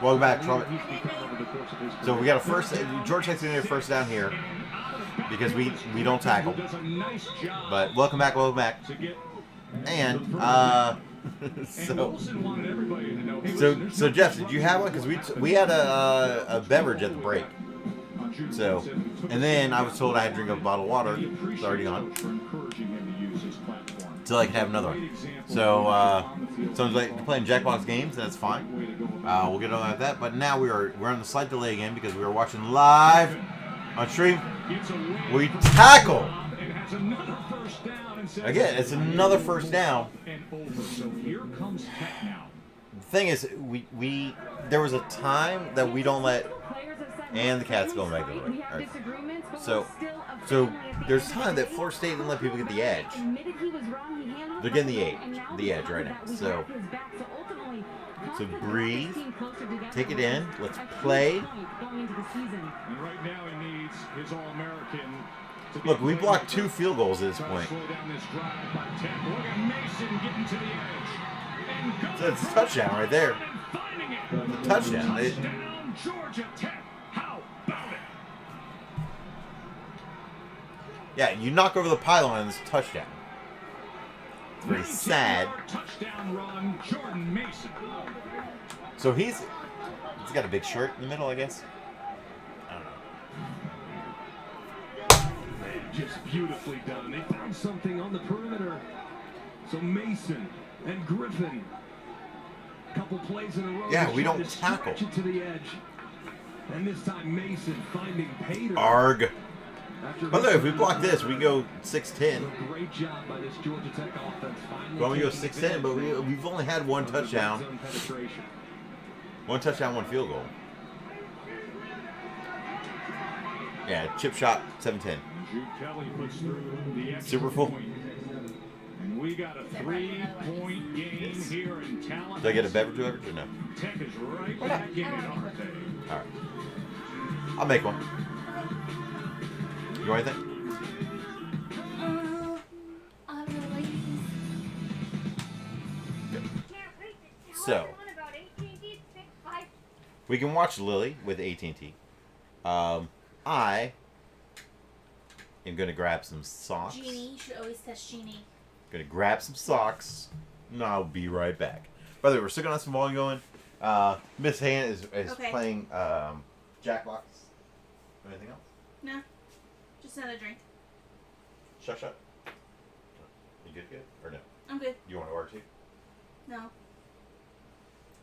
Welcome back, Trumpet. He's become over the course of his So we career. got a first. George Tech's gonna get a first down here because we don't tackle. Does a nice job But welcome back, welcome back. to get And and so Wilson wanted everybody to know. Hey, listen, there's so no Jeff, did you have one? Because we had a beverage at the break. on June So 27th, took and then I was told I had to drink a bottle of water. We It's appreciate already on. Coach for encouraging him to use his platform. Till I could have another Great one. example So of on the field. sounds like we're playing Jackbox games, and that's fine. Way to go about We'll get on with that. But now we're on the slight delay again because we were watching live on stream. it. Gets away We from tackle. and has another first down and says, Again, it's another first down. and over. So here comes Tech now. The thing is, we there was a time that we don't let and the Cats go make it. Right. So there's time that Florida State didn't let people get the edge. They're getting the edge right now. So breathe, take it in, let's play. And right now he needs his All-American. to be Look, we playing blocked with 2 field goals at this Try to point. slow down this drive by Tech. Look at Mason getting to the edge. And going So it's a for touchdown right there. and finding it. Touchdown. Touchdown, Georgia Tech. How about it? Yeah, you knock over the pylon and it's a touchdown. It's very sad. 19-yard touchdown run, Jordan Mason. So he's got a big shirt in the middle, I guess. I don't know. Man, just beautifully done. They found something on the perimeter. So Mason and Griffin, couple plays in a row. Yeah, to we try don't to stretch tackle. it to the edge. And this time Mason finding Pater. Arg. After By the way, if we his- block this, we go 6-10. A great job by this Georgia Tech offense. Finally Well, we go taking 6-10, but advantage we've only had one of the red touchdown. zone penetration. One touchdown, one field goal. Yeah, chip shot, 7-10. Jude Kelly puts through the extra Super full. point. And we got a 3-point game Yes. here in Tallahassee. Do I get a beverage or no? Tech is right back in it, aren't they? All right. I'll make one. You want anything? I really. So, we can watch Lily with AT&T. I am going to grab some socks. Genie, you should always test Genie. Going to grab some socks, and I'll be right back. By the way, we're still going to have some volume going. Miss Han is Okay. playing Jackbox. Anything else? No, just another drink. Shut. You good? Or no? I'm good. You want to order too? No.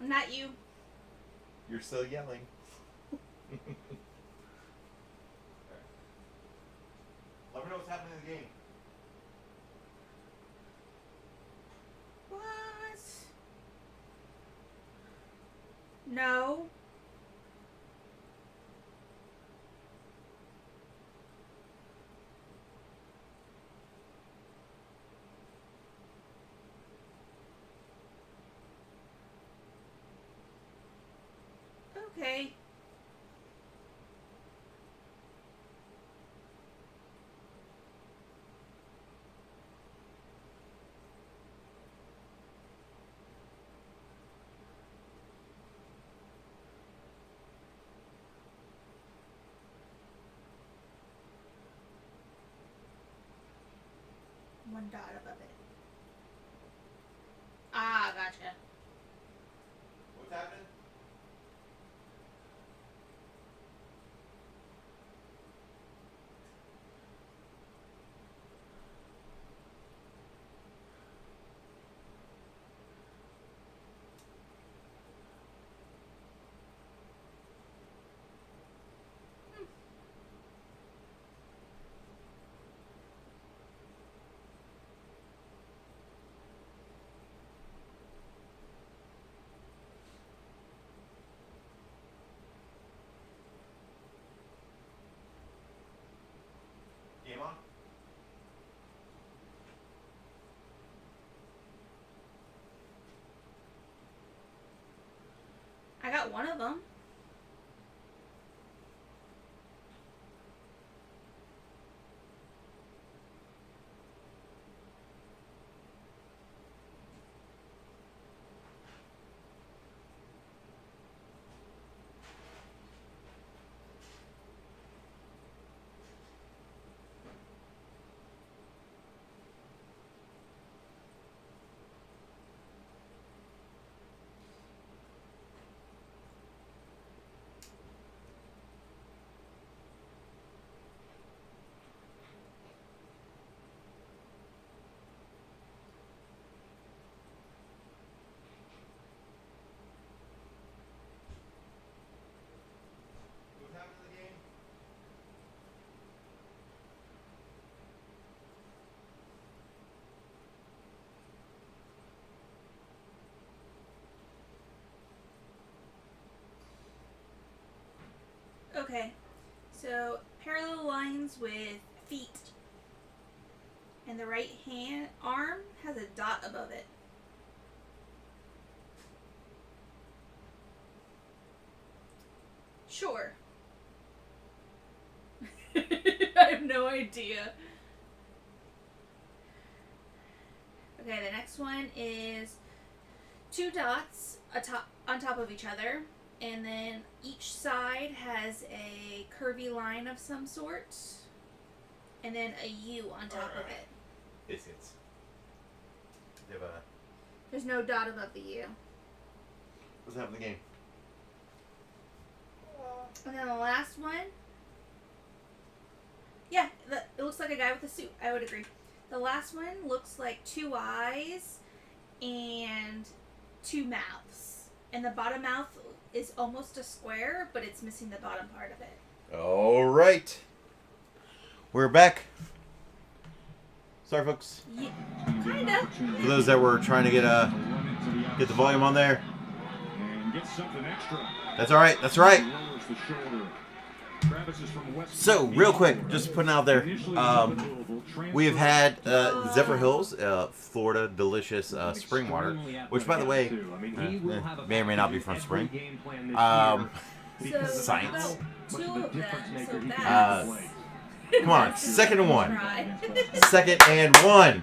I'm not you. You're still yelling. Let me know what's happening in the game. What? No. Okay. One dot above it. Ah, gotcha. What's happening? Game on? I got one of them. Okay, so parallel lines with feet. And the right hand arm has a dot above it. Sure. I have no idea. Okay, the next one is 2 dots on top of each other, and then each side has a curvy line of some sort, and then a U on top of it. Biscuits. There's no dot above the U. What's happening in the game? And then the last one. Yeah, it looks like a guy with a suit. I would agree. The last one looks like 2 eyes and 2 mouths. And the bottom mouth is almost a square, but it's missing the bottom part of it. All right. We're back. Sorry, folks. Yeah, kinda. For those that were trying to get the volume on there. And get something extra. That's all right. That's right. Lowers the shoulder. Travis is from West So, real quick, just putting out there, we have had Zephyr Hills, Florida delicious spring water, which, by the way, may or may not be from spring. So Science. about 2 of them, so that's... Come on, second and 1. Try. Second and 1.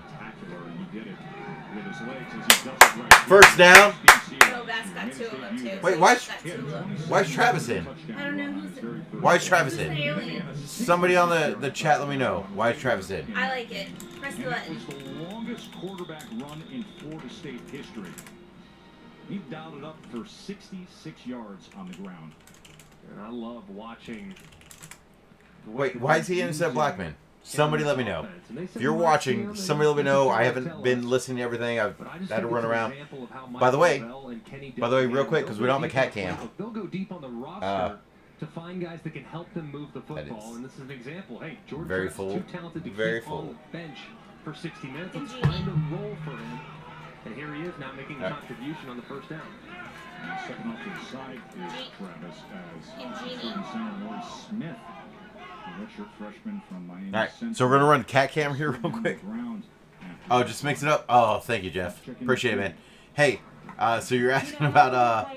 First down. No, Bass got 2 of them too. Wait, So why he's got 2 of them. Why is Travis in? I don't know who's in. Why is Travis Who's an in? alien? Somebody on the chat, let me know. Why is Travis in? I like it. Press the It button. was the longest quarterback run in Florida State history. He dialed it up for 66 yards on the ground. And I love watching. Wait, why is he in instead of Blackman? Somebody let me know. If you're watching, somebody let me know. I haven't been listening to everything. I've had to run around. By the way, real quick, because we don't have a cat cam. They'll go deep on the roster to find guys that can help them move the football. And this is an example. Hey, George very is full, too talented to very keep full. on the bench for 60 minutes. Let's Ingenie. find a role for him. And here he is now making a contribution on the first down. And second off to the side is Travis as Ingenie. starting center Roy Smith, the redshirt freshman from Miami. All right, so we're gonna run cat cam here real quick. Oh, just mix it up. Oh, thank you, Jeff. Appreciate it, man. Hey, so you're asking about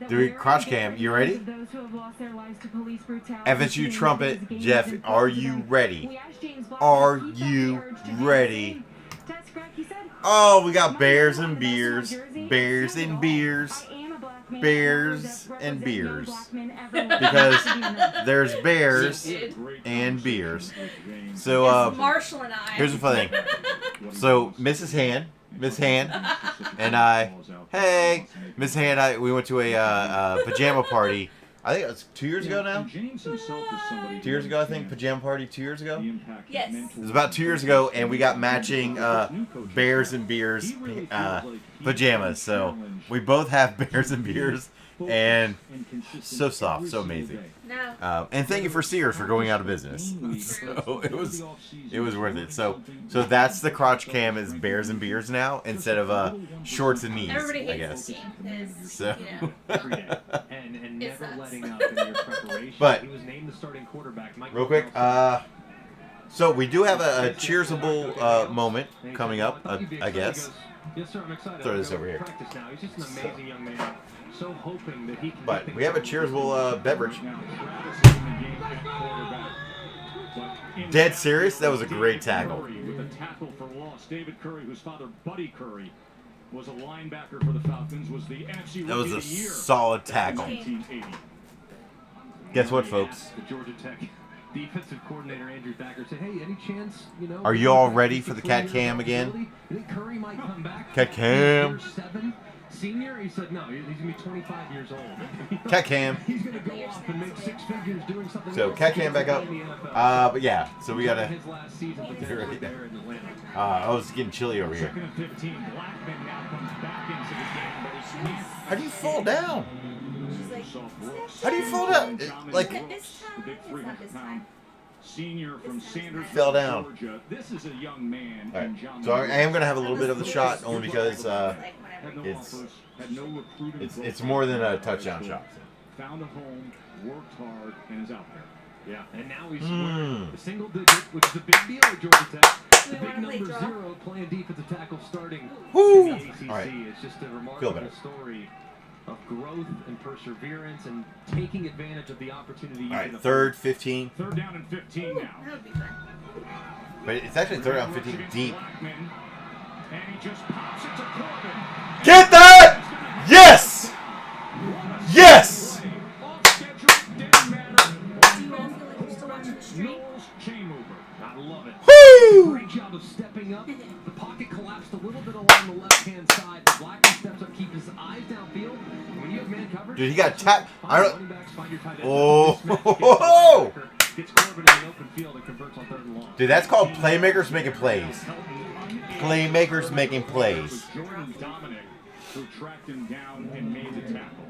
doing crotch cam. You ready? FSU trumpet, Jeff. Are you ready? Are you ready? Oh, we got bears and beers, bears and beers, bears and beers. Because there's bears and beers. So Marshall and I. here's the funny thing. So Miss Han, and I, hey, Miss Han, and I, we went to a pajama party. I think it was 2 years ago now. 2 years ago, I think. Pajama party 2 years ago. Yes. It was about 2 years ago, and we got matching bears and beers pajamas. So we both have bears and beers, and so soft, so amazing. No. And thank you for Sears for going out of business. So it was worth it. So that's the crotch cam is bears and beers now instead of shorts and knees. Everybody I hates guess. this game. 'Cause, So. you know. Every day. And It never sucks. letting up in your preparation. But- he was named the starting quarterback. Mike Real quick, so we do have a cheersable moment coming up, I guess. Yes, sir, I'm excited. Throw this I'll over go here. practice now. He's just an amazing young man. So hoping that he can But get we have a things cheersable beverage. Now, Travis is in the game at quarterback. But in Dead that, serious? That was a great David tackle. Curry with a tackle for loss. David Curry, whose father, Buddy Curry, was a linebacker for the Falcons, was the NFC That was Rookie a of the Year solid back in tackle. 1980. Guess what, folks? The Georgia Tech defensive coordinator Andrew Thacker said, "Hey, any chance, you know?" Are you all ready for the cat cam again? You think Curry might come back? Cat cam. Year 7 senior? He said, "No, he's gonna be 25 years old." Cat cam. He's gonna go off and make 6 figures doing something. So else. cat cam back up. In the NFL. But yeah, so we gotta. His last season potentially there in Atlanta. Oh, it's getting chilly over here. Second and 15. Blackman now comes back into the game, but he can't. How do you fall down? She's like, Soft Brooks. How do you fall down? Like, Is it this time? The big It's not this 300-pound time. senior from Sanders, Fell down. Georgia. This is a young man. all in right. John So I am gonna have a Lewis. little bit of the shot only because Like Had whenever. no it's- offers, had no recruiting it's profile more than a in high touchdown school. shot. found a home, worked hard, and is out there. Yeah, and now he's scoring the single digit, which is a big deal at Georgia Tech. The big number 0 playing defensive tackle starting in the ACC. Right. It's just a remarkable story of growth and perseverance and taking advantage of the opportunity. All right, third, 15. Third down and 15 now. That would be fun. But it's actually third down, 15 deep. And he just pops it to Corbin. Get that! Yes! Yes! Off schedule, didn't matter. Do you all feel like you're still watching the stream? Knowles chain mover. I love it. Woo! Great job of stepping up. The pocket collapsed a little bit along the left-hand side. Blackman steps up, keep his eyes downfield. When you have man coverage, Dude, he got tapped. I don't. Find your tight end. Oh! Gets Corbin in the open field and converts on 3rd and long. Dude, that's called playmakers making plays. Playmakers making plays. Jordan Dominic, who tracked him down and made the tackle.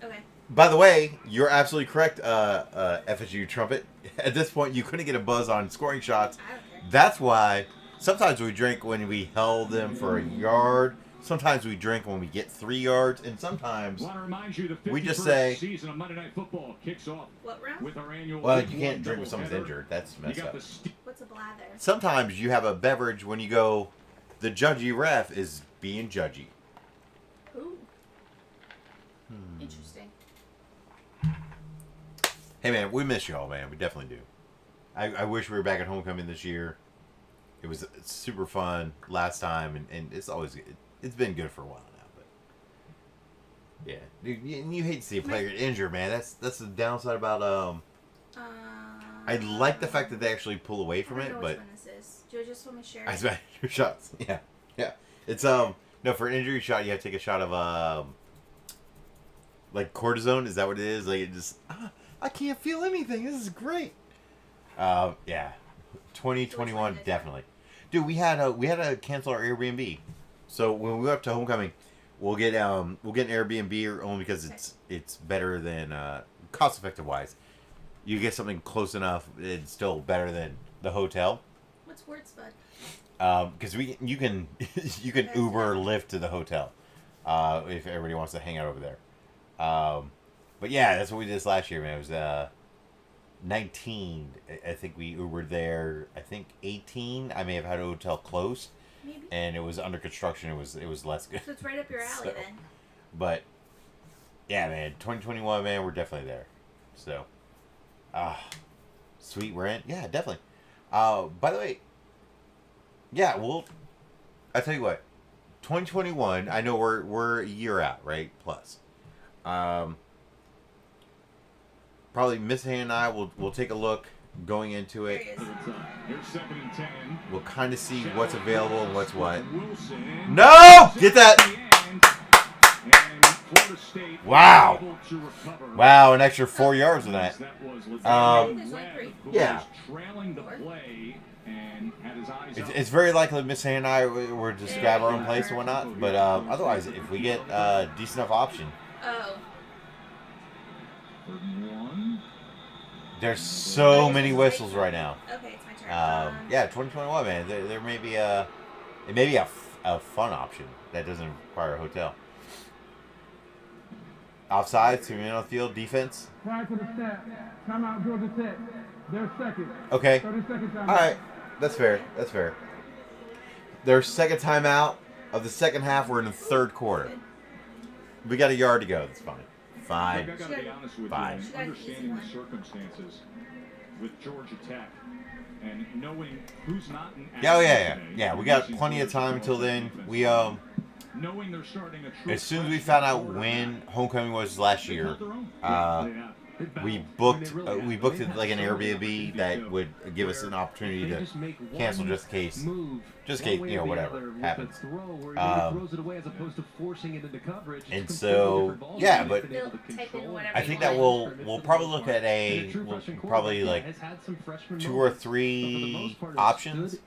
Okay. By the way, you're absolutely correct, FSU Trumpet. At this point, you couldn't get a buzz on scoring shots. That's why sometimes we drink when we held them for a yard. Sometimes we drink when we get 3 yards, and sometimes we just say, season of Monday Night Football kicks off What round? with our annual well, you can't drink when someone's injured. That's messed up. What's a blather? Sometimes you have a beverage when you go, the judgy ref is being judgy. Ooh. Interesting. Hey, man, we miss y'all, man. We definitely do. I wish we were back at homecoming this year. It was super fun last time, and it's always it's been good for a while now. But yeah, dude, you hate to see a player get injured, man. That's the downside about I like the fact that they actually pull away from it, but This is. Do you just want me to share? I smash your shots. Yeah. It's no, for an injury shot you have to take a shot of like cortisone. Is that what it is? Like it just I can't feel anything. This is great. Yeah. 2021 definitely. Dude, we had to cancel our Airbnb. So when we go up to homecoming, we'll get an Airbnb only because it's better than cost effective wise. You get something close enough, it's still better than the hotel. What's words, bud? Because you can Uber or Lyft to the hotel if everybody wants to hang out over there. But yeah, that's what we did this last year, man. It was 19. I think we Ubered there. I think 18. I may have had a hotel close, Maybe. and it was under construction. It was less good. So it's right up your alley then. But yeah, man, 2021, man, we're definitely there. So, sweet rent. Yeah, definitely. By the way, yeah, I tell you what, 2021. I know we're a year out, right? Plus, probably Miss Hay and I will take a look going into it. Here's 2nd and 10. We'll kind of see what's available and what's what. No! Get that! Wow. Wow, an extra 4 yards of that. Yeah. It's very likely Miss Hay and I were just grab our own place and whatnot. But otherwise, if we get a decent enough option. Oh. There's so many whistles right now. Okay, it's my turn. Yeah, 2021, man. There may be it may be a fun option that doesn't require a hotel. Offside, 2 men on the field, defense. Prior to the snap, timeout Georgia Tech. They're second. Okay. 30 seconds timeout. All right, that's fair. That's fair. Their second timeout of the second half. We're in the 3rd quarter. We got a yard to go. That's fine. Fine. I gotta be honest with Fine. you, understanding the circumstances with Georgia Tech and knowing who's not in Yeah. We got plenty of time until then. We knowing they're starting a true as soon as we found out when homecoming was last year, we booked it like an Airbnb that would give us an opportunity to cancel just in case, whatever happens. And so yeah, but I think that we'll probably look at probably like 2 or 3 options,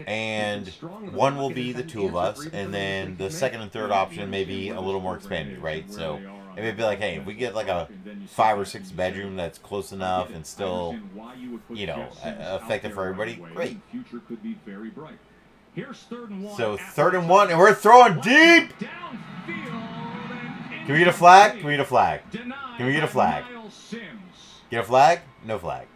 and one will be the 2 of us, and then the second and third option may be a little more expanded, right? So it may be like, hey, if we get like a 5 or 6 bedroom that's close enough and still, effective for everybody, great. So 3rd and 1, and we're throwing deep. Can we get a flag? Can we get a flag? Denied Can we get a by flag? Miles Sims. Get a flag? No flag.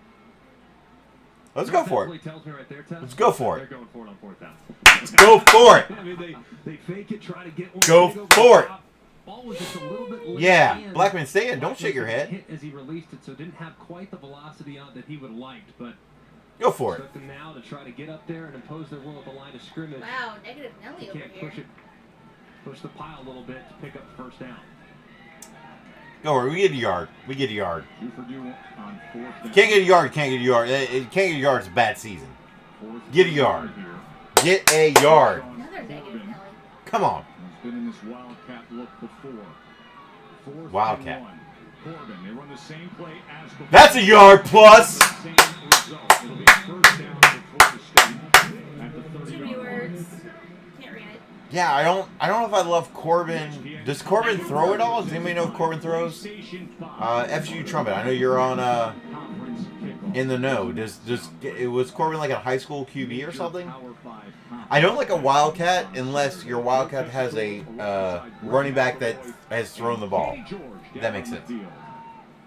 Let's go for it. Tells me right there, Tess, Let's go for they're it. going for it on fourth down. Let's go for it. I mean, they fake it, try to get one. Go They over for the it. top. Ball was just a little bit late Yeah, in. Blackman, stay in. Don't shake your Blackman head. hit as he released it, so didn't have quite the velocity on it that he would have liked, but Go for it. expect them now to try to get up there and impose their will at the line of scrimmage. Wow, negative Nelly You over can't here. push the pile a little bit to pick up the first down. Go for it. We get a yard. We get a yard. 2 for 2 on 4th down. Can't get a yard. Can't get a yard. Can't get a yard. It's a bad season. Get a yard. Get a yard. Another negative Nelly. Come on. He's been in this Wildcat look before. 4th Wildcat. and 1. Corbin, they run the same play as before. That's a yard plus. Same result. It'll be a first down for Florida State at the 30 Too many words. Can't read it. Yeah, I don't know if I love Corbin. Does Corbin throw it all? Does anybody know if Corbin throws? FSU trumpet. I know you're on in the know. Was Corbin like a high school QB or something? I don't like a Wildcat unless your Wildcat has a running back that has thrown the ball. That makes sense.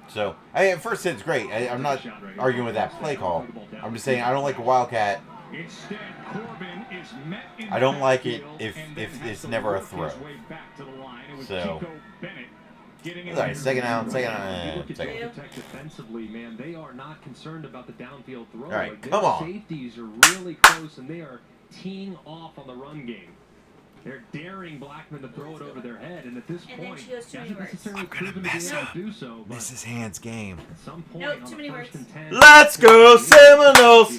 So, I mean, at first it's great. I'm not arguing with that play call. I'm just saying I don't like a Wildcat. I don't like it if it's never a throw. So, all right, second down. Defensively, man, they are not concerned about the downfield throw. All right, Like, come their on. Safeties are really close, and they are teeing off on the run game. They're daring Blackman to throw it over their head, and at this And then point, she goes too many hasn't words. necessarily I'm gonna proven to be mess able up. to do so. But Mrs. Hand's game. at some point, Nope, on too the many first words. and 10, Let's go Seminoles!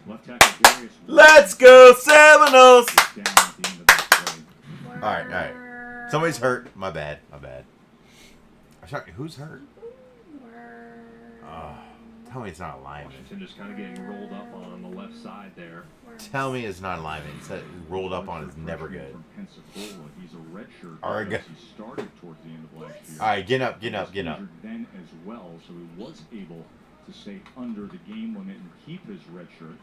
Left tackle Darius Let's go Seminoles! down at the end of that play. All right. Somebody's hurt. My bad. I'm sorry. Who's hurt? Tell me it's not a lineman. Washington just kind of getting rolled up on the left side there. Tell me it's not a lineman. It's that rolled up on is never good. From Pensacola, he's a redshirt. All right, because go. he started towards the end of last year. All right, get up. He was injured then as well, so he was able to stay under the game limit and keep his red shirt.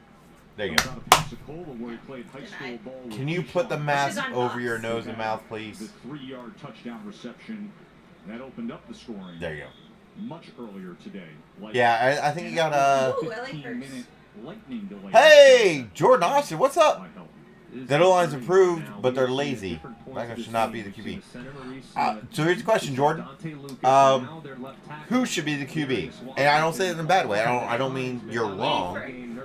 There you Comes go. out of Pensacola, where he played high school ball. with Can you put the Keyshawn mask She's on over box. your nose and mouth, please? The 3-yard touchdown reception that opened up the scoring There you go. much earlier today. Like Yeah, I think you got Ooh, I like hers. 15-minute lightning delay. Hey, Jordan Austin, what's up? Might help. That O-line's improved, but they're lazy. Blackman should not be the QB. So here's the question, Jordan. Who should be the QB? And I don't say it in a bad way. I don't mean you're wrong.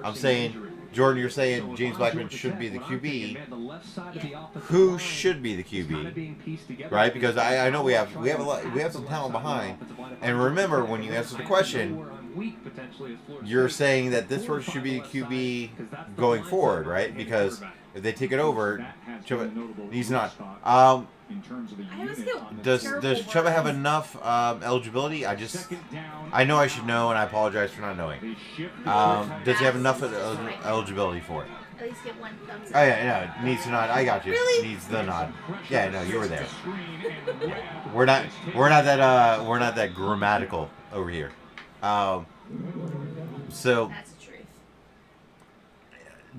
I'm saying, Jordan, you're saying James Blackman should be the QB. Who should be the QB? Right? Because I know we have some talent behind. And remember, when you answer the question, you're saying that this person should be the QB going forward, right? Because if they take it over, Chuba, he's not. In terms of the I always unit get on the Does terrible Chuba have words. enough eligibility? I know I should know, and I apologize for not knowing. Does he have enough eligibility for it? At least get one thumbs up. Oh yeah, no, needs to nod. I got you. Really? Needs the nod. Yeah, no, you were there. We're not that grammatical over here. So That's the truth.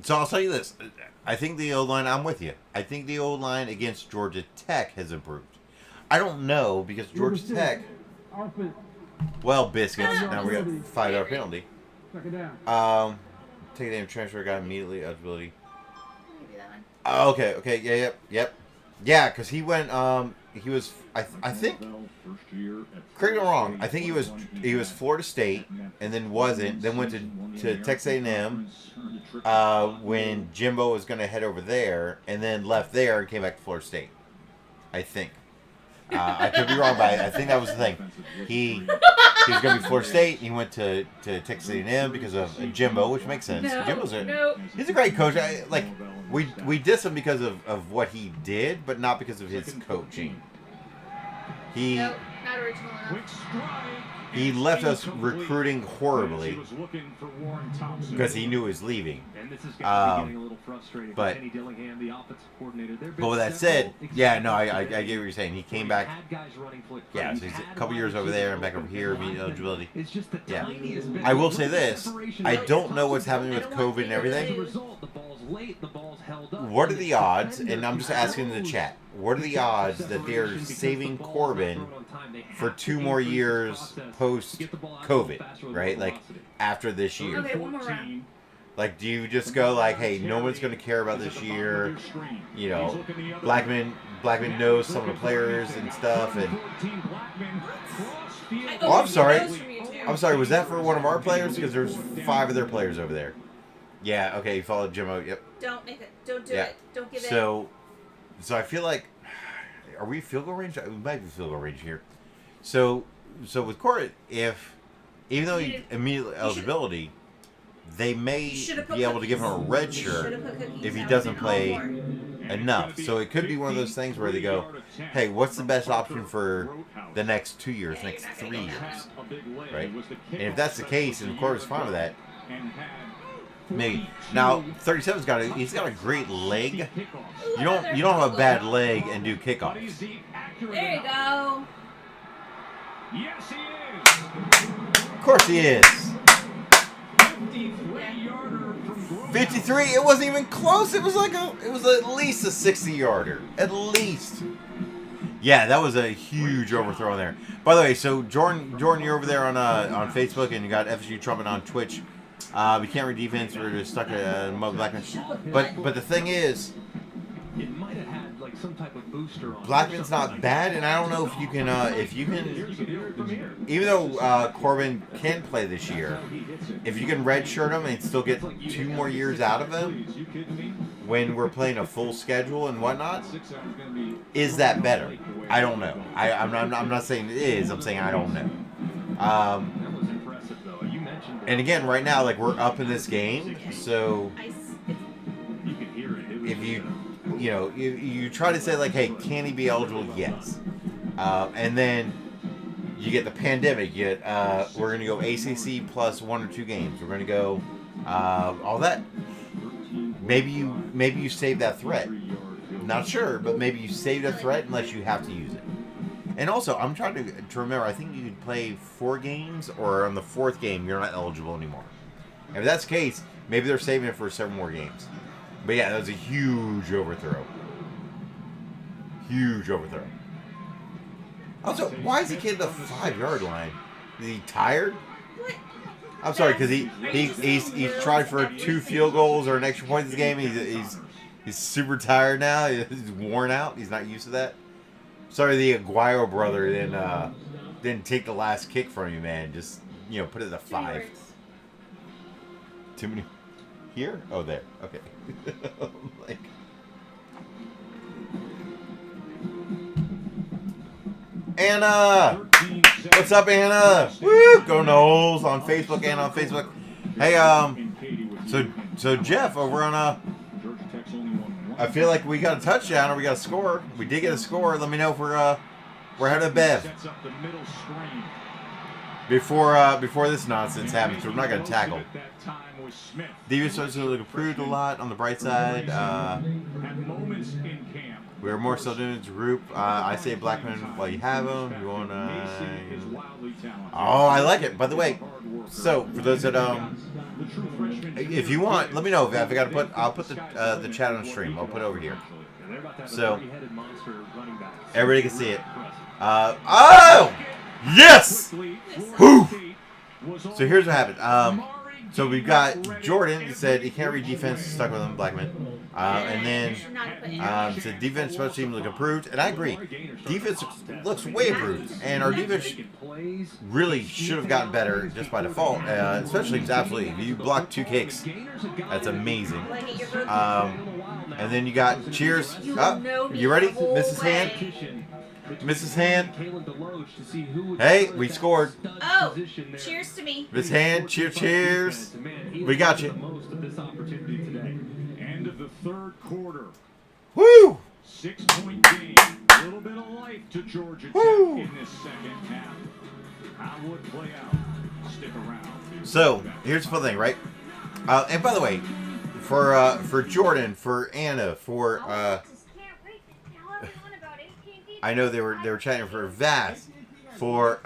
I'll tell you this. I think the O-line, I'm with you. I think the O-line against Georgia Tech has improved. I don't know because Georgia Tech, Offense. well, biscuits. Now we got a 5-yard penalty. Second down. Take a name transfer guy immediately eligibility. Maybe that one. Oh, okay, yep. Yeah, because he went, he was, I think, correct me if I'm wrong, I think he was Florida State, and then wasn't, then went to Texas A&M, when Jimbo was going to head over there, and then left there and came back to Florida State. I think. I could be wrong, but I think that was the thing. He was going to be Florida State, and he went to Texas A&M because of Jimbo, which makes sense. Jimbo's he's a great coach. We diss him because of what he did, but not because of his coaching. Nope, not original enough. He left us recruiting horribly because he knew he was leaving. But with that said, yeah, no, I get what you're saying. He came back. Yeah, so he's a couple years over there and back over here, meeting eligibility. Yeah. I will say this. I don't know what's happening with COVID and everything. What are the odds, and I'm just asking in the chat, what are the odds that they're saving Corbin for 2 more years post-COVID, right? Like, after this year. Okay, one more round. Like, do you just go like, hey, no one's going to care about this year? You know, Blackman knows some of the players and stuff. And oh, I'm sorry. I'm sorry. Was that for one of our players? Because there's 5 of their players over there. Yeah. Okay. You followed Jimmo. Yep. Don't make it. Don't do it. Don't give it. So I feel like, are we field goal range? We might be field goal range here. So with Corbin, even though he immediate eligibility, they may be able to give him a red shirt if he doesn't play enough. So it could be one of those things where they go, hey, what's the best option for the next 2 years, next 3 years, right? And if that's the case, and Corbin's fine with that, maybe. Now 37's got a great leg. You don't have a bad leg and do kickoffs. There you go. Yes, he is. Of course he is. 53. It wasn't even close. It was at least a 60-yarder. At least. Yeah, that was a huge overthrow there. By the way, so Jordan, you're over there on Facebook, and you got FSU trumpet on Twitch. We can't read defense. We're just stuck at Mud Blackman. But the thing is, It might have had like some type of booster on. Blackman's not bad, and I don't know if you can even though Corbin can play this year, if you can redshirt him and still get 2 more years out of him when we're playing a full schedule and whatnot, is that better? I don't know. I'm not saying it is. I'm saying I don't know. That was impressive though. You mentioned. And again, right now, like, we're up in this game, so You could hear it. It was if you try to say like, hey, can he be eligible? Yes. And then you get the pandemic. You get we're gonna go ACC plus 1 or 2 games. We're gonna go all that. Maybe you save that threat. Not sure, but maybe you save the threat unless you have to use it. And also, I'm trying to remember. I think you can play 4 games, or on the 4th game, you're not eligible anymore. And if that's the case, maybe they're saving it for 7 more games. But yeah, that was a huge overthrow. Huge overthrow. Also, why is he kidding the 5-yard line? Is he tired? I'm sorry, because he's tried for 2 field goals or an extra point this game. He's super tired now. He's worn out. He's not used to that. Sorry, the Aguayo brother didn't take the last kick from you, man. Just put it at a 5. Too many. Here? Oh, there. Okay. Like. Anna! What's up, Anna? Woo! Go Knowles on Facebook and on Facebook. Hey, so Jeff over on I feel like we got a touchdown or we got a score. We did get a score. Let me know if we're ahead of Bev. Before this nonsense happens, we're not gonna tackle. Defense starts to look improved a lot on the bright side. We're more so doing it as a group. I say Blackman while you have him. You wanna? Oh, I like it. By the way, so for those that if you want, let me know. If I got to put, I'll put the chat on the stream. I'll put it over here, so everybody can see it. Oh, yes! Whew. So here's what happened. So we've got Jordan who said he can't read defense, stuck with him, Blackman. And then said defense special team look improved, and I agree. Defense looks way improved, and our defense really should have gotten better just by default. Especially, absolutely, if you block 2 kicks, that's amazing. And then you got cheers. You ready, Mrs. Hand? Mrs. Hand. Hey, we scored. Oh, cheers to me. Miss Hand, cheers. We got you. End of the 3rd quarter. Woo! 6-point game. A little bit of life to Georgia Tech in this second half. How would play out? Stick around. So here's the fun thing, right? And by the way, for Jordan, for Anna, for I know they were chatting for Vass, for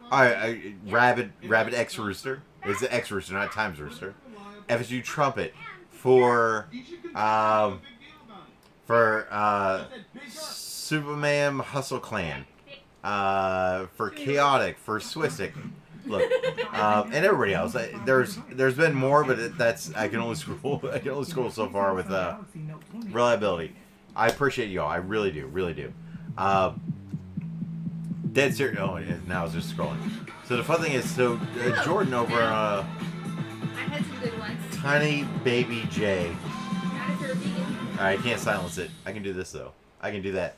Rabbit X Rooster. It's the X Rooster, not Times Rooster. FSU Trumpet, for Superman Hustle Clan, for Chaotic, for Swistic. Look, and everybody else. There's been more, but that's I can only scroll so far with reliability. I appreciate y'all. I really do, really do. Dead serious. Oh, now it's just scrolling. So the fun thing is, Jordan over I had some good ones. Tiny Baby J. Not if you're a vegan. I can't silence it. I can do this though. I can do that.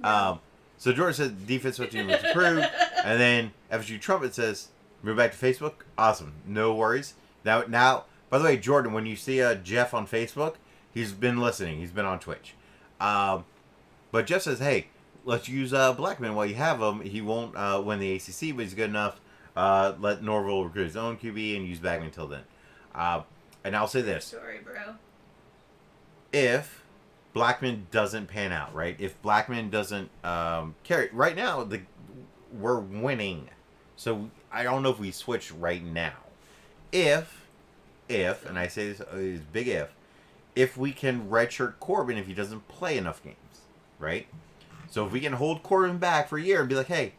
So Jordan said defense switching was approved, and then FSU Trumpet says move back to Facebook. Awesome, no worries. Now, by the way, Jordan, when you see Jeff on Facebook, he's been listening. He's been on Twitch. But Jeff says, hey, let's use Blackman while you have him. He won't win the ACC, but he's good enough. Let Norville recruit his own QB and use Blackman until then. And I'll say this. Sorry, bro. If Blackman doesn't pan out, right? If Blackman doesn't carry... Right now, we're winning. So I don't know if we switch right now. If, and I say this is big if we can redshirt Corbin if he doesn't play enough games, right? So if we can hold Corbin back for a year and be like, hey,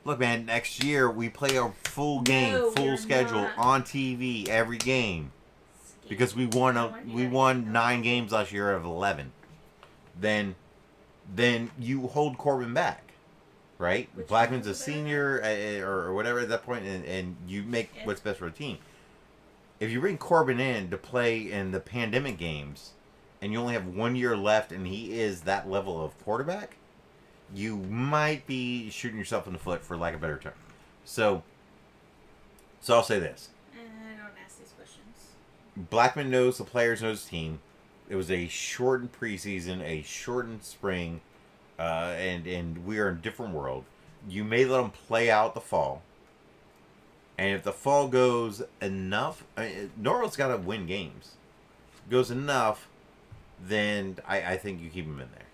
look, man, next year we play a full game, full schedule on TV every game. Because we won 9 games last year out of 11. Then you hold Corbin back, right? Blackman's a senior or whatever at that point, and you make what's best for the team. If you bring Corbin in to play in the pandemic games, and you only have 1 year left, and he is that level of quarterback, you might be shooting yourself in the foot, for lack of a better term. So I'll say this. I don't ask these questions. Blackman knows the players, knows the team. It was a shortened preseason, a shortened spring, and we are in a different world. You may let them play out the fall. And if the fall goes enough, Norwell's got to win games. Goes enough, then I think you keep him in there.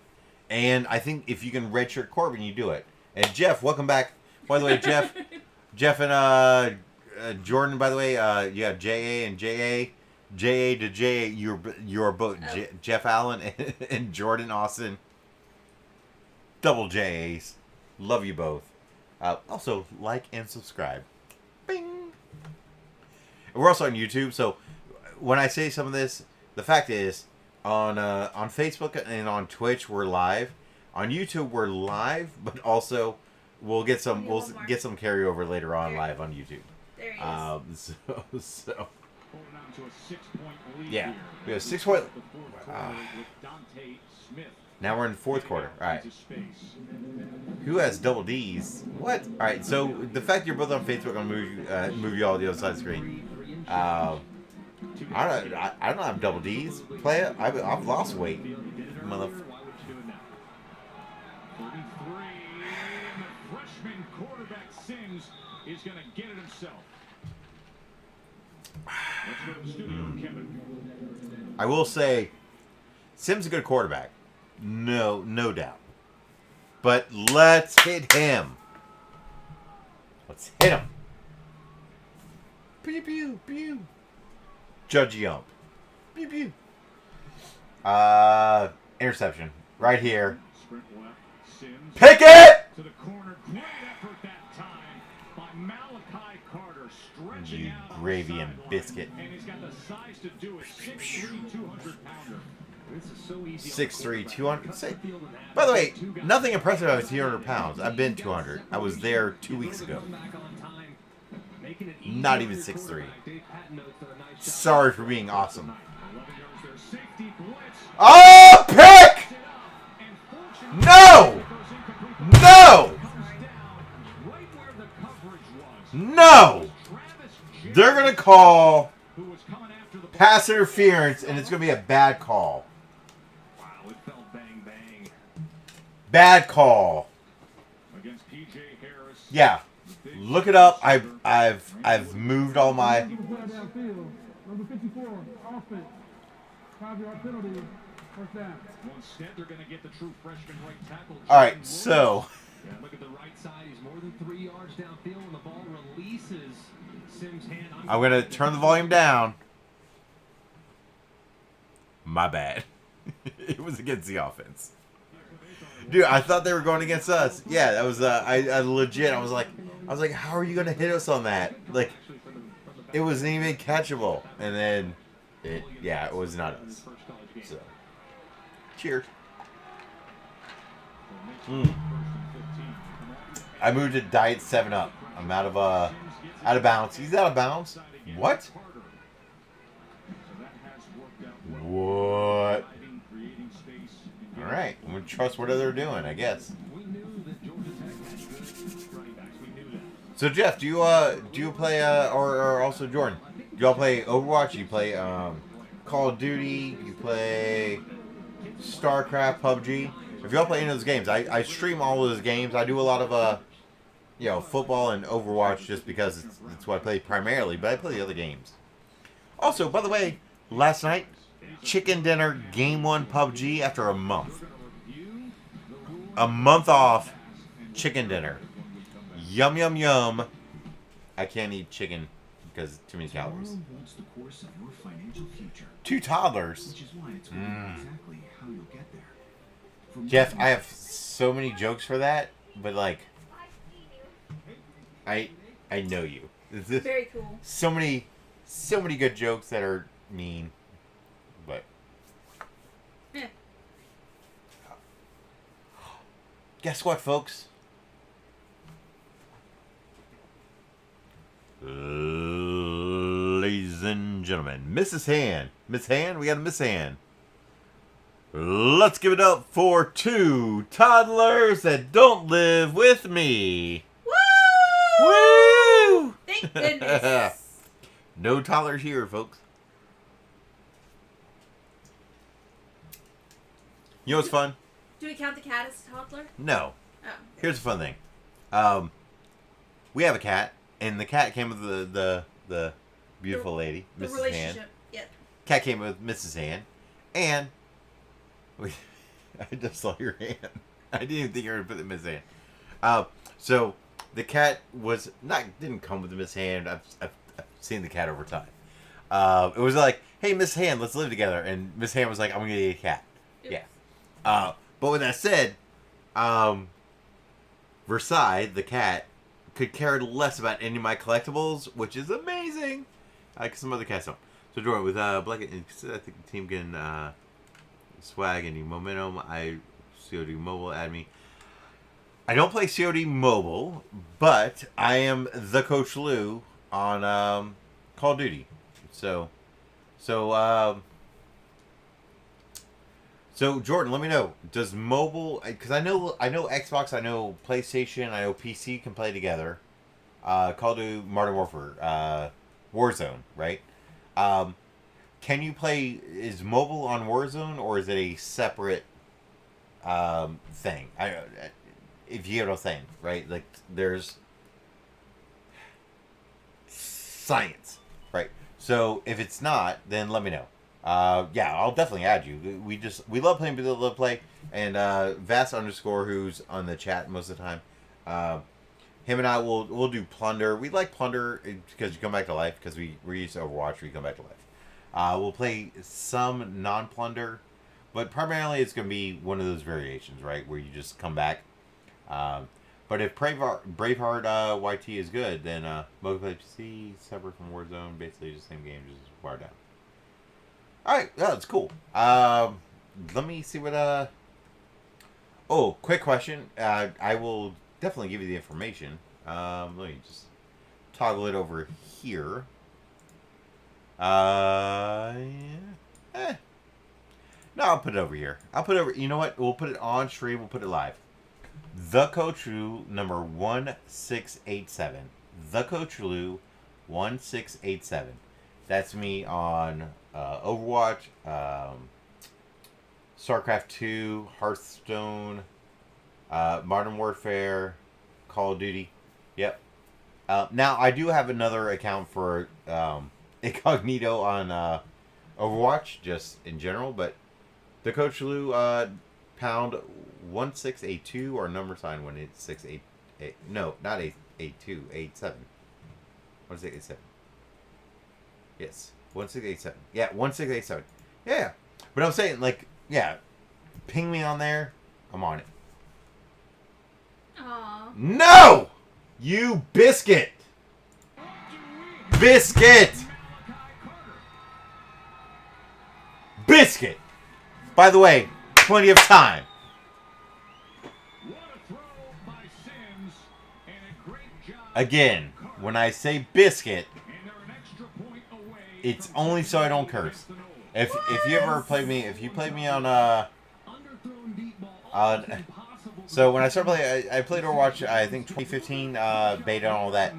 And I think if you can redshirt Corbin, you do it. And Jeff, welcome back. By the way, Jeff and Jordan, by the way, you have JA and JA. JA to JA, you're both Jeff Allen and Jordan Austin. Double JAs. Love you both. Also, like and subscribe. Bing. And we're also on YouTube, so when I say some of this, the fact is, on Facebook and on Twitch we're live. On YouTube we're live, but also we'll get some carryover later on live on YouTube. There he is. So Holding on to a 6-point lead yeah, here. we have 6 point. With Dante Smith. Now we're in the fourth quarter. All right. Who has double D's? What? All right. So the fact you're both on Facebook, I'm gonna move you all to the other side of the screen. I don't have double D's. Play it. I've lost weight. Motherfucker. Freshman quarterback Sims is going to get it himself. Let's go to the studio, Kevin. I will say, Sims is a good quarterback. No doubt. But let's hit him. Let's hit him. Pew, pew, pew. Judge Yump. Pew, pew. Interception. Right here. Sprint left. Sims Pick it! to the corner. Great effort that time by Malachi Carter. Stretching You out on the gravy and sideline. biscuit. And he's got the size to do it. 6'3", 200-pounder. This is so easy. 6'3", 200. By the way, nothing impressive about 200 pounds. I've been 200. I was there 2 weeks ago. Not even 6'3". Sorry for being awesome. Oh, pick! No! No! No! They're going to call pass interference, and it's going to be a bad call. Wow, it felt bang bang. Bad call. Against PJ Harris. Yeah. Look it up. I've moved all my. Number 54, offense. 5-yard penalty, first down. Well, instead, they're going to get the true freshman right tackle. All right, so. Yeah, look at the right side. He's more than 3 yards downfield when the ball releases Sims' hand. I'm going to turn the volume down. My bad. It was against the offense. Dude, I thought they were going against us. Yeah, that was I legit. I was like, how are you gonna hit us on that? Like, it wasn't even catchable. And then, it was not us. So, cheers. I moved to Diet 7 Up. I'm out of bounds. He's out of bounds. What? What? All right, I'm gonna trust what they're doing, I guess. So Jeff, do you play or also Jordan? Do y'all play Overwatch? Do you play Call of Duty? Do you play StarCraft, PUBG? If y'all play any of those games, I stream all of those games. I do a lot of football and Overwatch just because it's what I play primarily, but I play the other games. Also, by the way, last night, chicken dinner, game 1 PUBG after a month. A month off chicken dinner. Yum, yum, yum. I can't eat chicken because too many calories. 2 toddlers. Jeff, I have so many jokes for that, but like, I know you. Very cool. So many good jokes that are mean, but guess what, folks? Ladies and gentlemen, Mrs. Han. Miss Han, we got a Miss Han. Let's give it up for 2 toddlers that don't live with me. Woo! Woo! Thank goodness. No toddlers here, folks. You know what's fun? Do we count the cat as a toddler? No. Oh. Here's the fun thing. We have a cat, and the cat came with the beautiful lady, The Mrs. Han. relationship. Yep. Cat came with Mrs. Han, and I just saw your hand. I didn't even think you were gonna put the Miss Hand. So the cat didn't come with the Miss Hand. I've seen the cat over time. It was like, hey, Miss Hand, let's live together. And Miss Hand was like, I'm gonna get a cat. Oops. Yeah. But with that said, Versailles, the cat, could care less about any of my collectibles, which is amazing. Because some other cats don't. So Jordan, with Black, I think the team can swag and momentum. COD Mobile add me. I don't play COD Mobile, but I am the Coach Lou on Call of Duty. So Jordan, let me know. Does mobile? Because I know Xbox, I know PlayStation, I know PC can play together. Call of Duty, Modern Warfare, Warzone, right? Can you play? Is mobile on Warzone or is it a separate thing? If you get what I'm saying, right? Like there's science, right? So if it's not, then let me know. Yeah, I'll definitely add you. We love playing people that love play. And Vass _ who's on the chat most of the time. Him and I we'll do Plunder. We like Plunder because you come back to life. Because we're used to Overwatch, we come back to life. We'll play some non-Plunder, but primarily it's gonna be one of those variations, right, where you just come back. But if Braveheart YT is good, then multiplayer PC separate from Warzone, basically just the same game, just wired down. Alright, yeah, that's cool. Let me see what oh, quick question. I will definitely give you the information. Let me just toggle it over here. Yeah. No, I'll put it over here. I'll put it over, you know what? We'll put it on stream, we'll put it live. The Coach Lou number 1687. The Coach Lou 1687. That's me on Overwatch, StarCraft 2, Hearthstone, Modern Warfare, Call of Duty. Yep. Now, I do have another account for Incognito on Overwatch, just in general, but the Coach Lou pound 1682 or number sign 1688. No, not 882, 87. 1687. Yes, 1687. Yeah, 1687. Yeah, but I'm saying, like, yeah, ping me on there. I'm on it. No! You biscuit! Biscuit! Biscuit! By the way, plenty of time. Again, when I say biscuit, it's only so I don't curse. If you ever played me, if you played me on so when I started playing, I played Overwatch, I think 2015, beta and all that.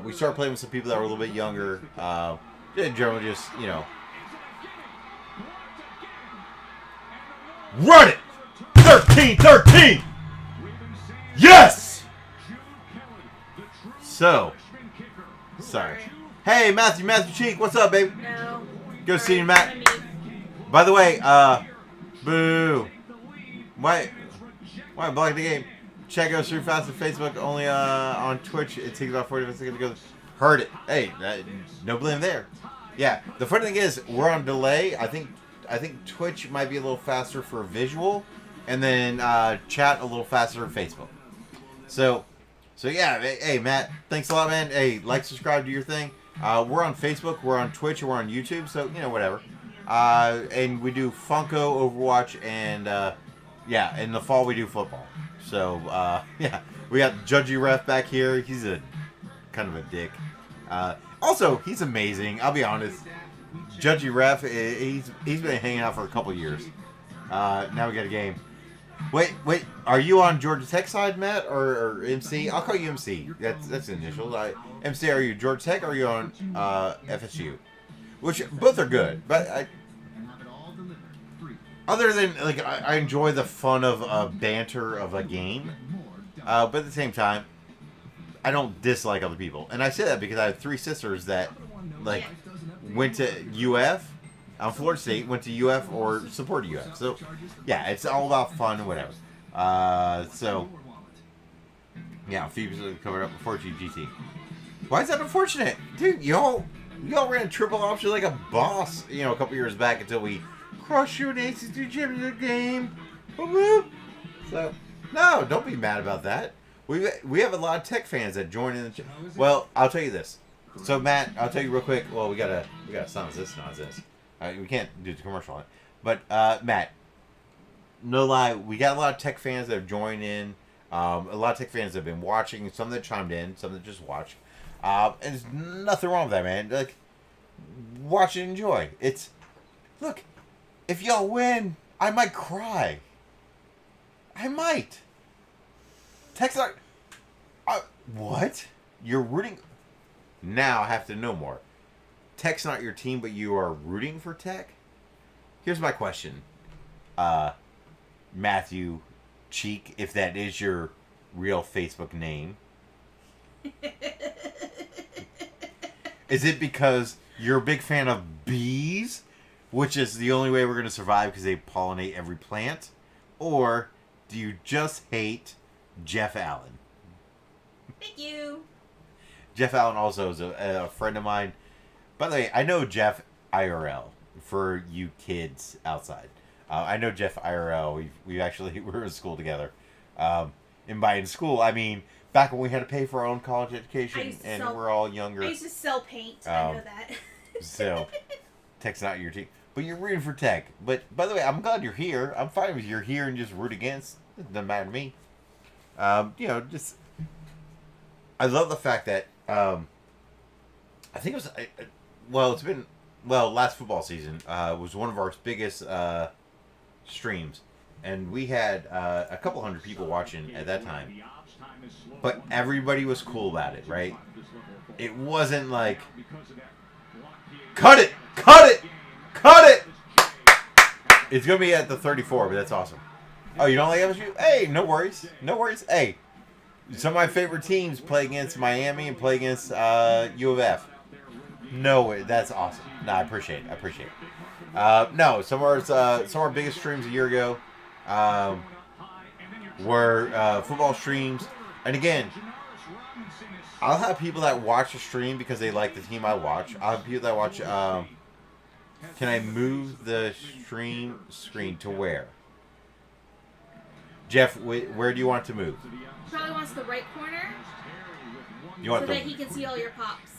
We started playing with some people that were a little bit younger. Generally just, you know. Run it! 13-13! Yes! So, sorry. Hey, Matthew Cheek, what's up, baby? No. Go see you, Matt. By the way, boo. Why block the game? Chat goes through fast on Facebook, only on Twitch. It takes about 45 seconds to go. Heard it. Hey, no blame there. Yeah, the funny thing is, we're on delay. I think Twitch might be a little faster for visual, and then chat a little faster for Facebook. So yeah. Hey, Matt, thanks a lot, man. Hey, like, subscribe, do your thing. We're on Facebook, we're on Twitch, we're on YouTube. So you know, whatever. And we do Funko, Overwatch, and yeah, in the fall we do football. So yeah, we got Judgy Ref back here. He's a kind of a dick. Also, he's amazing. I'll be honest. Judgy Ref, he's been hanging out for a couple years. Now we got a game. Wait, are you on Georgia Tech side, Matt, or MC? I'll call you MC. That's the initials. MC, are you Georgia Tech or are you on FSU? Which both are good, but other than like I enjoy the fun of banter of a game, but at the same time, I don't dislike other people, and I say that because I have 3 sisters that like went to UF. I'm Florida State, went to UF or supported UF. So, yeah, it's all about fun and whatever. So, yeah, Phoebe's covered up before GT. Why is that unfortunate? Dude, y'all ran triple option like a boss, you know, a couple years back until we crushed you in the ACC championship game. So, no, don't be mad about that. We have a lot of Tech fans that join in the well, I'll tell you this. So, Matt, I'll tell you real quick. Well, we gotta silence this nonsense. We can't do the commercial on it. But, Matt, no lie, we got a lot of Tech fans that have joined in. A lot of Tech fans that have been watching. Some that chimed in. Some that just watched. And there's nothing wrong with that, man. Like, watch and enjoy. Look, if y'all win, I might cry. I might. Tech's not... what? You're rooting... Now I have to know more. Tech's not your team, but you are rooting for Tech? Here's my question. Matthew Cheek, if that is your real Facebook name. Is it because you're a big fan of bees, which is the only way we're going to survive because they pollinate every plant? Or do you just hate Jeff Allen? Thank you. Jeff Allen also is a friend of mine. By the way, I know Jeff IRL for you kids outside. I know Jeff IRL. We actually were in school together. And by in school, I mean back when we had to pay for our own college education and we're all younger. I used to sell paint. I know that. So, Tech's not your team. But you're rooting for Tech. But by the way, I'm glad you're here. I'm fine with you're here and just root against. It doesn't matter to me. You know, just... I love the fact that... I think it was... it's been... last football season was one of our biggest streams. And we had a couple hundred people watching at that time. But everybody was cool about it, right? It wasn't like... Cut it! Cut it! Cut it! It's going to be at the 34, but that's awesome. Oh, you don't like FSU? Hey, no worries. No worries. Hey, some of my favorite teams play against Miami and play against U of F. No, that's awesome. No, I appreciate it. I appreciate it. No, some of our biggest streams a year ago were football streams. And again, I'll have people that watch the stream because they like the team I watch. I'll have people that watch... can I move the stream screen to where? Jeff, where do you want to move? Probably wants the right corner You want so the that he can see all your pops.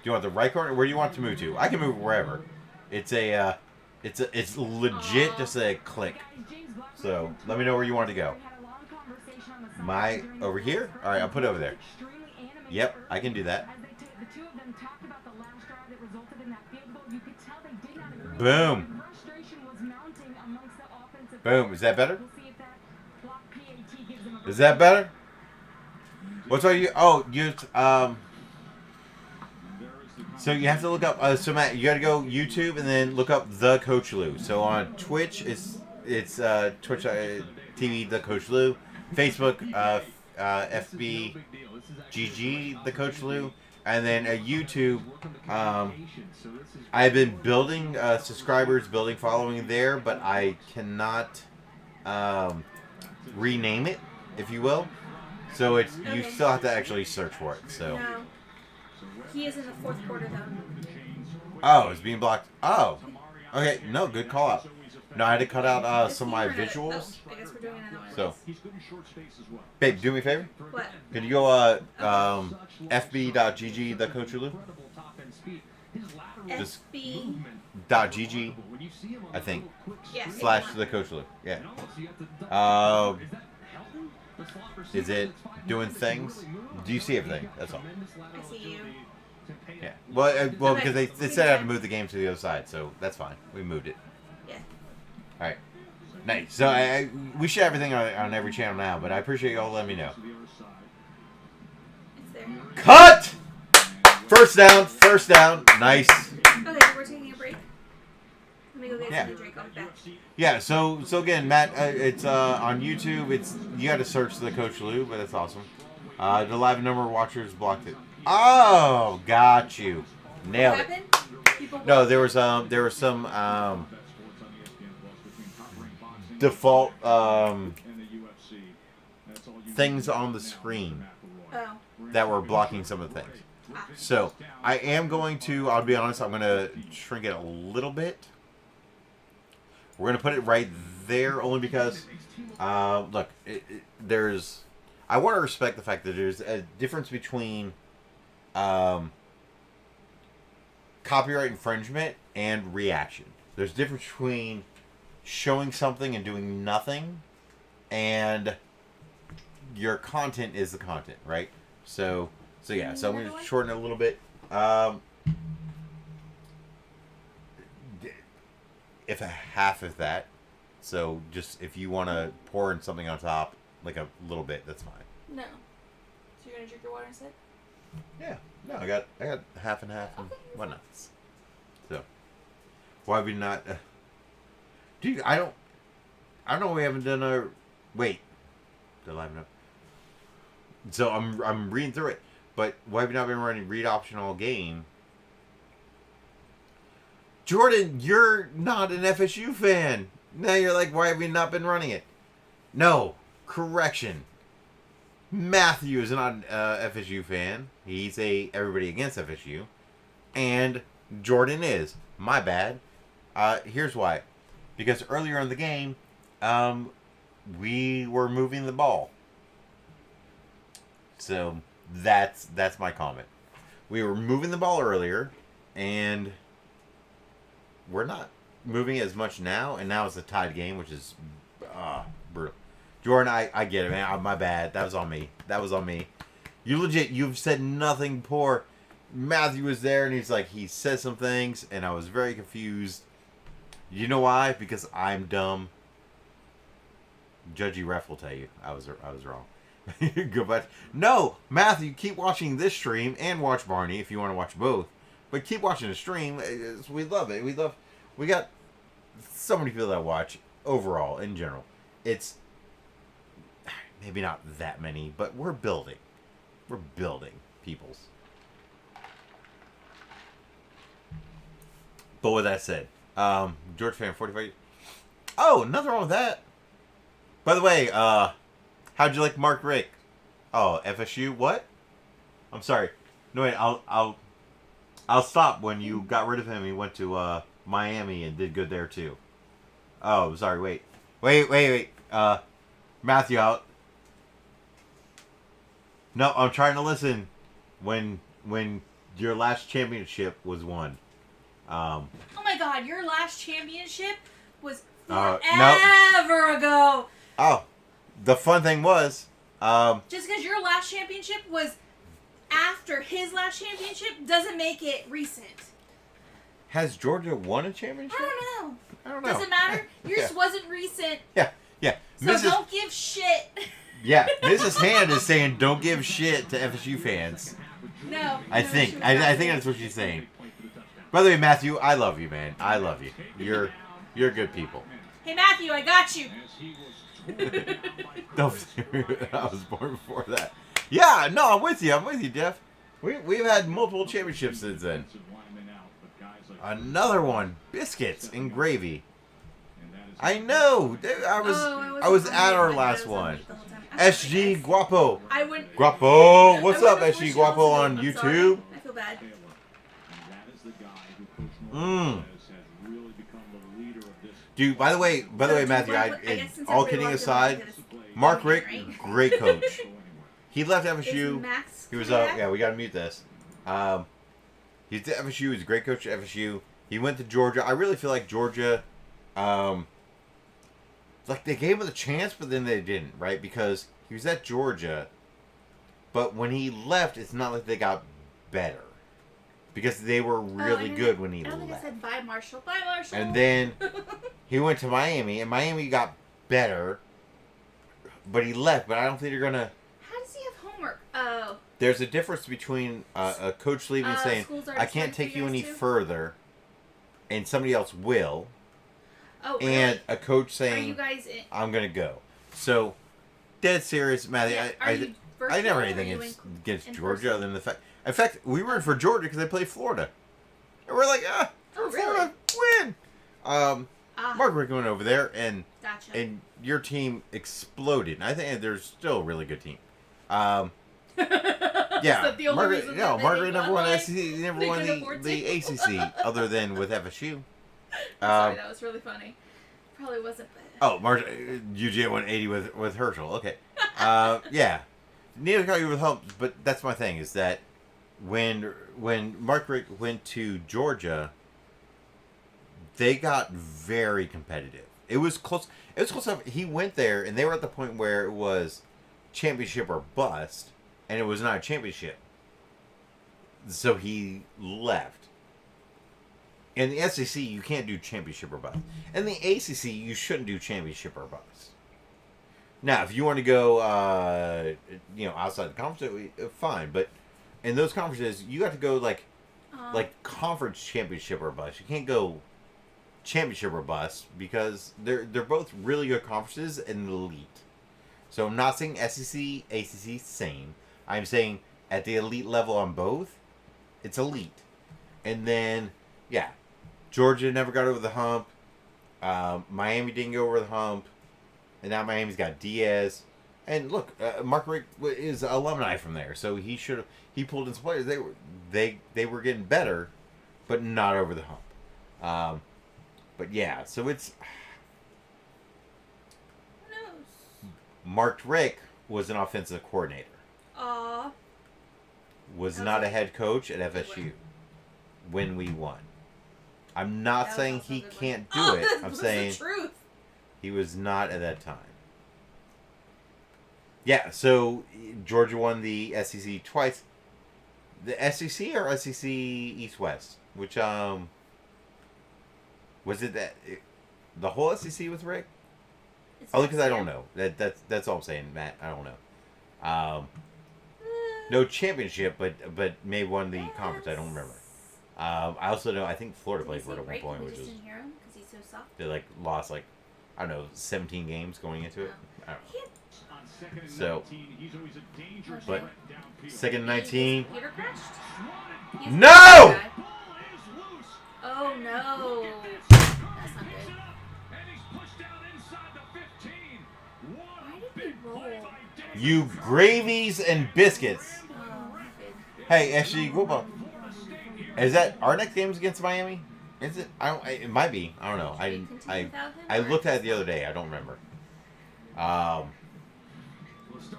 Do you want the right corner? Where do you want to move to? I can move wherever. It's legit Aww. just a click. So let me know where you want to go. Over here? All right, I'll put it over there. Yep, I can do that. Boom. Boom. Is that better? Is that better? What's all you? Oh, so you have to look up. So Matt, you got to go YouTube and then look up the Coach Lou. So on Twitch, it's Twitch TV the Coach Lou. Facebook FB GG the Coach Lou, and then YouTube. I've been building subscribers, building following there, but I cannot rename it, if you will. So it's you still have to actually search for it. So. No. He is in the fourth quarter though. Oh, it's being blocked. Oh, okay. No, good call out. No, I had to cut out some of my visuals. Oh, I guess we're doing another one. So, babe, do me a favor. What? Can you go fb.gg the Coach Lou? Just .gg, I think. Yeah. / the Coach Lou. Yeah. Is it doing things? Do you see everything? That's all. I see you. Yeah. Well, because they said I had to move the game to the other side, so that's fine. We moved it. Yeah. All right. Nice. So we share everything on every channel now, but I appreciate y'all letting me know. It's there. Cut! First down. First down. Nice. Okay, we're taking a break. Let me go get some drink. I'll be back. Yeah. So again, Matt, it's on YouTube. You got to search the Coach Lou, but it's awesome. The live number of watchers blocked it. Oh, got you. Nailed it. No, there was some default things on the screen that were blocking some of the things. So I am going to. I'll be honest. I'm going to shrink it a little bit. We're going to put it right there only because, look, there's. I want to respect the fact that there's a difference between copyright infringement and reaction. There's a difference between showing something and doing nothing, and your content is the content, right? So yeah. So I'm going to shorten it a little bit. If a half of that. So just if you want to pour in something on top, like a little bit, that's fine. No. So you're gonna drink your water instead? Yeah. No, I got half and half and whatnot. So why we not? Dude, I don't know. We haven't done a wait. They're live up. So I'm reading through it, but why have we not been running read optional game? Jordan, you're not an FSU fan. Now you're like, why have we not been running it? No, correction. Matthew is not an FSU fan. He's a everybody against FSU. And Jordan is. My bad. Here's why. Because earlier in the game, we were moving the ball. So that's my comment. We were moving the ball earlier, and we're not moving as much now. And now it's a tied game, which is brutal. Jordan, I get it, man. My bad. That was on me. You've said nothing poor. Matthew was there, and he said some things, and I was very confused. You know why? Because I'm dumb. Judgy Ref will tell you I was wrong. Go back. No, Matthew, keep watching this stream and watch Barney if you want to watch both. But keep watching the stream. We love it. We got so many people that watch overall in general. It's maybe not that many, but we're building. We're building peoples. But with that said, George fan 45. Oh, nothing wrong with that. By the way, how'd you like Mark Rick? Oh, FSU. What? I'm sorry. No wait. I'll stop. When you got rid of him, he went to Miami and did good there too. Oh, sorry. Wait. Matthew out. No, I'm trying to listen. When your last championship was won. Oh my God! Your last championship was Nope. forever ago. Oh, the fun thing was, Just because your last championship was after his last championship doesn't make it recent. has Georgia won a championship? I don't know. Doesn't matter. Yours Yeah. wasn't recent. Yeah. So don't give shit. Yeah, Mrs. Hand is saying don't give shit to FSU fans. No. I no, think she was I not think saying. that's what she's saying. By the way, Matthew, I love you, man. I love you. You're good people. Hey Matthew, I got you. No, I was born before that. Yeah, no, I'm with you, Jeff. We've had multiple championships since then. Another one, biscuits and gravy. I know. I was at our last one. SG Guapo. I wouldn't. Guapo, what's I up, wouldn't SG wish Guapo y'all to on do it. I'm YouTube? sorry. I feel bad. Dude, by the way, Matthew, all kidding aside, Mark Rick, great coach. He left FSU. Max He was coming back? yeah, we gotta mute this. He's at FSU. He's a great coach at FSU. He went to Georgia. I really feel like Georgia, like they gave him the chance, but then they didn't, right? Because he was at Georgia, but when he left, it's not like they got better. Because they were really good when he I don't think I left. said bye, Marshall. Bye, Marshall. And then he went to Miami, and Miami got better, but he left. But I don't think they're gonna. How does he have homework? Oh. There's a difference between a coach leaving and saying, school's already "I can't started take for you you any guys too? further," and somebody else will, Oh, really? and a coach Are saying, you guys in? "I'm gonna go." So, dead serious, Matthew. Yeah, are you I never had virtual or anything are you against in Georgia person? other than the fact. In fact, we were for Georgia because they played Florida, and we're like, Oh, Florida win. Mark Rick went over there, and Gotcha. and your team exploded. And I think they're still a really good team. Yeah, that the only Margaret. reason No, that they Margaret didn't never go won away? SEC. Never They won couldn't afford the to? ACC other than with FSU. Sorry, that was really funny. Probably wasn't. Oh, UGA won 80 with Herschel. Okay. Yeah. Neither got you with humps, but that's my thing is that when Mark Rick went to Georgia, they got very competitive. It was close. It was close enough. He went there, and they were at the point where it was championship or bust, and it was not a championship. So he left. In the SEC, you can't do championship or bust. In the ACC, you shouldn't do championship or bust. Now, if you want to go, outside the conference, fine. But in those conferences, you got to go like conference championship or bust. You can't go championship or bust because they're both really good conferences and elite. So I'm not saying SEC, ACC, same. I'm saying at the elite level on both, it's elite. And then, yeah, Georgia never got over the hump. Miami didn't go over the hump. And now Miami's got Diaz. And look, Mark Rick is alumni from there, so he pulled in some players. They were getting better, but not over the hump. But yeah, so it's Who knows? Mark Rick was an offensive coordinator. Aw. Was not a head coach at FSU when we won. I'm not saying he can't do it. I'm saying the truth. he was not at that time. Yeah, so Georgia won the SEC twice. The SEC or SEC East West? Which was it that the whole SEC with Rick? Only because I don't know. That's all I'm saying, Matt. I don't know. No championship, but may won the conference. I don't remember. I also know. I think Florida played for it at one point, which was didn't hear him because he's so soft. they lost I don't know 17 games going into it. I don't know. So, but second and 19. Peter crashed? He's No! the guy. Oh no. That's not good. Why did he roll? You gravies and biscuits. Oh, good. Hey, SG, whoop. Is that our next game's against Miami? Is it? It might be. I don't know. Should we continue without him, I or- looked at it the other day. I don't remember.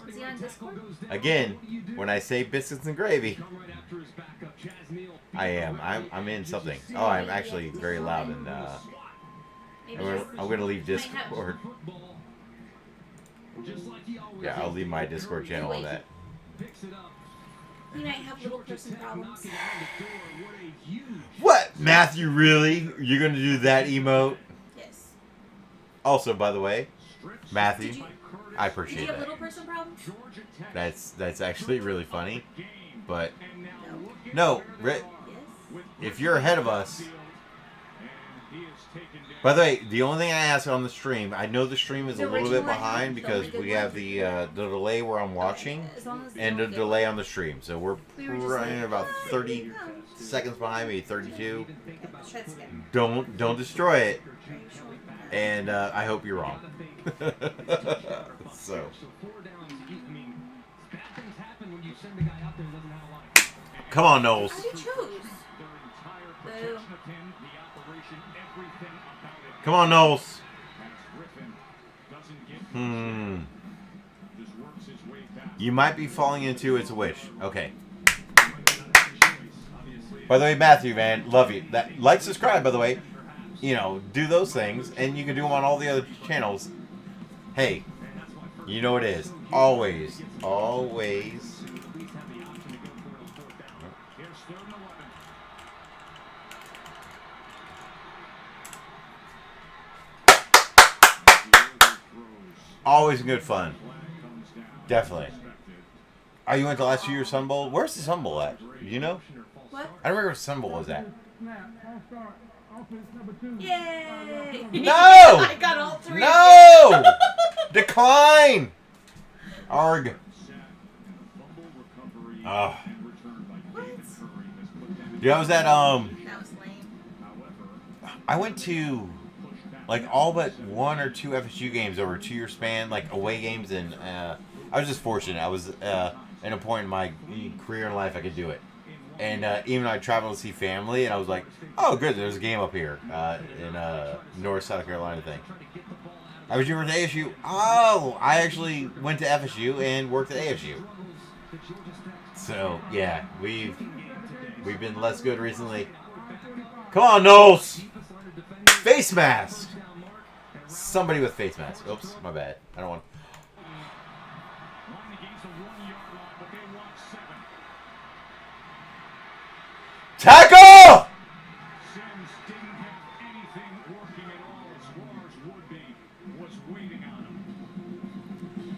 Is he on Discord? Again, when I say biscuits and gravy, I am. I'm in something. Oh, I'm actually very loud, and I'm gonna leave Discord. Yeah, I'll leave my Discord channel on that. He might have little person problems. What, Matthew? Really? You're gonna do that emote? Yes. Also, by the way, Matthew, I Did appreciate you have that. little person problems? That's actually really funny. But No. no, Yes. if you're ahead of us. By the way, the only thing I ask on the stream, I know the stream is a little bit behind because we have the delay where I'm watching and the delay on the stream. So we're running about 30 seconds behind me, 32. Let's try this again. Don't destroy it. And I hope you're wrong. So. Come on, Knowles. I already chose. Boo. Come on, Knowles. You might be falling into It's a Wish. Okay. By the way, Matthew, man, love you. That like, subscribe, by the way. You know, do those things, and you can do them on all the other channels. Hey, you know what it is. Always. Always good fun. Definitely. Are you went to last year's Sun Bowl? Where's the Sun Bowl at? Do you know? What? I don't remember where Sun Bowl was at. Yay! No! I got all three. No! Decline! Arg. Oh. What? Dude, I was at, That was lame. I went to, like, all but 1 or 2 FSU games over a 2-year span, like, away games, and I was just fortunate. I was at a point in my career and life I could do it. And even though I traveled to see family, and I was like, oh, good, there's a game up here in North South Carolina thing. I was over to ASU. Oh, I actually went to FSU and worked at ASU. So, yeah, we've been less good recently. Come on, Knowles! Face mask! Somebody with face mask. Oops, my bad. I don't want... Tackle!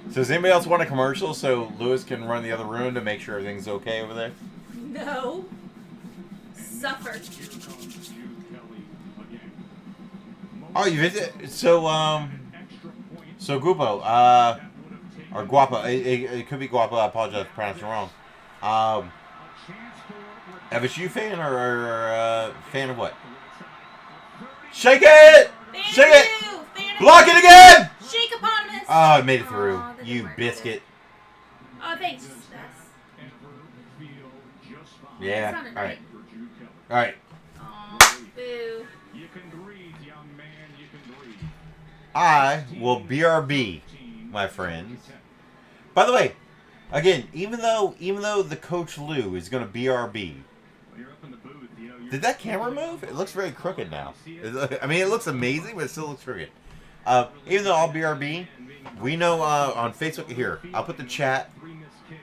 So does anybody else want a commercial so Lewis can run the other room to make sure everything's okay over there? No. Suffer. Oh, you visit? So Guapo, or Guapo, it could be Guapo, I apologize for pronouncing it wrong. FSU fan or fan of what? Shake it! Shake it! Block it again! Shake eponymous! Oh, I made it through. Aw, that You didn't work. biscuit. Oh, thanks. Yeah. Sounded All right. great. All right. Aw, boo. I will BRB, my friends. By the way, again, even though the Coach Lou is going to BRB, did that camera move? It looks very crooked now. I mean, it looks amazing, but it still looks crooked. Even though I'll BRB, we know on Facebook here. I'll put the chat.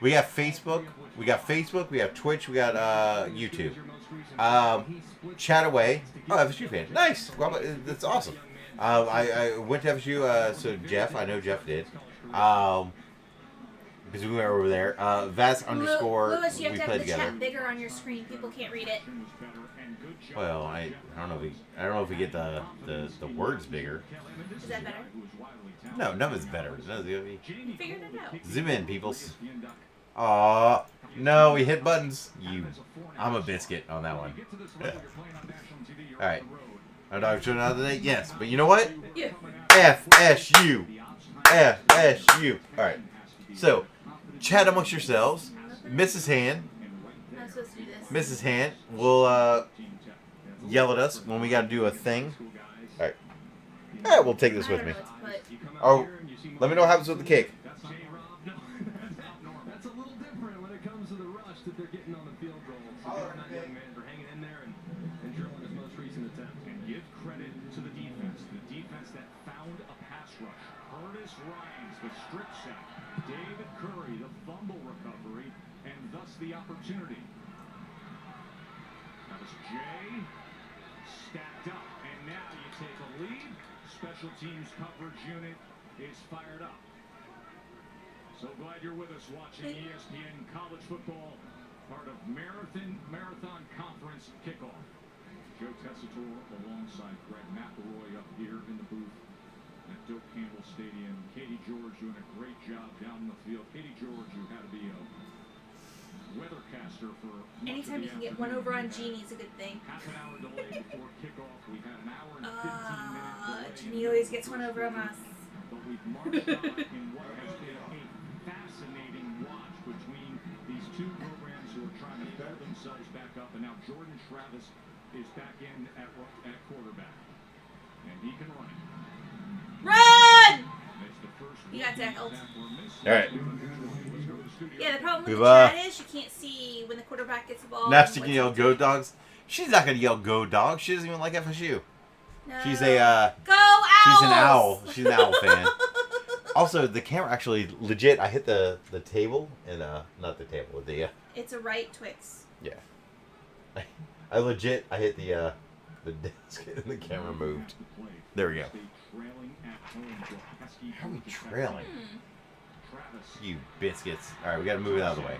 We have Facebook. We got Twitch. We got YouTube. Chat away. Oh, FSU fan. Nice. Well, that's awesome. I went to FSU. So Jeff, I know Jeff did. Because we went over there. Vas underscore. Lewis, you have we to have played the together. chat bigger on your screen. People can't read it. Well, I don't know if we get the words bigger. Is that better? No, none of it's better. You figured it out. Zoom in, peoples. Aw, no, we hit buttons. I'm a biscuit on that one. All right. Our dog showing out today? Yes, but you know what? Yeah. FSU. FSU. All right. So, chat amongst yourselves. Mrs. Hand. I'm supposed to do this. Mrs. Hand will yell at us when we got to do a thing. All right. All right, we'll take this with me. Oh, let me know what happens with the kick. the strip sack. David Curry, the fumble recovery, and thus the opportunity. Travis Jay stacked up, and now you take a lead. Special teams coverage unit is fired up. So glad you're with us watching ESPN College Football, part of Marathon Conference Kickoff. Joe Tessitore alongside Greg McElroy up here in the booth at Doak Campbell Stadium. Katie George doing a great job down in the field. Katie George, who had to be a weathercaster for much Anytime of you the can get one over on Jeannie is a good thing. Half an hour delay before kickoff. We had an hour and 15-minute delay. Jeannie always gets one over on us. But we've marched on in what has been a fascinating watch between these two programs who are trying to build themselves back up. And now Jordan Travis is back in at quarterback. And he can run it. Run! It's the first You got tackled. All right. Yeah, the problem with We've, the chat is you can't see when the quarterback gets the ball. Nasty and can yell what's "Go Dogs." She's not gonna yell "Go Dogs." She doesn't even like FSU. No. She's a Go Owls! she's an owl. She's an owl fan. Also, the camera actually legit. I hit the table and not the table. The It's a right Twix. yeah. I hit the desk and the camera moved. There we go. How are we trailing? You biscuits. All right, we got to move it out of the way.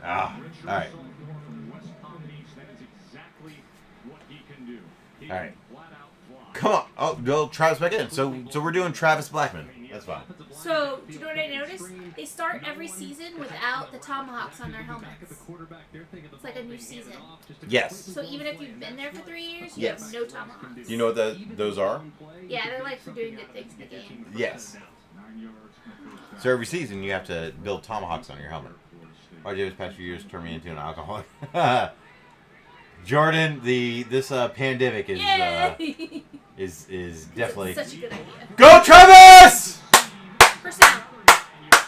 Ah, all right. All right. Come on. Oh, go Travis back in. So we're doing Travis Blackman. That's fine. So, do you know what I noticed? They start every season without the tomahawks on their helmets. It's like a new season. Yes. So even if you've been there for 3 years, you Yes. have no tomahawks. Do you know what those are? Yeah, they're like for doing good things in the game. Yes. So every season you have to build tomahawks on your helmet. RJ this past few years turned me into an alcoholic. Jordan, this pandemic is Yay! is definitely Such a good idea. Go Travis! First down.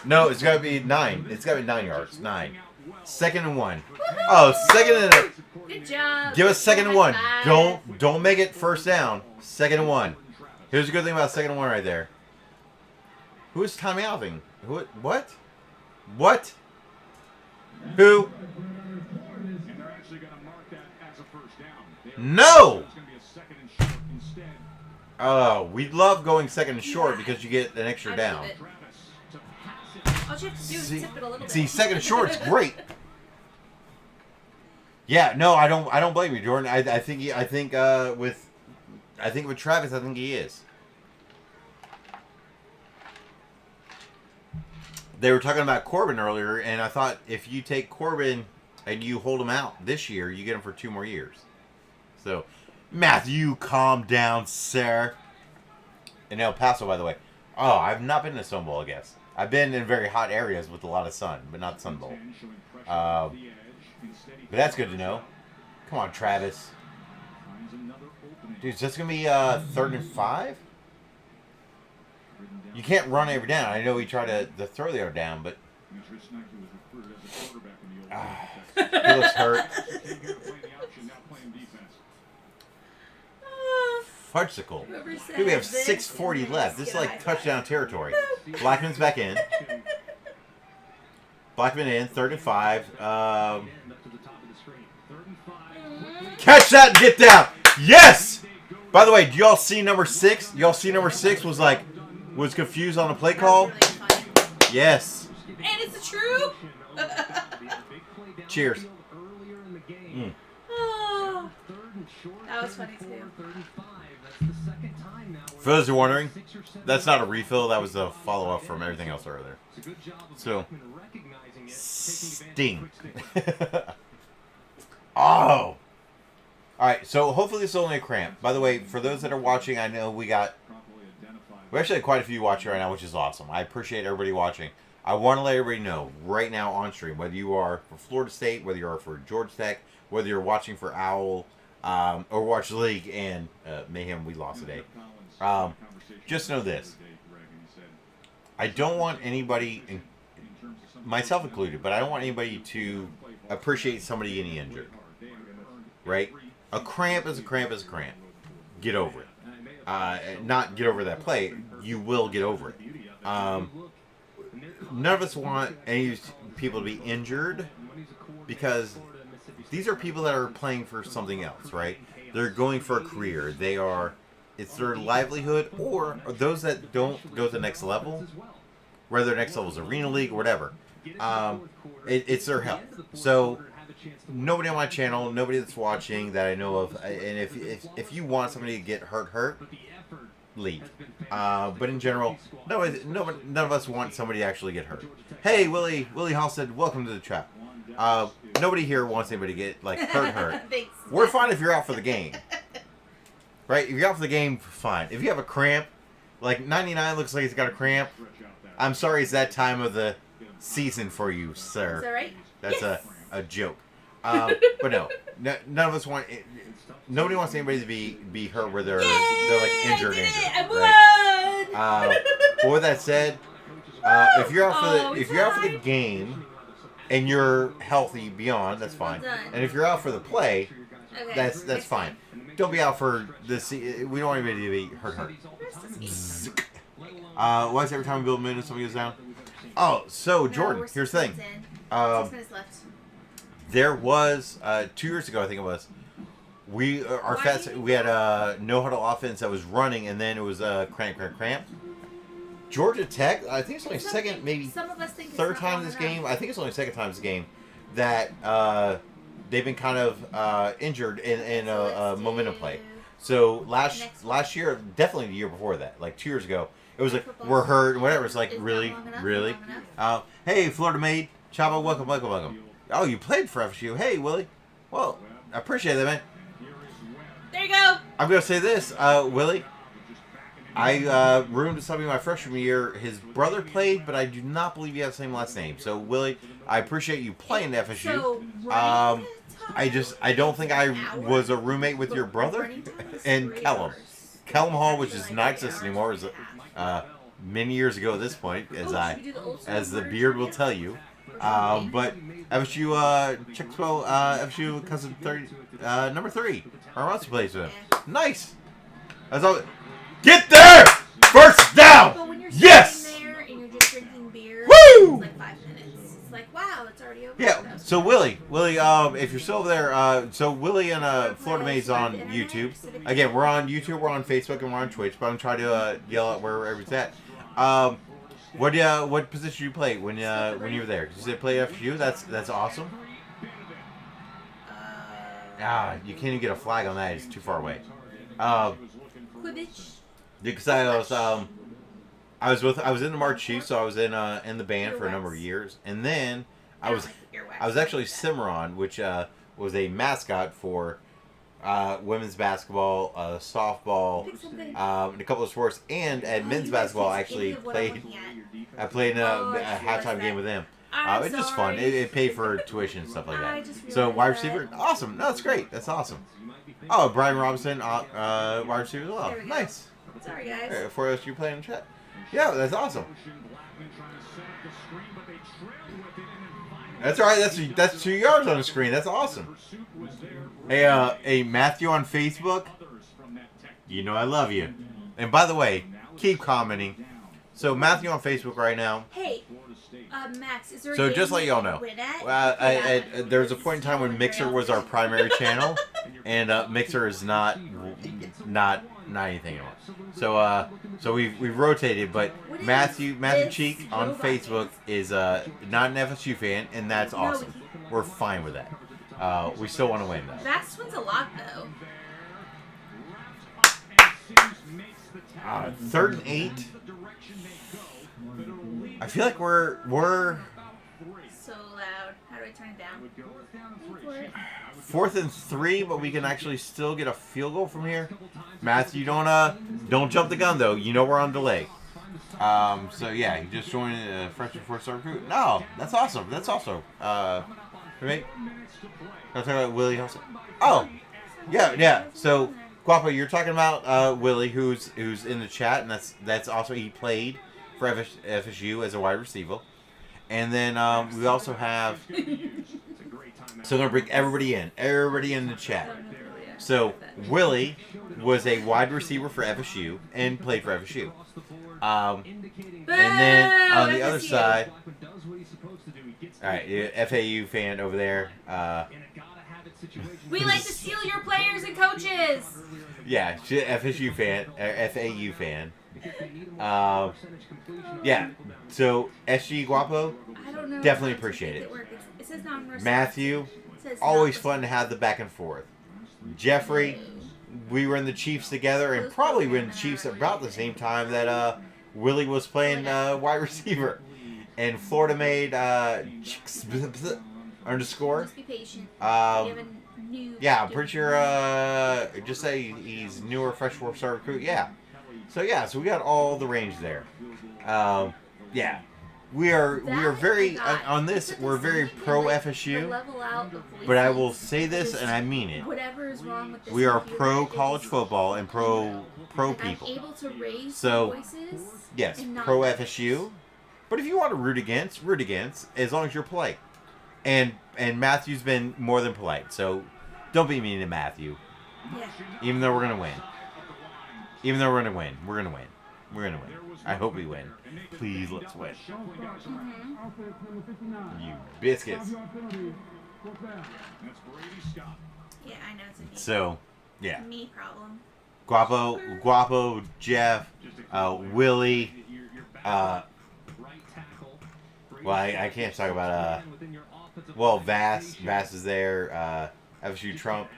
No, it's gotta be 9. It's gotta be 9 yards. 9. 2nd and 1. Oh, 2nd and Good job. give us 2nd and 1. High five. Don't make it first down. 2nd and 1. Here's the good thing about 2nd and 1 right there. Who is timeouting? Who? What? What? Who? No! Oh, we love going 2nd and short because you get an extra down. All you have to do is tip it a little bit. See, 2nd and short's great. Yeah, no, I don't blame you, Jordan. I think with Travis, I think he is. They were talking about Corbin earlier, and I thought if you take Corbin and you hold him out this year, you get him for 2 more years. So, Matthew, calm down, sir. In El Paso, by the way. Oh, I've not been to Sun Bowl, I guess. I've been in very hot areas with a lot of sun, but not Sun Bowl. But that's good to know. Come on, Travis. Dude, is this going to be 3rd and 5? You can't run every down. I know he tried to throw the other down, but... he looks hurt. Fudgesicle. Dude, we have 6:40 left. This is like touchdown territory. Blackman's back in. Blackman in, 3rd and 5. Catch that and get down. Yes! By the way, do y'all see number 6? Y'all see number 6 was confused on the play call? Yes. And it's true. Cheers. Oh, that was funny too. For those who are wondering, that's not a refill. That was a follow-up from everything else earlier. So, sting. Oh. All right, so hopefully this is only a cramp. By the way, for those that are watching, I know we actually have quite a few watching right now, which is awesome. I appreciate everybody watching. I want to let everybody know right now on stream, whether you are for Florida State, whether you are for Georgia Tech, whether you're watching for Owl, Overwatch League, and Mayhem, we lost today. Just know this. I don't want anybody, myself included, but I don't want anybody to appreciate somebody getting injured. Right? A cramp is a cramp is a cramp. Get over it. Not get over that play. you will get over it. None of us want any people to be injured because these are people that are playing for something else, right? They're going for a career. It's their livelihood, or those that don't go to the next level, whether their next level is Arena League or whatever. It's their health. So nobody on my channel, nobody that's watching that I know of, and if you want somebody to get hurt, leave. But in general, none of us want somebody to actually get hurt. Hey, Willie Halstead, welcome to the chat. Nobody here wants anybody to get like hurt. Thanks. We're fine if you're out for the game, right? If you're out for the game, fine. If you have a cramp, like 99 looks like he's got a cramp. I'm sorry, it's that time of the season for you, sir. Is that right? That's Yes. a joke. But no, none of us want. Nobody wants anybody to be hurt where they're like injured. I won! Right? But with that said, if you're out for the game and you're healthy beyond, that's fine. And if you're out for the play, Okay. that's fine. Don't be out for this. We don't want anybody to be hurt. Why is every time we build a minute something goes down? Oh, so Jordan, here's the thing. 6 minutes left. There was 2 years ago, I think it was. We had a no huddle offense that was running, and then it was cramp. Georgia Tech, I think it's only second, maybe third time this game. I think it's only second time this game that they've been kind of injured in a momentum play. So last year, definitely the year before that, like 2 years ago, it was like we're hurt, whatever. It's like really. Hey, Florida Maid, Chavo, welcome. Oh, you played for FSU. Hey, Willie. Well, I appreciate that, man. There you go. I'm gonna say this, Willie. I roomed somebody my freshman year. His brother played, but I do not believe he has the same last name. So Willie, I appreciate you playing FSU. So, I don't think I was a roommate with your brother and Kellum. Kellum Hall, which is not exist anymore, is many years ago at this point, as the beard will tell you. But FSU Chickswell, FSU cousin 30, number 3. Armasi plays with him. Nice. That's all. Get there! First down! But when you're yes! sitting there and you're just drinking beer, woo! it's like 5 minutes. It's like, wow, it's already over. Yeah, so Willie, if you're still over there, so Willie and Florida May's on YouTube. Again, we're on YouTube, we're on Facebook, and we're on Twitch, but I'm trying to yell out wherever it's at. What position did you play when you were there? Did you say play FSU? That's awesome. You can't even get a flag on that. It's too far away. Because I was in the March Chiefs, so I was in the band for a number of years, and then I was actually Cimarron, which was a mascot for women's basketball, softball, and a couple of sports, and at men's basketball I actually played. I played in a halftime game with them. It's just fun. It paid for tuition and stuff like that. So wide receiver, awesome. No, that's great. That's awesome. Oh, Brian Robinson, wide receiver as well. Nice. Sorry, guys. For us, you playing in chat. Yeah, that's awesome. That's all right. That's 2 yards on the screen. That's awesome. Hey, Matthew on Facebook. You know I love you. And by the way, keep commenting. So Matthew on Facebook right now. Hey, Max, is there a So game just let y'all know, there was a point in time when Mixer was our primary channel, and Mixer is not anything anymore. So we've rotated, but Matthew Cheek on Facebook is not an FSU fan, and that's awesome. We're fine with that. We still want to win though. Max wins a lot though. 3rd and 8. I feel like we're so loud. How do I turn it down? 4th and 3, but we can actually still get a field goal from here. Matthew, don't jump the gun though. You know we're on delay. So yeah, you just joined a freshman 4-star recruit. No, that's awesome. That's also right. I'm talking about Willie Hustle. Oh, yeah. So Guapo, you're talking about Willie, who's in the chat, and that's also he played for FSU as a wide receiver. And then we also have, so I'm going to bring everybody in the chat. So Willie was a wide receiver for FSU and played for FSU. And then on the other FSU. side, all right, FAU fan over there. We like to steal your players and coaches. Yeah, FSU fan, FAU fan. Yeah, so SG Guapo, I don't know. definitely how to appreciate make it. work. It says non-responsive. Matthew, It says always non-responsive. fun to have the back and forth. Jeffrey, we were in the Chiefs together, and probably were in the Chiefs about the same time that Willie was playing wide receiver. And Florida made underscore. Just be patient. Um, We have a new Yeah, I'm pretty student. sure. Just say he's newer fresh four-star recruit. Yeah. So we got all the range there. Yeah, we are very on this. We're very pro FSU. Level out the But I voices. will say this, and I mean it. Whatever is wrong with this We are computer pro is- college football and pro like, people. I'm able to raise So, voices. Yes, and not pro others. FSU. But if you want to root against, as long as you're polite. And Matthew's been more than polite, so don't be mean to Matthew. Yeah. Even though we're gonna win. We're gonna win. We're gonna win. I hope we win. Please, let's win. Mm-hmm. Offense number 59. You biscuits. 5-yard penalty. Fourth down. That's Brady Scott. Yeah, I know it's a me. So, yeah. Me problem. Guapo, Jeff, Willie. Well, I can't talk about Vass. Vass is there. FSU Trump.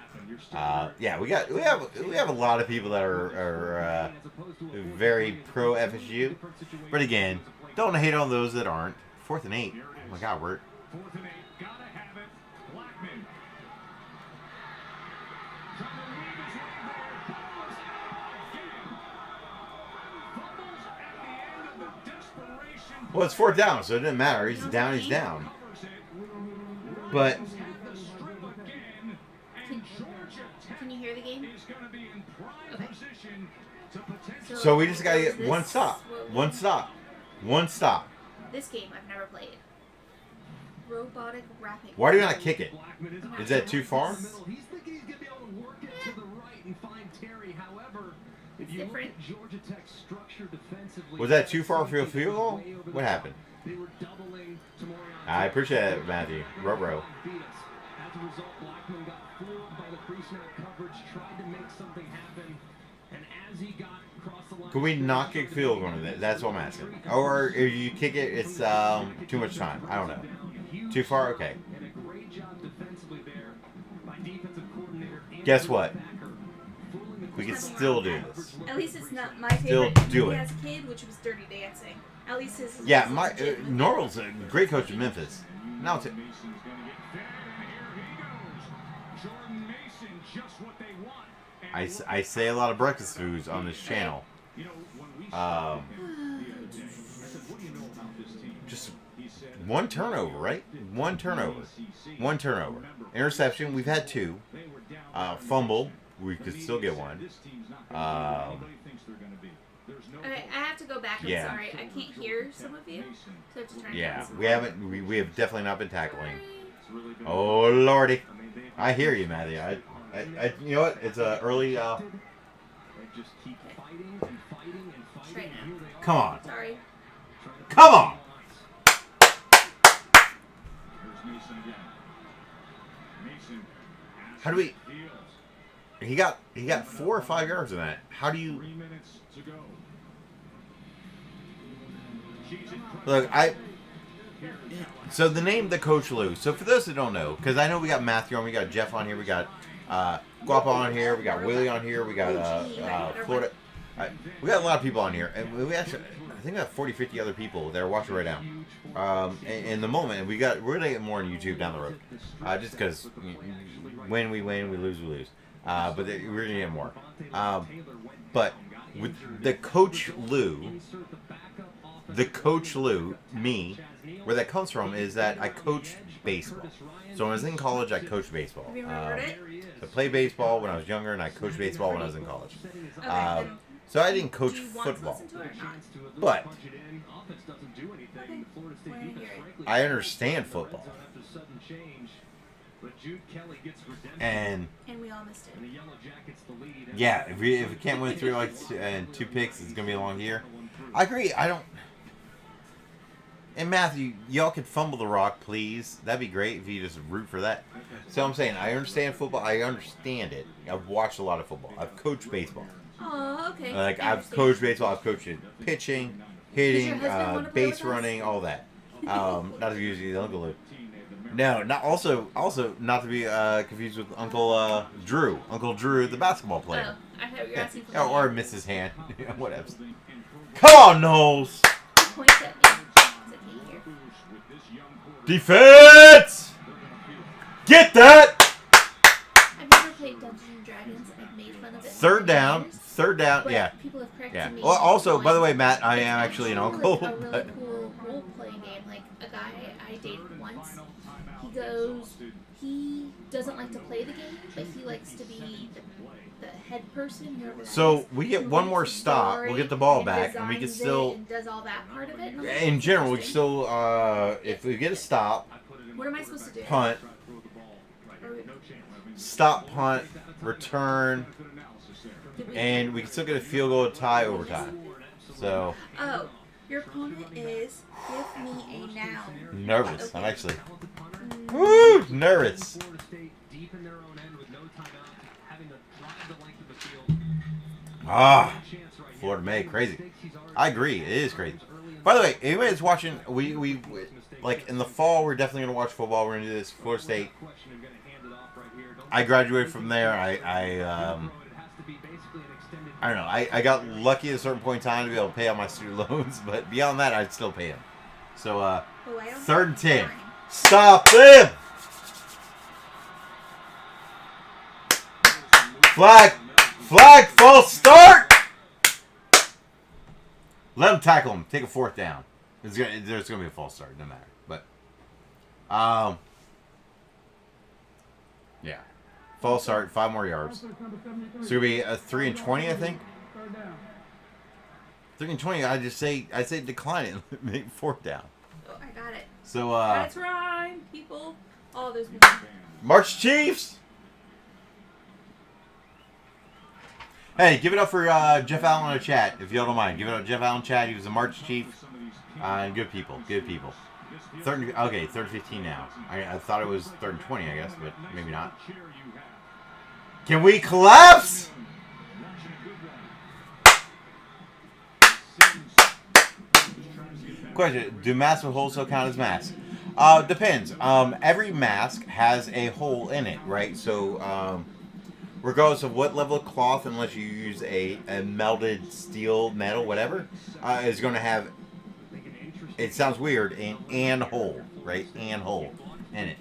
Yeah, we have a lot of people that are very pro FSU. But again, don't hate on those that aren't. 4th and 8. Oh my God, we're 4th and 8. Gotta have it. Blackman. Trying to weave his way there. Fumbles again. Fumbles at the end of the desperation. well, it's 4th down, so it didn't matter. He's down. He's down. Covers it. But Have the strip again. And Georgia Tech Can you hear the game? is going to be in prime position to potentially. so we just gotta get This one stop. will- One stop. One stop. This game I've never played. Robotic wrapping. Why do you not kick it? Blackman Is that too far? He's thinking he's gonna be able to work it to the right and find Terry. However, if It's you look different. at Georgia Tech's structure defensively, Was that too far for a field goal? way over the What top. happened? They were doubling Tamorian. I appreciate it, Matthew. Ruh-roh. Beat us. As a result, Blackman got fooled by the pre-snap coverage, tried to make something happen, and as he got across the line, Can we not kick field goal on that? That's what I'm asking. Or if you kick it, it's too much time. I don't know. Too far? Okay. And a great job defensively there by defensive coordinator. Guess what? Backer, fooling the We can quarterback. still do this. At least it's not my Still favorite do movie it. as a kid, which was Dirty Dancing. At least his is Yeah, a my legit movie. Norval's a great coach in Memphis. Now Mason's going to get fed, and here he goes. Jordan Mason, just what they want. And I say a lot of breakfast foods on this channel. you know, when we Um, saw him the other day, I said, what do you know about this team? Just He said, one turnover, right? One turnover. One turnover. Interception, we've had 2. they were down Fumble, we The could media still get said, one. this team's not gonna be what Um, anybody thinks they're gonna be. There's no Okay, I have to go back. I'm Yeah. sorry. I can't hear some of you. So I have to turn Yeah, down some. we haven't. We have definitely not been tackling. It's really been Oh lordy, I mean, they've I hear you, Matthew. I you know what? It's a early. They just keep fighting and fighting and fighting. Right and now. here they are. Come on, Sorry. Trying to come on. Here's Mason again. Mason has How do we- Fields. He got 4 or 5 yards in that. How do you 3 minutes to go. Cheats it. look? So the name, the Coach Lou. So for those that don't know, because I know we got Matthew on, we got Jeff on here, we got Guapo on here, we got Willie on here, we got Florida. We got a lot of people on here, and we actually, I think we got 40, 50 other people that are watching right now. In the moment, and we're gonna get more on YouTube down the road, just because when we win, we lose, we lose. But we're gonna get more. But with the Coach Lou, me, where that comes from is that I coached baseball. So when I was in college, I coached baseball. Have you remembered it? I played baseball when I was younger, and I coached baseball when I was in college. Okay. Then So I didn't coach do you want to football. listen to it or not? But Offense doesn't do anything. Okay. The Florida State Wanna defense, hear it. frankly, I understand football. after sudden change, but Jude Kelly gets redemption, And And we all missed and the it. Yellow Jackets the lead. yeah, if we can't win through like 2 picks, it's gonna be a long year. I agree. I don't. And Matthew, y'all could fumble the rock, please. That'd be great if you just root for that. So I'm saying, I understand football. I understand it. I've watched a lot of football. I've coached baseball. Oh, okay. Like I I've understand. coached baseball. I've coached pitching, hitting, Does your husband wanna play base with us? running, all that. Not to be used Uncle Luke. No, not also not to be confused with Uncle Drew. Uncle Drew, the basketball player. Oh, I thought you were asking for Or Mrs. Hand. Whatever. Come on, Knowles. points at me. It's okay here. Defense! Get that! I've never played Dungeons and Dragons. I've made fun of it. Third down. Third down. But Yeah. people have corrected Yeah. me. Well, also, by the way, Matt, I It's am actually an uncle. like a really But cool role-playing game. Like a guy I dated once, he doesn't like to play the game, but he likes to be the head person. Whoever that so is, we get who one writes more the stop. story We'll get the ball and back, and we can designs it still. and does all that part of it. And I'm like, In "That's general, we can interesting." still. If we get a stop, What am I supposed to do? punt, Or- stop, punt, return, did we- and we can still get a field goal tie overtime. So Oh, your opponent is give me a noun. nervous. I'm Okay. actually. Woo! Nervous. Florida State deep in their own end with no timeouts, having to drive the length of the field. Ah, Florida May, crazy. I agree, it is crazy. By the way, anybody that's watching, we like in the fall, we're definitely gonna watch football. We're gonna do this. Florida State. I graduated from there. I don't know. I got lucky at a certain point in time to be able to pay all my student loans, but beyond that, I'd still pay them. So, Oh, I don't 3rd and 10. Fine. Stop them! Flag, false start! Let them tackle him. Take a 4th down. There's going to be a false start. No matter. But, yeah. False start, 5 more yards. So it'll be a 3 and 20, I think. 3 and 20. I say decline it and make 4th down. Oh, I got it. So That's right, people. Oh, there's one. March Chiefs. Hey, give it up for Jeff Allen in the chat, if y'all don't mind. Give it up, Jeff Allen chat. He was a March Chief. And good people, good people. 3rd and 15 now. I thought it was 3rd and 20, I guess, but maybe not. Can we collapse? Question: do masks with holes still count as masks? Depends. Every mask has a hole in it, right? So, regardless of what level of cloth, unless you use a melted steel, metal, whatever, is going to have. It sounds weird, an hole, right? An hole in it.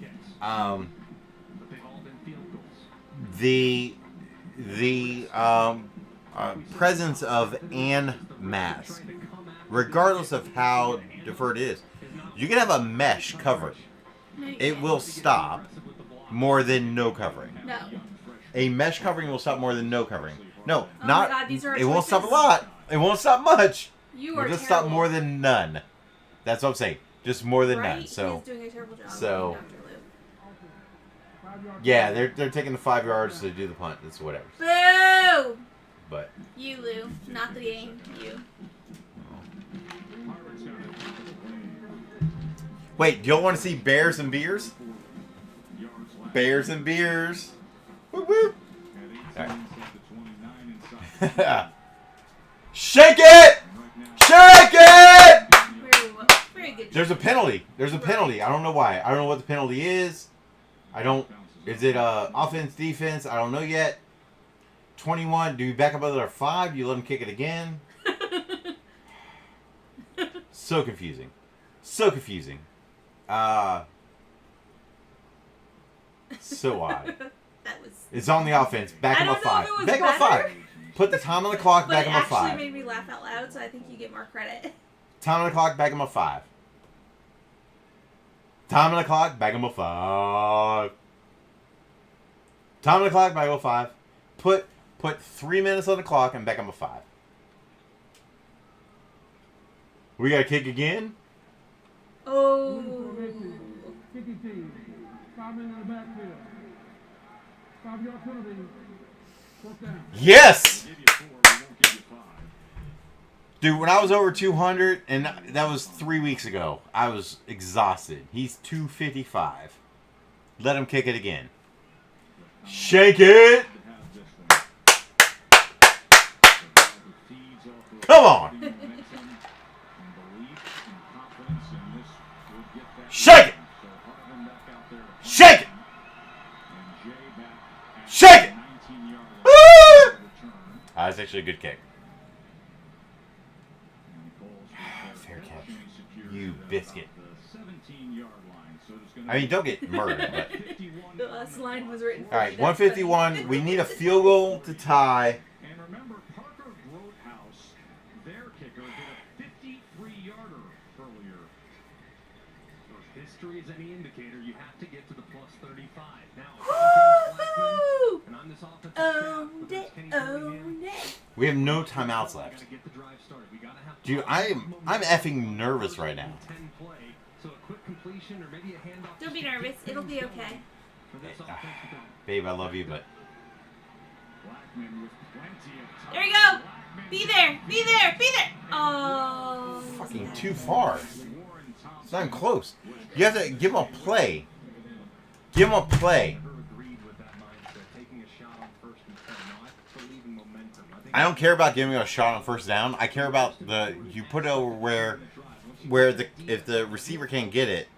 The presence of an mask, regardless of how deferred it is, you can have a mesh covering. It will stop more than no covering. No. A mesh covering will stop more than no covering. No, Oh not. my God, these are our it won't stop a choices. lot. It won't stop much. You It'll are just stop terrible. more than none. That's what I'm saying. Just more than Right? none. So, He's doing a terrible job. so- Dr. Lou. yeah, they're taking the 5 yards to do the punt. It's whatever. Boo! But You, Lou. Not the game. You. wait, do y'all want to see bears and beers? Bears and beers. Whoop, whoop. All right. Shake it! Shake it! Very good. There's a penalty. There's a penalty. I don't know why. I don't know what the penalty is. I don't. Is it offense, defense? I don't know yet. 21. Do you back up another 5? Do you let them kick it again? So confusing. So confusing. So odd. That was. It's on the offense. Back I them a don't know 5. if it was Back them a better. 5. Put the time on the clock. But Back it them a actually 5. made me laugh out loud, so I think you get more credit. Time on the clock. Back them a 5. Time on the clock. Back them a 5. Time on the clock. Back them a 5. Put 3 minutes on the clock and back them a 5. We got to kick again. Oh. Kicking team. 5 men in the backfield. 5-yard penalty. 4th down. Yes. Dude, when I was over 200, and that was 3 weeks ago, I was exhausted. He's 255. Let him kick it again. Shake it! Come on! Shake it! Shake it! Shake it! Woo! That's actually a good kick. Fair catch. You biscuit. I mean, don't get murdered, but... The last line was written. All right, 151. We need a field goal to tie. And remember, Parker Roadhouse, their kicker, did a 53-yarder earlier. So if history is any indicator, you have to get to the plus 35. Now, and on this offensive Owned it, owned it. We have no timeouts left. Dude, I'm effing nervous right now. Don't be nervous. It'll be okay. Babe, I love you, but... There you go. Be there. Be there. Be there. Oh. Fucking too far. It's not even close. You have to give him a play. Give him a play. I don't care about giving a shot on first down. I care about you put it over where if the receiver can't get it,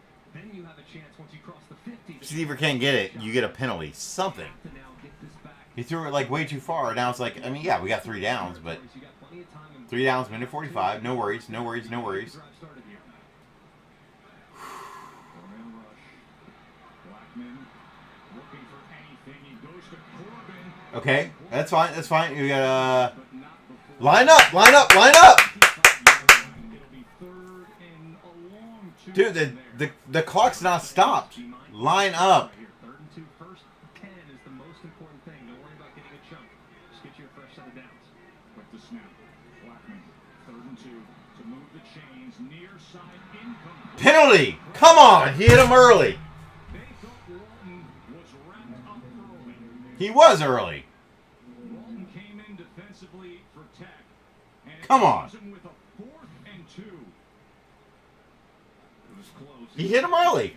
receiver can't get it, you get a penalty. Something. He threw it like way too far. Now it's like, I mean, yeah, we got 3 downs, but 3 downs, minute 45. No worries, no worries, no worries. Okay, that's fine. That's fine. You gotta line up, line up, line up. Dude, the clock's not stopped. Line up. Penalty! Come on, he hit him early. He was early. Come on. He hit him early.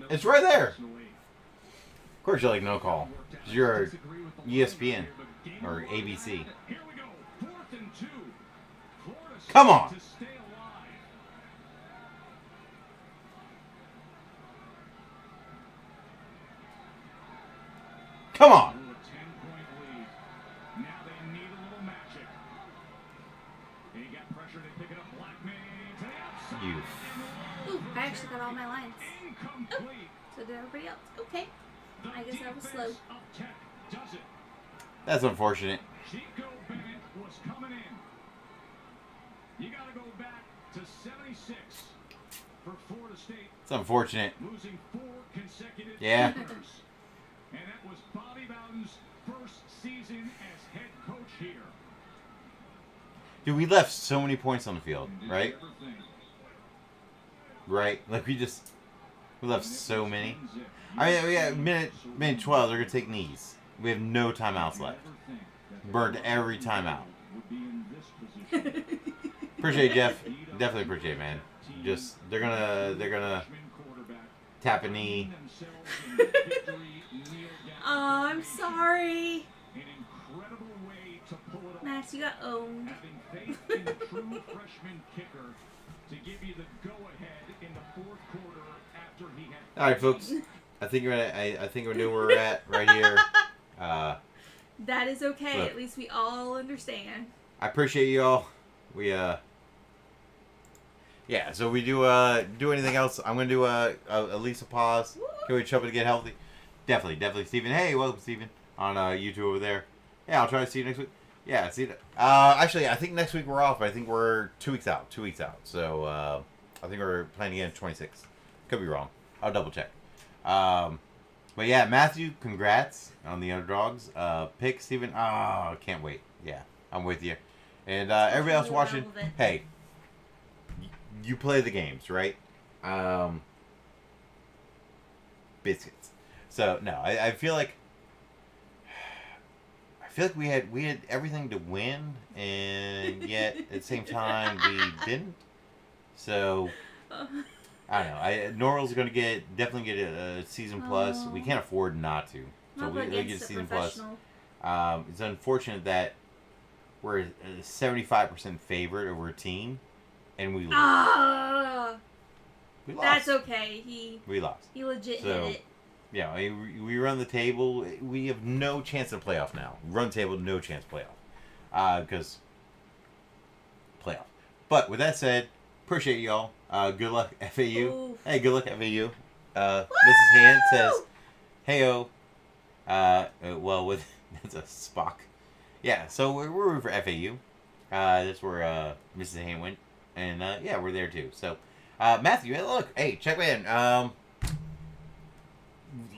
It's right there. Of course you like no call. You're ESPN or ABC. Come on. Come on. You. Ooh, I actually got all my lines. Oh, so did everybody else. Okay. I guess I was slow. That's unfortunate. You gotta go back to 76 for Florida State. It's unfortunate. Losing 4 consecutive Yeah. years. And that was Bobby Bowden's first season as head coach here. Dude, we left so many points on the field, right? Right? Like we left so many. I mean, yeah, minute 12, they're gonna take knees. We have no timeouts left. Burned every timeout. Appreciate it, Jeff. Definitely appreciate it, man. Just they're gonna tap a knee. Oh, I'm sorry. Max, you got owned. All right, folks. I think we know where we're at right here. That is okay. Look. At least we all understand. I appreciate you all. We yeah. So we do anything else? I'm gonna do a Lisa pause. Can we jump to get healthy? Definitely, Steven. Hey, welcome, Steven, on YouTube over there. Yeah, I'll try to see you next week. Yeah, see. Actually, I think next week we're off. But I think we're 2 weeks out. 2 weeks out. So I think we're planning again 26. Could be wrong. I'll double check. But yeah, Matthew, congrats on the underdogs. Pick, Steven. Oh, can't wait. Yeah, I'm with you. And everybody else watching, hey, you play the games, right? Biscuits. So no, I feel like feel like we had everything to win, and yet at the same time we didn't. So I don't know. Normal's going to definitely get a season plus. We can't afford not to. So we get a season plus. It's unfortunate that we're a 75% favorite over a team, and we lose. We lost. That's okay. We lost. He legit So, hit it. Yeah, we run the table. We have no chance of playoff now. Run table, no chance playoff. Because playoff. But with that said, appreciate y'all. Good luck, FAU. Oof. Hey, good luck, FAU. Mrs. Hand says, "Heyo." Well, with that's a Spock. Yeah, so we're rooting for FAU. That's where Mrs. Hand went, and yeah, we're there too. So, Matthew, hey, look, hey, check me in.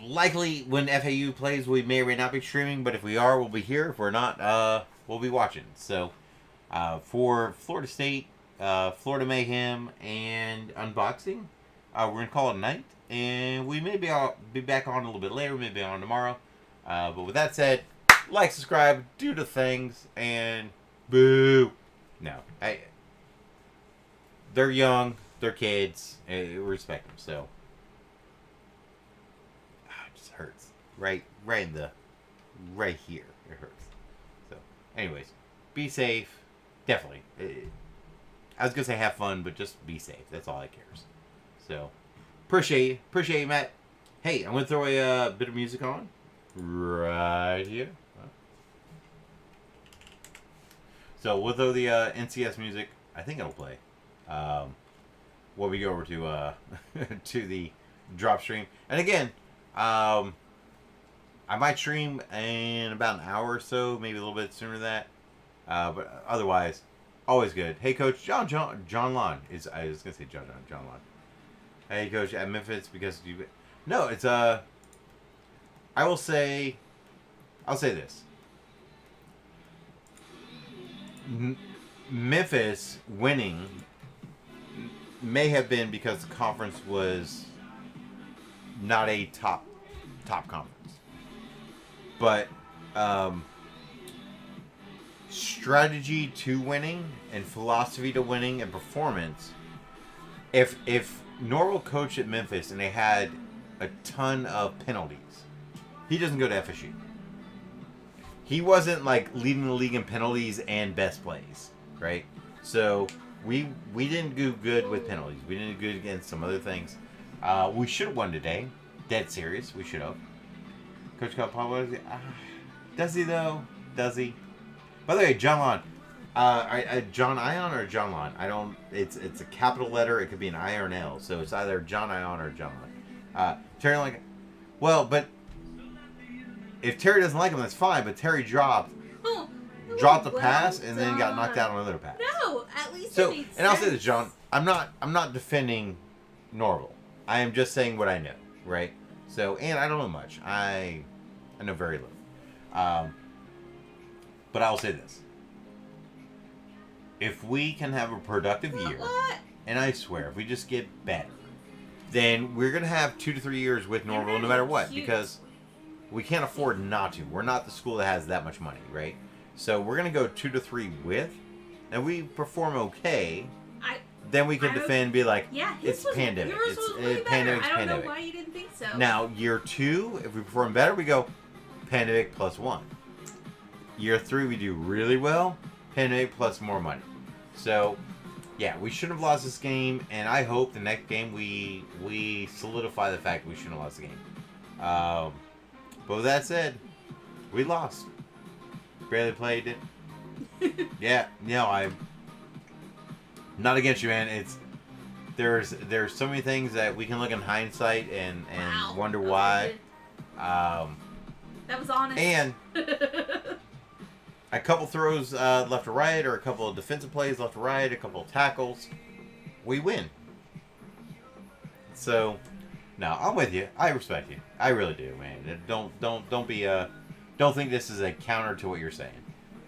Likely when FAU plays, we may or may not be streaming, but if we are, we'll be here. If we're not, we'll be watching. So, for Florida State, Florida Mayhem, and unboxing, we're gonna call it a night, and we may be back on a little bit later, maybe on tomorrow. But with that said, like, subscribe, do the things, and boo. No, they're young, they're kids, respect them. So. Hurts right here. It hurts. So, anyways, be safe. Definitely. I was gonna say have fun, but just be safe. That's all that cares. So, appreciate you, Matt. Hey, I'm gonna throw a bit of music on right here. So we'll throw the NCS music. I think it'll play. When we go over to to the drop stream, and again. I might stream in about an hour or so, maybe a little bit sooner than that. But otherwise, always good. Hey, Coach, John Lon is. I was gonna say John Lon. Hey, Coach, at Memphis because you. No, it's I'll say this. Memphis winning may have been because the conference was not a top conference, but strategy to winning and philosophy to winning and performance. If Norwell coached at Memphis and they had a ton of penalties, he doesn't go to FSU. He wasn't like leading the league in penalties and best plays, right? So we didn't do good with penalties. We didn't do good against some other things. We should have won today. Dead serious. We should have. Coach Pablo, does he though? Does he? By the way, John Lon. John Ion or John Lon? I don't. It's a capital letter. It could be an I or an L. So it's either John Ion or John Lon. Terry like. Well, but if Terry doesn't like him, that's fine. But Terry dropped the pass and then got knocked out on another pass. No, at least so. it made And I'll say sense. this, John. I'm not defending Norval. I am just saying what I know, right? So, and I don't know much. I know very little. But I'll say this. If we can have a productive year, and I swear, if we just get better, then we're going to have 2 to 3 years with Norval no matter what, because we can't afford not to. We're not the school that has that much money, right? So we're going to go 2 to 3 with, and we perform okay. Then we can defend and be like, it's pandemic. It's pandemic. I don't know why you didn't think so. Now, year 2, if we perform better, we go pandemic plus 1. Year 3, we do really well. Pandemic plus more money. So, yeah, we shouldn't have lost this game, and I hope the next game we solidify the fact we shouldn't have lost the game. But with that said, we lost. Barely played it. Yeah, I'm not against you, man. It's there's so many things that we can look in hindsight and wonder why. That was honest. And a couple throws left to right, or a couple of defensive plays left to right, a couple of tackles, we win. So, no, I'm with you. I respect you. I really do, man. Don't think this is a counter to what you're saying.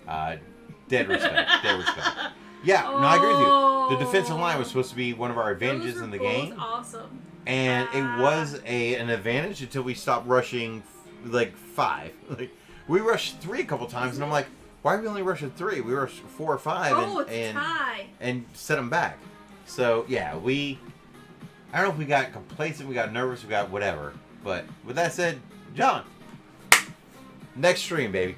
Dead respect. Dead respect. Yeah, no, I agree with you. The defensive line was supposed to be one of our advantages in the game. Awesome. And it was an advantage until we stopped rushing like 5. Like We rushed 3 a couple times, and I'm like, why are we only rushing 3? We rushed 4 or 5 and set them back. So, yeah, I don't know if we got complacent, we got nervous, we got whatever. But with that said, John, next stream, baby.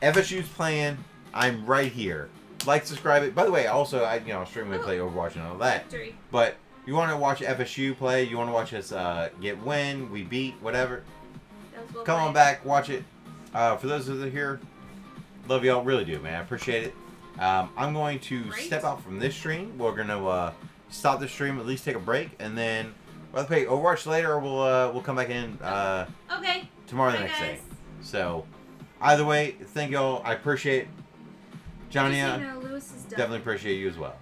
FSU's playing. I'm right here. Like, subscribe it. By the way, also, I stream when we play Overwatch and all that. Victory. But you want to watch FSU play, you want to watch us win, we beat, whatever. Come on back, watch it. For those that are here, love y'all, really do, man. I appreciate it. I'm going to step out from this stream. We're gonna stop the stream, at least take a break, and then we'll play Overwatch later, or we'll come back in okay. tomorrow the next day. So either way, thank y'all. I appreciate it. Johnny. Lewis is done. Definitely appreciate you as well.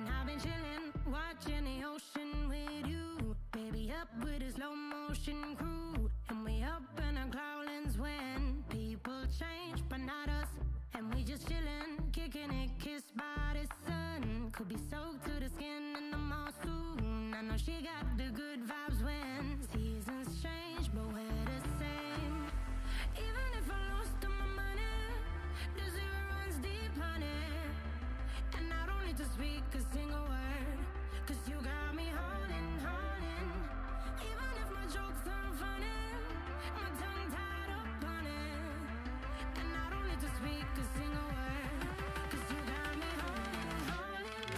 I've been chillin', watching the ocean with you. Baby up with a slow motion crew. And we up in our cloudlands when people change, but not us. And we just chillin', kicking it, kissed by the sun. Could be soaked to the skin in the mall soon. I know she got the good vibes when seasons change, but we're the same. Even if I lost all my money, the zero runs deep, honey. And I don't need to speak a single word, 'cause you got me holding, holding. Even if my jokes aren't funny, my tongue tied up on it. And I don't need to speak a single word, 'cause you got me holding, holding.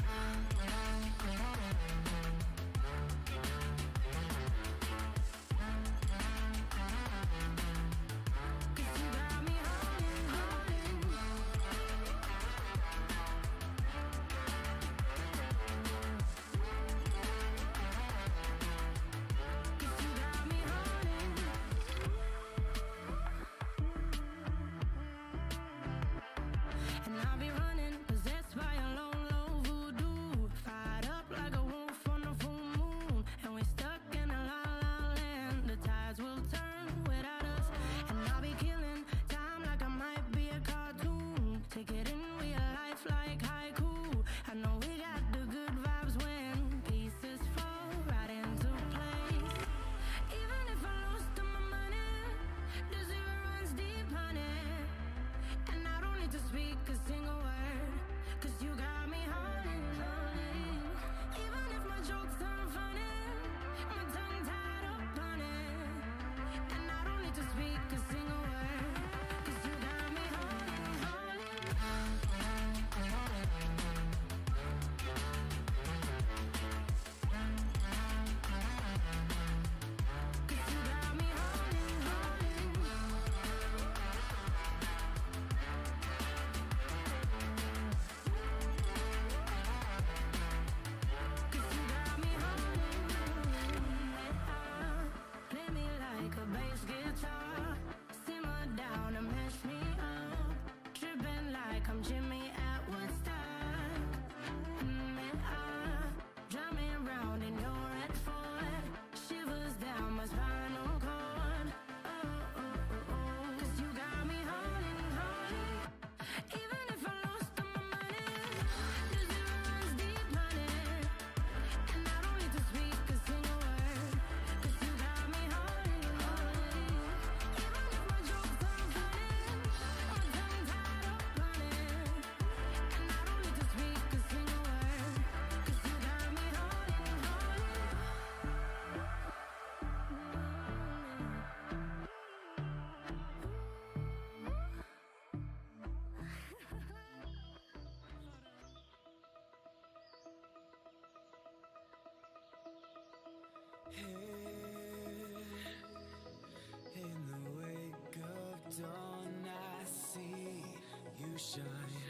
speak a single word, 'cause you got me holding, play me like a bass guitar, simmer down and mess me up, tripping like I'm Jimmy at Woodstock. Drumming round in your red Ford, shivers down my spinal cord. Oh, 'cause you got me holding, even if I lost all my money, the zero runs deep, honey, and I don't need to speak a single word, 'cause you got me holding, even if my jokes aren't funny, or tongue tied up running, and I don't need to speak a single word, 'cause you got me holding, In the wake of dawn, I see you shine.